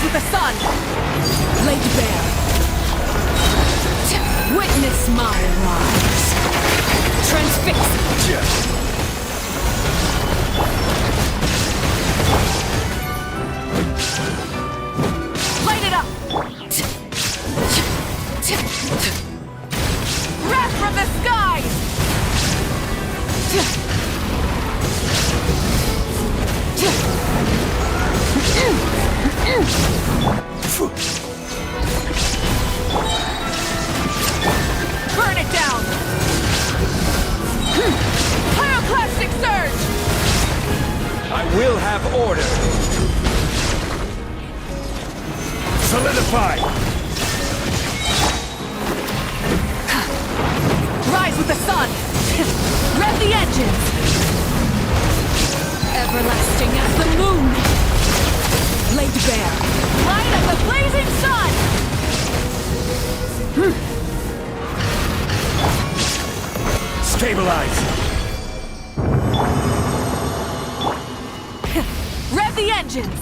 The sun, laid bare. Witness my rise. Transfix. Light it up. Wrath from the skies. Burn it down! Pyroclastic surge! I will have order. Solidify! Rise with the sun! Rev the engines! Everlasting as the moon! Laid bare! Light of the blazing sun! Stabilize! Rev the engines!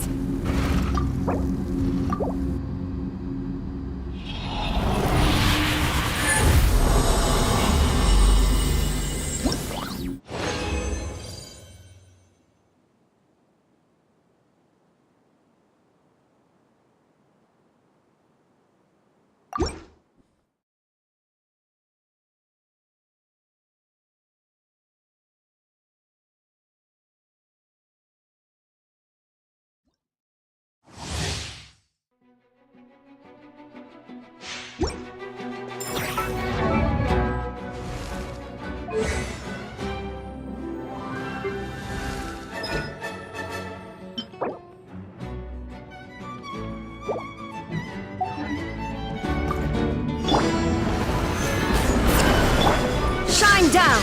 Shine down!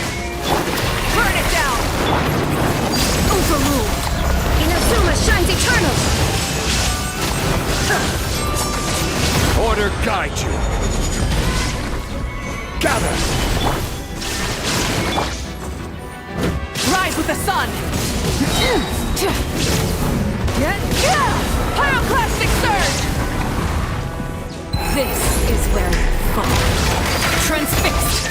Burn it down! Overruled! Inazuma shines eternal! Order guide you! Gather! Rise with the sun! Pyroclastic surge! This is where you fall. Transfixed!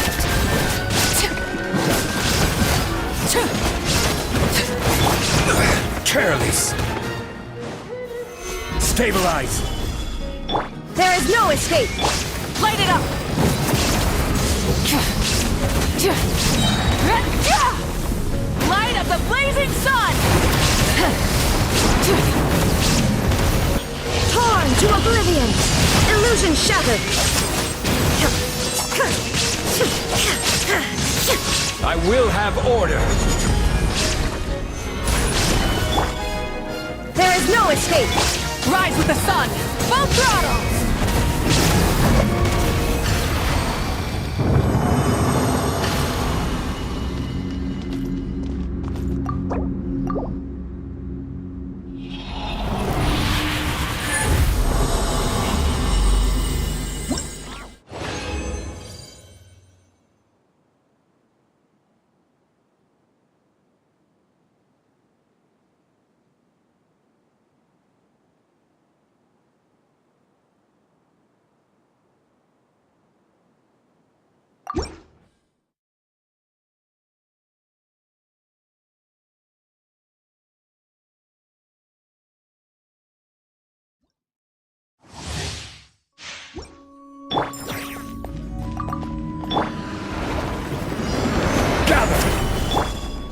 Careless. Stabilize. There is no escape! Light it up! Light of the blazing sun! Torn to oblivion! Illusion shattered! I will have order. There is no escape! Rise with the sun! Full throttle!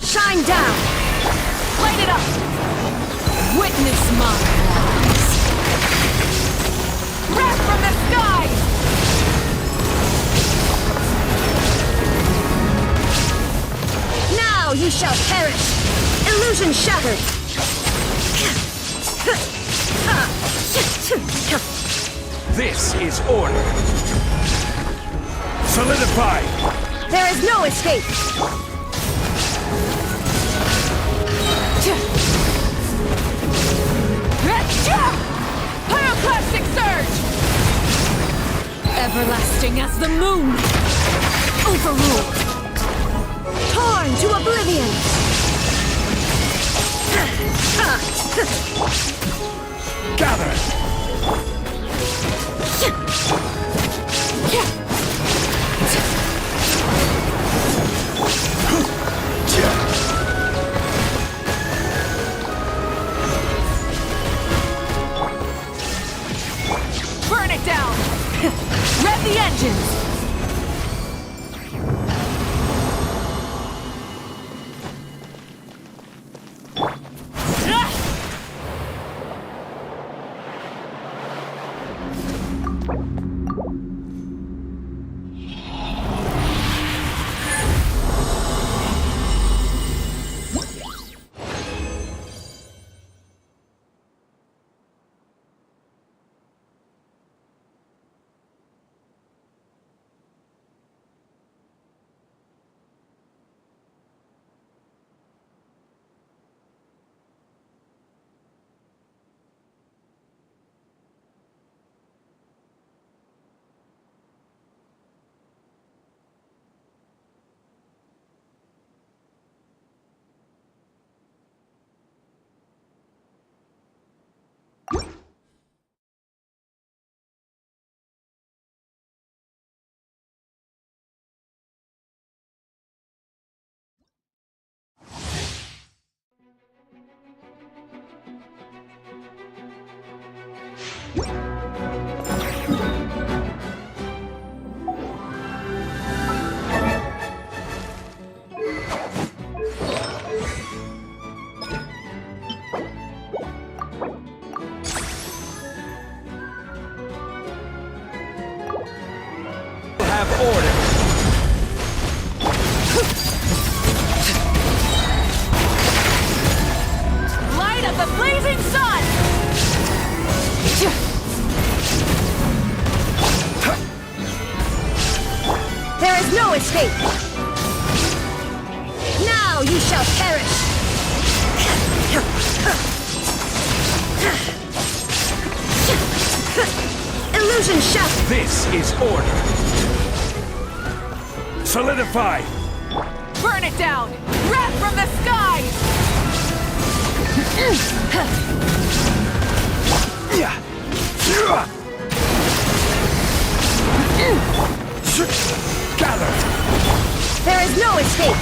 Shine down! Light it up! Witness my rise! Wrath from the skies! Now you shall perish! Illusion shattered! This is order. Solidify. There is no escape! Pyroclastic surge! Everlasting as the moon! Overruled! Torn to oblivion! Gather! Burn it down! Rev the engines! Light of the blazing sun! There is no escape! Now you shall perish! Illusion shattered! This is order. Solidify! Burn it down! Wrath from the skies! Gather! There is no escape!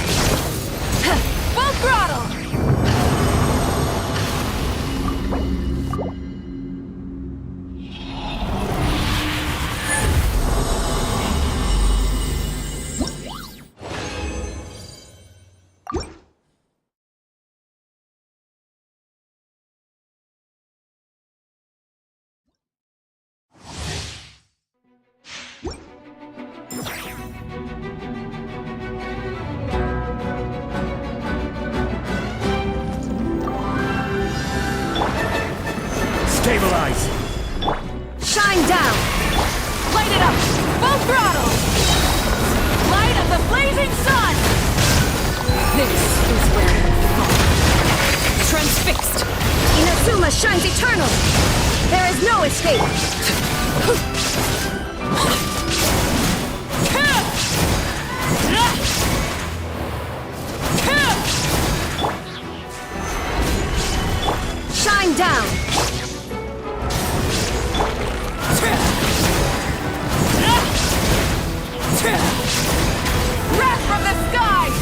Stabilize! Shine down! Light it up! Full throttle! Light of the blazing sun! This is where you fall. Transfixed! Inazuma shines eternal! There is no escape! Shine down! Wrath from the skies!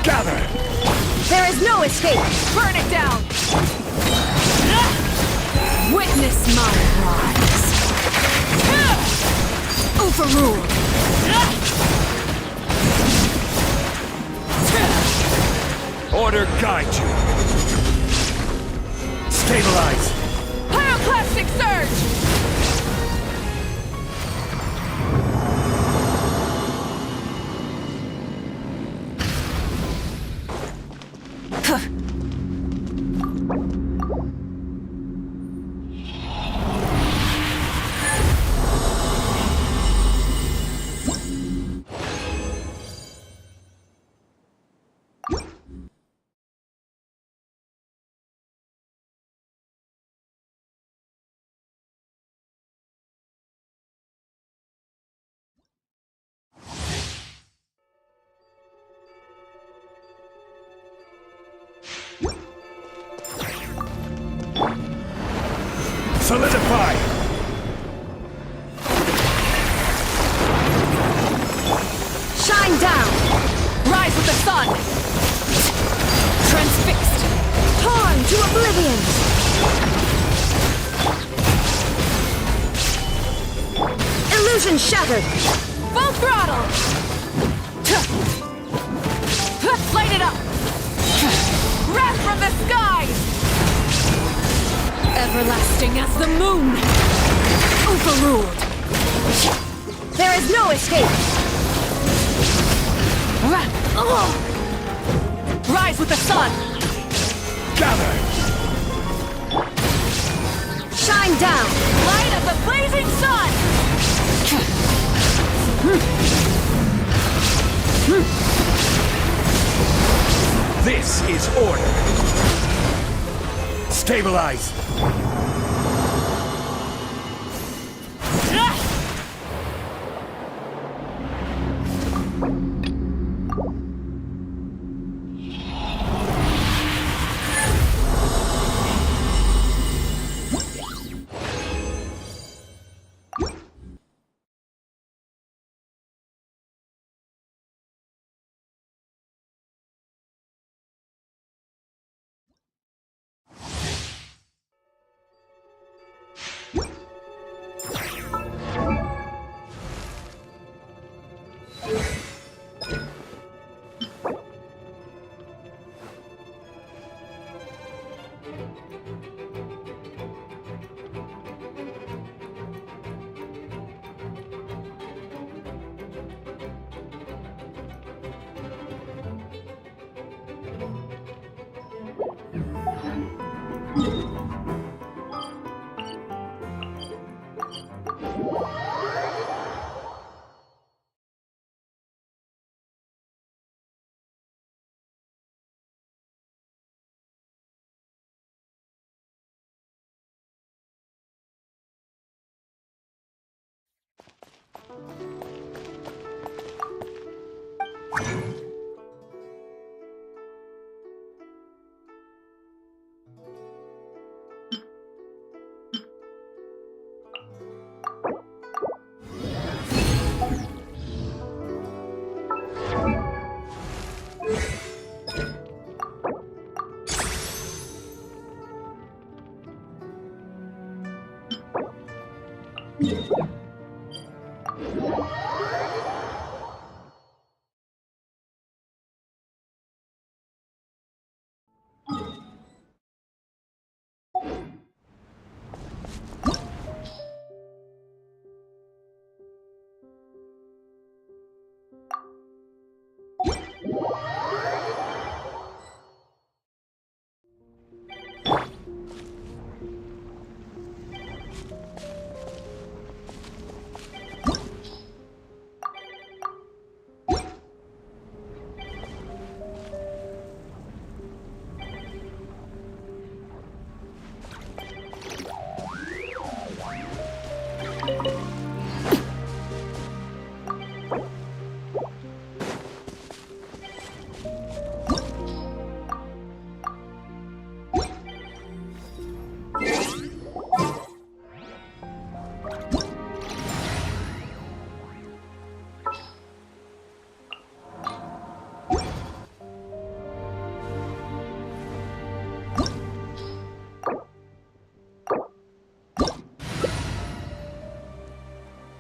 Gather! There is no escape! Burn it down! Witness my rise! Overruled! Order guide you! Stabilize! Pyroclastic surge! Solidify! Shine down! Rise with the sun! Transfixed! Torn to oblivion! Illusion shattered! Full throttle! Light it up! Wrath from the skies! Everlasting as the moon! Overruled! There is no escape! Rise with the sun! Gather! Shine down! Light of the blazing sun! This is order! Stabilize!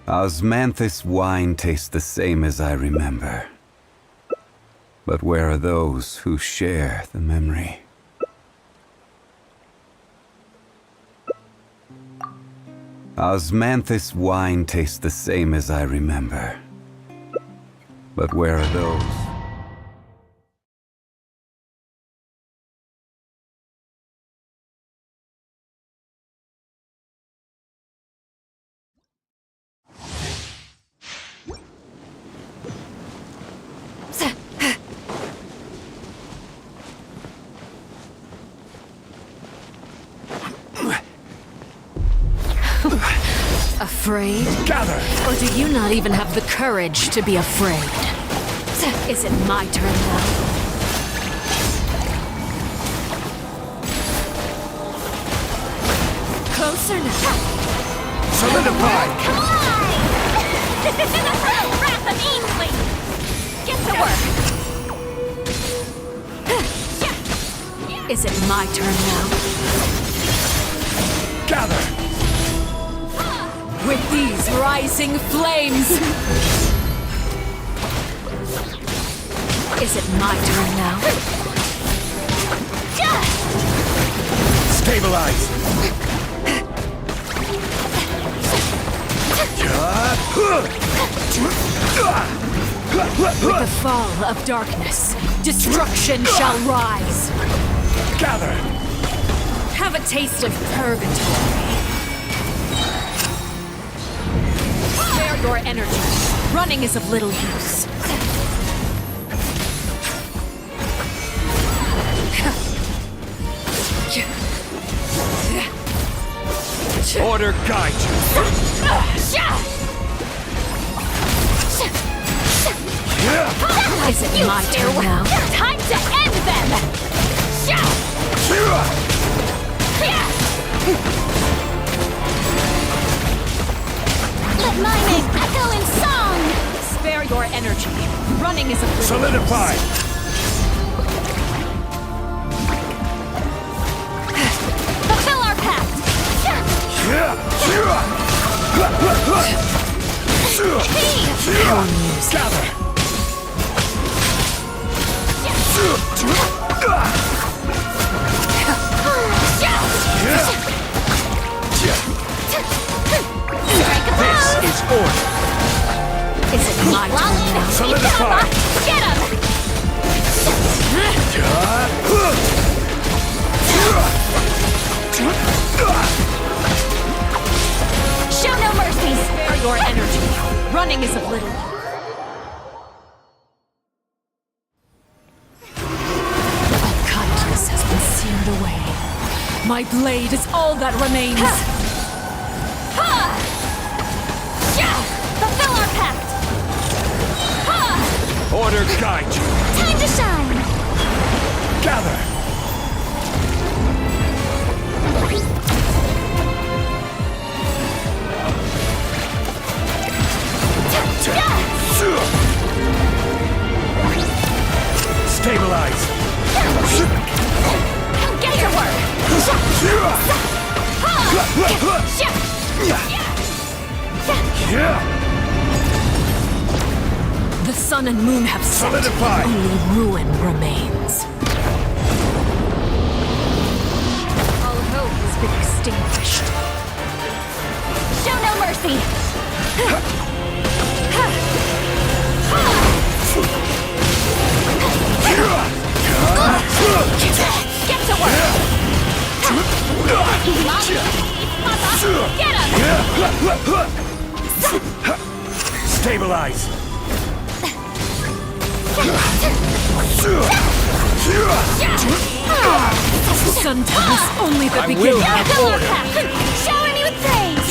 Osmanthus wine tastes the same as I remember. But where are those who share the memory? Osmanthus wine tastes the same as I remember. But where are those? Afraid? Gather! Or do you not even have the courage to be afraid? Is it my turn now? Closer now. Solidify! Come on! Wrath of Ainsley! Get to work! Is it my turn now? Gather! With these rising flames! Is it my turn now? Stabilize! With the fall of darkness, destruction shall rise! Gather! Have a taste of purgatory. Spare your energy. Running is of little use. Order guide you! Is it my turn now? Time to end them! Let my name echo in song! Spare your energy. Running is a little Solidify! Fulfill our pact! Gather! This is order. Is it my turn now? Solidify! Get him! Show no mercy! Spare your energy. Running is of little use. All kindness has been seared away. My blade is all that remains. Fulfill our pact! Order guide you! Time to shine! Gather! Stabilize! Get to work! The sun and moon have set. Solidify! Only ruin remains. All hope has been extinguished. Show no mercy! Get to work! Get him! Stabilize! Sometimes only the I beginning. will have order! Shower me with praise!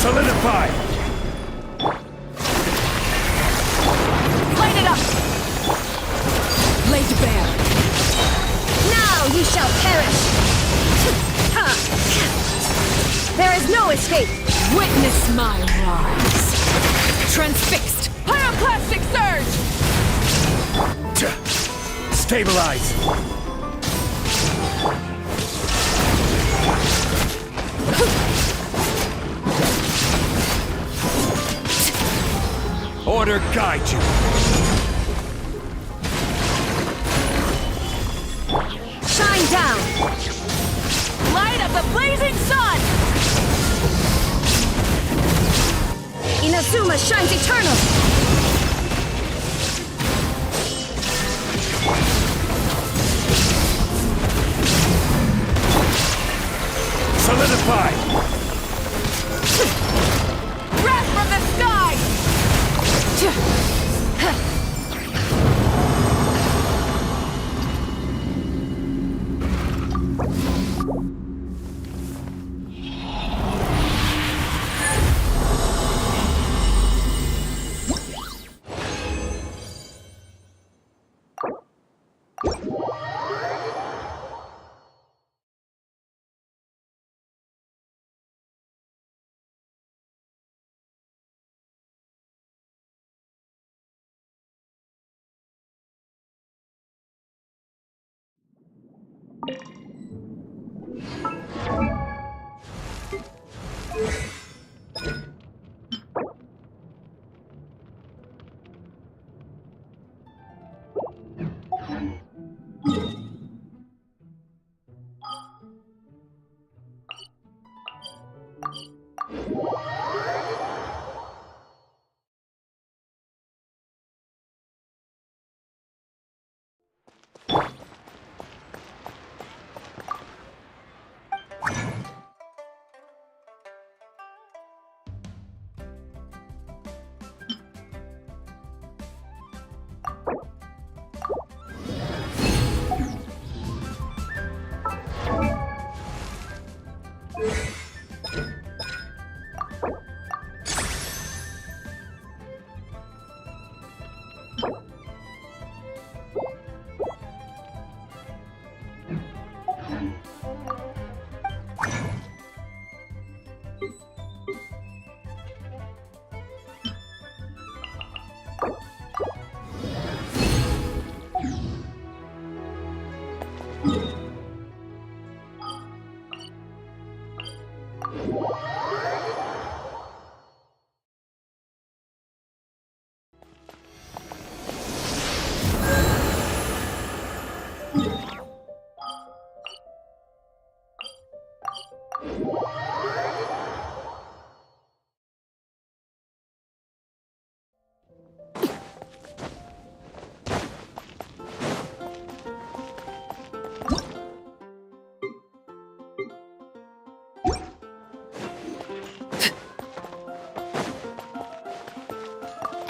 Solidify! Light it up! Lay to bear! Now you shall perish! There is no escape! Witness my rise! Transfixed! Pyroclastic surge! Stabilize! Order guide you! Shine down! Light of the blazing sun! Inazuma shines eternal! Solidify! Wrath from the sky!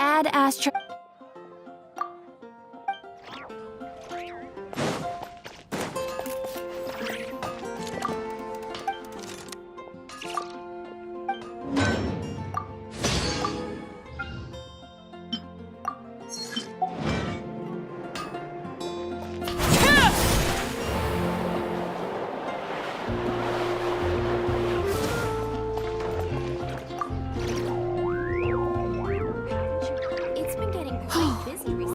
Add Astra.